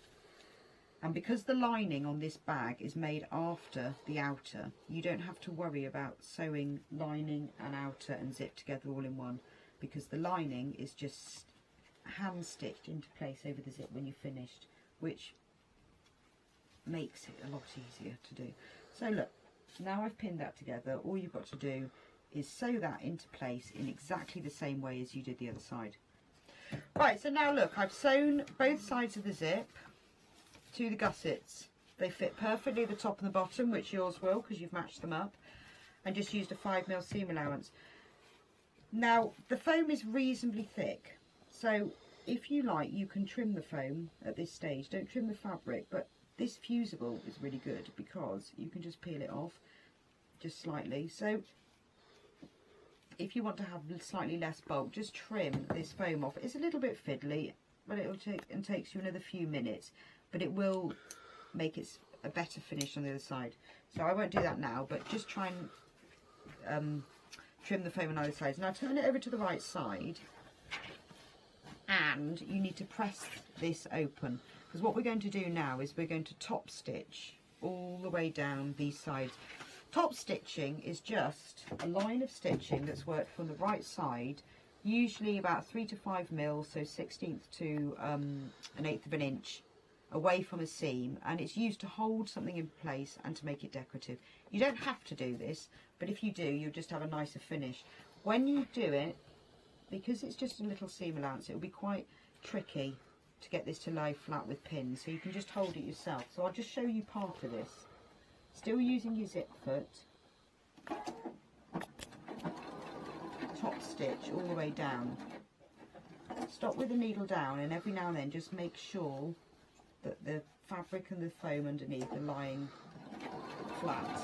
Speaker 10: And because the lining on this bag is made after the outer, you don't have to worry about sewing lining and outer and zip together all in one, because the lining is just hand stitched into place over the zip when you're finished, which makes it a lot easier to do. So look, now I've pinned that together, all you've got to do is sew that into place in exactly the same way as you did the other side. Right, so now look, I've sewn both sides of the zip to the gussets. They fit perfectly, the top and the bottom, which yours will because you've matched them up, and just used a 5mm seam allowance. Now the foam is reasonably thick, so if you like you can trim the foam at this stage. Don't trim the fabric, but this fusible is really good because you can just peel it off just slightly. So if you want to have slightly less bulk, just trim this foam off. It's a little bit fiddly, but it'll takes you another few minutes, but it will make it a better finish on the other side. So I won't do that now, but just try and trim the foam on either side. Now turn it over to the right side, and you need to press this open, because what we're going to do now is we're going to top stitch all the way down these sides. Top stitching is just a line of stitching that's worked from the right side, usually about 3 to 5 mil, so 1/16 to 1/8 of an inch away from a seam, and it's used to hold something in place and to make it decorative. You don't have to do this, but if you do, you'll just have a nicer finish. When you do it, because it's just a little seam allowance, it will be quite tricky to get this to lie flat with pins, so you can just hold it yourself. So I'll just show you part of this. Still using your zip foot, top stitch all the way down. Stop with the needle down, and every now and then just make sure that the fabric and the foam underneath are lying flat,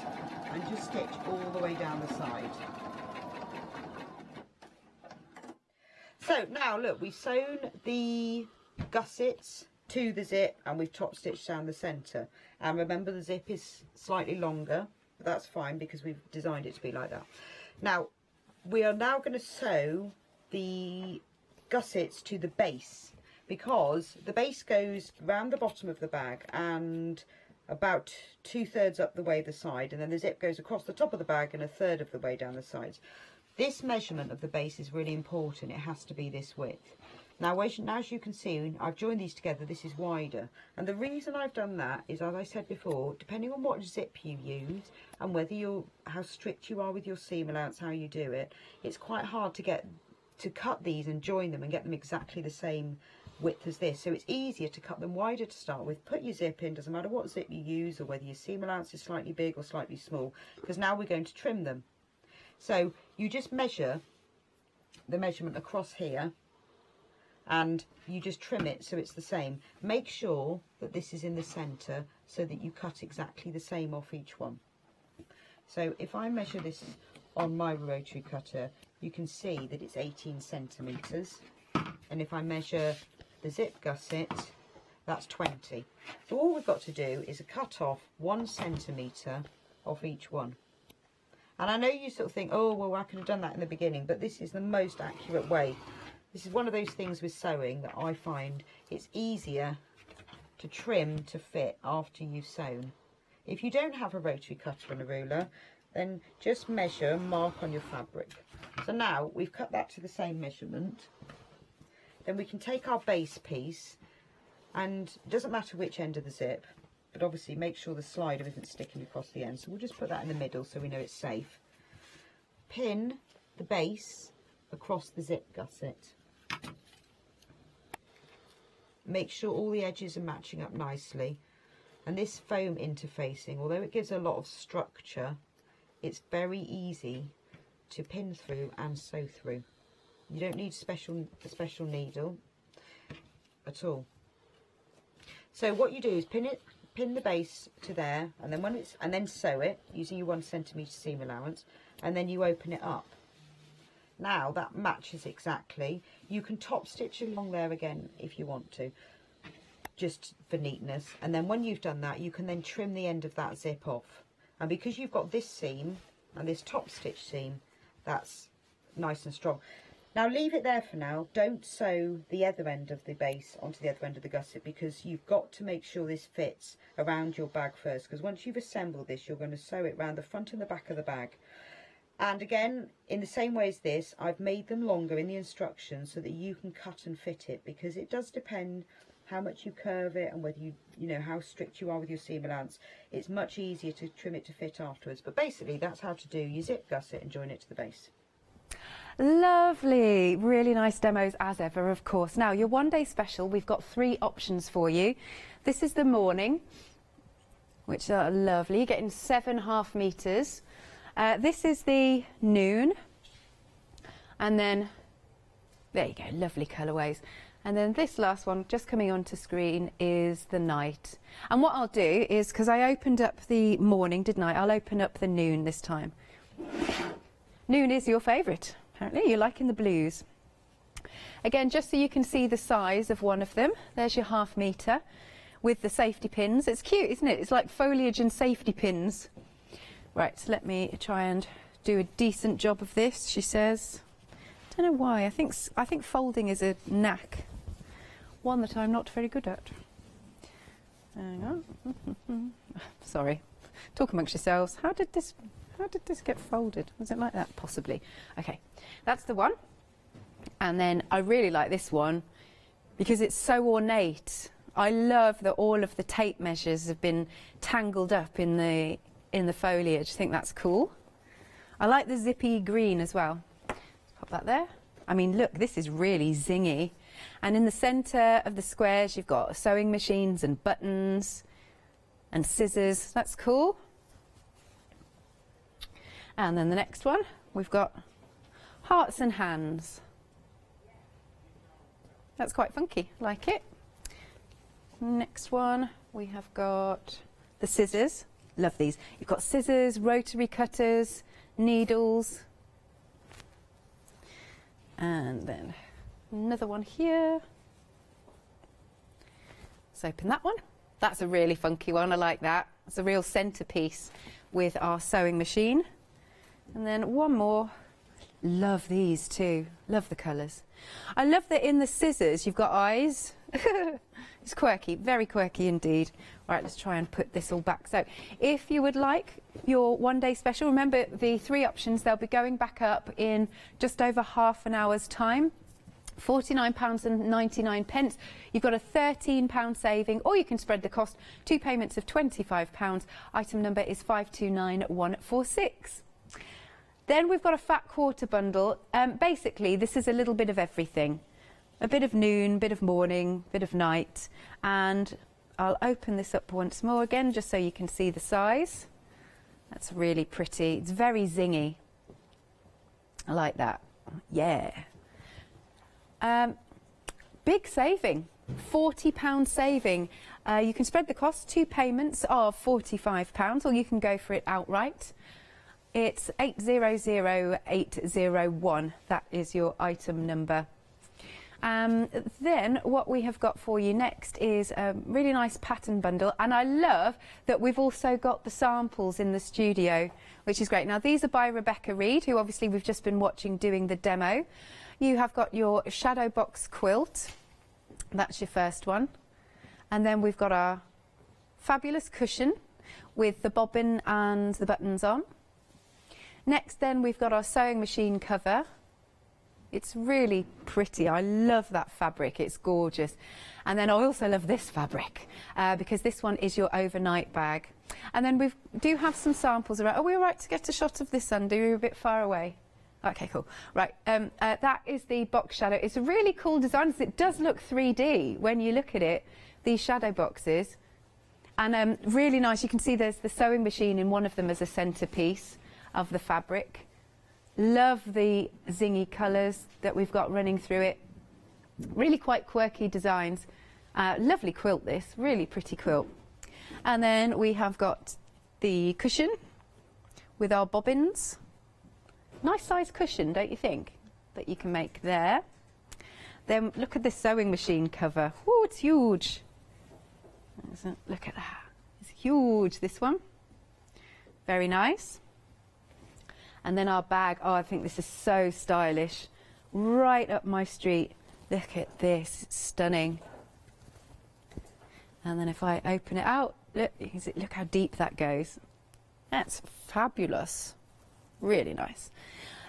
Speaker 10: and just stitch all the way down the side. So now look, we've sewn the gussets to the zip and we've top stitched down the centre, and remember the zip is slightly longer, but that's fine because we've designed it to be like that. Now we are now going to sew the gussets to the base, because the base goes round the bottom of the bag, and about 2/3 up the way the side, and then the zip goes across the top of the bag and 1/3 of the way down the sides. This measurement of the base is really important. It has to be this width. Now as you can see, I've joined these together. This is wider, and the reason I've done that is, as I said before, depending on what zip you use and whether how strict you are with your seam allowance, how you do it, it's quite hard to cut these and join them and get them exactly the same width as this. So it's easier to cut them wider to start with. Put your zip in, doesn't matter what zip you use or whether your seam allowance is slightly big or slightly small, because now we're going to trim them. So you just measure the measurement across here and you just trim it so it's the same. Make sure that this is in the centre so that you cut exactly the same off each one. So if I measure this on my rotary cutter, you can see that it's 18 centimetres, and if I measure the zip gusset, that's 20. So all we've got to do is cut off 1 centimetre off each one. And I know you sort of think, oh well, I could have done that in the beginning, but this is the most accurate way. This is one of those things with sewing that I find it's easier to trim to fit after you've sewn. If you don't have a rotary cutter and a ruler, then just measure and mark on your fabric. So now we've cut that to the same measurement. Then we can take our base piece, and it doesn't matter which end of the zip, but obviously make sure the slider isn't sticking across the end. So we'll just put that in the middle so we know it's safe. Pin the base across the zip gusset. Make sure all the edges are matching up nicely. And this foam interfacing, although it gives a lot of structure, it's very easy to pin through and sew through. You don't need a special needle at all. So what you do is pin the base to there, and then sew it using your 1 centimetre seam allowance, and then you open it up. Now that matches exactly. You can top stitch along there again if you want to, just for neatness, and then when you've done that you can then trim the end of that zip off. And because you've got this seam and this top stitch seam, that's nice and strong. Now leave it there for now. Don't sew the other end of the base onto the other end of the gusset, because you've got to make sure this fits around your bag first, because once you've assembled this you're going to sew it around the front and the back of the bag. And again, in the same way as this, I've made them longer in the instructions so that you can cut and fit it, because it does depend how much you curve it and whether you know how strict you are with your seam allowance. It's much easier to trim it to fit afterwards. But basically that's how to do your zip gusset and join it to the base.
Speaker 25: Lovely, really nice demos as ever, of course. Now your one day special, we've got 3 options for you. This is the morning, which are lovely. You're getting 7.5 meters. This is the noon, and then there you go, lovely colourways. And then this last one just coming onto screen is the night. And what I'll do is, because I opened up the morning, didn't I? I'll open up the noon this time. Noon is your favourite, apparently. You're liking the blues. Again, just so you can see the size of one of them, there's your 1/2 metre with the safety pins. It's cute, isn't it? It's like foliage and safety pins. Right, so let me try and do a decent job of this, she says. Don't know why. I think folding is a knack, one that I'm not very good at. Hang on. Sorry. Talk amongst yourselves. How did this get folded? Was it like that? Possibly. Okay, that's the one. And then I really like this one because it's so ornate. I love that all of the tape measures have been tangled up in the foliage. I think that's cool. I like the zippy green as well. Pop that there. I mean, look, this is really zingy. And in the centre of the squares, you've got sewing machines and buttons and scissors. That's cool. And then the next one, we've got hearts and hands. That's quite funky, like it. Next one, we have got the scissors. Love these. You've got scissors, rotary cutters, needles. And then another one here. Let's open that one. That's a really funky one. I like that. It's a real centerpiece with our sewing machine. And then one more. Love these too. Love the colours. I love that in the scissors you've got eyes It's quirky, very quirky indeed. Right, let's try and put this all back. So if you would like your one-day special, remember the 3 options, they'll be going back up in just over half an hour's time. £49.99. You've got a £13 saving, or you can spread the cost. 2 payments of £25. Item number is 529146. Then we've got a fat quarter bundle. Basically, this is a little bit of everything. A bit of noon, bit of morning, bit of night. And I'll open this up once more again, just so you can see the size. That's really pretty. It's very zingy. I like that. Yeah. Big saving, £40 saving. You can spread the cost, 2 payments of £45, or you can go for it outright. It's 800801. That is your item number. Then what we have got for you next is a really nice pattern bundle, and I love that we've also got the samples in the studio, which is great. Now these are by Rebecca Reed, who obviously we've just been watching doing the demo. You have got your shadow box quilt, that's your first one, and then we've got our fabulous cushion with the bobbin and the buttons on. Next then we've got our sewing machine cover. It's really pretty. I love that fabric, it's gorgeous. And then I also love this fabric because this one is your overnight bag. And then we do have some samples around. Are we all right to get a shot of this, Andy? You're a bit far away. Okay, cool. Right, that is the box shadow. It's a really cool design. It does look 3D when you look at it, these shadow boxes. And really nice. You can see there's the sewing machine in one of them as a centerpiece of the fabric. Love the zingy colours that we've got running through it. Really quite quirky designs. Lovely quilt this, really pretty quilt. And then we have got the cushion with our bobbins. Nice size cushion, don't you think, that you can make there. Then look at this sewing machine cover. Oh, it's huge. Look at that. It's huge, this one. Very nice. And then our bag. Oh, I think this is so stylish. Right up my street. Look at this. It's stunning. And then if I open it out, look how deep that goes. That's fabulous. Really nice.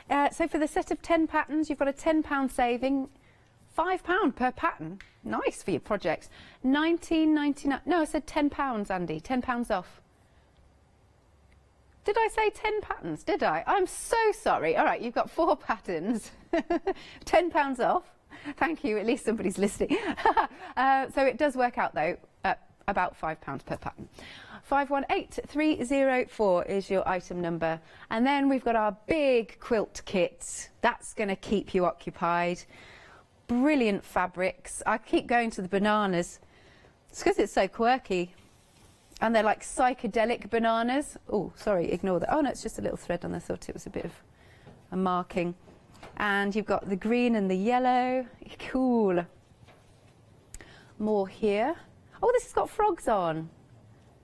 Speaker 25: So for the set of 10 patterns, you've got a £10 saving, £5 per pattern. Nice for your projects. £19.99. No, I said £10, Andy. £10 off. Did I say 10 patterns? Did I? I'm so sorry. All right, you've got 4 patterns. £10 off. Thank you. At least somebody's listening. So it does work out though at about £5 per pattern. 518304 is your item number. And then we've got our big quilt kit. That's going to keep you occupied. Brilliant fabrics. I keep going to the bananas. It's because it's so quirky. And they're like psychedelic bananas. Oh, sorry, ignore that. Oh, no, it's just a little thread on there. I thought it was a bit of a marking. And you've got the green and the yellow. Cool. More here. Oh, this has got frogs on.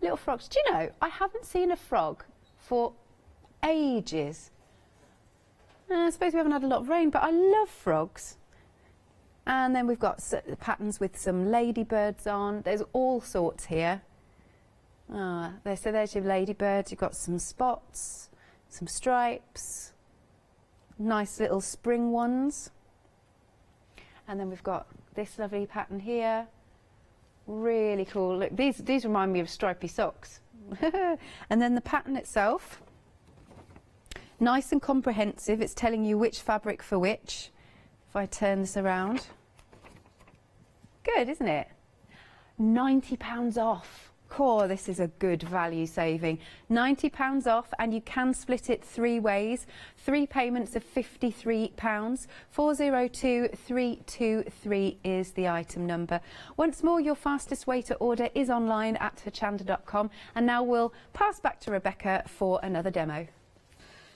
Speaker 25: Little frogs. Do you know, I haven't seen a frog for ages. I suppose we haven't had a lot of rain, but I love frogs. And then we've got patterns with some ladybirds on. There's all sorts here. So there's your ladybirds. You've got some spots, some stripes, nice little spring ones. And then we've got this lovely pattern here. Really cool. Look, these remind me of stripy socks. And then the pattern itself, nice and comprehensive. It's telling you which fabric for which. If I turn this around. Good, isn't it? £90 off. Core, this is a good value saving. £90 off, and you can split it 3 ways. 3 payments of £53. 402323 is the item number. Once more, your fastest way to order is online at hochanda.com. And now we'll pass back to Rebecca for another demo.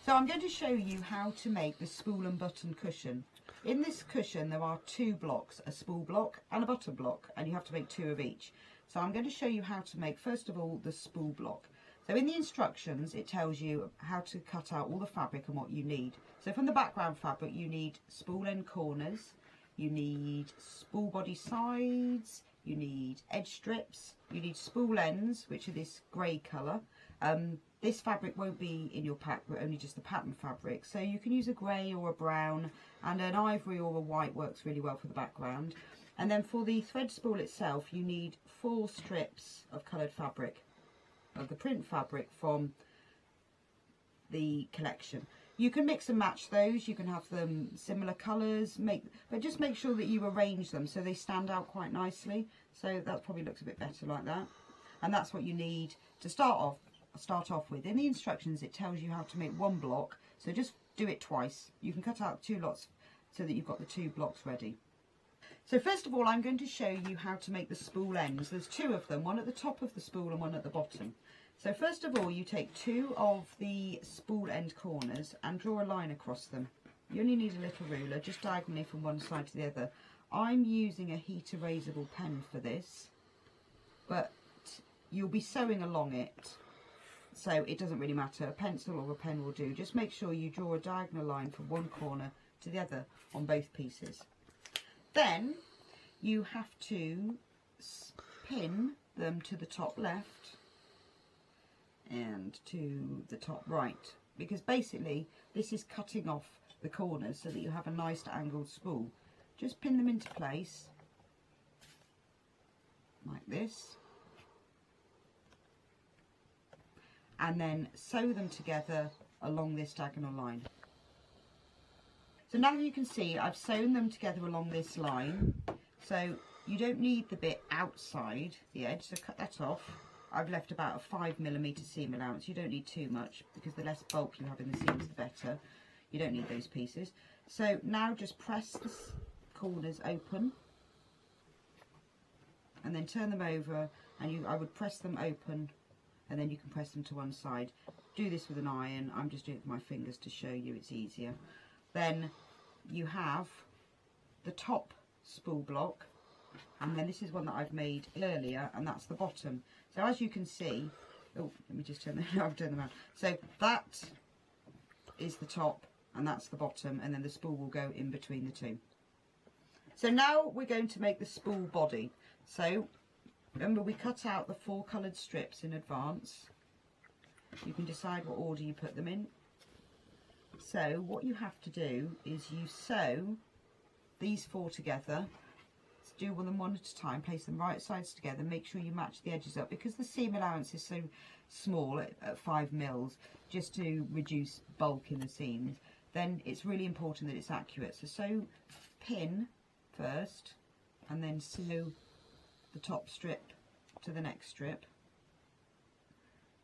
Speaker 10: So I'm going to show you how to make the spool and button cushion. In this cushion there are 2 blocks, a spool block and a button block, and you have to make 2 of each. So I'm going to show you how to make, first of all, the spool block. So in the instructions it tells you how to cut out all the fabric and what you need. So from the background fabric you need spool end corners, you need spool body sides, you need edge strips, you need spool ends, which are this grey colour. This fabric won't be in your pack, but only just the pattern fabric. So you can use a grey or a brown, and an ivory or a white works really well for the background. And then for the thread spool itself, you need 4 strips of coloured fabric, of the print fabric from the collection. You can mix and match those, you can have them similar colours, but just make sure that you arrange them so they stand out quite nicely. So that probably looks a bit better like that. And that's what you need to start off with. In the instructions it tells you how to make 1 block, so just do it twice. You can cut out 2 lots so that you've got the 2 blocks ready. So first of all, I'm going to show you how to make the spool ends. There's 2 of them, one at the top of the spool and one at the bottom. So first of all, you take 2 of the spool end corners and draw a line across them. You only need a little ruler, just diagonally from one side to the other. I'm using a heat erasable pen for this, but you'll be sewing along it, so it doesn't really matter. A pencil or a pen will do. Just make sure you draw a diagonal line from one corner to the other on both pieces. Then you have to pin them to the top left and to the top right, because basically this is cutting off the corners so that you have a nice angled spool. Just pin them into place like this, and then sew them together along this diagonal line. So now you can see I've sewn them together along this line, so you don't need the bit outside the edge, so cut that off. I've left about a 5mm seam allowance. You don't need too much, because the less bulk you have in the seams the better. You don't need those pieces. So now just press the corners open and then turn them over, and I would press them open and then you can press them to one side. Do this with an iron. I'm just doing it with my fingers to show you, it's easier. Then you have the top spool block, and then this is one that I've made earlier, and that's the bottom. So as you can see, oh, let me just turn them, I've turned them around. So that is the top and that's the bottom, and then the spool will go in between the two. So now we're going to make the spool body. So remember, we cut out the 4 coloured strips in advance. You can decide what order you put them in. So what you have to do is you sew these 4 together. Do them one at a time, place them right sides together, make sure you match the edges up, because the seam allowance is so small at 5mm, just to reduce bulk in the seams. Then it's really important that it's accurate. So sew pin first, and then sew the top strip to the next strip,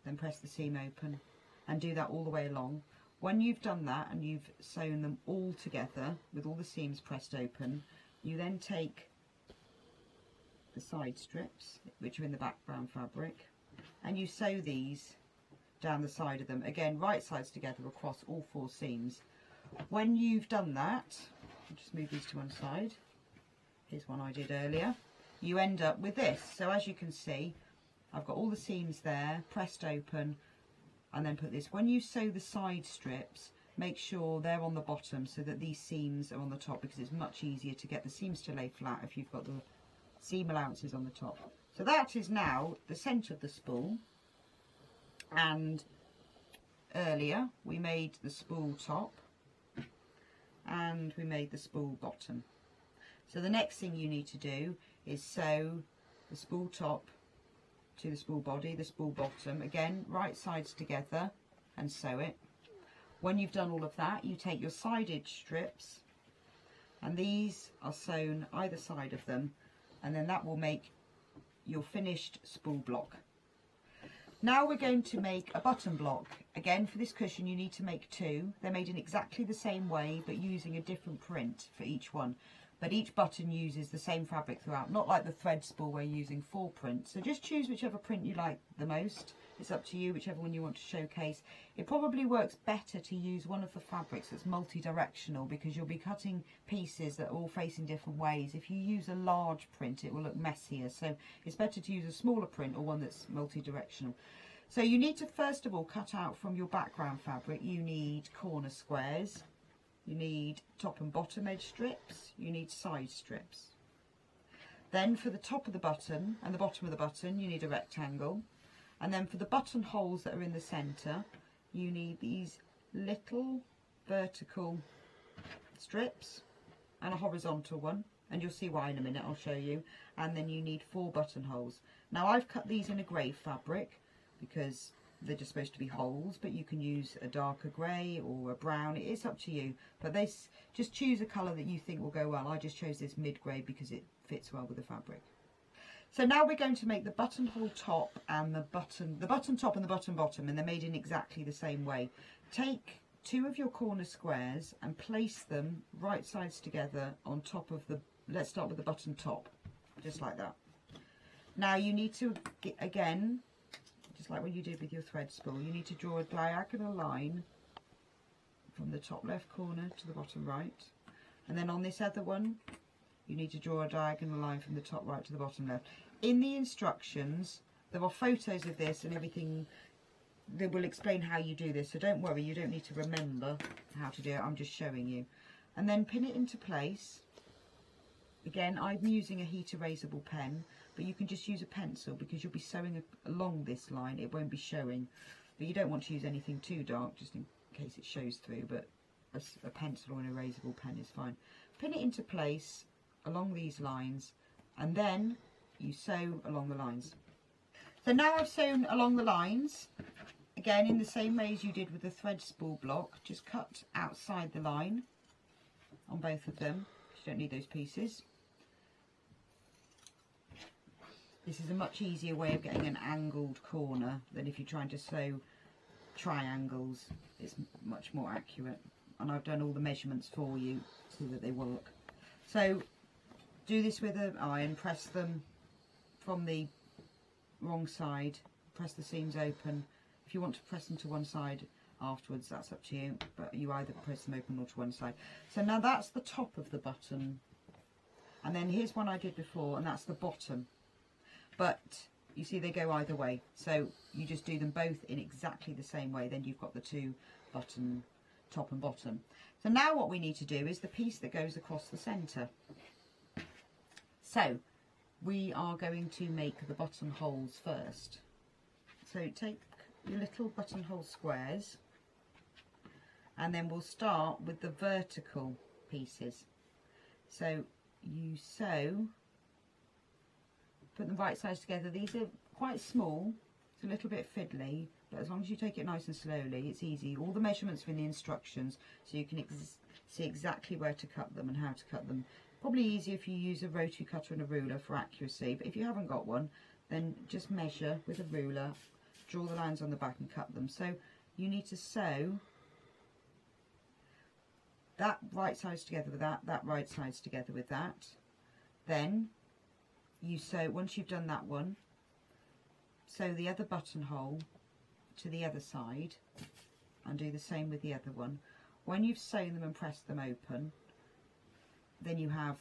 Speaker 10: then press the seam open, and do that all the way along. When you've done that and you've sewn them all together with all the seams pressed open, you then take the side strips, which are in the background fabric, and you sew these down the side of them, again right sides together across all 4 seams. When you've done that, I'll just move these to one side, here's one I did earlier, you end up with this. So as you can see, I've got all the seams there pressed open, and then put this. When you sew the side strips, make sure they're on the bottom so that these seams are on the top, because it's much easier to get the seams to lay flat if you've got the seam allowances on the top. So that is now the centre of the spool, and earlier we made the spool top and we made the spool bottom. So the next thing you need to do is sew the spool top to the spool body, the spool bottom, again right sides together, and sew it. When you've done all of that, you take your side edge strips, and these are sewn either side of them, and then that will make your finished spool block. Now we're going to make a button block. Again, for this cushion you need to make 2. They're made in exactly the same way, but using a different print for each one. But each button uses the same fabric throughout, not like the thread spool where you're using 4 prints. So just choose whichever print you like the most. It's up to you, whichever one you want to showcase. It probably works better to use one of the fabrics that's multi-directional, because you'll be cutting pieces that are all facing different ways. If you use a large print, it will look messier. So it's better to use a smaller print or one that's multi-directional. So you need to first of all cut out from your background fabric, you need corner squares. you need top and bottom edge strips, you need side strips. Then for the top of the button and the bottom of the button you need a rectangle, and then for the button holes that are in the centre you need these little vertical strips and a horizontal one, and you'll see why in a minute, I'll show you. And then you need 4 buttonholes. Now I've cut these in a grey fabric because they're just supposed to be holes, but you can use a darker grey or a brown, it's up to you. But just choose a colour that you think will go well. I just chose this mid-grey because it fits well with the fabric. So now we're going to make the buttonhole top and the button top and the button bottom, and they're made in exactly the same way. Take 2 of your corner squares and place them right sides together on top of the, let's start with the button top, just like that. Now you need to, again, just like what you did with your thread spool, you need to draw a diagonal line from the top left corner to the bottom right, and then on this other one you need to draw a diagonal line from the top right to the bottom left. In the instructions there are photos of this and everything that will explain how you do this, so don't worry, you don't need to remember how to do it, I'm just showing you. And then pin it into place. Again, I'm using a heat erasable pen, but you can just use a pencil because you'll be sewing along this line, it won't be showing. But you don't want to use anything too dark just in case it shows through, but a pencil or an erasable pen is fine. Pin it into place along these lines, and then you sew along the lines. So now I've sewn along the lines, again in the same way as you did with the thread spool block, just cut outside the line on both of them, because you don't need those pieces. This is a much easier way of getting an angled corner than if you're trying to sew triangles. It's much more accurate, and I've done all the measurements for you so that they work. So do this with an iron, press them from the wrong side, press the seams open. If you want to press them to one side afterwards, that's up to you, but you either press them open or to one side. So now that's the top of the button, and then here's one I did before, and that's the bottom. But you see they go either way, so you just do them both in exactly the same way, then you've got the 2 button top and bottom. So now what we need to do is the piece that goes across the centre. So we are going to make the buttonholes first. So take your little buttonhole squares, and then we'll start with the vertical pieces. So you sew, put them right sides together. These are quite small, it's a little bit fiddly, but as long as you take it nice and slowly, it's easy. All the measurements are in the instructions, so you can see exactly where to cut them and how to cut them. Probably easier if you use a rotary cutter and a ruler for accuracy, but if you haven't got one, then just measure with a ruler, draw the lines on the back and cut them. So you need to sew that right sides together with that right sides together with that. Then you sew, once you've done that one, sew the other buttonhole to the other side and do the same with the other one. When you've sewn them and pressed them open, then you have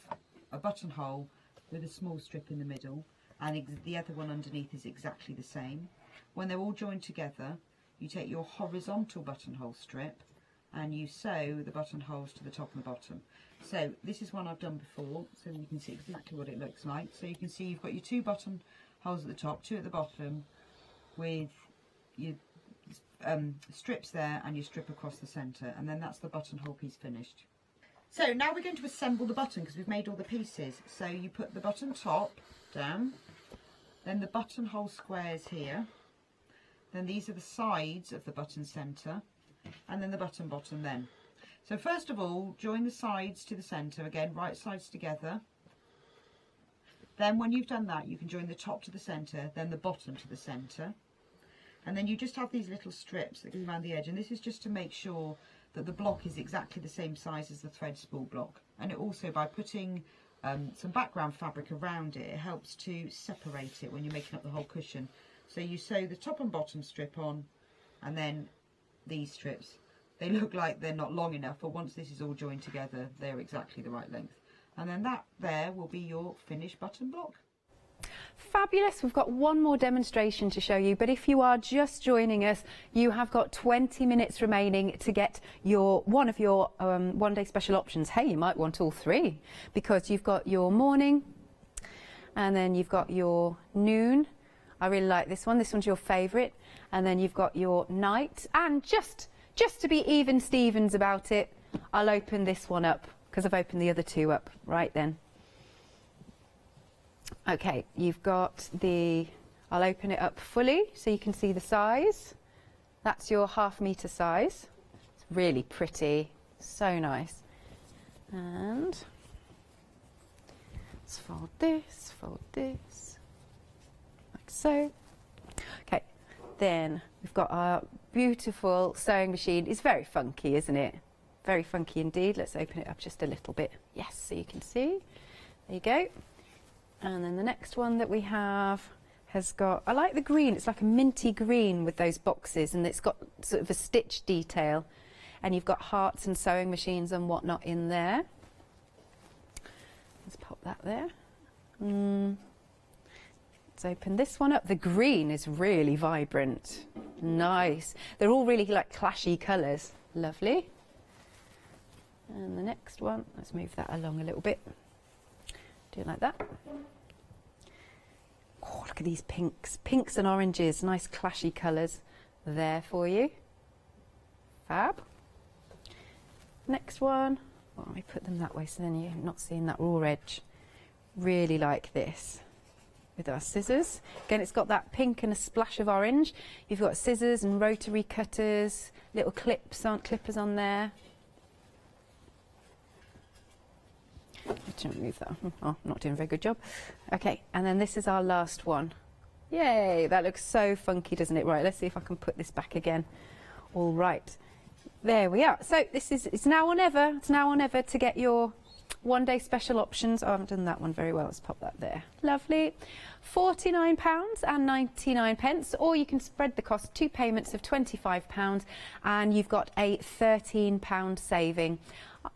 Speaker 10: a buttonhole with a small strip in the middle, and the other one underneath is exactly the same. When they're all joined together, you take your horizontal buttonhole strip and you sew the buttonholes to the top and the bottom. So this is one I've done before, so you can see exactly what it looks like. So you can see you've got your 2 buttonholes at the top, 2 at the bottom, with your strips there and your strip across the centre, and then that's the buttonhole piece finished. So now we're going to assemble the button because we've made all the pieces. So you put the button top down, then the buttonhole squares here, then these are the sides of the button centre, and then the button bottom then. So first of all, join the sides to the centre, again right sides together. Then when you've done that, you can join the top to the centre, then the bottom to the centre. And then you just have these little strips that go around the edge, and this is just to make sure that the block is exactly the same size as the thread spool block. And it also, by putting some background fabric around it, it helps to separate it when you're making up the whole cushion. So you sew the top and bottom strip on, and then these strips. They look like they're not long enough, but once this is all joined together, they're exactly the right length. And then that there will be your finished button block.
Speaker 25: Fabulous. We've got one more demonstration to show you, but if you are just joining us, you have got 20 minutes remaining to get one of your one-day special options. Hey, you might want all three, because you've got your morning and then you've got your noon. I really like this one. This one's your favourite. And then you've got your night. And just to be even Stevens about it, I'll open this one up because I've opened the other two up right then. Okay, you've got I'll open it up fully so you can see the size. That's your ½ metre size. It's really pretty, so nice. And let's fold this, like so. Okay, then we've got our beautiful sewing machine. It's very funky, isn't it? Very funky indeed. Let's open it up just a little bit. Yes, so you can see. There you go. And then the next one that we have has got, I like the green, it's like a minty green with those boxes, and it's got sort of a stitch detail. And you've got hearts and sewing machines and whatnot in there. Let's pop that there. Let's open this one up. The green is really vibrant. Nice. They're all really like clashy colours. Lovely. And the next one, let's move that along a little bit. Do it like that. Oh, look at these pinks. Pinks and oranges. Nice clashy colours there for you. Fab. Next one. Well, let me put them that way so then you're not seeing that raw edge. Really like this. With our scissors. Again, it's got that pink and a splash of orange. You've got scissors and rotary cutters, little clippers on there. Let's remove that. Oh, not doing a very good job. Okay, and then this is our last one. Yay, that looks so funky, doesn't it? Right, let's see if I can put this back again. All right, there we are. So it's now or never. It's now or never to get your one-day special options. Oh, I haven't done that one very well. Let's pop that there. Lovely. £49.99, or you can spread the cost, 2 payments of £25, and you've got a £13 saving.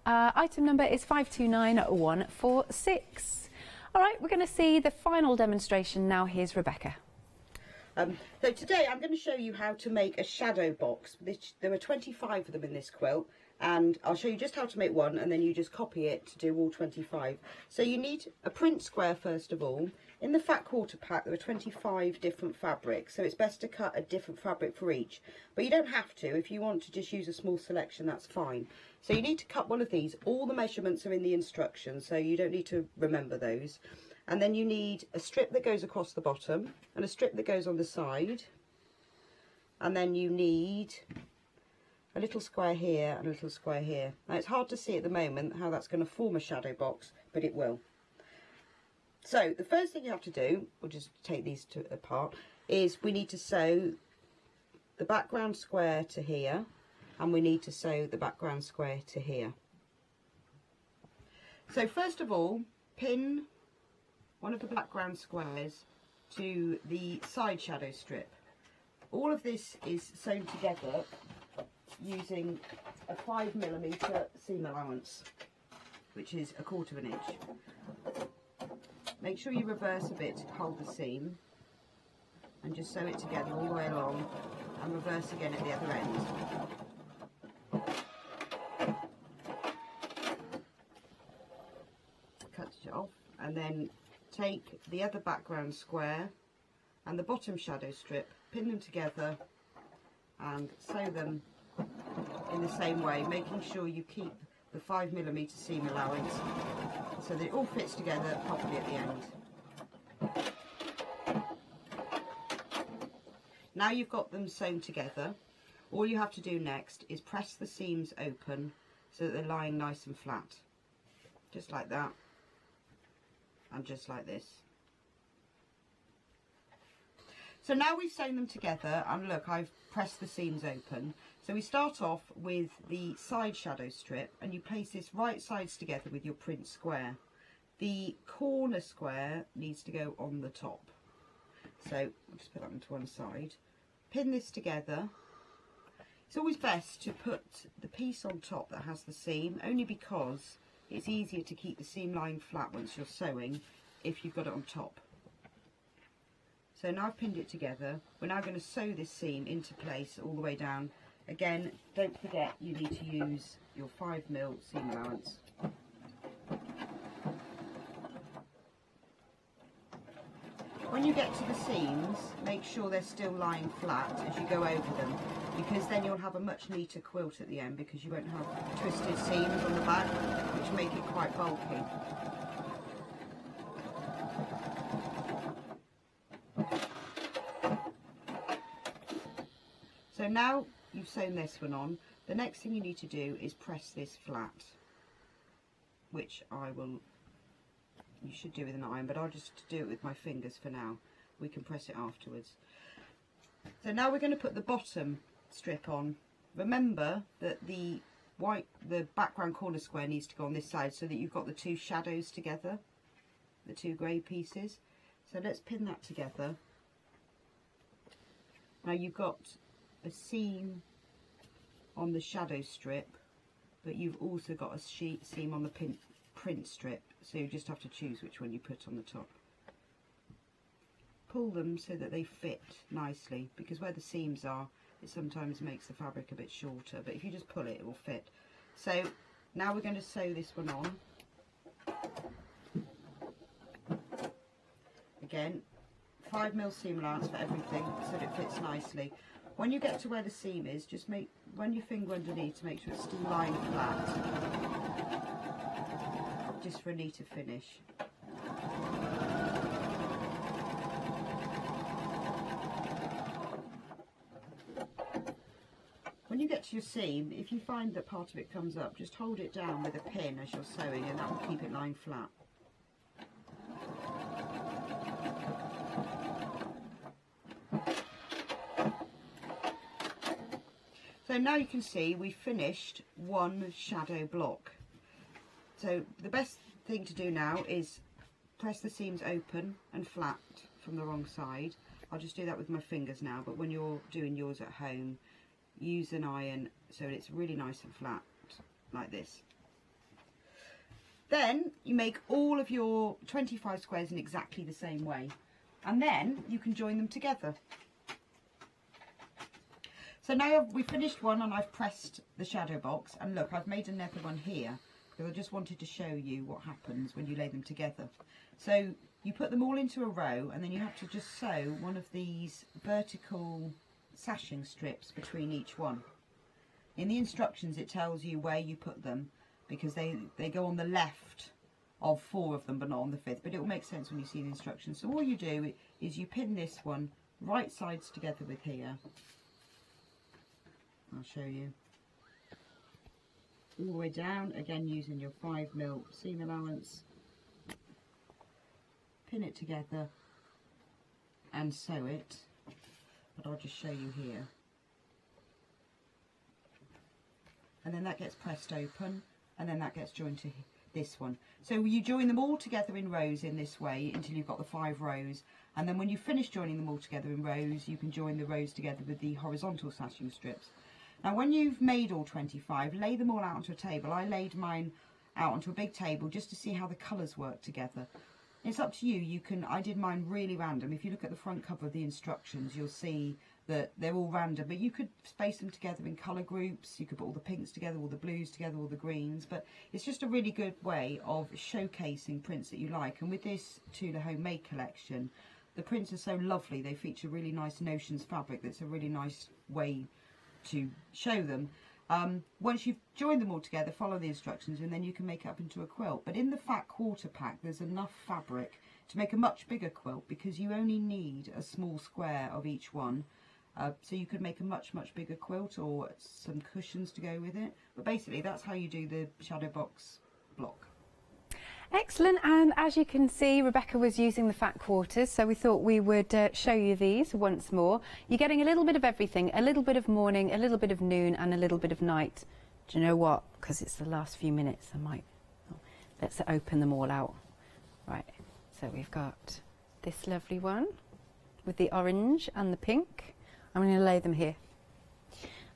Speaker 25: Item number is 529146. All right, we're going to see the final demonstration now. Here's Rebecca.
Speaker 10: So today I'm going to show you how to make a shadow box. There are 25 of them in this quilt, and I'll show you just how to make one, and then you just copy it to do all 25. So you need a print square first of all. In the fat quarter pack there are 25 different fabrics, so it's best to cut a different fabric for each, but you don't have to. If you want to just use a small selection, that's fine. So you need to cut one of these. All the measurements are in the instructions, so you don't need to remember those. And then you need a strip that goes across the bottom and a strip that goes on the side, and then you need a little square here and a little square here. Now it's hard to see at the moment how that's going to form a shadow box, but it will. So the first thing you have to do, we'll just take these two apart, is we need to sew the background square to here, and we need to sew the background square to here. So first of all, pin one of the background squares to the side shadow strip. All of this is sewn together using a 5mm seam allowance, which is 1/4 inch. Make sure you reverse a bit to hold the seam, and just sew it together all the way along, and reverse again at the other end. Cut it off, and then take the other background square and the bottom shadow strip, pin them together and sew them in the same way, making sure you keep the 5mm seam allowance so that it all fits together properly at the end. Now you've got them sewn together, all you have to do next is press the seams open so that they're lying nice and flat, just like that, and just like this. So now we've sewn them together, and look, I've pressed the seams open. So we start off with the side shadow strip, and you place this right sides together with your print square. The corner square needs to go on the top. So I'll just put that into one side. Pin this together. It's always best to put the piece on top that has the seam, only because it's easier to keep the seam line flat once you're sewing if you've got it on top. So now I've pinned it together. We're now going to sew this seam into place all the way down. Again, don't forget you need to use your 5mm seam allowance. When you get to the seams, make sure they're still lying flat as you go over them, because then you'll have a much neater quilt at the end, because you won't have twisted seams on the back, which make it quite bulky. So now you've sewn this one on, the next thing you need to do is press this flat, which you should do with an iron, but I'll just do it with my fingers for now. We can press it afterwards. So now we're going to put the bottom strip on. Remember that the background corner square needs to go on this side so that you've got the two shadows together, the two grey pieces. So let's pin that together. Now you've got a seam on the shadow strip, but you've also got a seam on the print strip, so you just have to choose which one you put on the top. Pull them so that they fit nicely, because where the seams are, it sometimes makes the fabric a bit shorter, but if you just pull it, it will fit. So now we're going to sew this one on. Again, 5mm seam allowance for everything so that it fits nicely. When you get to where the seam is, just run your finger underneath to make sure it's still lying flat, just for a neater finish. When you get to your seam, if you find that part of it comes up, just hold it down with a pin as you're sewing, and that will keep it lying flat. So now you can see we finished one shadow block. So the best thing to do now is press the seams open and flat from the wrong side. I'll just do that with my fingers now, but when you're doing yours at home, use an iron so it's really nice and flat, like this. Then you make all of your 25 squares in exactly the same way, and then you can join them together. So now we've finished one and I've pressed the shadow box, and look, I've made another one here because I just wanted to show you what happens when you lay them together. So you put them all into a row, and then you have to just sew one of these vertical sashing strips between each one. In the instructions it tells you where you put them, because they go on the left of 4 of them but not on the 5th, but it will make sense when you see the instructions. So all you do is you pin this one right sides together with here. I'll show you. All the way down, again using your 5mm seam allowance. Pin it together and sew it, but I'll just show you here. And then that gets pressed open, and then that gets joined to this one. So you join them all together in rows in this way until you've got the 5 rows, and then when you finish joining them all together in rows, you can join the rows together with the horizontal sashing strips. Now when you've made all 25, lay them all out onto a table. I laid mine out onto a big table just to see how the colours work together. It's up to you. I did mine really random. If you look at the front cover of the instructions, you'll see that they're all random, but you could space them together in colour groups. You could put all the pinks together, all the blues together, all the greens, but it's just a really good way of showcasing prints that you like. And with this Tula Homemade collection, the prints are so lovely. They feature really nice notions fabric. That's a really nice way to show them. Once you've joined them all together, follow the instructions, and then you can make it up into a quilt. But in the fat quarter pack, there's enough fabric to make a much bigger quilt, because you only need a small square of each one. So you could make a much bigger quilt, or some cushions to go with it. But basically that's how you do the shadow box block.
Speaker 25: Excellent, and as you can see, Rebecca was using the fat quarters, so we thought we would show you these once more. You're getting a little bit of everything, a little bit of morning, a little bit of noon, and a little bit of night. Do you know what? Because it's the last few minutes, let's open them all out. Right, so we've got this lovely one with the orange and the pink. I'm going to lay them here.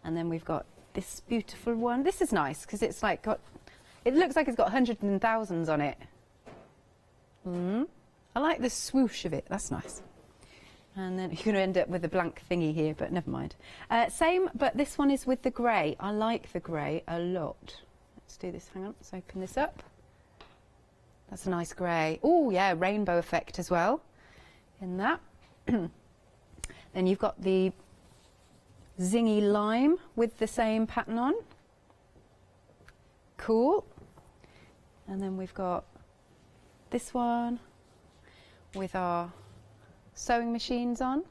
Speaker 25: And then we've got this beautiful one. This is nice because it's like it looks like it's got hundreds and thousands on it. I like the swoosh of it. That's nice. And then you're going to end up with a blank thingy here, but never mind. Same, but this one is with the grey. I like the grey a lot. Let's do this, hang on, let's open this up. That's a nice grey. Oh yeah, rainbow effect as well in that. Then you've got the zingy lime with the same pattern on. Cool. And then we've got this one with our sewing machines on.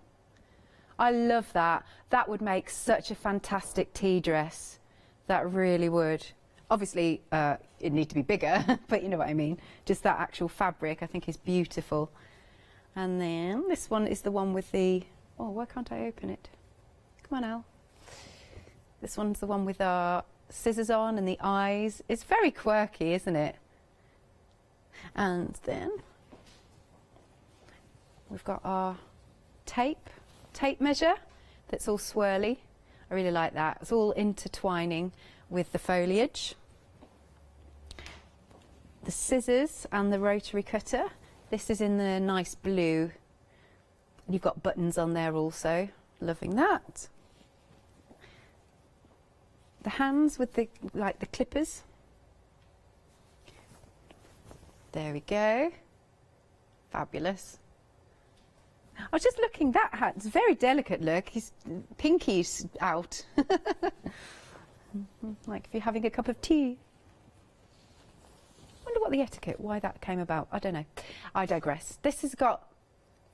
Speaker 25: I love that. That would make such a fantastic tea dress. That really would. Obviously, it'd need to be bigger, but you know what I mean. Just that actual fabric I think is beautiful. And then this one is the one with the, oh, why can't I open it? Come on, Al. This one's the one with our scissors on and the eyes. It's very quirky, isn't it? And then we've got our tape measure that's all swirly. I really like that. It's all intertwining with the foliage. The scissors and the rotary cutter. This is in the nice blue. You've got buttons on there also. Loving that. The hands with the like the clippers. There we go. Fabulous. I was just looking, that hat, it's a very delicate look. His pinky's out. Like if you're having a cup of tea. Wonder what the etiquette, why that came about. I don't know. I digress. This has got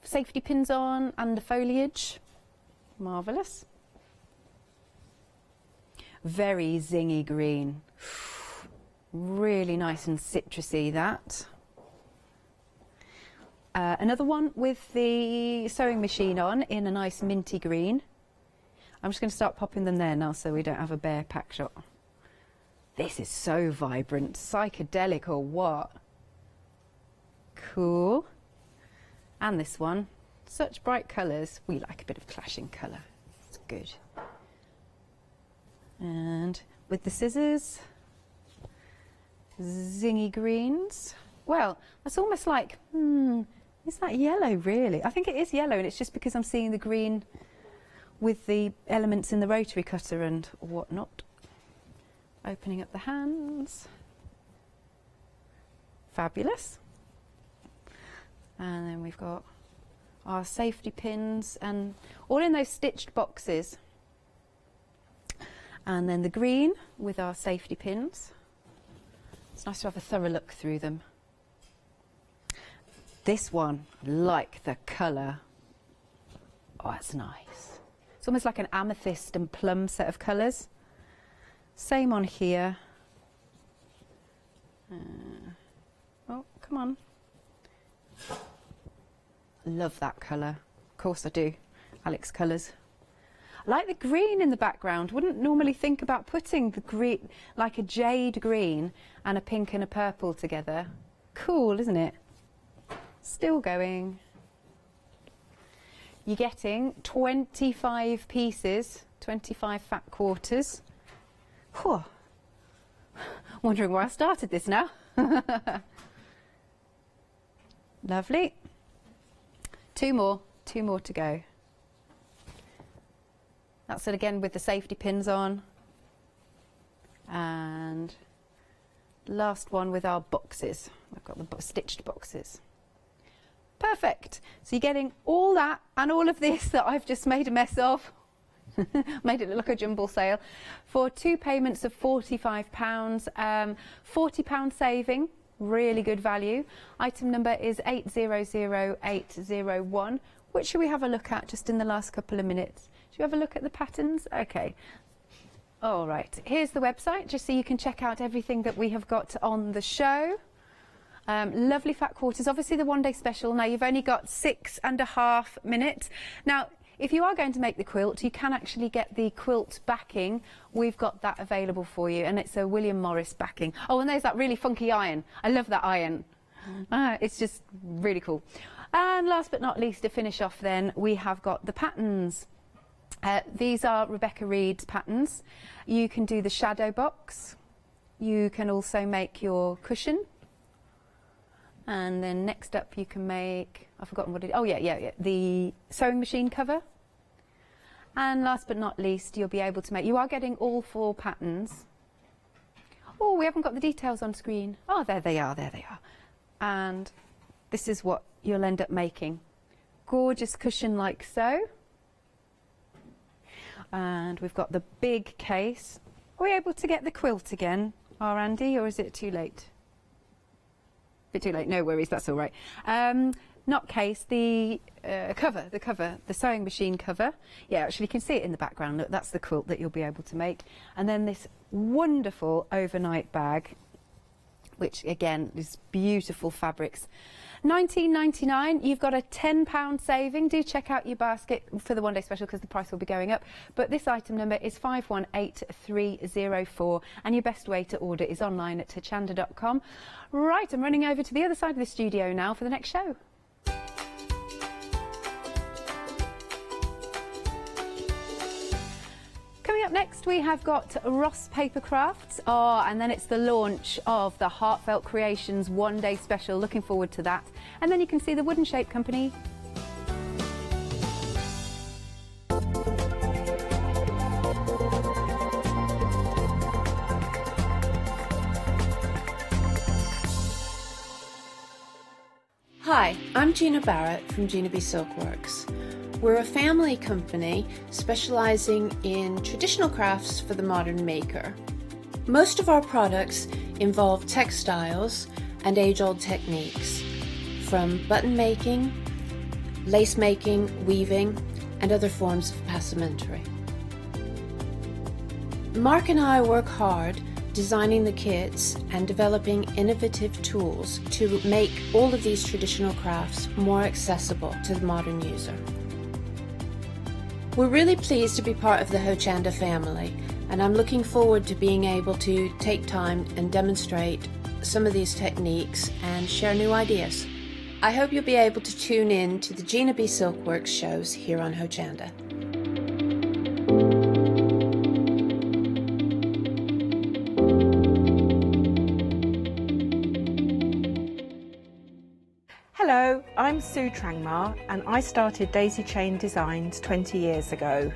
Speaker 25: safety pins on and the foliage. Marvellous. Very zingy green. Really nice and citrusy, that. Another one with the sewing machine on in a nice minty green. I'm just going to start popping them there now so we don't have a bare pack shot. This is so vibrant, psychedelic or what? Cool. And this one, such bright colours. We like a bit of clashing colour. It's good. And with the scissors, zingy greens. Well, that's almost like, is that yellow really? I think it is yellow, and it's just because I'm seeing the green with the elements in the rotary cutter and whatnot. Opening up the hands. Fabulous. And then we've got our safety pins and all in those stitched boxes. And then the green with our safety pins. It's nice to have a thorough look through them. This one, I like the colour. Oh, that's nice. It's almost like an amethyst and plum set of colours. Same on here. Oh, come on. Love that colour. Of course I do. Alex colours. I like the green in the background. Wouldn't normally think about putting the green, like a jade green and a pink and a purple together. Cool, isn't it? Still going. You're getting 25 pieces, 25 fat quarters. Whew. Wondering where I started this now. Lovely. Two more to go. That's it again with the safety pins on. And last one with our boxes. I've got the stitched boxes. Perfect. So you're getting all that and all of this that I've just made a mess of. Made it look like a jumble sale for 2 payments of £45. £40 saving. Really good value. Item number is 800801. Which should we have a look at just in the last couple of minutes? Should we have a look at the patterns? Okay. All right. Here's the website, just so you can check out everything that we have got on the show. Lovely fat quarters. Obviously the one-day special. Now you've only got 6.5 minutes. Now, if you are going to make the quilt, you can actually get the quilt backing. We've got that available for you, and it's a William Morris backing. Oh, and there's that really funky iron. I love that iron. It's just really cool. And last but not least, to finish off then, we have got the patterns. These are Rebecca Reed's patterns. You can do the shadow box. You can also make your cushion. And then next up you can make, I've forgotten what it is. Oh, yeah. The sewing machine cover. And last but not least, you'll be able to make... You are getting all 4 patterns. Oh, we haven't got the details on screen. Oh, there they are. And this is what you'll end up making. Gorgeous cushion like so. And we've got the big case. Are we able to get the quilt again, Andy, or is it too late? Bit too late, no worries, that's all right. Not case, the cover, the sewing machine cover. Yeah, actually you can see it in the background. Look, that's the quilt that you'll be able to make. And then this wonderful overnight bag, which again is beautiful fabrics. £19.99, you've got a £10 saving. Do check out your basket for the one day special because the price will be going up. But this item number is 518304 and your best way to order is online at hochanda.com. Right, I'm running over to the other side of the studio now for the next show. Coming up next, we have got Ross Papercrafts, and then it's the launch of the Heartfelt Creations one-day special. Looking forward to that. And then you can see the Wooden Shape Company.
Speaker 11: Hi, I'm Gina Barrett from Gina B Silkworks. We're a family company specialising in traditional crafts for the modern maker. Most of our products involve textiles and age-old techniques, from button making, lace making, weaving, and other forms of passementerie. Mark and I work hard designing the kits and developing innovative tools to make all of these traditional crafts more accessible to the modern user. We're really pleased to be part of the Hochanda family, and I'm looking forward to being able to take time and demonstrate some of these techniques and share new ideas. I hope you'll be able to tune in to the Gina B Silkworks shows here on Hochanda.
Speaker 15: Hello, I'm Sue Trangmar and I started Daisy Chain Designs 20 years ago.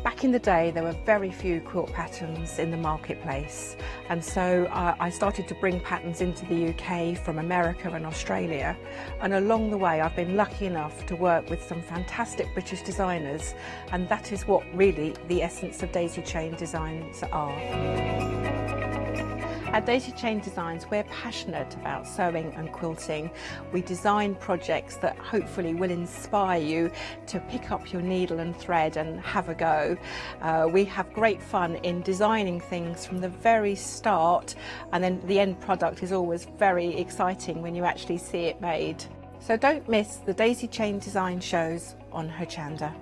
Speaker 15: Back in the day there were very few quilt patterns in the marketplace, and so I started to bring patterns into the UK from America and Australia, and along the way I've been lucky enough to work with some fantastic British designers, and that is what really the essence of Daisy Chain Designs are. At Daisy Chain Designs, we're passionate about sewing and quilting. We design projects that hopefully will inspire you to pick up your needle and thread and have a go. We have great fun in designing things from the very start, and then the end product is always very exciting when you actually see it made. So don't miss the Daisy Chain Design shows on Hochanda.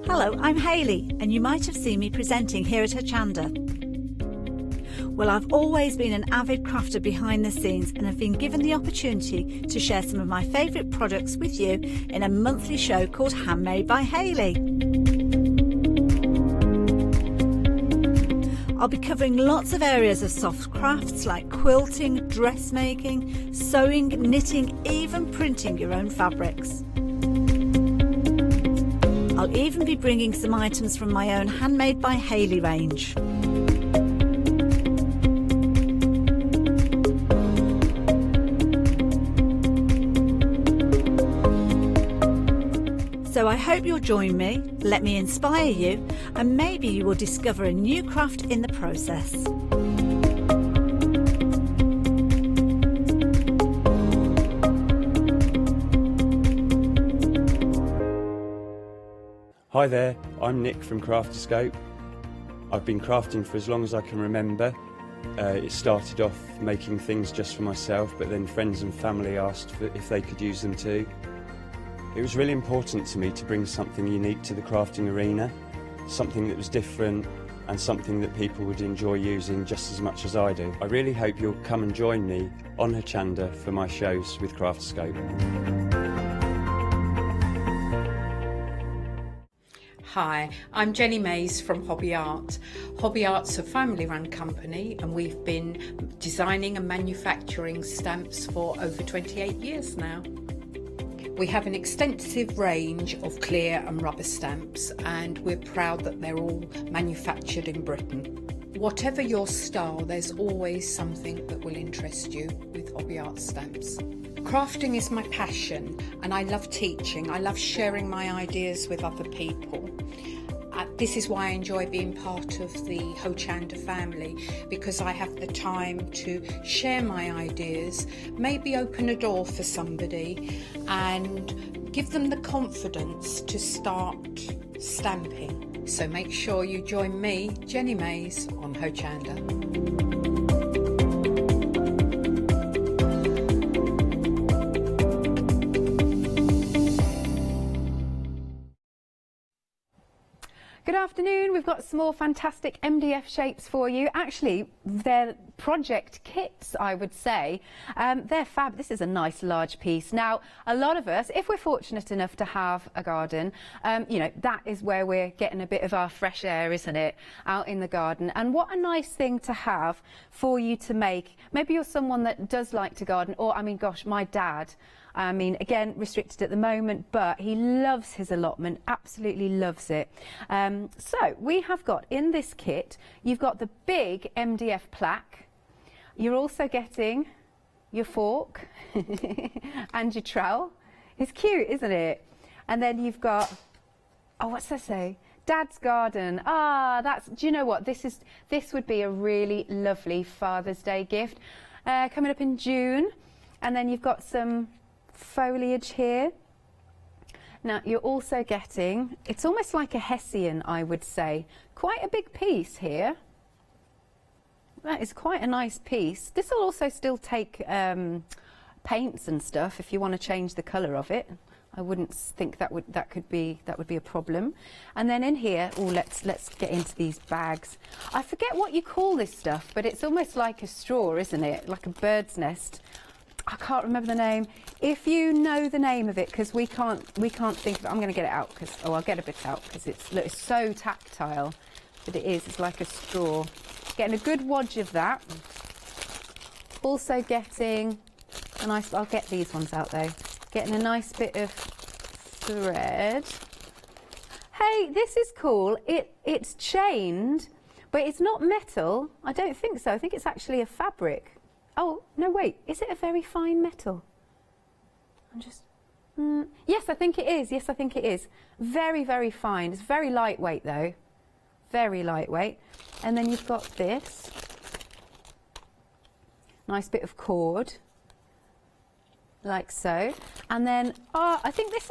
Speaker 16: Hello, I'm Hayley, and you might have seen me presenting here at Hochanda. Well, I've always been an avid crafter behind the scenes and have been given the opportunity to share some of my favourite products with you in a monthly show called Handmade by Hayley. I'll be covering lots of areas of soft crafts like quilting, dressmaking, sewing, knitting, even printing your own fabrics. I'll even be bringing some items from my own Handmade by Hayley range. So I hope you'll join me, let me inspire you, and maybe you will discover a new craft in the process.
Speaker 17: Hi there, I'm Nick from Crafterscope. I've been crafting for as long as I can remember. It started off making things just for myself, but then friends and family asked if they could use them too. It was really important to me to bring something unique to the crafting arena, something that was different and something that people would enjoy using just as much as I do. I really hope you'll come and join me on Hochanda for my shows with Crafterscope.
Speaker 14: Hi, I'm Jenny Mays from Hobby Art. Hobby Art's a family-run company and we've been designing and manufacturing stamps for over 28 years now. We have an extensive range of clear and rubber stamps and we're proud that they're all manufactured in Britain. Whatever your style, there's always something that will interest you with Hobby Art stamps. Crafting is my passion and I love teaching. I love sharing my ideas with other people. This is why I enjoy being part of the Hochanda family, because I have the time to share my ideas, maybe open a door for somebody and give them the confidence to start stamping. So make sure you join me, Jenny Mays, on Hochanda.
Speaker 25: Good afternoon, we've got some more fantastic MDF shapes for you. Actually, they're project kits, I would say. They're fab. This is a nice large piece. Now, a lot of us, if we're fortunate enough to have a garden, you know, that is where we're getting a bit of our fresh air, isn't it? Out in the garden. And what a nice thing to have for you to make. Maybe you're someone that does like to garden, or, I mean, gosh, my dad, I mean, again, restricted at the moment, but he loves his allotment, absolutely loves it. So we have got in this kit, you've got the big MDF plaque. You're also getting your fork and your trowel. It's cute, isn't it? And then you've got, oh, what's that say? Dad's garden. Ah, that's, do you know what? This would be a really lovely Father's Day gift. Coming up in June. And then you've got some foliage here. Now you're also getting, it's almost like a Hessian, I would say. Quite a big piece here. That is quite a nice piece. This will also still take paints and stuff if you want to change the colour of it. I wouldn't think that would be a problem. And then in here, oh, let's get into these bags. I forget what you call this stuff, but it's almost like a straw, isn't it? Like a bird's nest. I can't remember the name. If you know the name of it, because we can't think of it. I'm going to get it out because, oh, I'll get a bit out because it's so tactile. But it's like a straw. Getting a good wodge of that. Also getting a nice, I'll get these ones out though. Getting a nice bit of thread. Hey, this is cool. It's chained, but it's not metal. I don't think so. I think it's actually a fabric. Oh, no, wait, is it a very fine metal? I'm just, yes, I think it is. Yes, I think it is. Very, very fine. It's very lightweight, though. Very lightweight. And then you've got this. Nice bit of cord. Like so. And then, I think this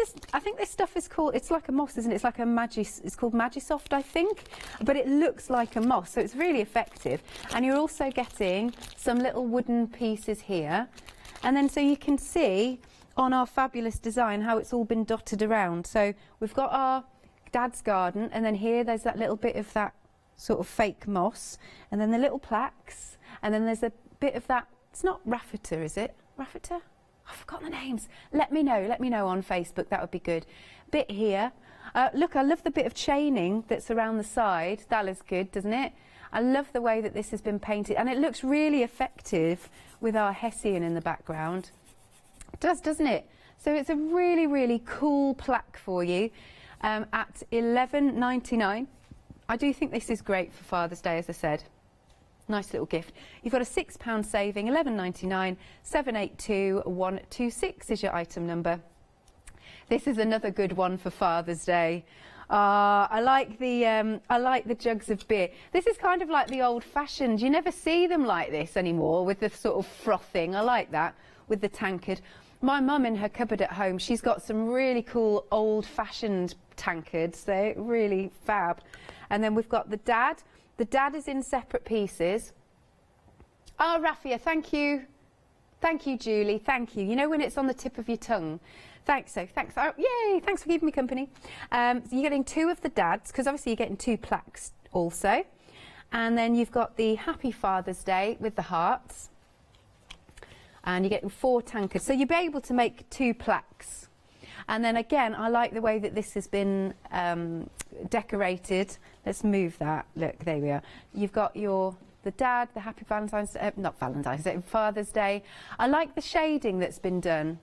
Speaker 25: stuff is called, it's like a moss, isn't it? It's like a it's called Magisoft, I think. But it looks like a moss, so it's really effective. And you're also getting some little wooden pieces here. And then so you can see on our fabulous design how it's all been dotted around. So we've got our Dad's garden, and then here there's that little bit of that sort of fake moss. And then the little plaques. And then there's a bit of that, it's not raffeta, is it? Raffeta? I've forgotten the names. Let me know on Facebook, that would be good. Bit here. Look, I love the bit of chaining that's around the side. That looks good, doesn't it? I love the way that this has been painted, and it looks really effective with our Hessian in the background. It does, doesn't it? So it's a really, really cool plaque for you at $11.99. I do think this is great for Father's Day, as I said. Nice little gift. You've got a £6 saving, $11.99, 782126 is your item number. This is another good one for Father's Day. I like the jugs of beer. This is kind of like the old-fashioned. You never see them like this anymore with the sort of frothing. I like that with the tankard. My mum in her cupboard at home, she's got some really cool old-fashioned tankards. They're really fab. And then we've got the Dad. The Dad is in separate pieces. Oh, Raffia, thank you. Thank you, Julie. Thank you. You know when it's on the tip of your tongue? Thanks. So thanks. Oh, yay! Thanks for keeping me company. So you're getting two of the Dads, because obviously you're getting two plaques also. And then you've got the Happy Father's Day with the hearts. And you're getting 4 tankards. So you'll be able to make 2 plaques. And then again, I like the way that this has been decorated. Let's move that. Look, there we are. You've got the dad, the happy Valentine's Day, not Valentine's Day, Father's Day. I like the shading that's been done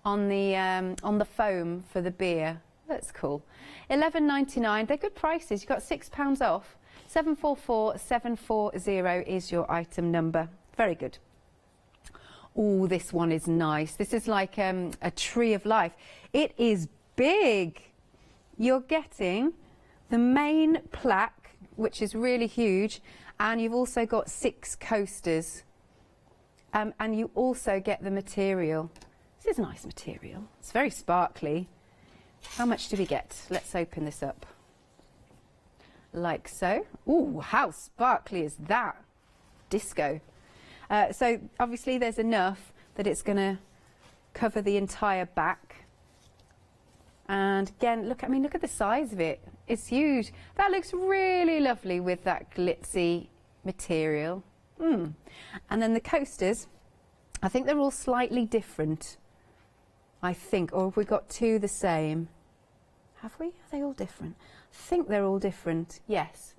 Speaker 25: on the foam for the beer. That's cool. £11.99. They're good prices. You've got £6 off. 744740 is your item number. Very good. Oh, this one is nice. This is like a tree of life. It is big. You're getting the main plaque, which is really huge, and you've also got 6 coasters. And you also get the material. This is nice material. It's very sparkly. How much do we get? Let's open this up. Like so. Ooh, how sparkly is that? Disco. So obviously there's enough that it's going to cover the entire back. And again, look at the size of it. It's huge. That looks really lovely with that glitzy material. And then the coasters, I think they're all slightly different. I think, or have we got 2 the same? Have we? Are they all different? I think they're all different. Yes.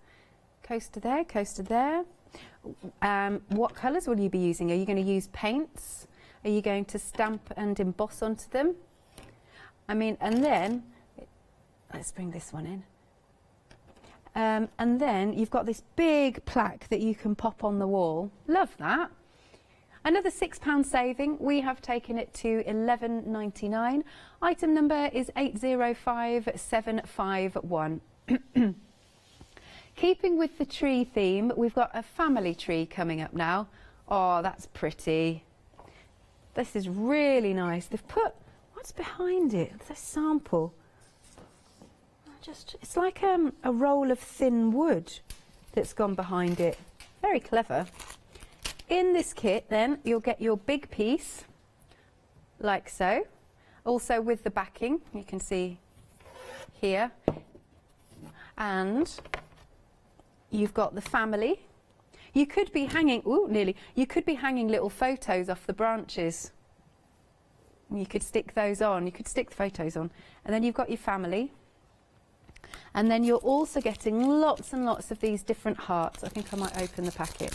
Speaker 25: Coaster there, coaster there. What colours will you be using? Are you going to use paints? Are you going to stamp and emboss onto them? I mean, and then, let's bring this one in. And then you've got this big plaque that you can pop on the wall. Love that. Another £6 saving. We have taken it to £11.99. Item number is 805751. Keeping with the tree theme, we've got a family tree coming up now. Oh, that's pretty. This is really nice. They've put, what's behind it? It's a sample. It's like a roll of thin wood that's gone behind it. Very clever. In this kit then, you'll get your big piece, like so. Also with the backing, you can see here. And you've got the family. You could be hanging, you could be hanging little photos off the branches. You could stick those on, you could stick the photos on. And then you've got your family. And then you're also getting lots and lots of these different hearts. I think I might open the packet.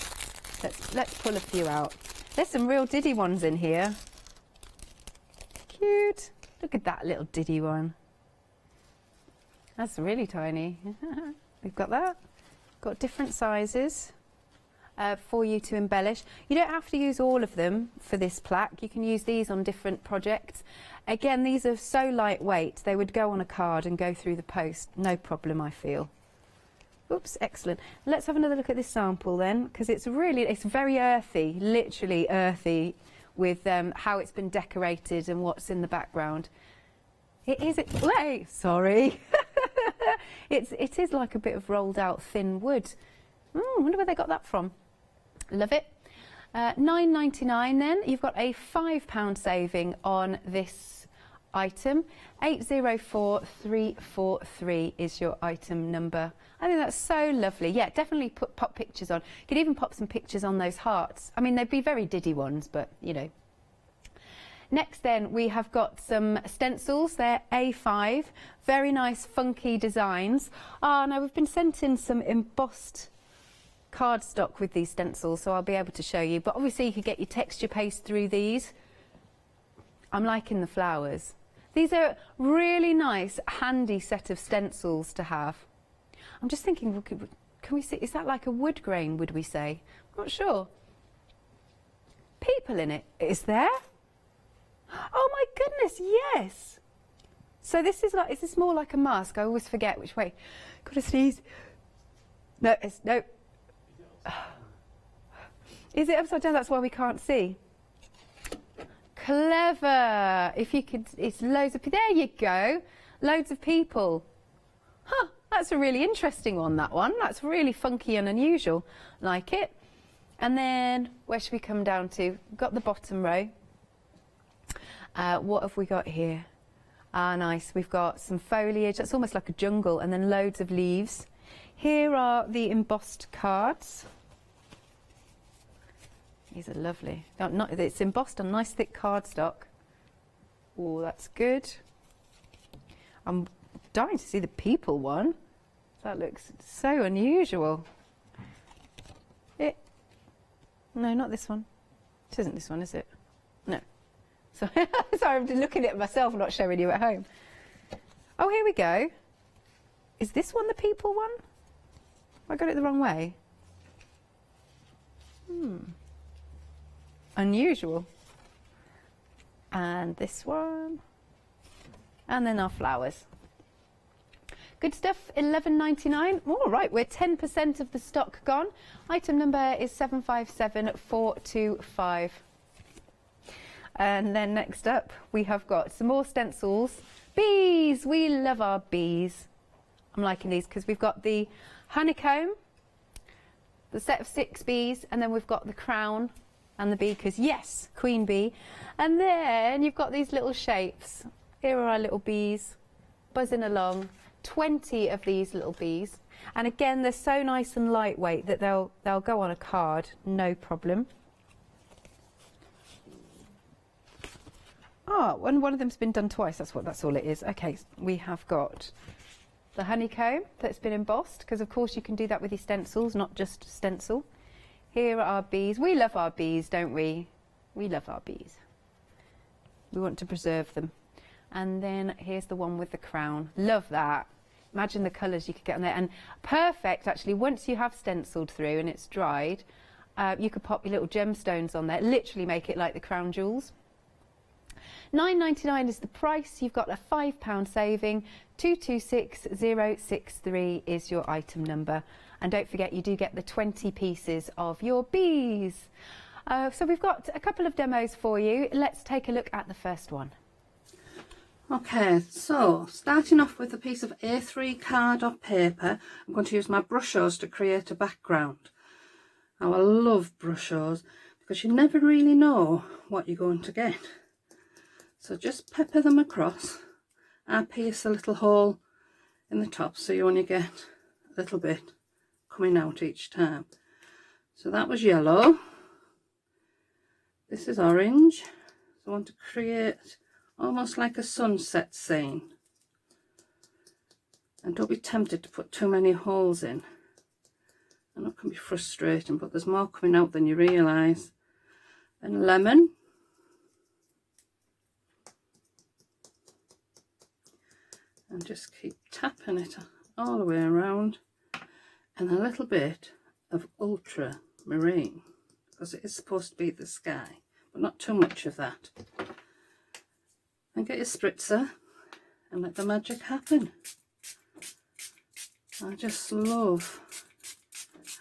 Speaker 25: Let's pull a few out. There's some real diddy ones in here. Cute. Look at that little diddy one. That's really tiny. We've got that. Got different sizes for you to embellish. You don't have to use all of them for this plaque. You can use these on different projects. Again, these are so lightweight. They would go on a card and go through the post. No problem, I feel. Oops, excellent. Let's have another look at this sample then, because it's very earthy, literally earthy, with how it's been decorated and what's in the background. Wait, sorry. It is like a bit of rolled out thin wood. I wonder where they got that from. Love it. £9.99 then. You've got a £5 saving on this item. 804343 is your item number. I think that's so lovely. Yeah, definitely pop pictures on. You could even pop some pictures on those hearts. I mean, they'd be very diddy ones, but you know. Next then, we have got some stencils. They're A5. Very nice, funky designs. Now we've been sent in some embossed cardstock with these stencils, so I'll be able to show you. But obviously you could get your texture paste through these. I'm liking the flowers. These are really nice, handy set of stencils to have. I'm just thinking, can we see, is that like a wood grain, would we say? I'm not sure. People in it, is there? Oh my goodness, yes. So this is like, is this more like a mask? I always forget which way. Gotta sneeze. No, no. Is it upside down? That's why we can't see. Clever. If you could, it's loads of, there you go. Loads of people. Huh, that's a really interesting one, that one. That's really funky and unusual. Like it. And then, where should we come down to? We've got the bottom row. What have we got here? Nice. We've got some foliage. That's almost like a jungle. And then loads of leaves. Here are the embossed cards. These are lovely. It's embossed on nice thick cardstock. Oh, that's good. I'm dying to see the people one. That looks so unusual. No, not this one. It isn't this one, is it? No. So, sorry, I'm looking at it myself, not showing you at home. Oh, here we go. Is this one the people one? I got it the wrong way. Unusual. And this one. And then our flowers. Good stuff, $11.99. All right, we're 10% of the stock gone. Item number is 757425. And then next up, we have got some more stencils. Bees, we love our bees. I'm liking these because we've got the honeycomb, the set of 6 bees, and then we've got the crown and the bee, because yes, queen bee. And then you've got these little shapes. Here are our little bees buzzing along. 20 of these little bees, and again they're so nice and lightweight that they'll go on a card, no problem. And one of them's been done twice. That's all it is. Okay, we have got the honeycomb that's been embossed, because of course you can do that with your stencils, not just stencil. Here are our bees. We love our bees, don't we? We love our bees. We want to preserve them. And then here's the one with the crown. Love that. Imagine the colours you could get on there. And perfect, actually, once you have stenciled through and it's dried, you could pop your little gemstones on there. Literally make it like the crown jewels. $9.99 is the price. You've got a £5 saving. 226063 is your item number. And don't forget, you do get the 20 pieces of your bees. So we've got a couple of demos for you. Let's take a look at the first one.
Speaker 18: Okay, so starting off with a piece of A3 card or paper, I'm going to use my brushers to create a background. Now, I love brushers because you never really know what you're going to get. So just pepper them across. I pierce a little hole in the top so you only get a little bit coming out each time. So that was yellow. This is orange. So I want to create almost like a sunset scene. And don't be tempted to put too many holes in. I know it can be frustrating, but there's more coming out than you realise. And lemon. And just keep tapping it all the way around. And a little bit of ultramarine, because it is supposed to be the sky, but not too much of that. And get your spritzer and let the magic happen. I just love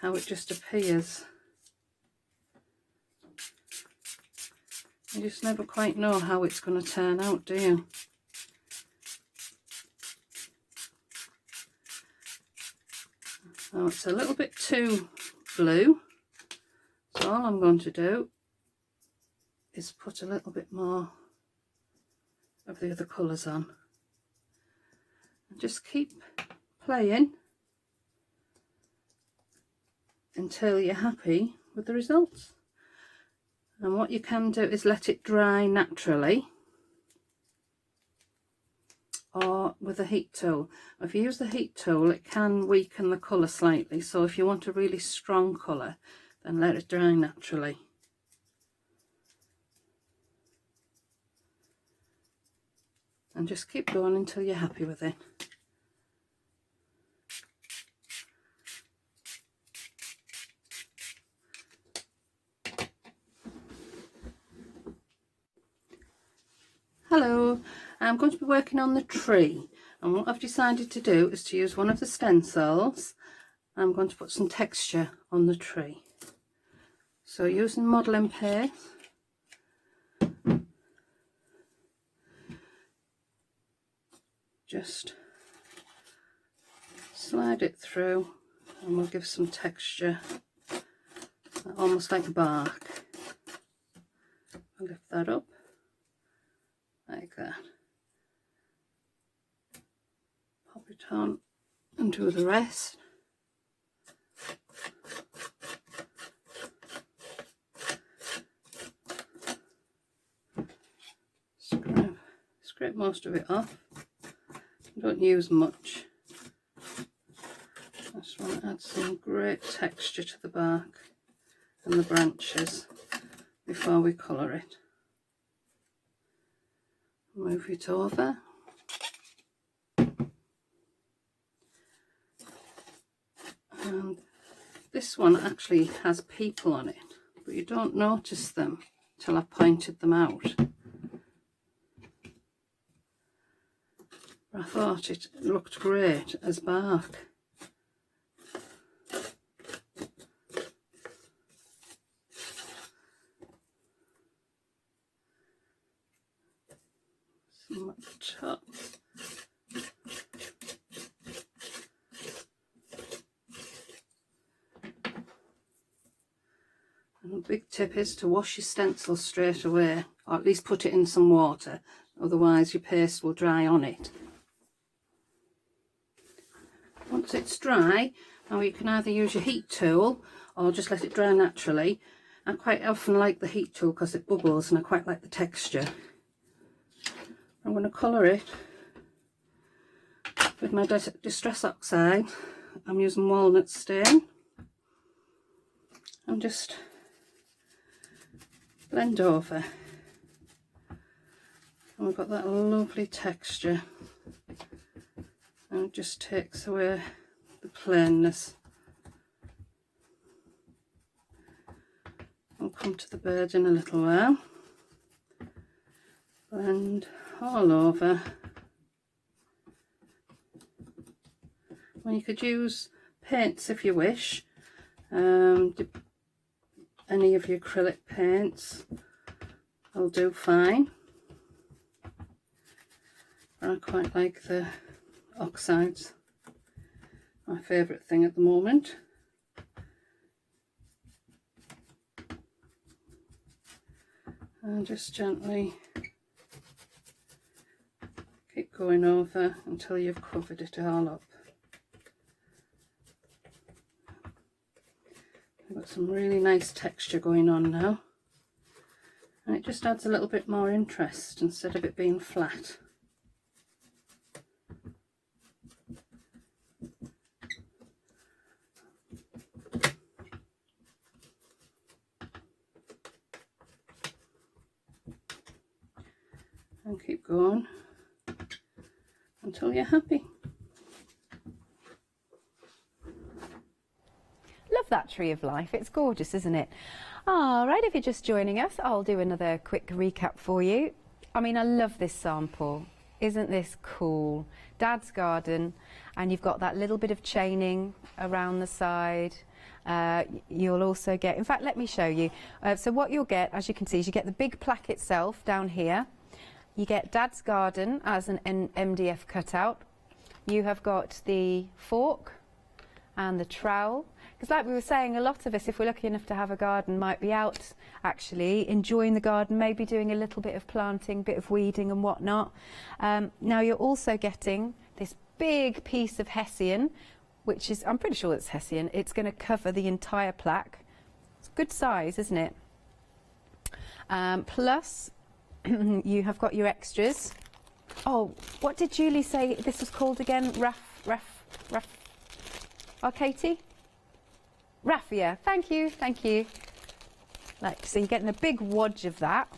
Speaker 18: how it just appears. You just never quite know how it's going to turn out, do you? Oh, it's a little bit too blue, so all I'm going to do is put a little bit more of the other colours on and just keep playing until you're happy with the results. And what you can do is let it dry naturally, or with a heat tool. If you use the heat tool, it can weaken the colour slightly, so if you want a really strong colour, then let it dry naturally. And just keep going until you're happy with it. Hello, I'm going to be working on the tree, and what I've decided to do is to use one of the stencils. I'm going to put some texture on the tree. So using modelling paste, just slide it through and we'll give some texture, almost like bark. I'll lift that up like that, pop it on and do the rest. Scrape most of it off. don't use much. I just want to add some great texture to the bark and the branches before we colour it. Move it over. And this one actually has people on it, but you don't notice them till I've pointed them out. I thought it looked great as bark. Some at the top. And a big tip is to wash your stencil straight away, or at least put it in some water, otherwise your paste will dry on it. Once it's dry, now you can either use your heat tool or just let it dry naturally. I quite often like the heat tool because it bubbles and I quite like the texture. I'm going to colour it with my Distress Oxide. I'm using walnut stain. And just blend over. And we've got that lovely texture. And it just takes away the plainness. I'll come to the bird in a little while. Blend all over. Well, you could use paints if you wish. Any of your acrylic paints will do fine. But I quite like the oxides, my favourite thing at the moment. And just gently keep going over until you've covered it all up. I've got some really nice texture going on now, and it just adds a little bit more interest instead of it being flat. And keep going until you're happy.
Speaker 25: Love that tree of life. It's gorgeous, isn't it? All right, if you're just joining us, I'll do another quick recap for you. I mean, I love this sample. Isn't this cool? Dad's garden, and you've got that little bit of chaining around the side. You'll also get, in fact, let me show you. So what you'll get, as you can see, is you get the big plaque itself down here. You get Dad's garden as an MDF cutout. You have got the fork and the trowel. Because like we were saying, a lot of us, if we're lucky enough to have a garden, might be out actually enjoying the garden, maybe doing a little bit of planting, bit of weeding and whatnot. Now you're also getting this big piece of hessian, which is, I'm pretty sure it's hessian. It's going to cover the entire plaque. It's good size, isn't it? Plus, you have got your extras. Oh, what did Julie say this was called again? Raff. Oh, Katie? Raffia. Thank you. Like, so you're getting a big wodge of that.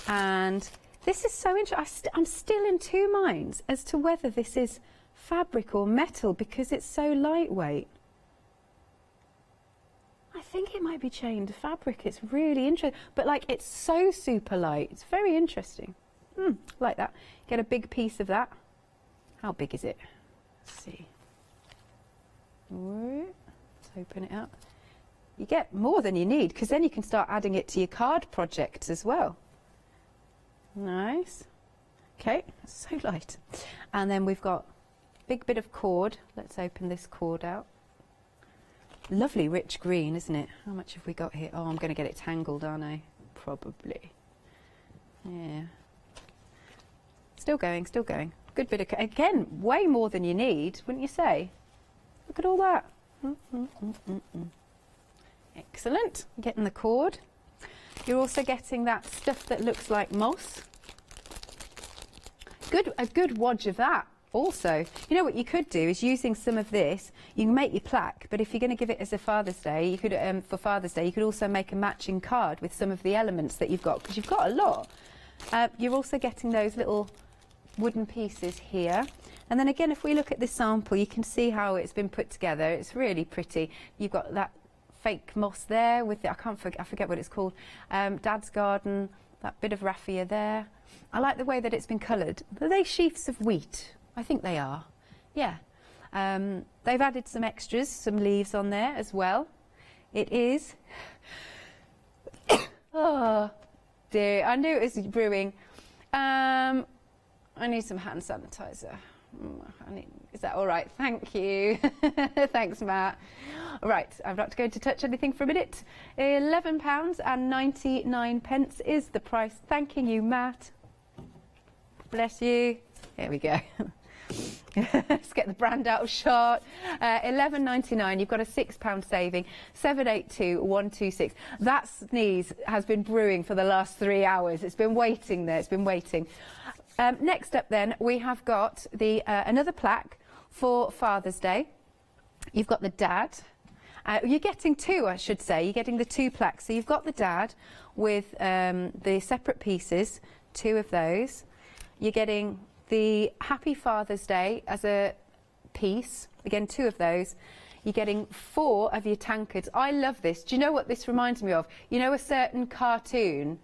Speaker 25: And this is so interesting. I'm still in two minds as to whether this is fabric or metal because it's so lightweight. I think it might be chained fabric. It's really interesting, but like it's so super light. It's very interesting. Like that. Get a big piece of that. How big is it? Let's see. Let's open it up. You get more than you need because then you can start adding it to your card projects as well. Nice. Okay, so light. And then we've got a big bit of cord. Let's open this cord out. Lovely rich green, isn't it? How much have we got here? Oh, I'm going to get it tangled, aren't I? Probably. Yeah. Still going. Good bit of, again, way more than you need, wouldn't you say? Look at all that. Excellent. Getting the cord. You're also getting that stuff that looks like moss. A good wodge of that. also, you know what you could do is using some of this, you can make your plaque, but if you're going to give it as a Father's Day, you could, for Father's Day, you could also make a matching card with some of the elements that you've got, because you've got a lot. You're also getting those little wooden pieces here. And then again, if we look at this sample, you can see how it's been put together. It's really pretty. You've got that fake moss there with the, I forget what it's called, Dad's garden, that bit of raffia there. I like the way that it's been coloured. Are they sheafs of wheat? I think they are. Yeah. They've added some extras, some leaves on there as well. It is. Oh dear, I knew it was brewing. I need some hand sanitizer. Is that all right? Thank you. Thanks, Matt. Right, I'm not going to touch anything for a minute. £11.99 is the price. Thanking you, Matt. Bless you. Here we go. Let's get the brand out of shot. £11.99. You've got a £6 saving. 782-126. That sneeze has been brewing for the last 3 hours. It's been waiting there. It's been waiting. Next up then, we have got the another plaque for Father's Day. You've got the dad. You're getting two, I should say. You're getting the two plaques. So you've got the dad with the separate pieces, two of those. You're getting the Happy Father's Day as a piece, again, two of those. You're getting 4 of your tankards. I love this. Do you know what this reminds me of? You know a certain cartoon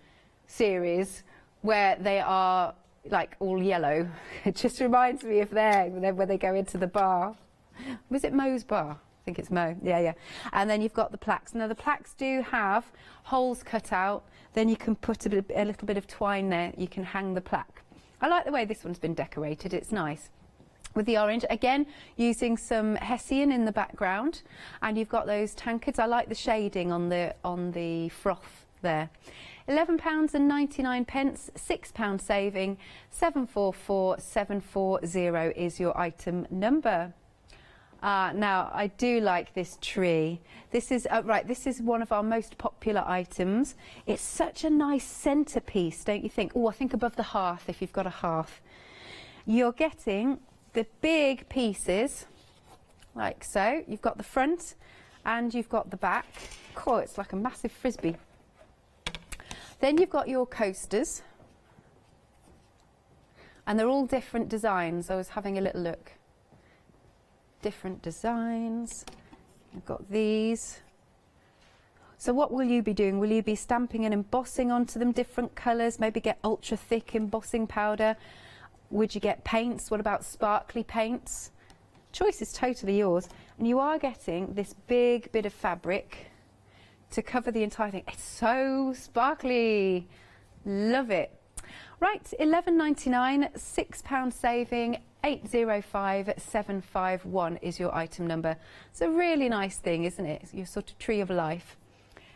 Speaker 25: series where they are like all yellow? It just reminds me of there, where they go into the bar. Was it Moe's bar? I think it's Mo. Yeah. And then you've got the plaques. Now the plaques do have holes cut out. Then you can put a little bit of twine there. You can hang the plaque. I like the way this one's been decorated. It's nice. With the orange, again, using some Hessian in the background. And you've got those tankards. I like the shading on the froth there. £11.99, £6 saving, 744740 is your item number. Now, I do like this tree. This is this is one of our most popular items. It's such a nice centrepiece, don't you think? Oh, I think above the hearth, if you've got a hearth. You're getting the big pieces, like so. You've got the front and you've got the back. Cool, it's like a massive frisbee. Then you've got your coasters. And they're all different designs. I was having a little look. Different designs. I've got these. So what will you be doing? Will you be stamping and embossing onto them different colours? Maybe get ultra thick embossing powder? Would you get paints? What about sparkly paints? Choice is totally yours. And you are getting this big bit of fabric to cover the entire thing. It's so sparkly. Love it. Right, £11.99, £6 saving, 805751 is your item number. It's a really nice thing, isn't it? It's your sort of tree of life.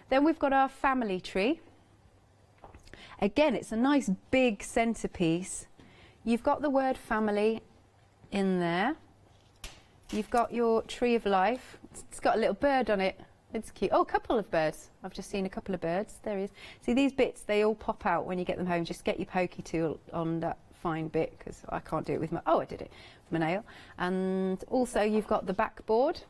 Speaker 25: Then we've got our family tree. Again, it's a nice big centrepiece. You've got the word family in there. You've got your tree of life. It's got a little bird on it. It's cute. Oh, a couple of birds. I've just seen a couple of birds. There he is. See, these bits, they all pop out when you get them home. Just get your pokey tool on that fine bit, because I can't do it with my... Oh, I did it with my nail. And also, you've got the backboard.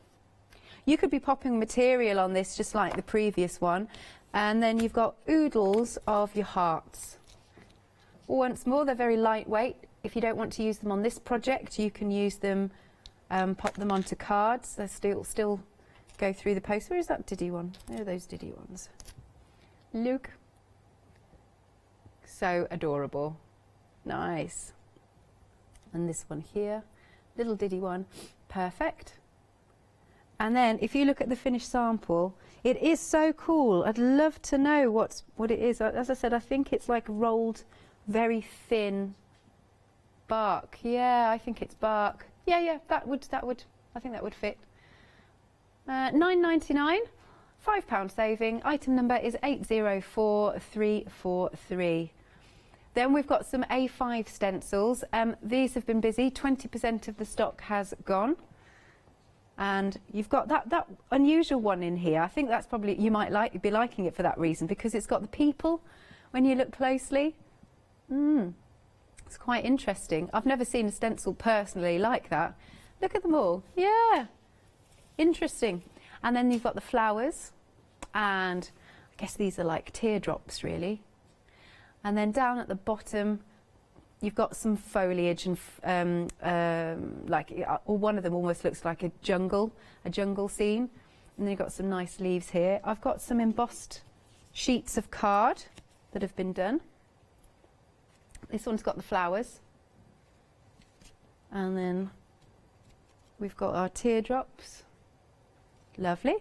Speaker 25: You could be popping material on this, just like the previous one. And then you've got oodles of your hearts. Once more, they're very lightweight. If you don't want to use them on this project, you can use them, pop them onto cards. They're still go through the post. Where is that Diddy one? Where are those Diddy ones? Look. So adorable. Nice. And this one here, little Diddy one. Perfect. And then if you look at the finished sample, it is so cool. I'd love to know what it is. As I said, I think it's like rolled, very thin bark. Yeah, I think it's bark. Yeah, that would. I think that would fit. £9.99, £5 saving. Item number is 804343. Then we've got some A5 stencils. These have been busy. 20% of the stock has gone. And you've got that unusual one in here. I think that's probably, you might be liking it for that reason, because it's got the people when you look closely. It's quite interesting. I've never seen a stencil personally like that. Look at them all. Yeah, interesting. And then you've got the flowers, and I guess these are like teardrops really. And then down at the bottom you've got some foliage and or one of them almost looks like a jungle scene. And then you've got some nice leaves here. I've got some embossed sheets of card that have been done. This one's got the flowers. And then we've got our teardrops. Lovely.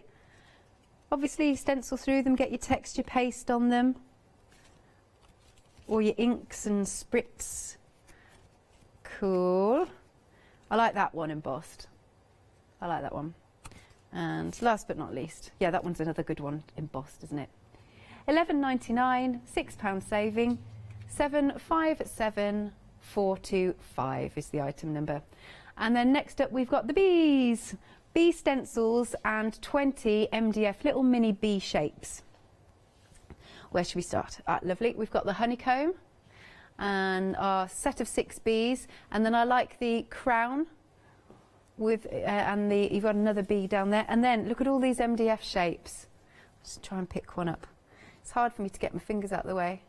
Speaker 25: Obviously stencil through them, get your texture paste on them, or your inks and spritz. Cool. I like that one embossed. I like that one. And last but not least, yeah, that one's another good one embossed, isn't it? £11.99, £6 saving, 757425 is the item number. And then next up we've got the bees. Bee stencils and 20 MDF little mini bee shapes. Where should we start? Lovely. We've got the honeycomb and our set of 6 bees, and then I like the crown with and you've got another bee down there, and then look at all these MDF shapes. Just try and pick one up. It's hard for me to get my fingers out of the way.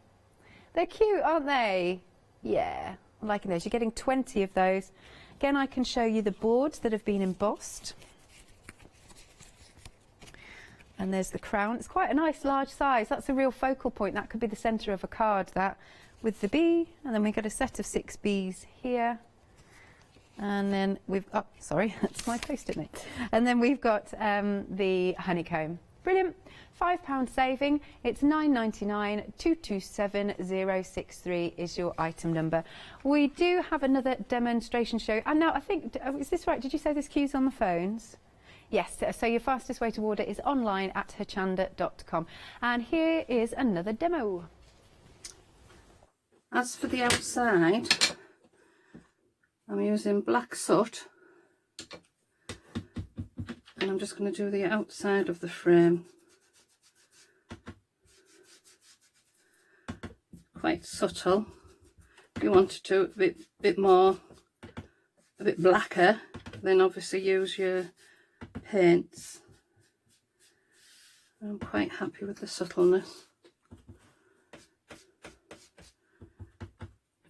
Speaker 25: They're cute, aren't they? Yeah, I'm liking those. You're getting 20 of those. Again, I can show you the boards that have been embossed. And there's the crown. It's quite a nice large size. That's a real focal point. That could be the centre of a card, that, with the bee. And then we've got a set of 6 bees here. And then we've, oh, sorry, that's my post-it note. And then we've got the honeycomb. Brilliant. £5 saving. It's £9.99. 227063 is your item number. We do have another demonstration show. And now I think, is this right? Did you say there's queues on the phones? Yes, so your fastest way to order is online at hochanda.com. And here is another demo.
Speaker 18: As for the outside, I'm using black soot, and I'm just going to do the outside of the frame. Quite subtle. If you want to do it a bit more, a bit blacker, then obviously use your paints. I'm quite happy with the subtleness.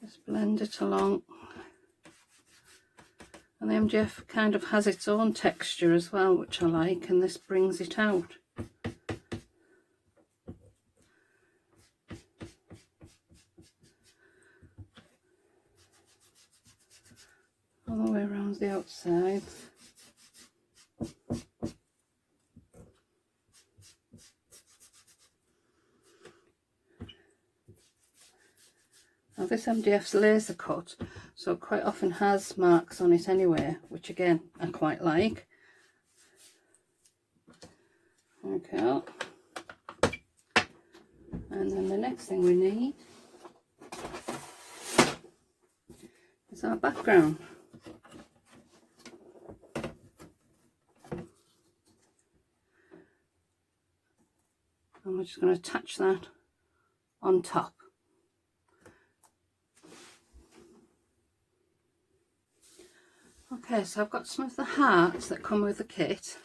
Speaker 18: Just blend it along. And the MDF kind of has its own texture as well, which I like, and this brings it out. All the way around the outside. Now this MDF's laser cut, so it quite often has marks on it anyway, which again I quite like. Okay. And then the next thing we need is our background. And we're just going to attach that on top. Okay, so I've got some of the hearts that come with the kit,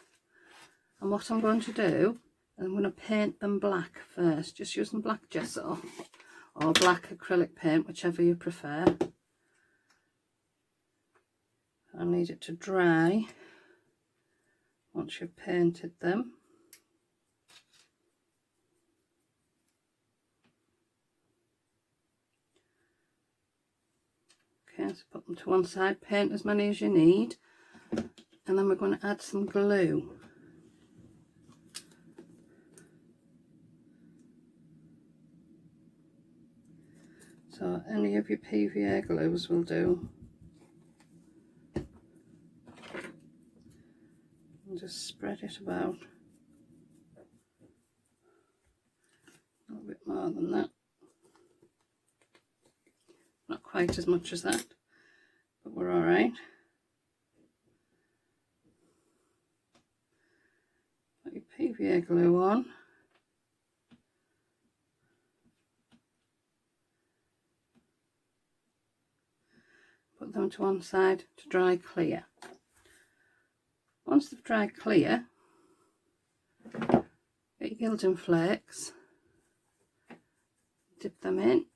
Speaker 18: and what I'm going to do, I'm going to paint them black first, just using black gesso or black acrylic paint, whichever you prefer. I need it to dry once you've painted them. Okay, so put them to one side, paint as many as you need, and then we're going to add some glue. So any of your PVA glues will do. And just spread it about. A little bit more than that. Not quite as much as that, but we're all right. Put your PVA glue on. put them to one side to dry clear. Once they've dried clear, get your gilding flakes, dip them in,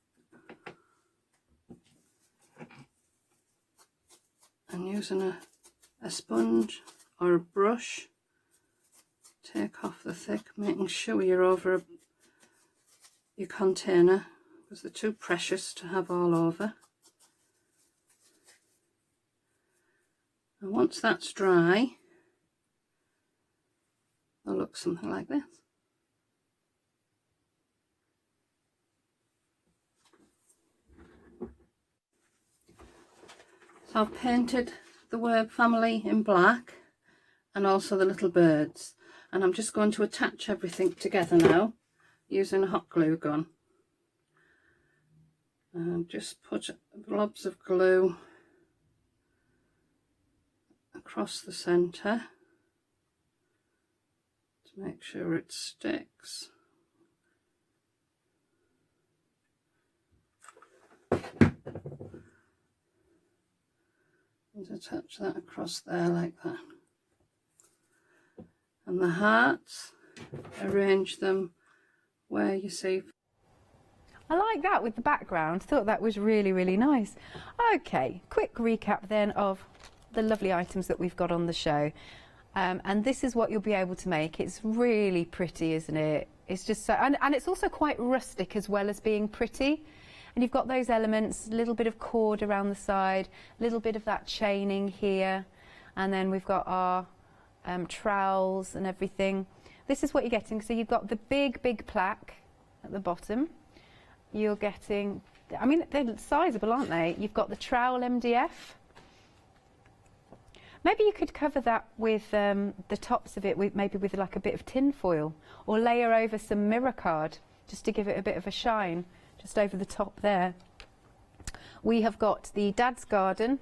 Speaker 18: and using a sponge or a brush, take off the thick, making sure you're over your container because they're too precious to have all over. And once that's dry, it'll look something like this. So I've painted the word family in black and also the little birds, and I'm just going to attach everything together now using a hot glue gun, and just put blobs of glue across the centre to make sure it sticks. And attach that across there like that. And the hearts, arrange them where you see.
Speaker 25: I like that with the background. Thought that was really, really nice. Okay, quick recap then of the lovely items that we've got on the show. And this is what you'll be able to make. It's really pretty, isn't it? It's just so, and it's also quite rustic as well as being pretty. And you've got those elements, a little bit of cord around the side, a little bit of that chaining here. And then we've got our trowels and everything. This is what you're getting. So you've got the big, big plaque at the bottom. You're getting, I mean, they're sizable, aren't they? You've got the trowel MDF. Maybe you could cover that with the tops of it, with maybe with like a bit of tin foil, or layer over some mirror card just to give it a bit of a shine, just over the top there. We have got the Dad's Garden,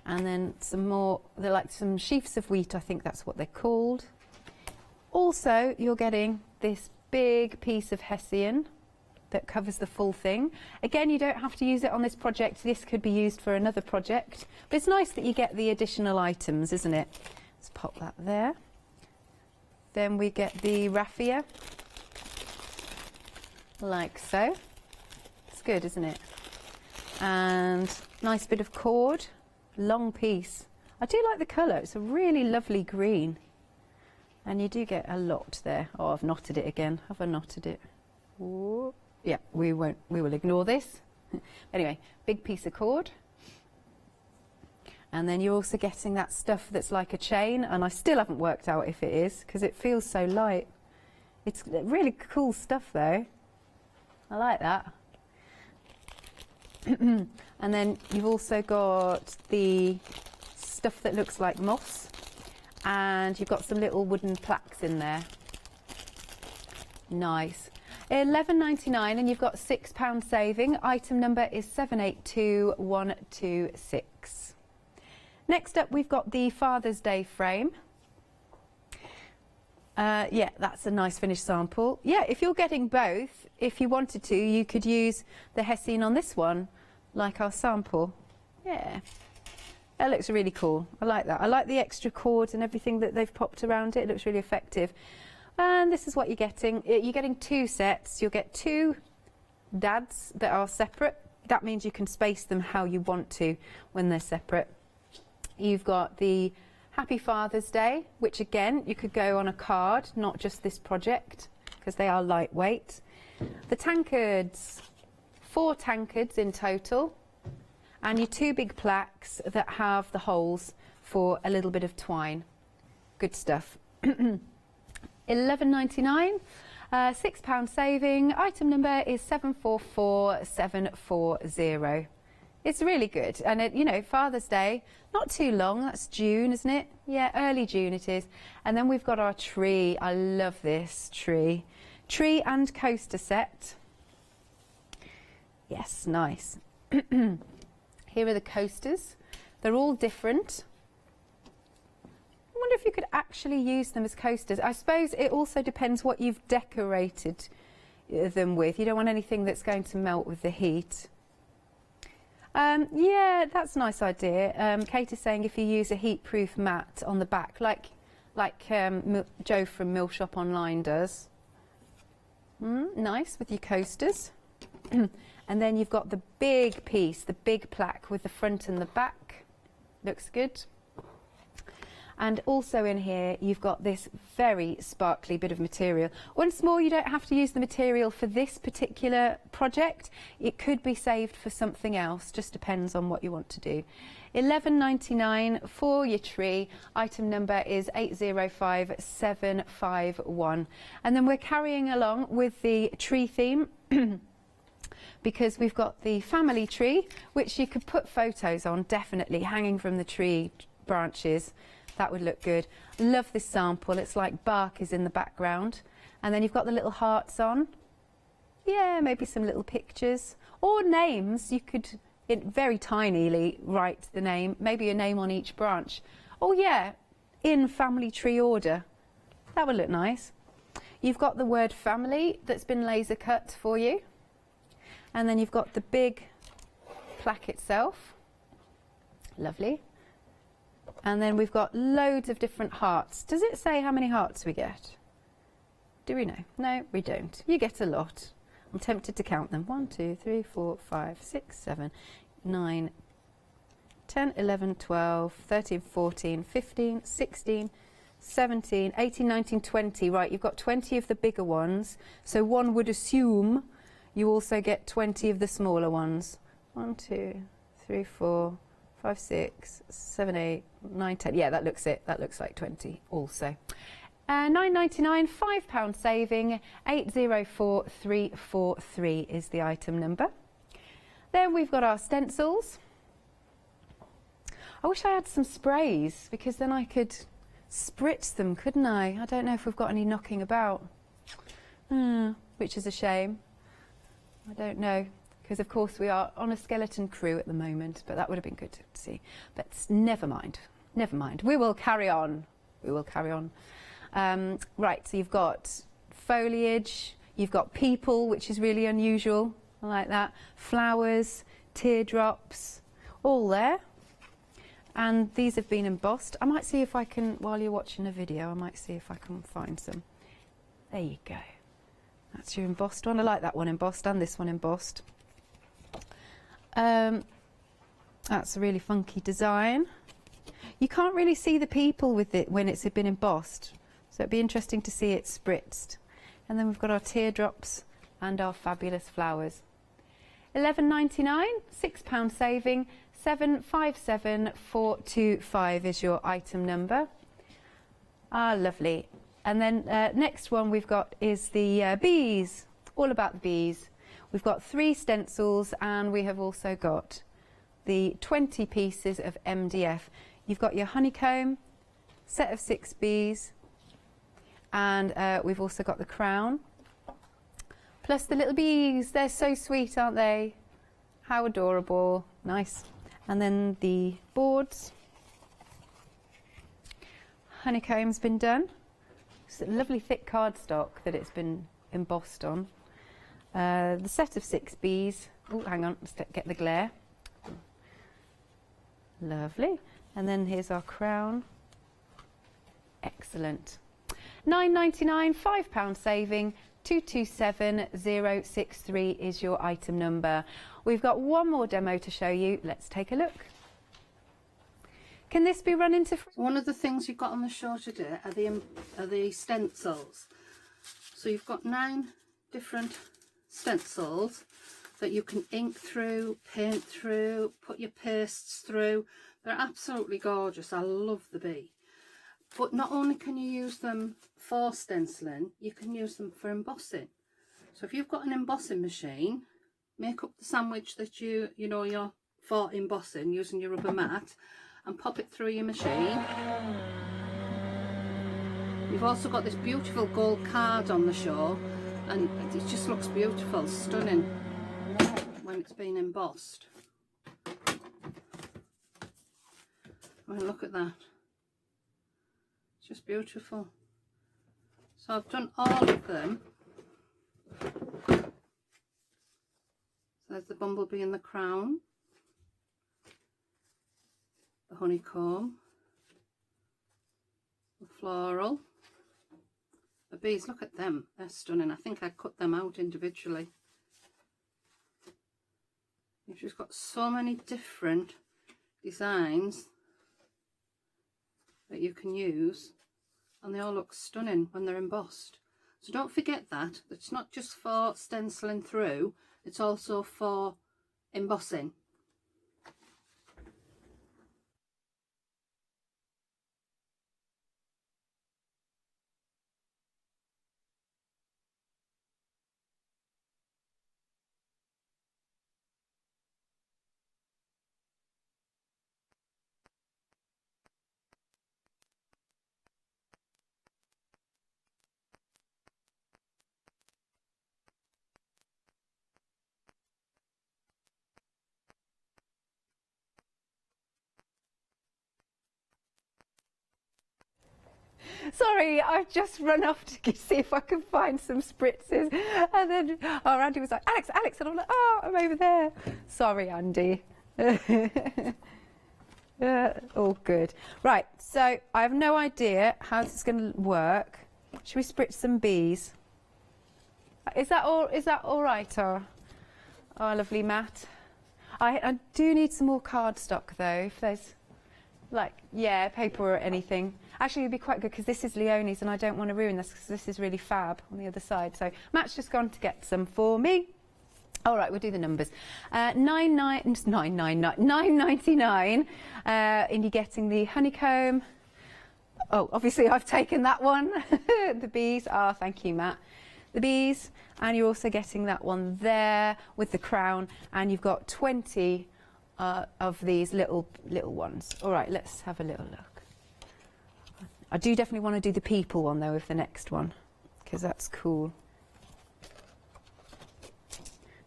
Speaker 25: and then some more, they're like some sheafs of wheat, I think that's what they're called. Also, you're getting this big piece of hessian that covers the full thing. Again, you don't have to use it on this project. This could be used for another project, but it's nice that you get the additional items, isn't it? Let's pop that there. Then we get the raffia, like so. It's good, isn't it? And nice bit of cord, long piece. I do like the colour. It's a really lovely green, and you do get a lot there. Oh, I've knotted it again. Have I knotted it? Ooh. Yeah, we will ignore this. Anyway, big piece of cord. And then you're also getting that stuff that's like a chain, and I still haven't worked out if it is, because it feels so light. It's really cool stuff though. I like that. And then you've also got the stuff that looks like moss, and you've got some little wooden plaques in there. Nice. £11.99, and you've got £6 saving. Item number is 782126. Next up, we've got the Father's Day frame. Yeah, that's a nice finished sample. Yeah, if you're getting both, if you wanted to, you could use the hessian on this one, like our sample. Yeah, that looks really cool. I like that. I like the extra cord and everything that they've popped around it. It looks really effective. And this is what you're getting. You're getting two sets. You'll get two dads that are separate. That means you can space them how you want to when they're separate. You've got the Happy Father's Day, which again, you could go on a card, not just this project, because they are lightweight. The tankards, 4 tankards in total, and your 2 big plaques that have the holes for a little bit of twine. Good stuff. £11.99, £6 saving. Item number is 744740. It's really good, and it, you know, Father's Day, not too long. That's June, isn't it? Yeah, early June it is. And then we've got our tree. I love this tree and coaster set. Yes, nice. Here are the coasters. They're all different. I wonder if you could actually use them as coasters. I suppose it also depends what you've decorated them with. You don't want anything that's going to melt with the heat. Yeah, that's a nice idea. Kate is saying if you use a heat-proof mat on the back, like Joe from Mill Shop Online does. Nice, with your coasters. And then you've got the big piece, the big plaque with the front and the back. Looks good. And also in here, you've got this very sparkly bit of material. Once more, you don't have to use the material for this particular project. It could be saved for something else, just depends on what you want to do. £11.99 for your tree. Item number is 805751. And then we're carrying along with the tree theme because we've got the family tree, which you could put photos on, definitely, hanging from the tree branches. That would look good. Love this sample. It's like bark is in the background. And then you've got the little hearts on. Yeah, maybe some little pictures. Or names. You could very tinily write the name. Maybe a name on each branch. Oh yeah, in family tree order. That would look nice. You've got the word family that's been laser cut for you. And then you've got the big plaque itself. Lovely. And then we've got loads of different hearts. Does it say how many hearts we get? Do we know? No, we don't. You get a lot. I'm tempted to count them. 1, 2, 3, 4, 5, 6, 7, 9, 10, 11, 12, 13, 14, 15, 16, 17, 18, 19, 20. Right, you've got 20 of the bigger ones. So one would assume you also get 20 of the smaller ones. 1, 2, 3, 4, 5, 6, 7, 8, 9, 10. Yeah, that looks it. That looks like 20 also. £9.99, £5 saving, 804343 is the item number. Then we've got our stencils. I wish I had some sprays because then I could spritz them, couldn't I? I don't know if we've got any knocking about, which is a shame. I don't know. Because of course we are on a skeleton crew at the moment, but that would have been good to see. But never mind, never mind. We will carry on. We will carry on. Right, so you've got foliage, you've got people, which is really unusual. I like that. Flowers, teardrops, all there. And these have been embossed. I might see if I can, while you're watching a video, I might see if I can find some. There you go. That's your embossed one. I like that one embossed and this one embossed. That's a really funky design. You can't really see the people with it when it's been embossed, so it'd be interesting to see it spritzed. And then we've got our teardrops and our fabulous flowers. £11.99, £6 saving, 757425 is your item number. Ah, lovely. And then next one we've got is the bees, all about the bees. We've got 3 stencils and we have also got the 20 pieces of MDF. You've got your honeycomb, set of 6 bees, and we've also got the crown. Plus the little bees, they're so sweet, aren't they? How adorable, nice. And then the boards. Honeycomb's been done. It's a lovely thick cardstock that it's been embossed on. The set of 6 bees. Oh, hang on, let's get the glare. Lovely. And then here's our crown. Excellent. £9.99, £5 saving, 227063 is your item number. We've got one more demo to show you. Let's take a look. Can this be run into...
Speaker 18: One of the things you've got on the show today are the stencils. So you've got 9 different stencils that you can ink through, paint through, put your pastes through. They're absolutely gorgeous. I love the bee. But not only can you use them for stenciling, you can use them for embossing. So if you've got an embossing machine, make up the sandwich that you're for embossing using your rubber mat and pop it through your machine. You've also got this beautiful gold card on the show, and it just looks beautiful, stunning when it's been embossed. I mean, look at that. It's just beautiful. So I've done all of them. So there's the bumblebee and the crown. the honeycomb, the floral, the bees. Look at them, they're stunning. I think I cut them out individually. You've just got so many different designs that you can use, and they all look stunning when they're embossed. So don't forget that it's not just for stenciling through, it's also for embossing.
Speaker 25: Sorry, I've just run off to see if I can find some spritzes, and then Andy was like, Alex, and I'm like, oh, I'm over there. Sorry, Andy. All good. Right, so I have no idea how this is going to work. Should we spritz some bees? Is that all right? Or, oh, lovely, Matt. I do need some more cardstock though. If there's paper or anything. Actually, it'd be quite good because this is Leonie's and I don't want to ruin this because this is really fab on the other side. So Matt's just gone to get some for me. All right, we'll do the numbers. $9.99. And you're getting the honeycomb. Oh, obviously I've taken that one. The bees. Ah, thank you, Matt. The bees, and you're also getting that one there with the crown, and you've got 20 of these little ones. All right, let's have a little look. I do definitely want to do the people one though with the next one because that's cool.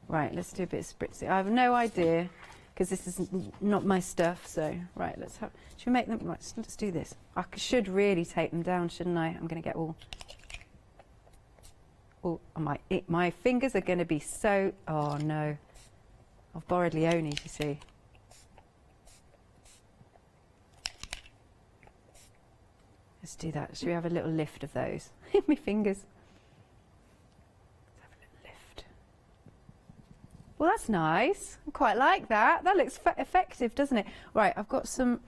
Speaker 25: Right, let's do a bit of spritzing. I have no idea because this is not my stuff. So right, should we make them? Right, let's do this. I should really take them down, shouldn't I? I'm going to get all. Oh, my fingers are going to be so. Oh no, I've borrowed Leonie's, you see. Let's do that. Should we have a little lift of those? My fingers. Let's have a little lift. Well, that's nice. I quite like that. That looks effective, doesn't it? Right, I've got some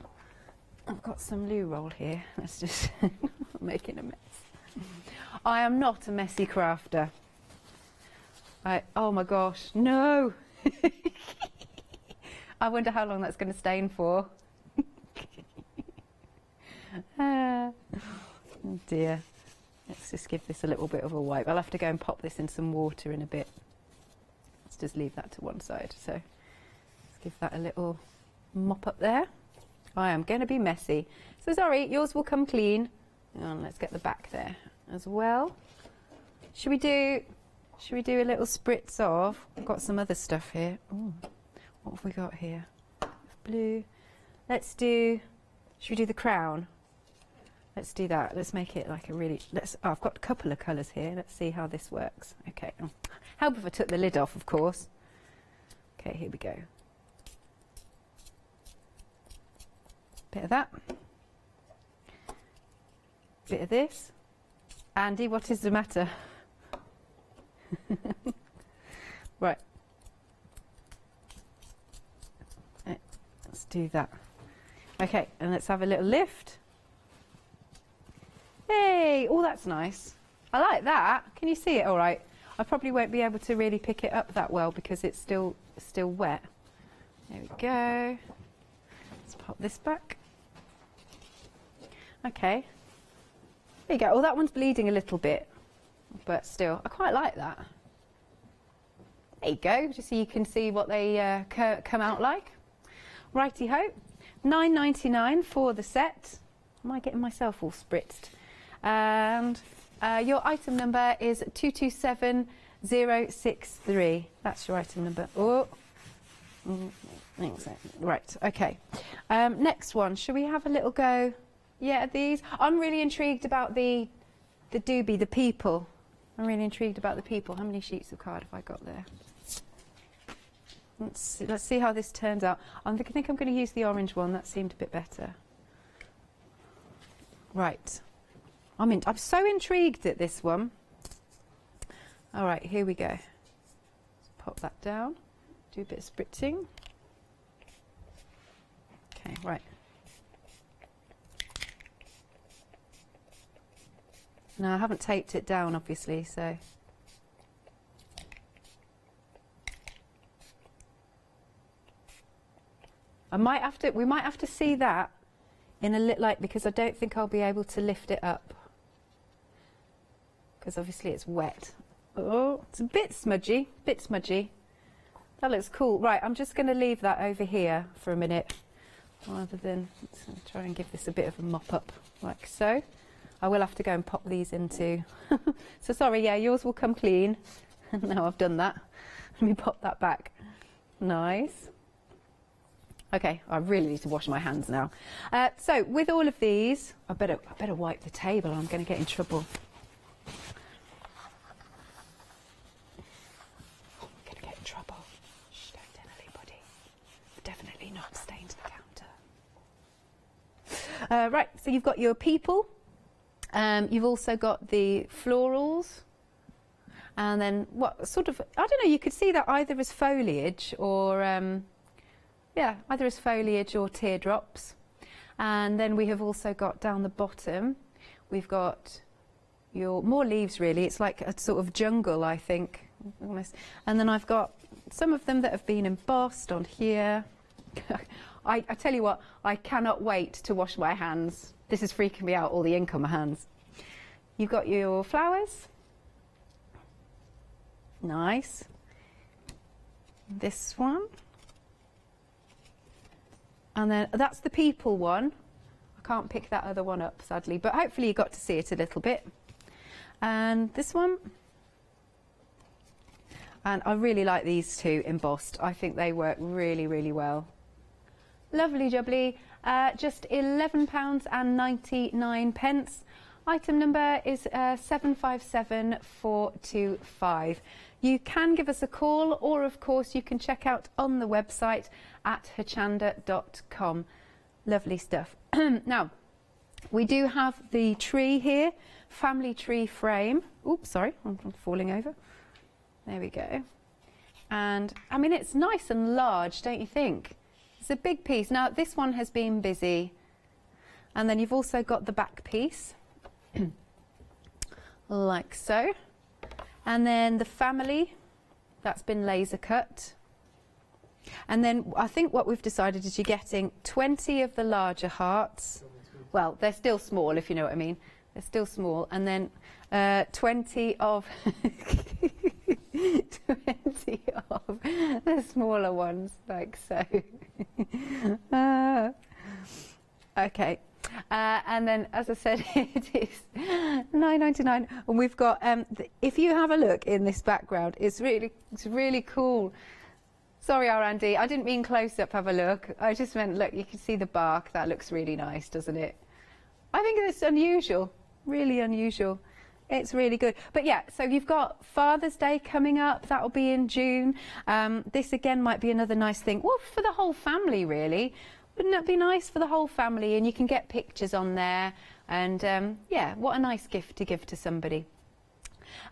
Speaker 25: loo roll here. Let's just making a mess. I am not a messy crafter. Oh my gosh, no! I wonder how long that's going to stain for. Oh dear. Let's just give this a little bit of a wipe. I'll have to go and pop this in some water in a bit. Let's just leave that to one side. So let's give that a little mop up there. I am going to be messy. So sorry, yours will come clean. And let's get the back there as well. Should we do a little spritz of? I've got some other stuff here. Ooh, what have we got here? Blue. Should we do the crown? Let's do that. Let's make it like a really. I've got a couple of colours here. Let's see how this works. Okay. Help if I took the lid off, of course. Okay, here we go. Bit of that. Bit of this. Andy, what is the matter? Right. Let's do that. Okay, and let's have a little lift. Hey, oh, that's nice. I like that. Can you see it all right? I probably won't be able to really pick it up that well because it's still wet. There we go. Let's pop this back. Okay. There you go. Oh, that one's bleeding a little bit, but still, I quite like that. There you go, just so you can see what they come out like. Righty-ho. $9.99 for the set. Am I getting myself all spritzed? And your item number is 227063. That's your item number. Oh, right. Okay. Next one. Should we have a little go? Yeah, these. I'm really intrigued about the doobie, the people. I'm really intrigued about the people. How many sheets of card have I got there? let's see how this turns out. I think I'm going to use the orange one. That seemed a bit better. Right. I'm so intrigued at this one. All right, here we go. Let's pop that down. Do a bit of spritzing. Okay, right. Now I haven't taped it down, obviously, so. We might have to see that in a little, like, because I don't think I'll be able to lift it up. Because obviously it's wet. Oh, it's a bit smudgy, That looks cool. Right, I'm just going to leave that over here for a minute, rather than try and give this a bit of a mop up, like so. I will have to go and pop these into. So sorry, yeah, yours will come clean. Now I've done that. Let me pop that back. Nice. Okay, I really need to wash my hands now. So with all of these, I better wipe the table. I'm going to get in trouble. I'm going to get in trouble. Shh, don't tell anybody. I've definitely not stained the counter. Right, so you've got your people. You've also got the florals. And then what sort of, I don't know, you could see that either as foliage or... yeah, either as foliage or teardrops. And then we have also got down the bottom, we've got your more leaves really. It's like a sort of jungle, I think, almost. And then I've got some of them that have been embossed on here. I tell you what, I cannot wait to wash my hands. This is freaking me out, all the ink on my hands. You've got your flowers. Nice. This one. And then that's the people one. I can't pick that other one up, sadly, but hopefully you got to see it a little bit. And this one. And I really like these two embossed. I think they work really, really well. Lovely jubbly. Just £11.99. Item number is 757425. You can give us a call, or of course you can check out on the website at hochanda.com. Lovely stuff. Now, we do have the tree here, family tree frame. Oops, sorry, I'm falling over. There we go. And I mean, it's nice and large, don't you think? It's a big piece. Now, this one has been busy. And then you've also got the back piece, like so. And then the family, that's been laser cut. And then I think what we've decided is you're getting 20 of the larger hearts. Well, they're still small, if you know what I mean. They're still small. And then 20 of 20 of the smaller ones, like so. Okay. And then, as I said, it is £9.99, and we've got. If you have a look in this background, it's really cool. Sorry, Andy, I didn't mean close up. Have a look. I just meant look. You can see the bark. That looks really nice, doesn't it? I think it's unusual, really unusual. It's really good. But yeah, so you've got Father's Day coming up. That'll be in June. This again might be another nice thing. Well, for the whole family, really. Wouldn't that be nice for the whole family? And you can get pictures on there. And yeah, what a nice gift to give to somebody.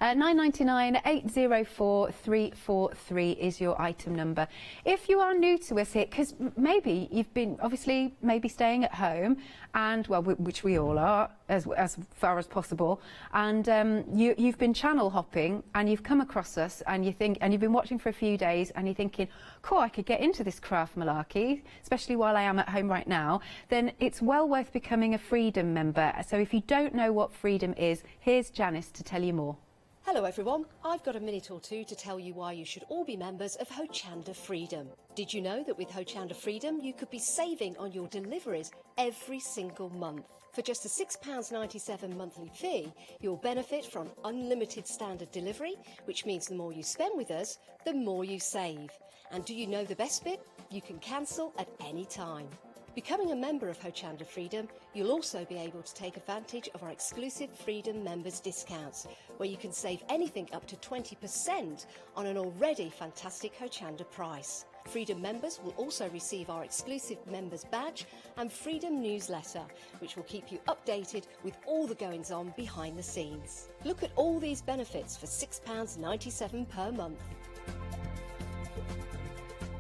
Speaker 25: £9.99 804 343 is your item number. If you are new to us here, because maybe you've been obviously maybe staying at home, and well, which we all are as far as possible, and you've been channel hopping and you've come across us and you think, and you've been watching for a few days and you're thinking, cool, I could get into this craft malarkey, especially while I am at home right now, then it's well worth becoming a Freedom member. So if you don't know what Freedom is, here's Janice to tell you more.
Speaker 8: Hello everyone, I've got a minute or two to tell you why you should all be members of Hochanda Freedom. Did you know that with Hochanda Freedom you could be saving on your deliveries every single month? For just a £6.97 monthly fee, you'll benefit from unlimited standard delivery, which means the more you spend with us, the more you save. And do you know the best bit? You can cancel at any time. Becoming a member of Hochanda Freedom, you'll also be able to take advantage of our exclusive Freedom members discounts, where you can save anything up to 20% on an already fantastic Hochanda price. Freedom members will also receive our exclusive members badge and Freedom newsletter, which will keep you updated with all the goings on behind the scenes. Look at all these benefits for £6.97 per month.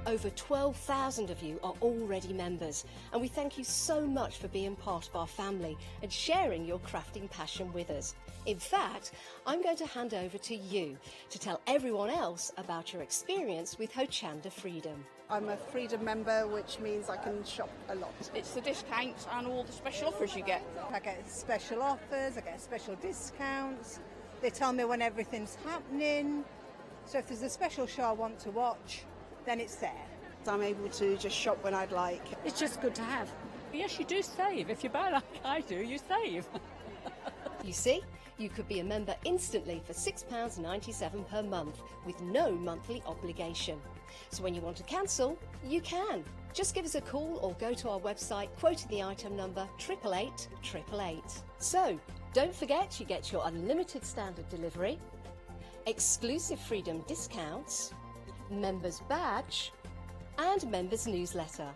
Speaker 8: Over 12,000 of you are already members, and we thank you so much for being part of our family and sharing your crafting passion with us. In fact, I'm going to hand over to you to tell everyone else about your experience with Hochanda Freedom.
Speaker 1: I'm a Freedom member, which means I can shop a lot. It's the discounts and all the special offers you get. I get special offers, I get special discounts. They tell me when everything's happening. So if there's a special show I want to watch, then it's there. I'm able to just shop when I'd like. It's just good to have.
Speaker 19: Yes, you do save. If you buy like I do, you save.
Speaker 8: You see, you could be a member instantly for £6.97 per month with no monthly obligation. So when you want to cancel, you can. Just give us a call or go to our website quoting the item number 888 So, don't forget you get your unlimited standard delivery, exclusive Freedom discounts, members badge and members newsletter.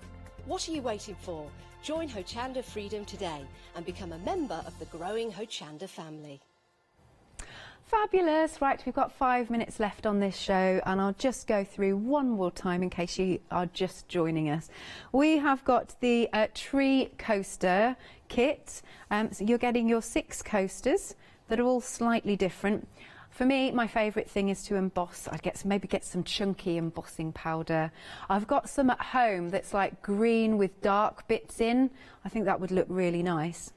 Speaker 8: What are you waiting for? Join Hochanda Freedom today and become a member of the growing Hochanda family.
Speaker 25: Fabulous. Right, we've got 5 minutes left on this show, and I'll just go through one more time in case you are just joining us. We have got the tree coaster kit. So you're getting your 6 coasters that are all slightly different. For me, my favourite thing is to emboss. I'd maybe get some chunky embossing powder. I've got some at home that's like green with dark bits in. I think that would look really nice.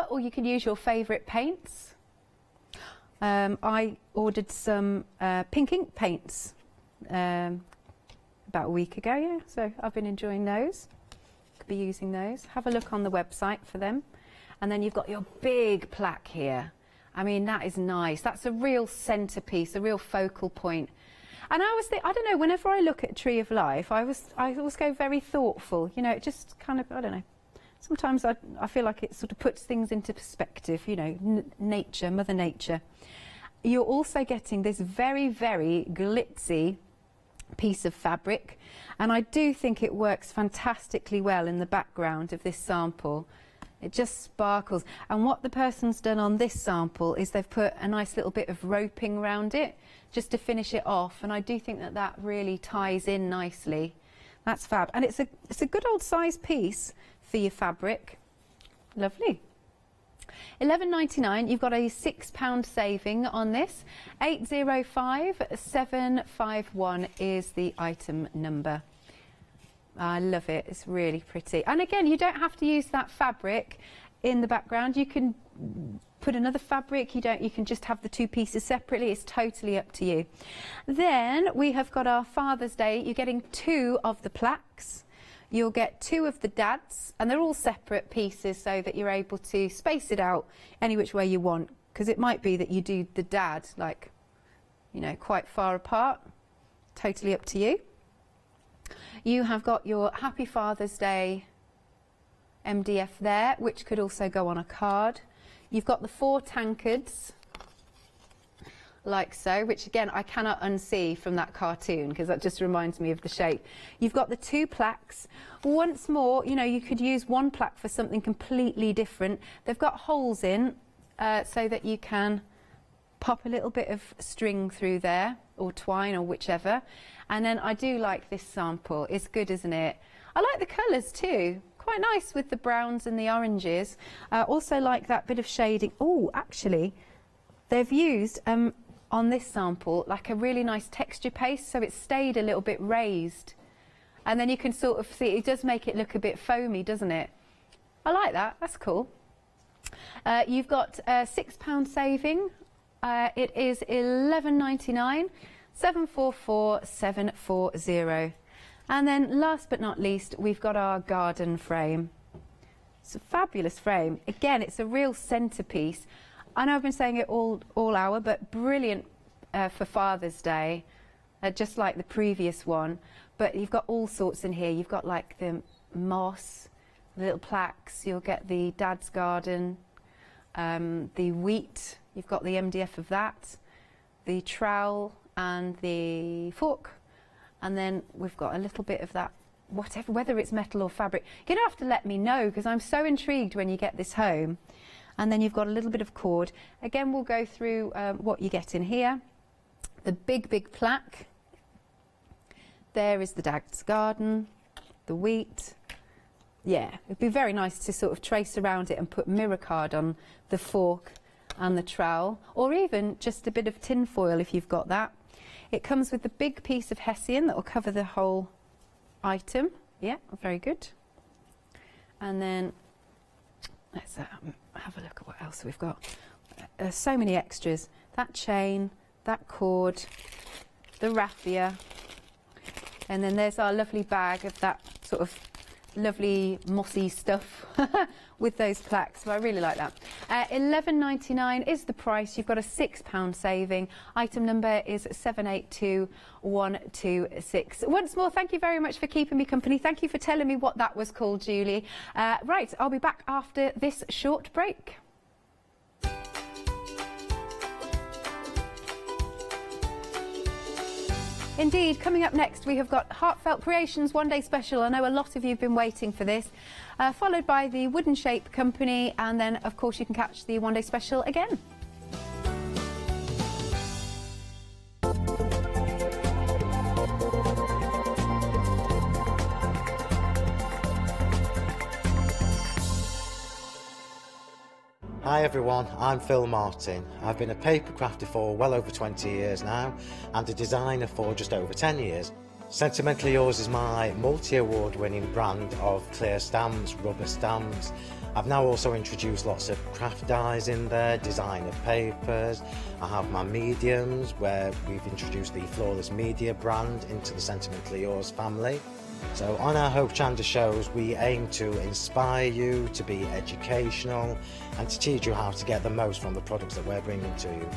Speaker 25: Or you can use your favourite paints. I ordered some pink ink paints about a week ago, yeah, so I've been enjoying those. Could be using those. Have a look on the website for them. And then you've got your big plaque here. I mean, that is nice. That's a real centrepiece, a real focal point. And I always think, I don't know, whenever I look at Tree of Life, I always go very thoughtful. You know, it just kind of, I don't know. Sometimes I feel like it sort of puts things into perspective, you know, nature, Mother Nature. You're also getting this very, very glitzy piece of fabric. And I do think it works fantastically well in the background of this sample. It just sparkles. And what the person's done on this sample is they've put a nice little bit of roping around it just to finish it off. And I do think that that really ties in nicely. That's fab. And it's a good old size piece for your fabric. Lovely. £11.99, you've got a £6 saving on this. 805751 is the item number. I love it, it's really pretty. And again, you don't have to use that fabric in the background. You can put another fabric, you can just have the 2 pieces separately. It's totally up to you. Then we have got our Father's Day. You're getting 2 of the plaques. You'll get 2 of the dads, and they're all separate pieces so that you're able to space it out any which way you want, because it might be that you do the dad, like, you know, quite far apart. Totally up to you. You have got your Happy Father's Day MDF there, which could also go on a card. You've got the 4 tankards, like so, which again I cannot unsee from that cartoon because that just reminds me of the shape. You've got the 2 plaques. Once more, you know, you could use 1 plaque for something completely different. They've got holes in so that you can pop a little bit of string through there, or twine, or whichever. And then I do like this sample. It's good, isn't it? I like the colours too. Quite nice with the browns and the oranges. Also like that bit of shading. Oh, actually, they've used on this sample like a really nice texture paste, so it stayed a little bit raised. And then you can sort of see, it does make it look a bit foamy, doesn't it? I like that, that's cool. You've got a £6 saving. It is £11.99, 744740. And then last but not least, we've got our garden frame. It's a fabulous frame. Again, it's a real centrepiece. I know I've been saying it all hour, but brilliant for Father's Day, just like the previous one. But you've got all sorts in here. You've got like the moss, the little plaques. You'll get the Dad's Garden, the wheat. You've got the MDF of that, the trowel and the fork. and then we've got a little bit of that, whatever, whether it's metal or fabric. You're going to have to let me know, because I'm so intrigued when you get this home. And then you've got a little bit of cord. Again, we'll go through what you get in here. The big plaque. There is the Zgharda, the wheat. Yeah, it'd be very nice to sort of trace around it and put mirror card on the fork and the trowel, or even just a bit of tin foil if you've got that. It comes with the big piece of hessian that will cover the whole item. Yeah, very good. And then let's have a look at what else we've got. So many extras. That chain, that cord, the raffia, and then there's our lovely bag of that sort of lovely mossy stuff with those plaques. So I really like that. £11.99 is the price. You've got a £6 saving. Item number is 782126. Once more, thank you very much for keeping me company. Thank you for telling me what that was called, Julie. Right, I'll be back after this short break. Indeed, coming up next we have got Heartfelt Creations One Day Special. I know a lot of you have been waiting for this, followed by the Wooden Shape Company, and then of course you can catch the One Day Special again.
Speaker 2: Hi everyone, I'm Phil Martin. I've been a paper crafter for well over 20 years now and a designer for just over 10 years. Sentimentally Yours is my multi-award winning brand of clear stamps, rubber stamps. I've now also introduced lots of craft dyes in there, designer papers. I have my mediums where we've introduced the Flawless Media brand into the Sentimentally Yours family. So on our Hochanda shows we aim to inspire you, to be educational and to teach you how to get the most from the products that we're bringing to you.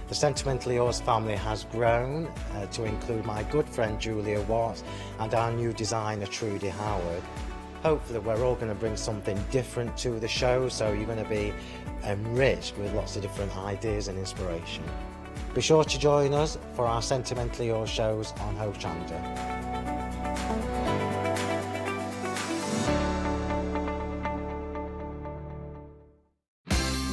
Speaker 2: The Sentimentally Yours family has grown to include my good friend Julia Watts and our new designer Trudy Howard. Hopefully we're all going to bring something different to the show, so you're going to be enriched with lots of different ideas and inspiration. Be sure to join us for our Sentimentally Yours shows on Hochanda.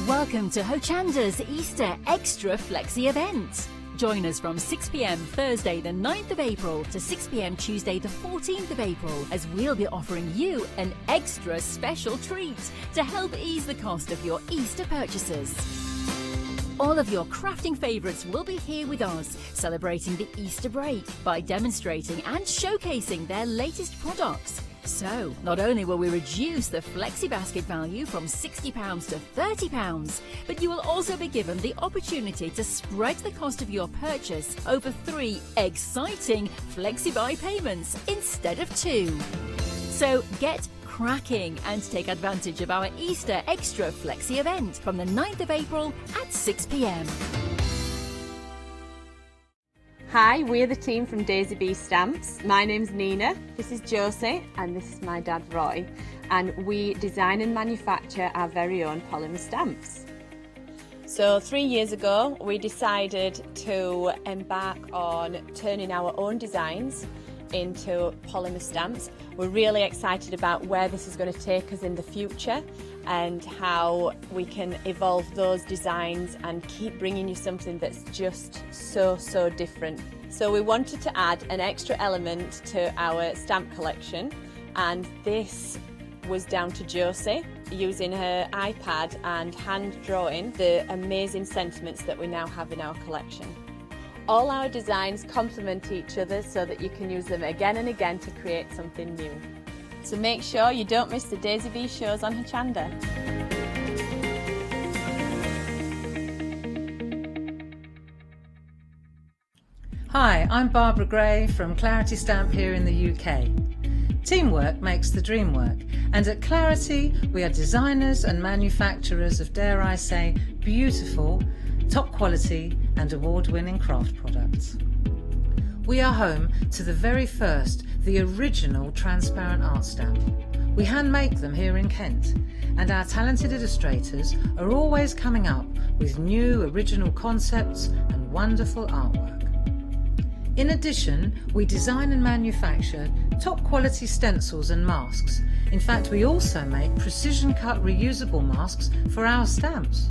Speaker 24: Welcome to Hochanda's Easter Extra Flexi event. Join us from 6 p.m. Thursday the 9th of April to 6 p.m. Tuesday the 14th of April, as we'll be offering you an extra special treat to help ease the cost of your Easter purchases. All of your crafting favourites will be here with us, celebrating the Easter break by demonstrating and showcasing their latest products. So, not only will we reduce the Flexi Basket value from £60 to £30, but you will also be given the opportunity to spread the cost of your purchase over 3 exciting Flexi Buy payments instead of 2. So, get cracking and take advantage of our Easter Extra Flexi event from the 9th of April at 6 p.m.
Speaker 4: Hi, we're the team from Daisy Bee Stamps. My name's Nina, this is Josie, and this is my dad Roy, and we design and manufacture our very own polymer stamps.
Speaker 3: So 3 years ago we decided to embark on turning our own designs into polymer stamps. We're really excited about where this is going to take us in the future and how we can evolve those designs and keep bringing you something that's just so different. So we wanted to add an extra element to our stamp collection, and this was down to Josie using her iPad and hand drawing the amazing sentiments that we now have in our collection. All our designs complement each other so that you can use them again and again to create something new. So make sure you don't miss the Daisy Bee shows on Hochanda.
Speaker 20: Hi, I'm Barbara Gray from Clarity Stamp here in the UK. Teamwork makes the dream work, and at Clarity we are designers and manufacturers of, dare I say, beautiful, top quality and award-winning craft products. We are home to the very first, the original transparent art stamp. We hand make them here in Kent, and our talented illustrators are always coming up with new original concepts and wonderful artwork. In addition, we design and manufacture top quality stencils and masks. In fact, we also make precision cut reusable masks for our stamps.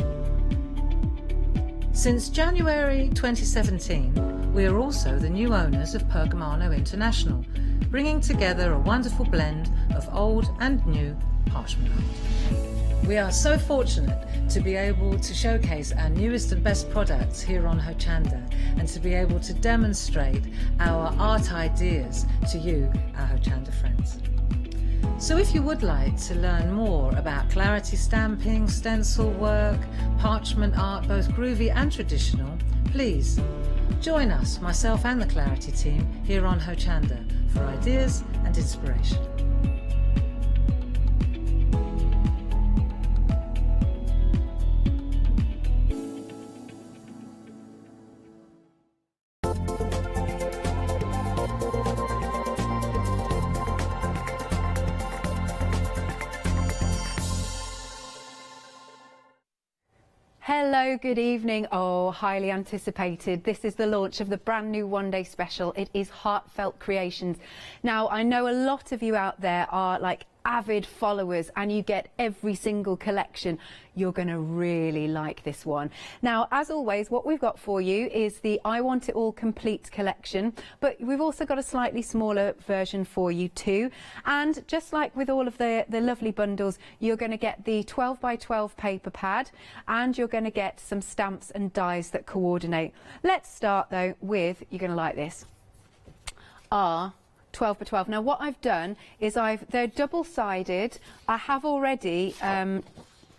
Speaker 20: Since January 2017, we are also the new owners of Pergamano International, bringing together a wonderful blend of old and new parchment art. We are so fortunate to be able to showcase our newest and best products here on Hochanda and to be able to demonstrate our art ideas to you, our Hochanda friends. So if you would like to learn more about clarity stamping, stencil work, parchment art, both groovy and traditional, please join us, myself and the Clarity team, here on Hochanda for ideas and inspiration.
Speaker 25: Hello, good evening. Oh, highly anticipated. This is the launch of the brand new one-day special. It is Heartfelt Creations. Now, I know a lot of you out there are like avid followers and you get every single collection. You're going to really like this one. Now, as always, what we've got for you is the I Want It All Complete collection, but we've also got a slightly smaller version for you too. And just like with all of the lovely bundles, you're going to get the 12 by 12 paper pad and you're going to get some stamps and dies that coordinate. Let's start though with, you're going to like this, 12 by 12. Now what I've done is they're double-sided. I have already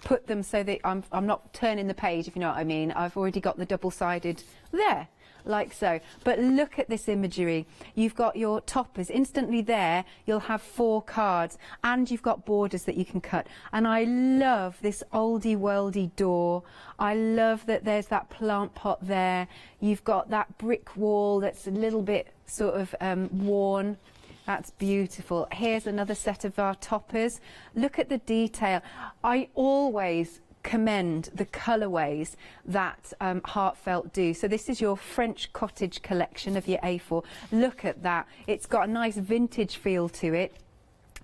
Speaker 25: put them so that I'm not turning the page, if you know what I mean. I've already got the double-sided there, like so. But look at this imagery. You've got your toppers instantly there. You'll have 4 cards and you've got borders that you can cut. And I love this oldie worldy door. I love that there's that plant pot there. You've got that brick wall that's a little bit sort of worn. That's beautiful. Here's another set of our toppers. Look at the detail. I always commend the colourways that Heartfelt do. So this is your French cottage collection of your A4. Look at that. It's got a nice vintage feel to it.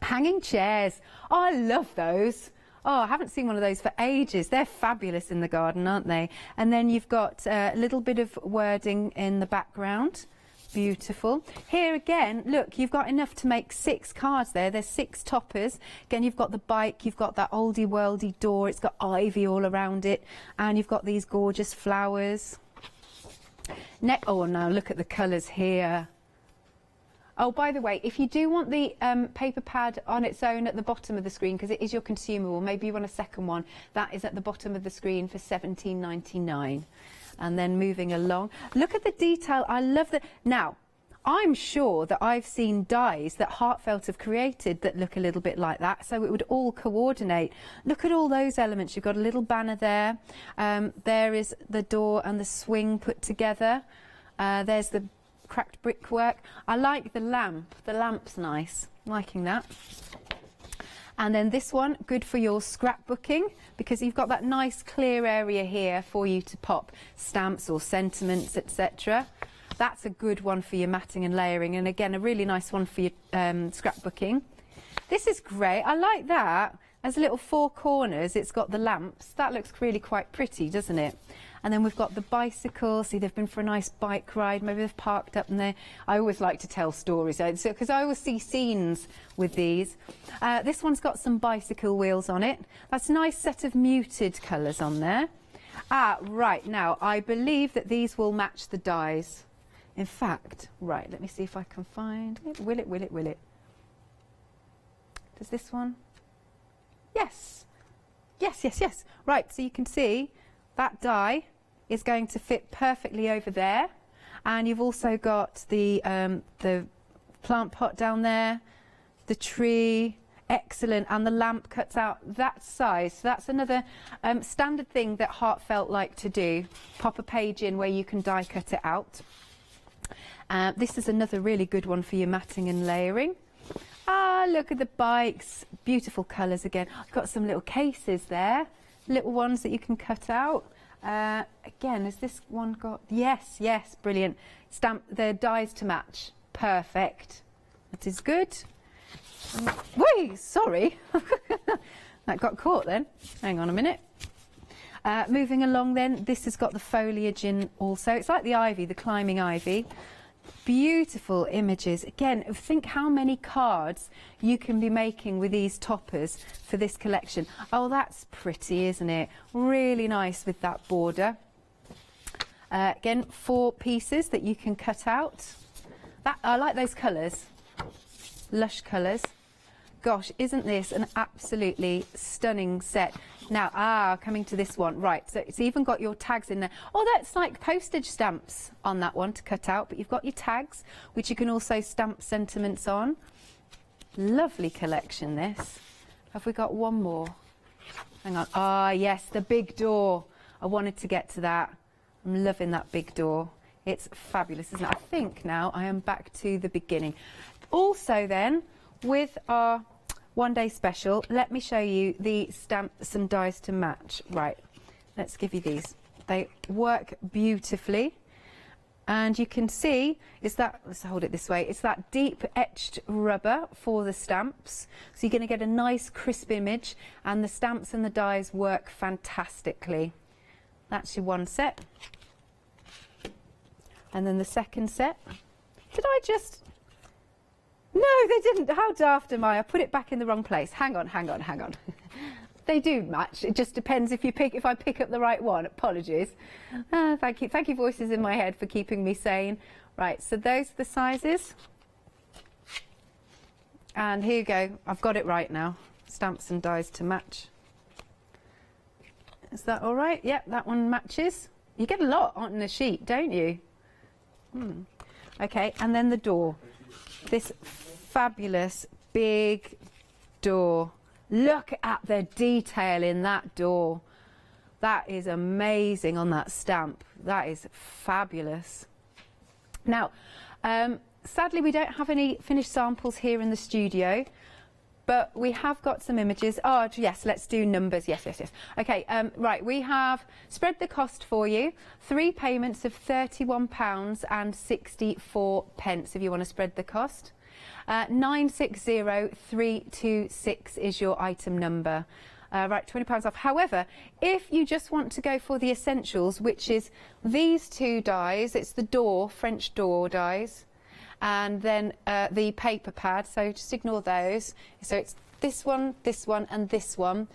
Speaker 25: Hanging chairs. Oh, I love those. Oh, I haven't seen one of those for ages. They're fabulous in the garden, aren't they? And then you've got a little bit of wording in the background. Beautiful. Here again, look, you've got enough to make 6 cards there. There's 6 toppers. Again, you've got the bike, you've got that oldie worldy door. It's got ivy all around it. And you've got these gorgeous flowers. Oh, now look at the colours here. Oh, by the way, if you do want the paper pad on its own at the bottom of the screen, because it is your consumable, maybe you want a second one, that is at the bottom of the screen for £17.99. And then moving along, look at the detail. I love that. Now, I'm sure that I've seen dies that Heartfelt have created that look a little bit like that, so it would all coordinate. Look at all those elements. You've got a little banner there. There is the door and the swing put together. There's the cracked brickwork. I like the lamp. The lamp's nice. Liking that. And then this one, good for your scrapbooking, because you've got that nice clear area here for you to pop stamps or sentiments, etc. That's a good one for your matting and layering, and again, a really nice one for your scrapbooking. This is great. I like that. As little 4 corners, it's got the lamps. That looks really quite pretty, doesn't it? And then we've got the bicycle. See, they've been for a nice bike ride. Maybe they've parked up in there. I always like to tell stories, because I always see scenes with these. This one's got some bicycle wheels on it. That's a nice set of muted colours on there. Right, now, I believe that these will match the dies. In fact, right, let me see if I can find it. Will it? Does this one? Yes. Yes. Right, so you can see that die is going to fit perfectly over there. And you've also got the plant pot down there, the tree, excellent, and the lamp cuts out that size. So that's another standard thing that Heartfelt like to do. Pop a page in where you can die cut it out. This is another really good one for your matting and layering. Look at the bikes. Beautiful colours again. I've got some little cases there, little ones that you can cut out. Again, has this one got... Yes, yes, brilliant. Stamp the dies to match. Perfect. That is good. Wait, sorry. That got caught then. Hang on a minute. Moving along then, this has got the foliage in also. It's like the ivy, the climbing ivy. Beautiful images. Again, think how many cards you can be making with these toppers for this collection. Oh, that's pretty, isn't it? Really nice with that border. Again, 4 pieces that you can cut out. I like those colours. Lush colours. Gosh, isn't this an absolutely stunning set? Now, coming to this one. Right, so it's even got your tags in there. Oh, that's like postage stamps on that one to cut out, but you've got your tags, which you can also stamp sentiments on. Lovely collection, this. Have we got one more? Hang on. Ah, yes, the big door. I wanted to get to that. I'm loving that big door. It's fabulous, isn't it? I think now I am back to the beginning. Also then, with our one-day special, let me show you the stamps and dies to match. Right, let's give you these. They work beautifully. And you can see, it's that, let's hold it this way, it's that deep etched rubber for the stamps. So you're going to get a nice crisp image, and the stamps and the dies work fantastically. That's your one set. And then the second set. Did I just... No, they didn't. How daft am I? I put it back in the wrong place. Hang on. They do match. It just depends if I pick up the right one. Apologies. Thank you, voices in my head, for keeping me sane. Right, so those are the sizes. And here you go. I've got it right now. Stamps and dies to match. Is that all right? Yep, that one matches. You get a lot on the sheet, don't you? Okay, and then the door. This fabulous big door. Look at the detail in that door. That is amazing on that stamp. That is fabulous. Now, sadly we don't have any finished samples here in the studio, but we have got some images. Oh yes, let's do numbers. Yes. Okay, right, we have spread the cost for you. 3 payments of £31.64 if you want to spread the cost. 960326 is your item number. Right, £20 off. However, if you just want to go for the essentials, which is these 2 dies, it's the door, French door dies, and then the paper pad, so just ignore those. So it's this one, and this one.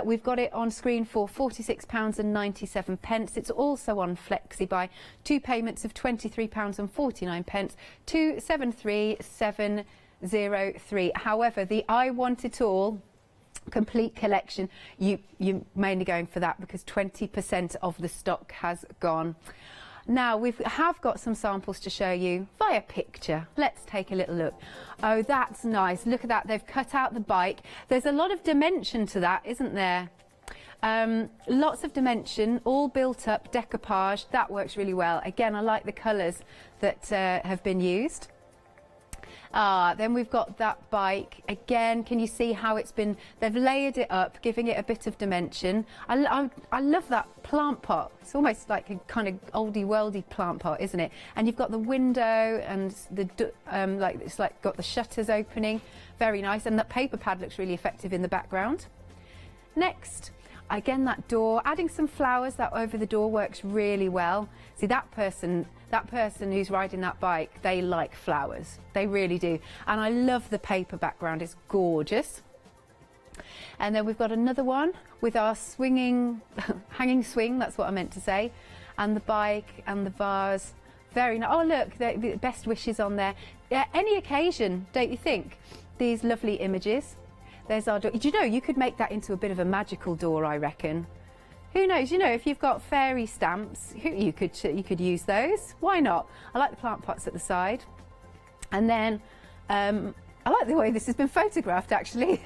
Speaker 25: We've got it on screen for £46.97. It's also on FlexiBuy. 2 payments of £23.49, 273,703. However, the I Want It All complete collection, you're mainly going for that because 20% of the stock has gone. Now, we have got some samples to show you via picture. Let's take a little look. Oh, that's nice. Look at that. They've cut out the bike. There's a lot of dimension to that, isn't there? Lots of dimension, all built up, decoupage. That works really well. Again, I like the colours that have been used. Then we've got that bike. Again, can you see how it's been, they've layered it up, giving it a bit of dimension. I love that plant pot. It's almost like a kind of oldie-worldy plant pot, isn't it? And you've got the window and the it's like got the shutters opening. Very nice. And that paper pad looks really effective in the background. Next, again, that door, adding some flowers that over the door works really well. See, that person who's riding that bike, they like flowers. They really do. And I love the paper background. It's gorgeous. And then we've got another one with our swinging, hanging swing, that's what I meant to say. And the bike and the vase. Very nice. Oh, look, the best wishes on there. Any occasion, don't you think? These lovely images. There's our door. Do you know, you could make that into a bit of a magical door, I reckon. Who knows? You know, if you've got fairy stamps, you could use those. Why not? I like the plant pots at the side. And then I like the way this has been photographed, actually,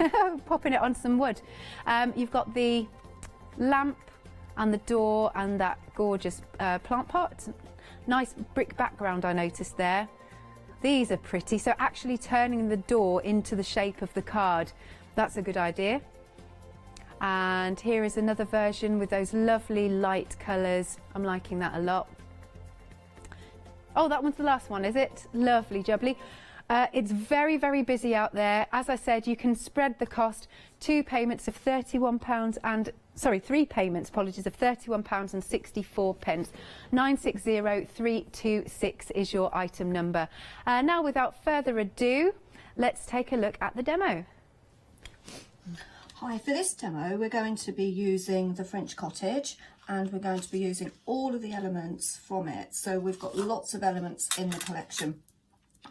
Speaker 25: popping it on some wood. You've got the lamp and the door and that gorgeous plant pot. Nice brick background I noticed there. These are pretty. So actually turning the door into the shape of the card, that's a good idea. And here is another version with those lovely light colours. I'm liking that a lot. Oh, that one's the last one, is it? Lovely jubbly. It's very, very busy out there. As I said, you can spread the cost. 2 payments of £31 and, sorry, 3 payments, apologies, of £31 and 64 pence. 960326 is your item number. Now, without further ado, let's take a look at the demo.
Speaker 5: Hi, for this demo we're going to be using the French cottage and we're going to be using all of the elements from it. So we've got lots of elements in the collection.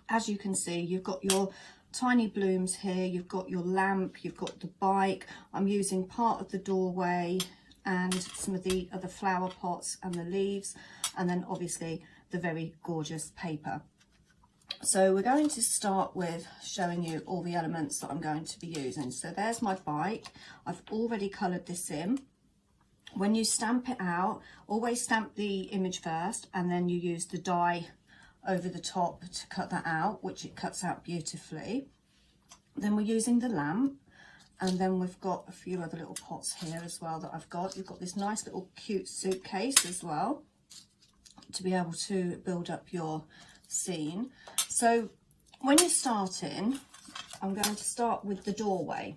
Speaker 5: As you can see, you've got your tiny blooms here, you've got your lamp, you've got the bike. I'm using part of the doorway and some of the other flower pots and the leaves, and then obviously the very gorgeous paper. So we're going to start with showing you all the elements that I'm going to be using. So there's my bike. I've already coloured this in. When you stamp it out, always stamp the image first and then you use the die over the top to cut that out, which it cuts out beautifully. Then we're using the lamp, and then we've got a few other little pots here as well that I've got. You've got this nice little cute suitcase as well to be able to build up your scene. So when you're starting, I'm going to start with the doorway.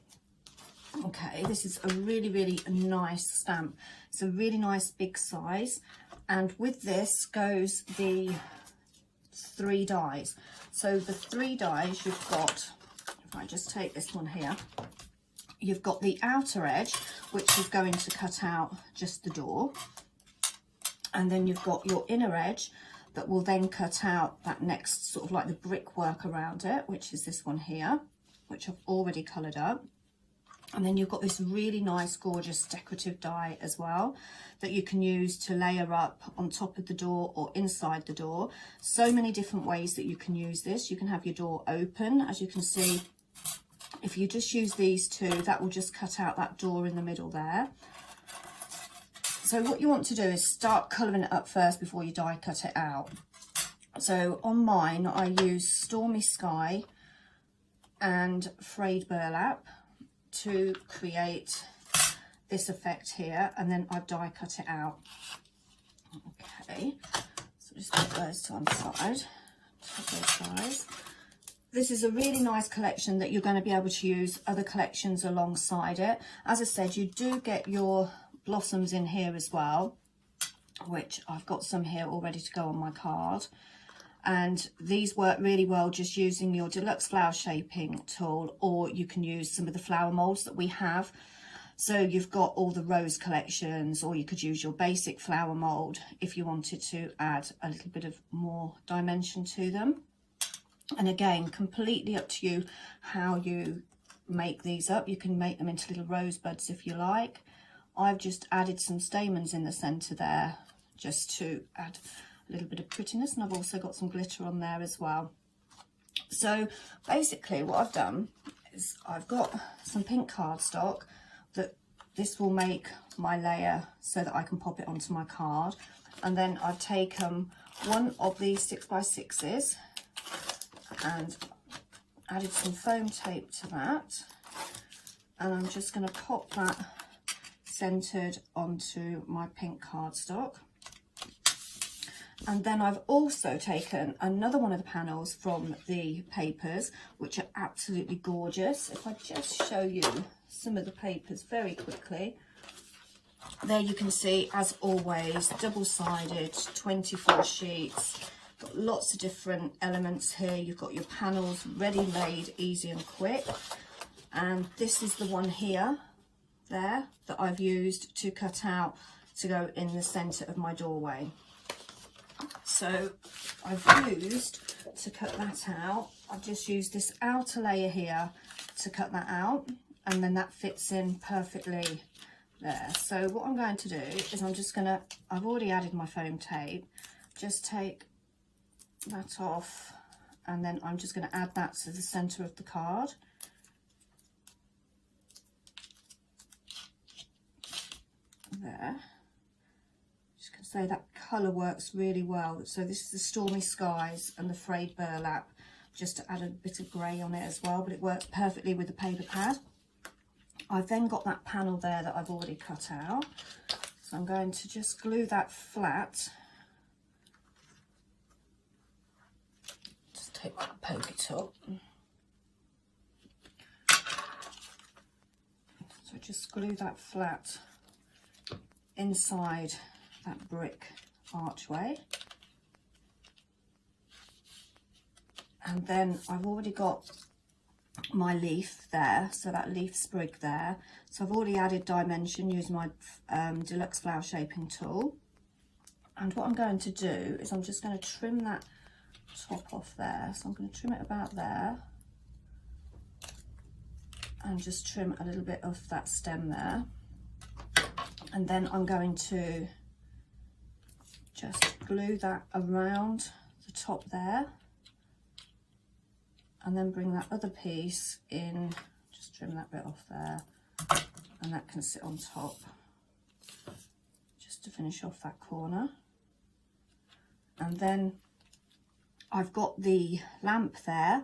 Speaker 5: Okay, this is a really, really nice stamp. It's a really nice big size, and with this goes the 3 dies. So the 3 dies you've got, if I just take this one here, you've got the outer edge, which is going to cut out just the door, and then you've got your inner edge that will then cut out that next sort of like the brickwork around it, which is this one here, which I've already coloured up. And then you've got this really nice, gorgeous decorative die as well that you can use to layer up on top of the door or inside the door. So many different ways that you can use this. You can have your door open, as you can see. If you just use these two, that will just cut out that door in the middle there. So what you want to do is start colouring it up first before you die cut it out. So on mine, I use Stormy Sky and Frayed Burlap to create this effect here, and then I've die cut it out. Okay, so just put those to one side. Take those guys. This is a really nice collection that you're going to be able to use other collections alongside it. As I said, you do get your blossoms in here as well, which I've got some here all ready to go on my card. And these work really well just using your deluxe flower shaping tool, or you can use some of the flower molds that we have. So you've got all the rose collections, or you could use your basic flower mold if you wanted to add a little bit of more dimension to them. And again, completely up to you how you make these up. You can make them into little rosebuds if you like. I've just added some stamens in the centre there just to add a little bit of prettiness, and I've also got some glitter on there as well. So basically what I've done is I've got some pink cardstock that this will make my layer so that I can pop it onto my card, and then I've taken one of these 6x6s and added some foam tape to that, and I'm just going to pop that centered onto my pink cardstock. And then I've also taken another one of the panels from the papers, which are absolutely gorgeous. If I just show you some of the papers very quickly. There you can see, as always, double-sided, 24 sheets. Got lots of different elements here. You've got your panels ready-made, easy and quick. And this is the one here, there, that I've used to cut out to go in the centre of my doorway. So I've used, to cut that out, I've just used this outer layer here to cut that out, and then that fits in perfectly there. So what I'm going to do is I'm just going to, I've already added my foam tape, just take that off, and then I'm just going to add that to the centre of the card. There. So that colour works really well. So this is the Stormy Skies and the Frayed Burlap, just to add a bit of grey on it as well, but it works perfectly with the paper pad. I've then got that panel there that I've already cut out. So I'm going to just glue that flat. Just take that and poke it up. So just glue that flat inside that brick archway. And then I've already got my leaf there, so that leaf sprig there. So I've already added dimension using my deluxe flower shaping tool. And what I'm going to do is I'm just going to trim that top off there. So I'm going to trim it about there. And just trim a little bit of that stem there. And then I'm going to just glue that around the top there. And then bring that other piece in, just trim that bit off there, and that can sit on top, just to finish off that corner. And then I've got the lamp there,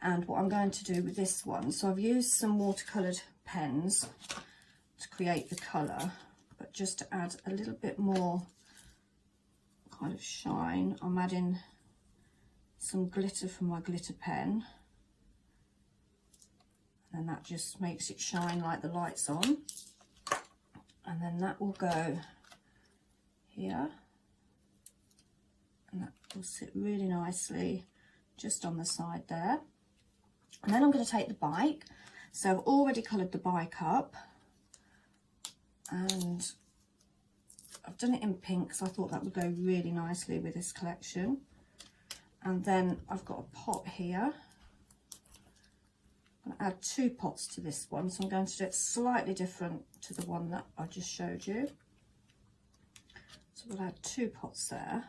Speaker 5: and what I'm going to do with this one, so I've used some watercoloured pens to create the colour, but just to add a little bit more kind of shine, I'm adding some glitter from my glitter pen, and that just makes it shine like the light's on. And then that will go here, and that will sit really nicely just on the side there. And then I'm going to take the bike, so I've already coloured the bike up, and I've done it in pink because I thought that would go really nicely with this collection. And then I've got a pot here. I'm going to add 2 pots to this one, so I'm going to do it slightly different to the one that I just showed you. So we'll add 2 pots there.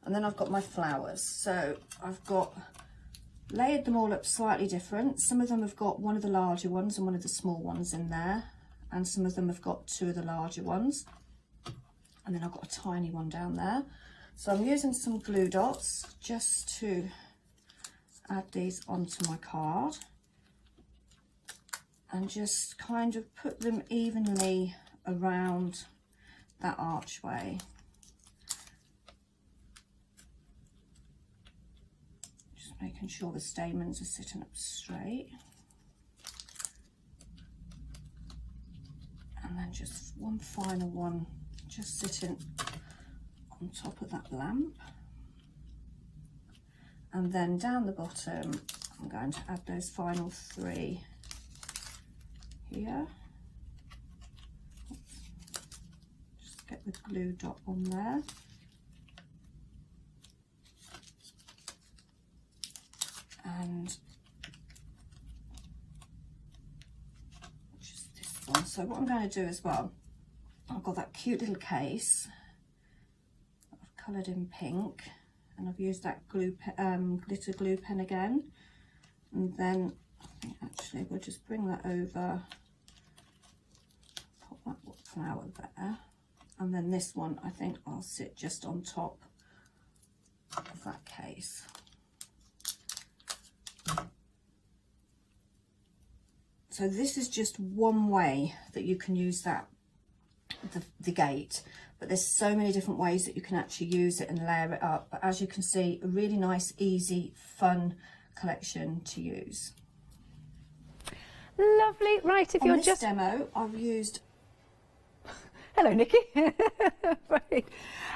Speaker 5: And then I've got my flowers. So I've got layered them all up slightly different. Some of them have got one of the larger ones and one of the small ones in there. And some of them have got 2 of the larger ones. And then I've got a tiny one down there. So I'm using some glue dots just to add these onto my card and just kind of put them evenly around that archway. Just making sure the stamens are sitting up straight. And then just one final one just sitting on top of that lamp. And then down the bottom I'm going to add those final 3 here. Just get the glue dot on there. And just this one. So what I'm going to do as well, I've got that cute little case I've coloured in pink, and I've used that glitter glue pen again. And then I think actually we'll just bring that over, pop that flower there, and then this one I think I'll sit just on top of that case. So this is just one way that you can use that, the gate, but there's so many different ways that you can actually use it and layer it up. But as you can see, a really nice, easy, fun collection to use.
Speaker 25: Lovely. Right, if
Speaker 5: on
Speaker 25: you're
Speaker 5: this
Speaker 25: just
Speaker 5: demo, I've used.
Speaker 25: Hello, Nikki. Right.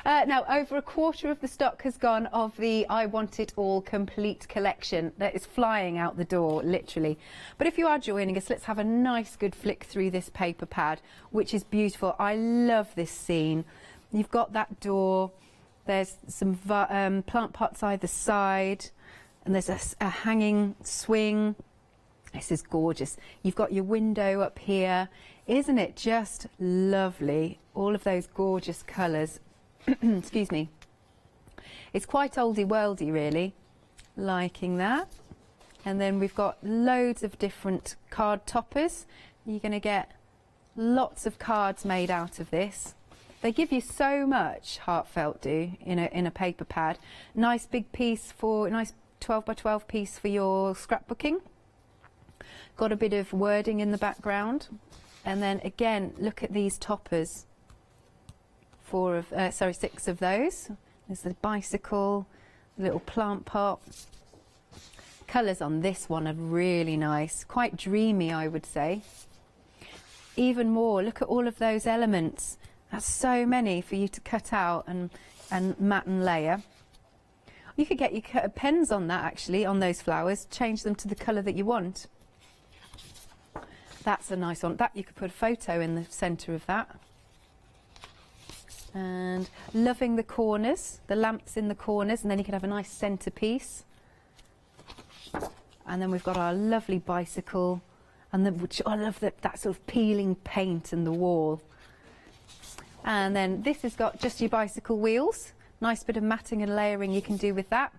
Speaker 25: Now, over a quarter of the stock has gone of the I Want It All complete collection that is flying out the door, literally. But if you are joining us, let's have a nice good flick through this paper pad, which is beautiful. I love this scene. You've got that door, there's some plant pots either side, and there's a hanging swing. This is gorgeous. You've got your window up here. Isn't it just lovely? All of those gorgeous colours. Excuse me. It's quite oldie worldy, really. Liking that. And then we've got loads of different card toppers. You're going to get lots of cards made out of this. They give you so much, Heartfelt do, in a paper pad. Nice big piece for, nice 12 by 12 piece for your scrapbooking. Got a bit of wording in the background. And then again, look at these toppers. 6 of those. There's the bicycle, the little plant pot. Colours on this one are really nice, quite dreamy, I would say. Even more, look at all of those elements. That's so many for you to cut out and mat and layer. You could get your pens on that actually, on those flowers, change them to the colour that you want. That's a nice one. That you could put a photo in the centre of that. And loving the corners, the lamps in the corners, and then you could have a nice centrepiece. And then we've got our lovely bicycle, and which I love that sort of peeling paint in the wall. And then this has got just your bicycle wheels. Nice bit of matting and layering you can do with that.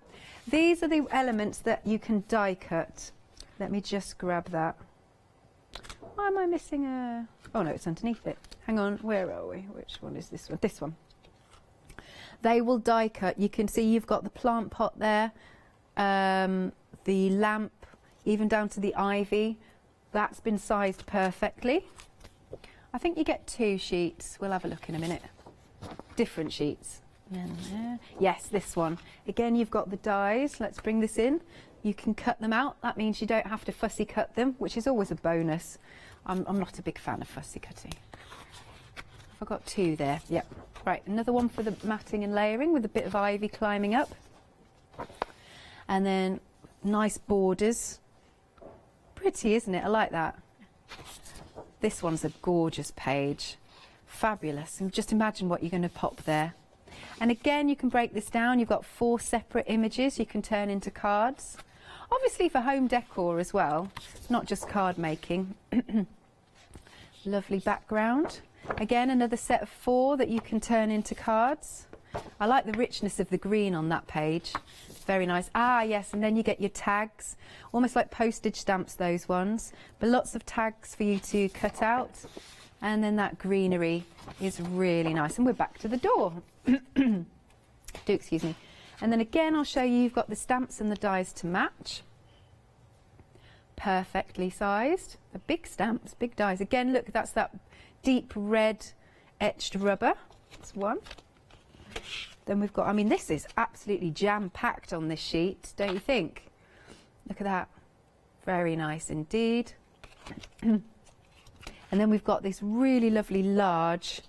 Speaker 25: These are the elements that you can die cut. Let me just grab that. Why am I missing a... Oh no, it's underneath it. Hang on, where are we? Which one is this one? This one. They will die cut. You can see you've got the plant pot there, the lamp, even down to the ivy. That's been sized perfectly. I think you get 2 sheets. We'll have a look in a minute. Different sheets. Yes, this one. Again, you've got the dies. Let's bring this in. You can cut them out. That means you don't have to fussy cut them, which is always a bonus. I'm not a big fan of fussy cutting. I've got 2 there. Yep. Right, another one for the matting and layering with a bit of ivy climbing up. And then nice borders. Pretty, isn't it? I like that. This one's a gorgeous page. Fabulous. And just imagine what you're going to pop there. And again, you can break this down. You've got 4 separate images you can turn into cards. Obviously for home decor as well, not just card making. Lovely background. Again, another set of 4 that you can turn into cards. I like the richness of the green on that page. Very nice. Ah, yes, and then you get your tags. Almost like postage stamps, those ones. But lots of tags for you to cut out. And then that greenery is really nice. And we're back to the door. Do excuse me. And then again, I'll show you, you've got the stamps and the dies to match. Perfectly sized. The big stamps, big dies. Again, look, that's that deep red etched rubber. That's one. Then we've got, I mean, this is absolutely jam-packed on this sheet, don't you think? Look at that. Very nice indeed. And then we've got this really lovely large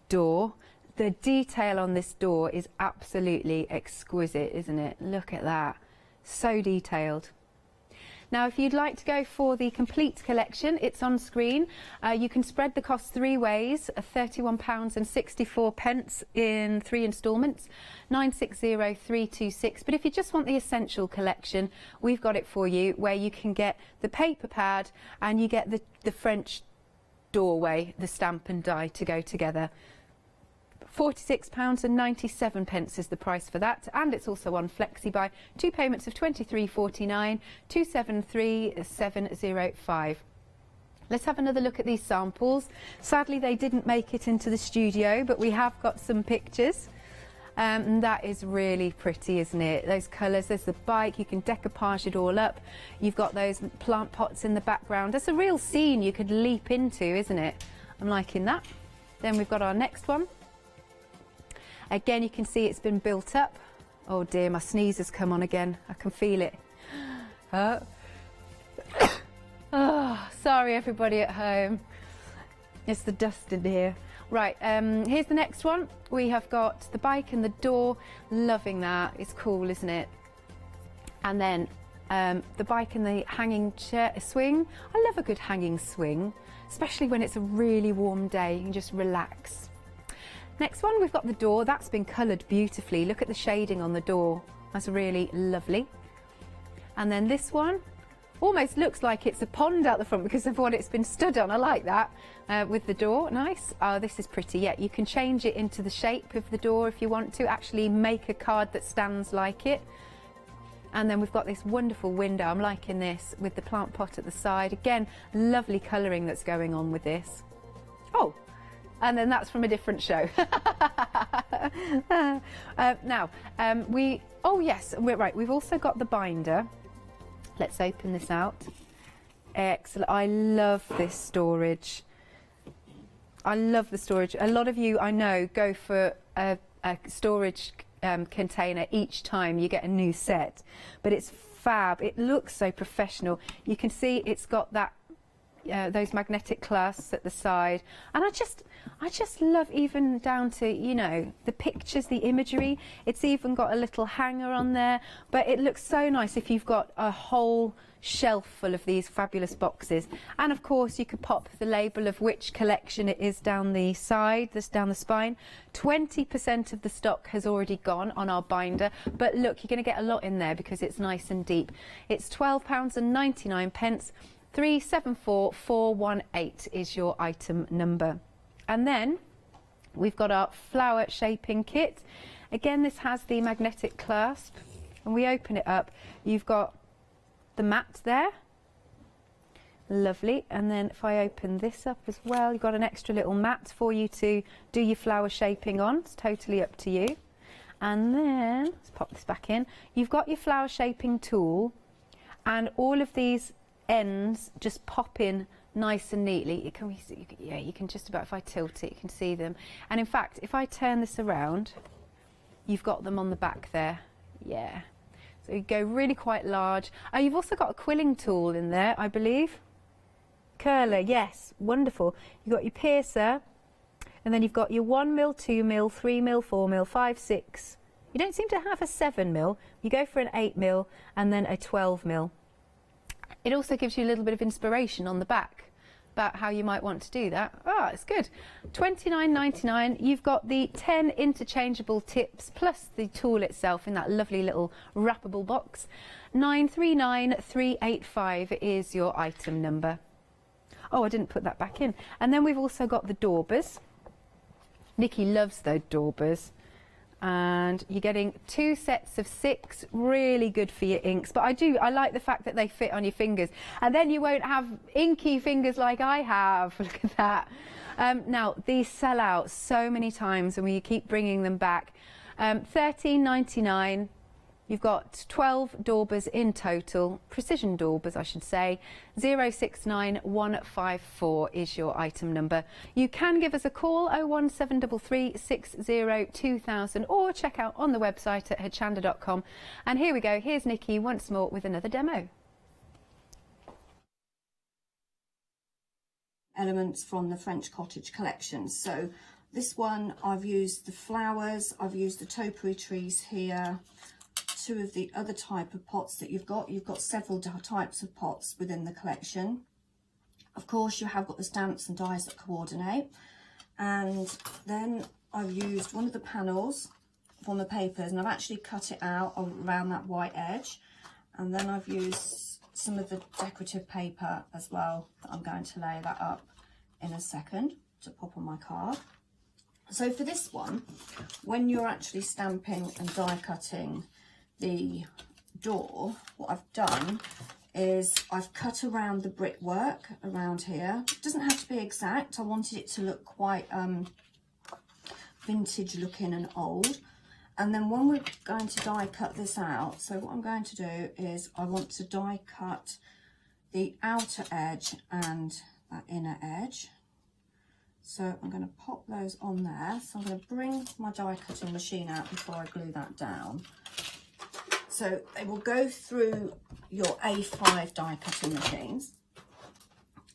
Speaker 25: door. The detail on this door is absolutely exquisite, isn't it? Look at that. So detailed. Now, if you'd like to go for the complete collection, it's on screen. You can spread the cost 3 ways, £31.64 in 3 instalments, 960326. But if you just want the essential collection, we've got it for you, where you can get the paper pad and you get the French doorway, the stamp and die to go together. £46.97 is the price for that, and it's also on FlexiBuy. 2 payments of £23.49, 273,705. Let's have another look at these samples. Sadly, they didn't make it into the studio, but we have got some pictures. And that is really pretty, isn't it? Those colours, there's the bike, you can decoupage it all up. You've got those plant pots in the background. That's a real scene you could leap into, isn't it? I'm liking that. Then we've got our next one. Again, you can see it's been built up. Oh dear, my sneeze has come on again. I can feel it. Oh, sorry everybody at home. It's the dust in here. Right, here's the next one. We have got the bike and the door. Loving that. It's cool, isn't it? And then the bike and the hanging chair swing. I love a good hanging swing, especially when it's a really warm day. You can just relax. Next one, we've got the door. That's been coloured beautifully. Look at the shading on the door. That's really lovely. And then this one almost looks like it's a pond out the front because of what it's been stood on. I like that with the door. Nice. Oh, this is pretty. Yeah, you can change it into the shape of the door if you want to. Actually make a card that stands like it. And then we've got this wonderful window. I'm liking this with the plant pot at the side. Again, lovely colouring that's going on with this. Oh, and then that's from a different show. Oh yes, we're right. We've also got the binder. Let's open this out. Excellent. I love this storage. I love the storage. A lot of you, I know, go for a storage container each time you get a new set, but it's fab. It looks so professional. You can see it's got that those magnetic clasps at the side, and I just love, even down to, you know, the pictures, the imagery. It's even got a little hanger on there, but it looks so nice if you've got a whole shelf full of these fabulous boxes. And of course you could pop the label of which collection it is down the side, down the spine. 20% of the stock has already gone on our binder, but look, you're going to get a lot in there because it's nice and deep. It's £12.99. 374418 is your item number. And then we've got our flower shaping kit. Again, this has the magnetic clasp, and we open it up. You've got the mat there, lovely. And then if I open this up as well, you've got an extra little mat for you to do your flower shaping on. It's totally up to you. And then let's pop this back in. You've got your flower shaping tool, and all of these ends just pop in nice and neatly. You can, yeah, you can just about, if I tilt it, you can see them. And in fact, if I turn this around, you've got them on the back there. Yeah. So you go really quite large. You've also got a quilling tool in there, I believe. Curler, yes, wonderful. You've got your piercer, and then you've got your 1mm, 2mm, 3mm, 4mm, 5, 6. You don't seem to have a 7mm. You go for an 8mm and then a 12mm. It also gives you a little bit of inspiration on the back about how you might want to do that. It's good. £29.99. You've got the 10 interchangeable tips plus the tool itself in that lovely little wrappable box. 939385 is your item number. Oh, I didn't put that back in. And then we've also got the daubers. Nikki loves those daubers. And you're getting 2 sets of 6, really good for your inks. But I like the fact that they fit on your fingers, and then you won't have inky fingers like I have. Look at that. Now these sell out so many times, and we keep bringing them back. £13.99. You've got 12 daubers in total, precision daubers I should say. 069154 is your item number. You can give us a call, 01733 60 2000, or check out on the website at hochanda.com. And here we go, here's Nikki once more with another demo.
Speaker 5: Elements from the French cottage collection. So this one, I've used the flowers, I've used the topiary trees here. 2 of the other type of pots that you've got several types of pots within the collection. Of course, you have got the stamps and dies that coordinate, and then I've used one of the panels from the papers, and I've actually cut it out around that white edge, and then I've used some of the decorative paper as well that I'm going to lay that up in a second to pop on my card. So for this one, when you're actually stamping and die cutting the door, what I've done is I've cut around the brickwork around here. It doesn't have to be exact. I wanted it to look quite vintage looking and old. And then when we're going to die cut this out, so what I'm going to do is I want to die cut the outer edge and that inner edge. So I'm going to pop those on there. So I'm going to bring my die cutting machine out before I glue that down. So they will go through your A5 die cutting machines.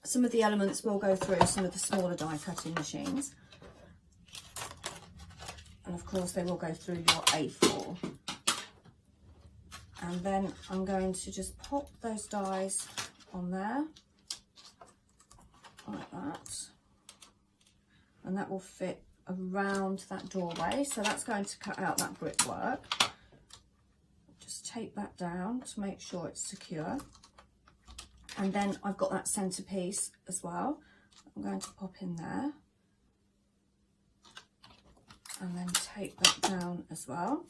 Speaker 5: Some of the elements will go through some of the smaller die cutting machines. And of course they will go through your A4. And then I'm going to just pop those dies on there, like that. And that will fit around that doorway. So that's going to cut out that brickwork. Tape that down to make sure it's secure, and then I've got that centerpiece as well. I'm going to pop in there and then tape that down as well,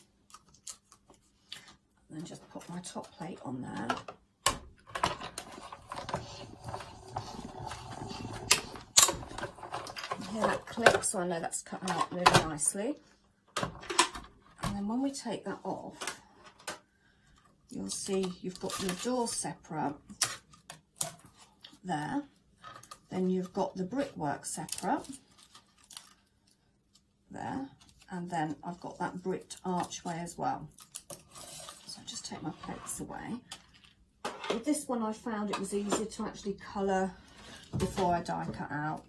Speaker 5: and then just put my top plate on there. And here that clicks, so I know that's cut out really nicely. And then when we take that off, you'll see you've got your door separate, there. Then you've got the brickwork separate there, and then I've got that bricked archway as well. So I'll just take my plates away. With this one I found it was easier to actually colour before I die cut out.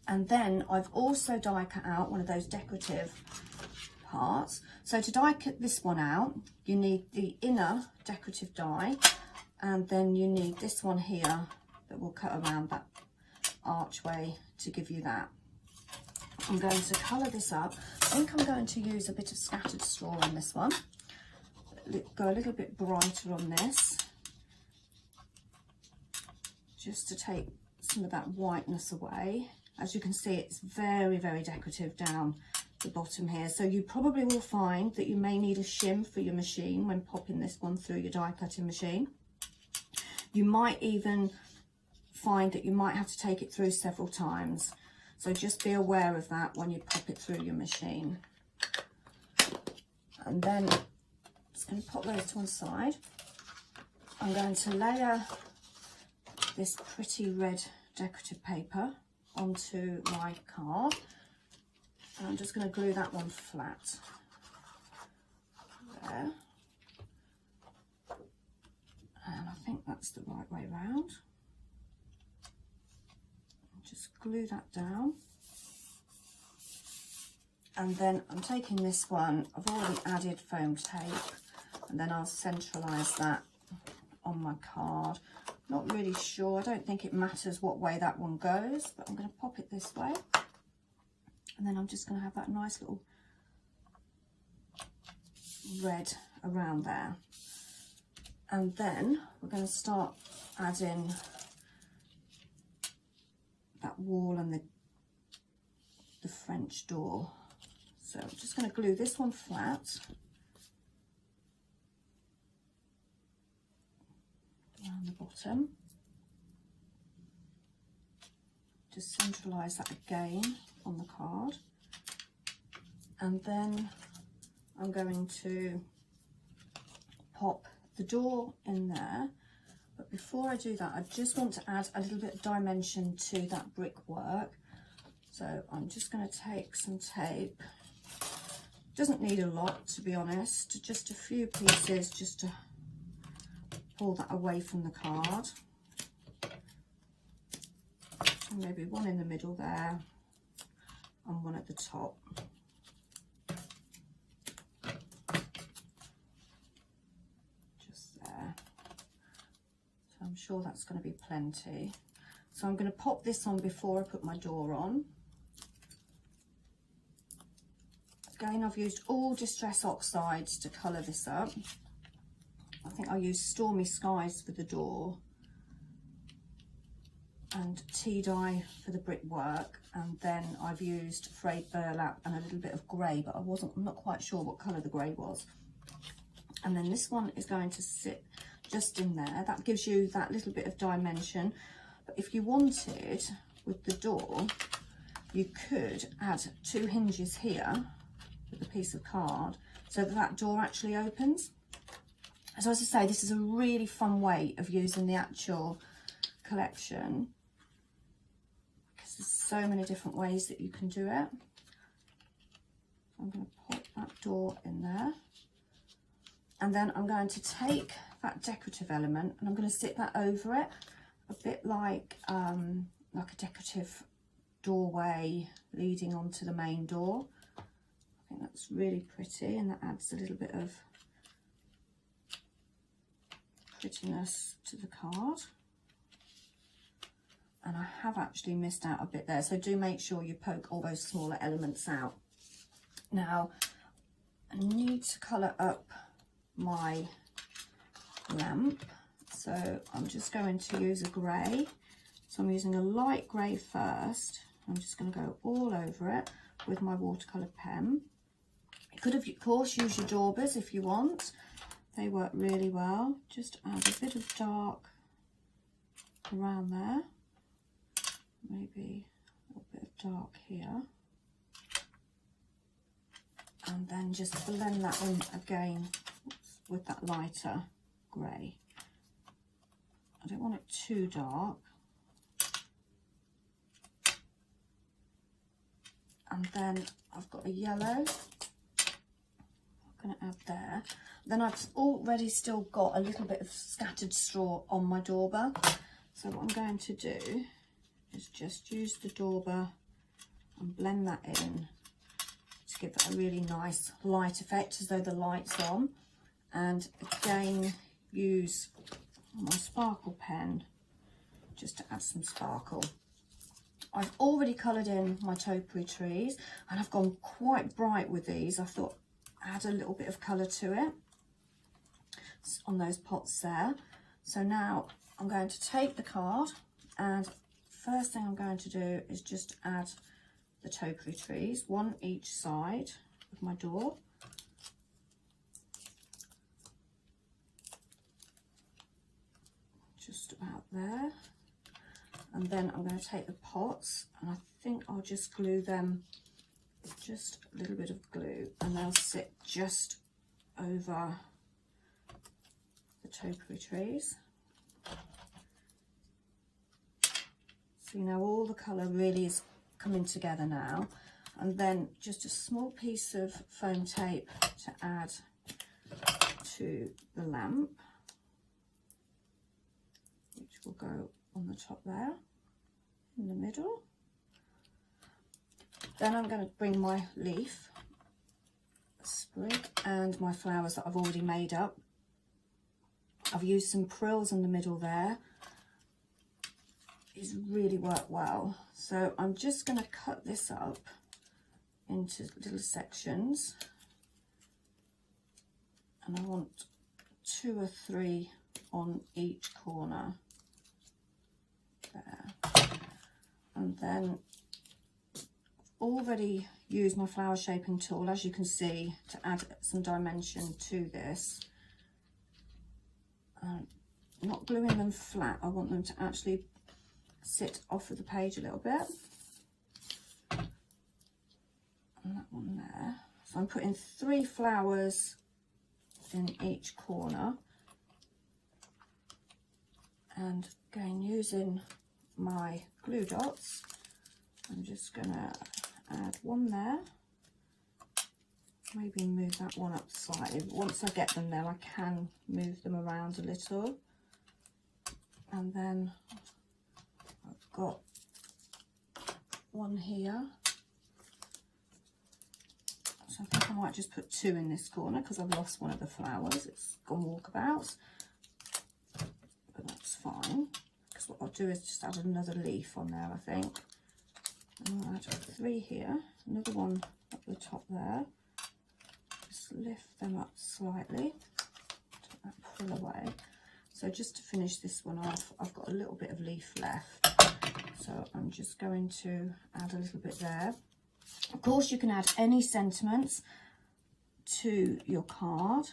Speaker 5: And then I've also die cut out one of those decorative parts. So to die cut this one out, you need the inner decorative die, and then you need this one here that will cut around that archway to give you that. I'm going to colour this up. I think I'm going to use a bit of scattered straw on this one. Go a little bit brighter on this, just to take some of that whiteness away. As you can see, it's very, very decorative down the bottom here. So you probably will find that you may need a shim for your machine when popping this one through your die cutting machine. You might even find that you might have to take it through several times. So just be aware of that when you pop it through your machine. And then I'm just going to pop those to one side. I'm going to layer this pretty red decorative paper onto my card. And I'm just going to glue that one flat. There. And I think that's the right way round. Just glue that down. And then I'm taking this one, I've already added foam tape, and then I'll centralise that on my card. Not really sure, I don't think it matters what way that one goes, but I'm going to pop it this way. And then I'm just going to have that nice little red around there. And then we're going to start adding that wall and the French door. So I'm just going to glue this one flat. Around the bottom. Just centralise that again on the card. And then I'm going to pop the door in there. But before I do that, I just want to add a little bit of dimension to that brickwork. So I'm just going to take some tape. Doesn't need a lot, to be honest, just a few pieces just to pull that away from the card. And maybe one in the middle there and one at the top. Just there. So I'm sure that's going to be plenty. So I'm going to pop this on before I put my door on. Again, I've used all Distress Oxides to colour this up. I think I used Stormy Skies for the door and tea dye for the brickwork, and then I've used frayed burlap and a little bit of grey, but I'm not quite sure what colour the grey was. And then this one is going to sit just in there. That gives you that little bit of dimension. But if you wanted, with the door, you could add 2 hinges here with a piece of card so that that door actually opens. So as I say, this is a really fun way of using the actual collection because there's so many different ways that you can do it. I'm going to pop that door in there, and then I'm going to take that decorative element and I'm going to sit that over it, a bit like a decorative doorway leading onto the main door. I think that's really pretty, and that adds a little bit of prettiness to the card. And I have actually missed out a bit there, so do make sure you poke all those smaller elements out. Now I need to colour up my lamp, so I'm just going to use a grey. So I'm using a light grey first. I'm just going to go all over it with my watercolour pen. You could of course use your daubers if you want. They work really well. Just add a bit of dark around there. Maybe a little bit of dark here. And then just blend that in again with that lighter grey. I don't want it too dark. And then I've got a yellow I'm going to add there. Then I've already still got a little bit of scattered straw on my dauber. So what I'm going to do is just use the dauber and blend that in to give that a really nice light effect, as though the light's on. And again, use my sparkle pen just to add some sparkle. I've already coloured in my topiary trees, and I've gone quite bright with these. I thought add a little bit of colour to it on those pots there. So now I'm going to take the card, and first thing I'm going to do is just add the topiary trees, one each side of my door. Just about there. And then I'm going to take the pots, and I think I'll just glue them, just a little bit of glue, and they'll sit just over the topiary trees. So you know all the colour really is coming together now. And then just a small piece of foam tape to add to the lamp, which will go on the top there, in the middle. Then I'm going to bring my leaf, a sprig, and my flowers that I've already made up. I've used some frills in the middle there. It's really worked well. So I'm just going to cut this up into little sections, and I want 2 or 3 on each corner there. And then I've already used my flower shaping tool, as you can see, to add some dimension to this. Not gluing them flat, I want them to actually sit off of the page a little bit. And that one there. So I'm putting 3 flowers in each corner, and again using my glue dots, I'm just going to add one there, maybe move that one up slightly. Once I get them there, I can move them around a little. And then I've got one here, so I think I might just put 2 in this corner because I've lost one of the flowers, it's gone walkabouts, but that's fine. What I'll do is just add another leaf on there, I think. And I'll add 3 here, another one at the top there. Just lift them up slightly, take that pull away. So just to finish this one off, I've got a little bit of leaf left. So I'm just going to add a little bit there. Of course, you can add any sentiments to your card.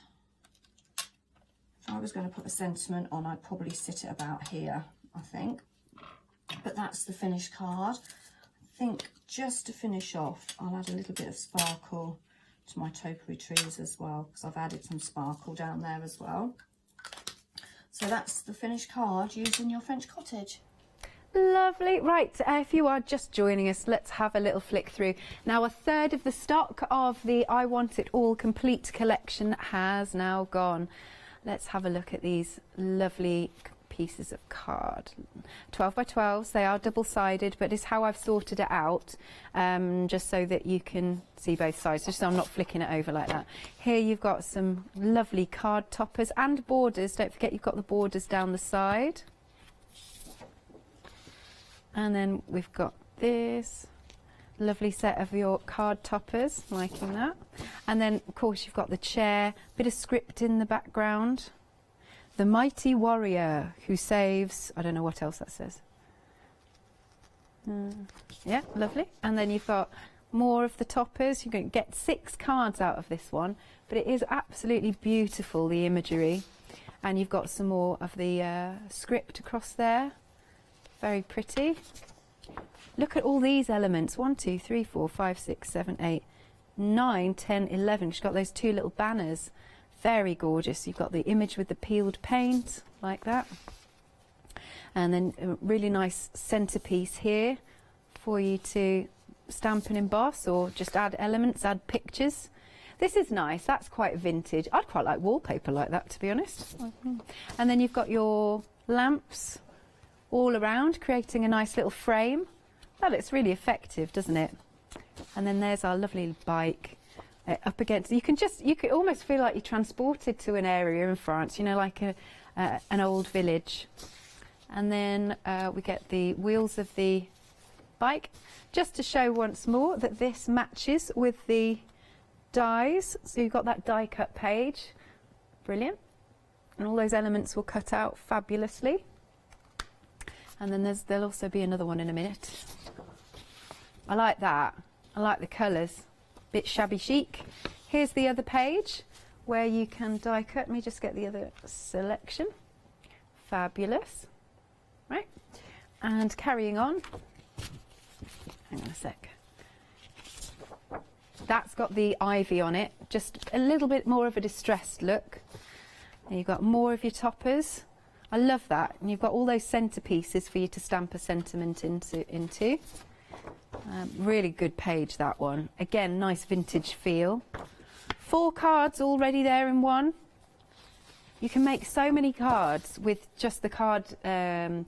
Speaker 5: If I was going to put a sentiment on, I'd probably sit it about here, I think. But that's the finished card. I think just to finish off, I'll add a little bit of sparkle to my topiary trees as well, because I've added some sparkle down there as well. So that's the finished card using your French cottage.
Speaker 25: Lovely. Right, if you are just joining us, let's have a little flick through. Now, a third of the stock of the I Want It All Complete collection has now gone. Let's have a look at these lovely pieces of card. 12 by 12s, they are double-sided, but it's how I've sorted it out, just so that you can see both sides, just so I'm not flicking it over like that. Here you've got some lovely card toppers and borders. Don't forget you've got the borders down the side. And then we've got this lovely set of your card toppers, liking that. And then of course you've got the chair, bit of script in the background. The mighty warrior who saves, I don't know what else that says. Yeah, lovely. And then you've got more of the toppers. You can get 6 cards out of this one, but it is absolutely beautiful, the imagery. And you've got some more of the script across there. Very pretty. Look at all these elements. 1, 2, 3, 4, 5, 6, 7, 8, 9, 10, 11. She's got those 2 little banners. Very gorgeous. You've got the image with the peeled paint, like that. And then a really nice centerpiece here for you to stamp and emboss, or just add elements, add pictures. This is nice, that's quite vintage. I'd quite like wallpaper like that, to be honest. And then you've got your lamps all around, creating a nice little frame. That looks really effective, doesn't it? And then there's our lovely bike up against. You could almost feel like you're transported to an area in France, you know, like an old village. And then we get the wheels of the bike, just to show once more that this matches with the dies. So you've got that die cut page, brilliant, and all those elements will cut out fabulously. And then there'll also be another one in a minute. I like that. I like the colours. Bit shabby chic. Here's the other page where you can die cut. Let me just get the other selection. Fabulous. Right. And carrying on. Hang on a sec. That's got the ivy on it. Just a little bit more of a distressed look. And you've got more of your toppers. I love that. And you've got all those centerpieces for you to stamp a sentiment into. Really good page, that one. Again, nice vintage feel. 4 cards already there in one. You can make so many cards with just the cardstock.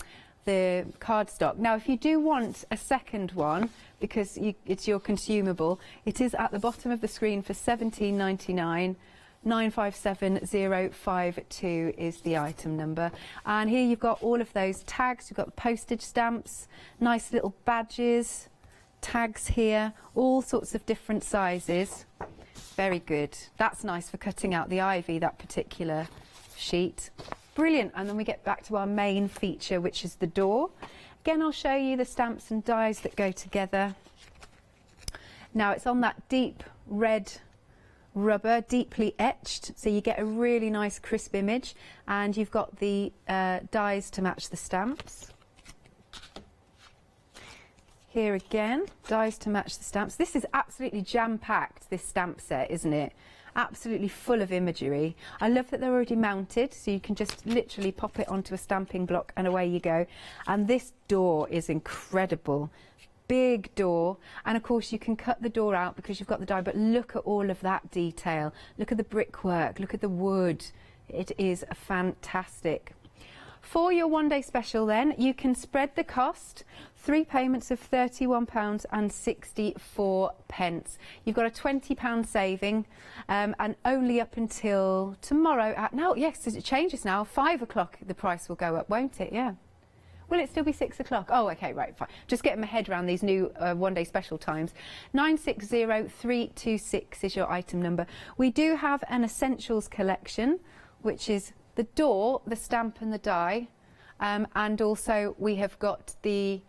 Speaker 25: Now, if you do want a second one, because it's your consumable, it is at the bottom of the screen for £17.99. 957052 is the item number. And here you've got all of those tags. You've got postage stamps, nice little badges, tags here, all sorts of different sizes. Very good. That's nice for cutting out the ivy, that particular sheet. Brilliant. And then we get back to our main feature, which is the door. Again, I'll show you the stamps and dies that go together. Now, it's on that deep red rubber, deeply etched, so you get a really nice crisp image, and you've got the dies to match the stamps. Here again, dies to match the stamps. This is absolutely jam-packed, this stamp set, isn't it? Absolutely full of imagery. I love that they're already mounted, so you can just literally pop it onto a stamping block and away you go. And this door is incredible. Big door, and of course you can cut the door out because you've got the die, but look at all of that detail. Look at the brickwork, look at the wood. It is fantastic. For your one-day special then, you can spread the cost, 3 payments of £31.64. You've got a £20 saving, and only up until tomorrow at, now, yes, it changes now, 5 o'clock the price will go up, won't it? Yeah. Will it still be 6 o'clock? Oh, okay, right, fine. Just getting my head around these new one-day special times. 960326 is your item number. We do have an essentials collection, which is the door, the stamp and the die, and also we have got the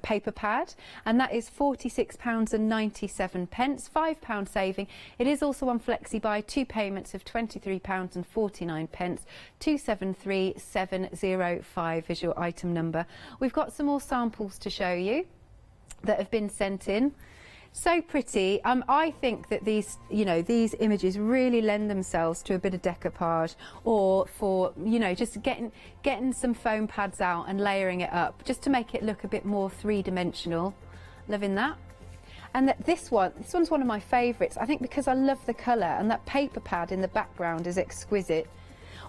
Speaker 25: paper pad, and that is £46.97, £5 saving. It is also on Flexi Buy, 2 payments of £23.49, 273705 is your item number. We've got some more samples to show you that have been sent in. So pretty. I think that these images really lend themselves to a bit of decoupage, or for, just getting some foam pads out and layering it up, just to make it look a bit more three-dimensional. Loving that. And this one's one of my favourites, I think, because I love the colour, and that paper pad in the background is exquisite.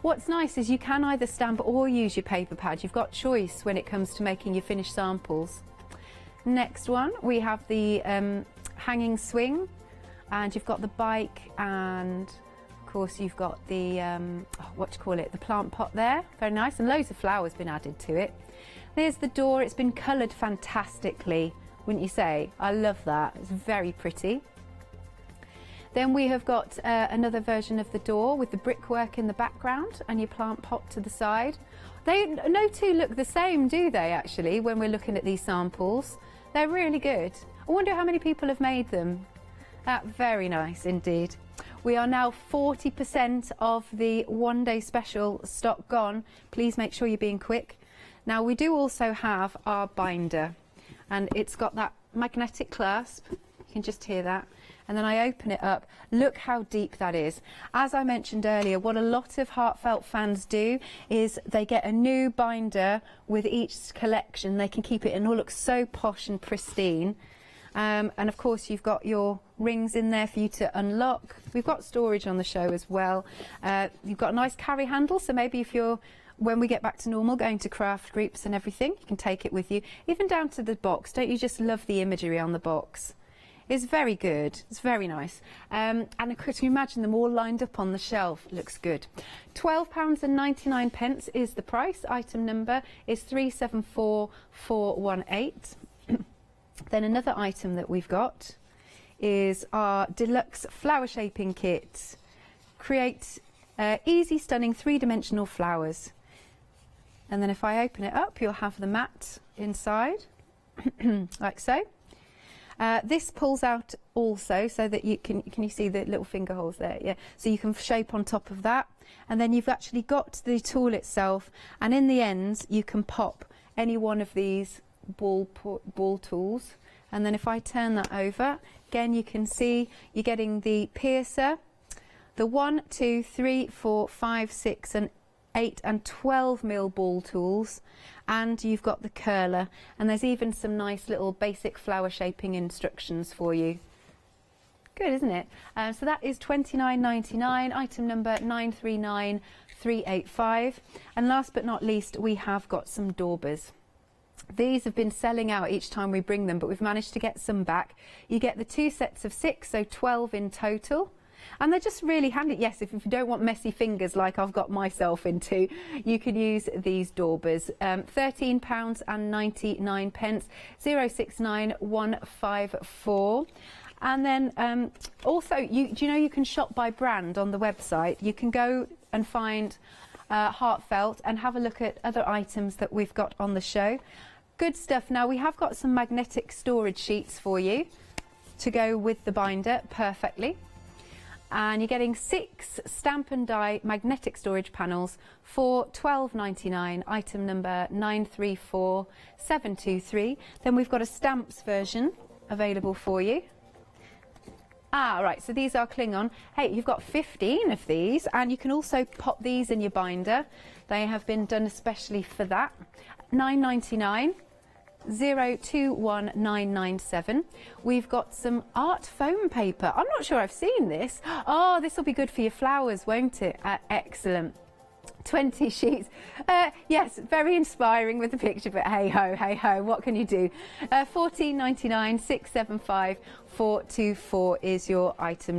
Speaker 25: What's nice is you can either stamp or use your paper pad. You've got choice when it comes to making your finished samples. Next one, we have the hanging swing, and you've got the bike, and of course you've got the the plant pot there. Very nice, and loads of flowers been added to it. There's the door. It's been coloured fantastically, wouldn't you say? I love that. It's very pretty. Then we have got another version of the door with the brickwork in the background and your plant pot to the side. No two look the same, do they, actually, when we're looking at these samples? They're really good. I wonder how many people have made them. Very nice indeed. We are now 40% of the one-day special stock gone. Please make sure you're being quick. Now, we do also have our binder, and it's got that magnetic clasp. You can just hear that. and then I open it up. Look how deep that is. As I mentioned earlier, what a lot of Heartfelt fans do is they get a new binder with each collection. They can keep it and it all looks so posh and pristine. And of course you've got your rings in there for you to unlock. We've got storage on the show as well. You've got a nice carry handle, so maybe if you're, when we get back to normal, going to craft groups and everything, you can take it with you. Even down to the box. Don't you just love the imagery on the box? It's very good. It's very nice. And of course, you imagine them all lined up on the shelf. It looks good. £12.99 is the price. Item number is 374418. Then another item that we've got is our deluxe flower shaping kit. Create easy, stunning three-dimensional flowers. And then if I open it up, you'll have the mat inside, like so. This pulls out also so that you can you see the little finger holes there? Yeah. So you can shape on top of that. And then you've actually got the tool itself. And in the ends, you can pop any one of these ball tools. And then if I turn that over, again, you can see you're getting the piercer, the 1, 2, 3, 4, 5, 6 and 8 and 12 mil ball tools, and you've got the curler, and there's even some nice little basic flower shaping instructions for you. Good, isn't it? So that is £29.99, item number 939385. And last but not least, we have got some daubers. These have been selling out each time we bring them, but we've managed to get some back. You get the 2 sets of 6, so 12 in total. And they're just really handy. Yes, if you don't want messy fingers like I've got myself into, you can use these daubers. £13.99, 069154. And then also, do you know you can shop by brand on the website? You can go and find Heartfelt and have a look at other items that we've got on the show. Good stuff. Now we have got some magnetic storage sheets for you to go with the binder perfectly. And you're getting 6 stamp and die magnetic storage panels for £12.99, item number 934723. Then we've got a stamps version available for you. Right, so these are Klingon. Hey, you've got 15 of these, and you can also pop these in your binder. They have been done especially for that. £9.99. 021997. We've got some art foam paper. I'm not sure I've seen this. Oh, this will be good for your flowers, won't it? Excellent. 20 sheets. Yes, very inspiring with the picture, but hey ho, what can you do? £14.99, 675424 is your item.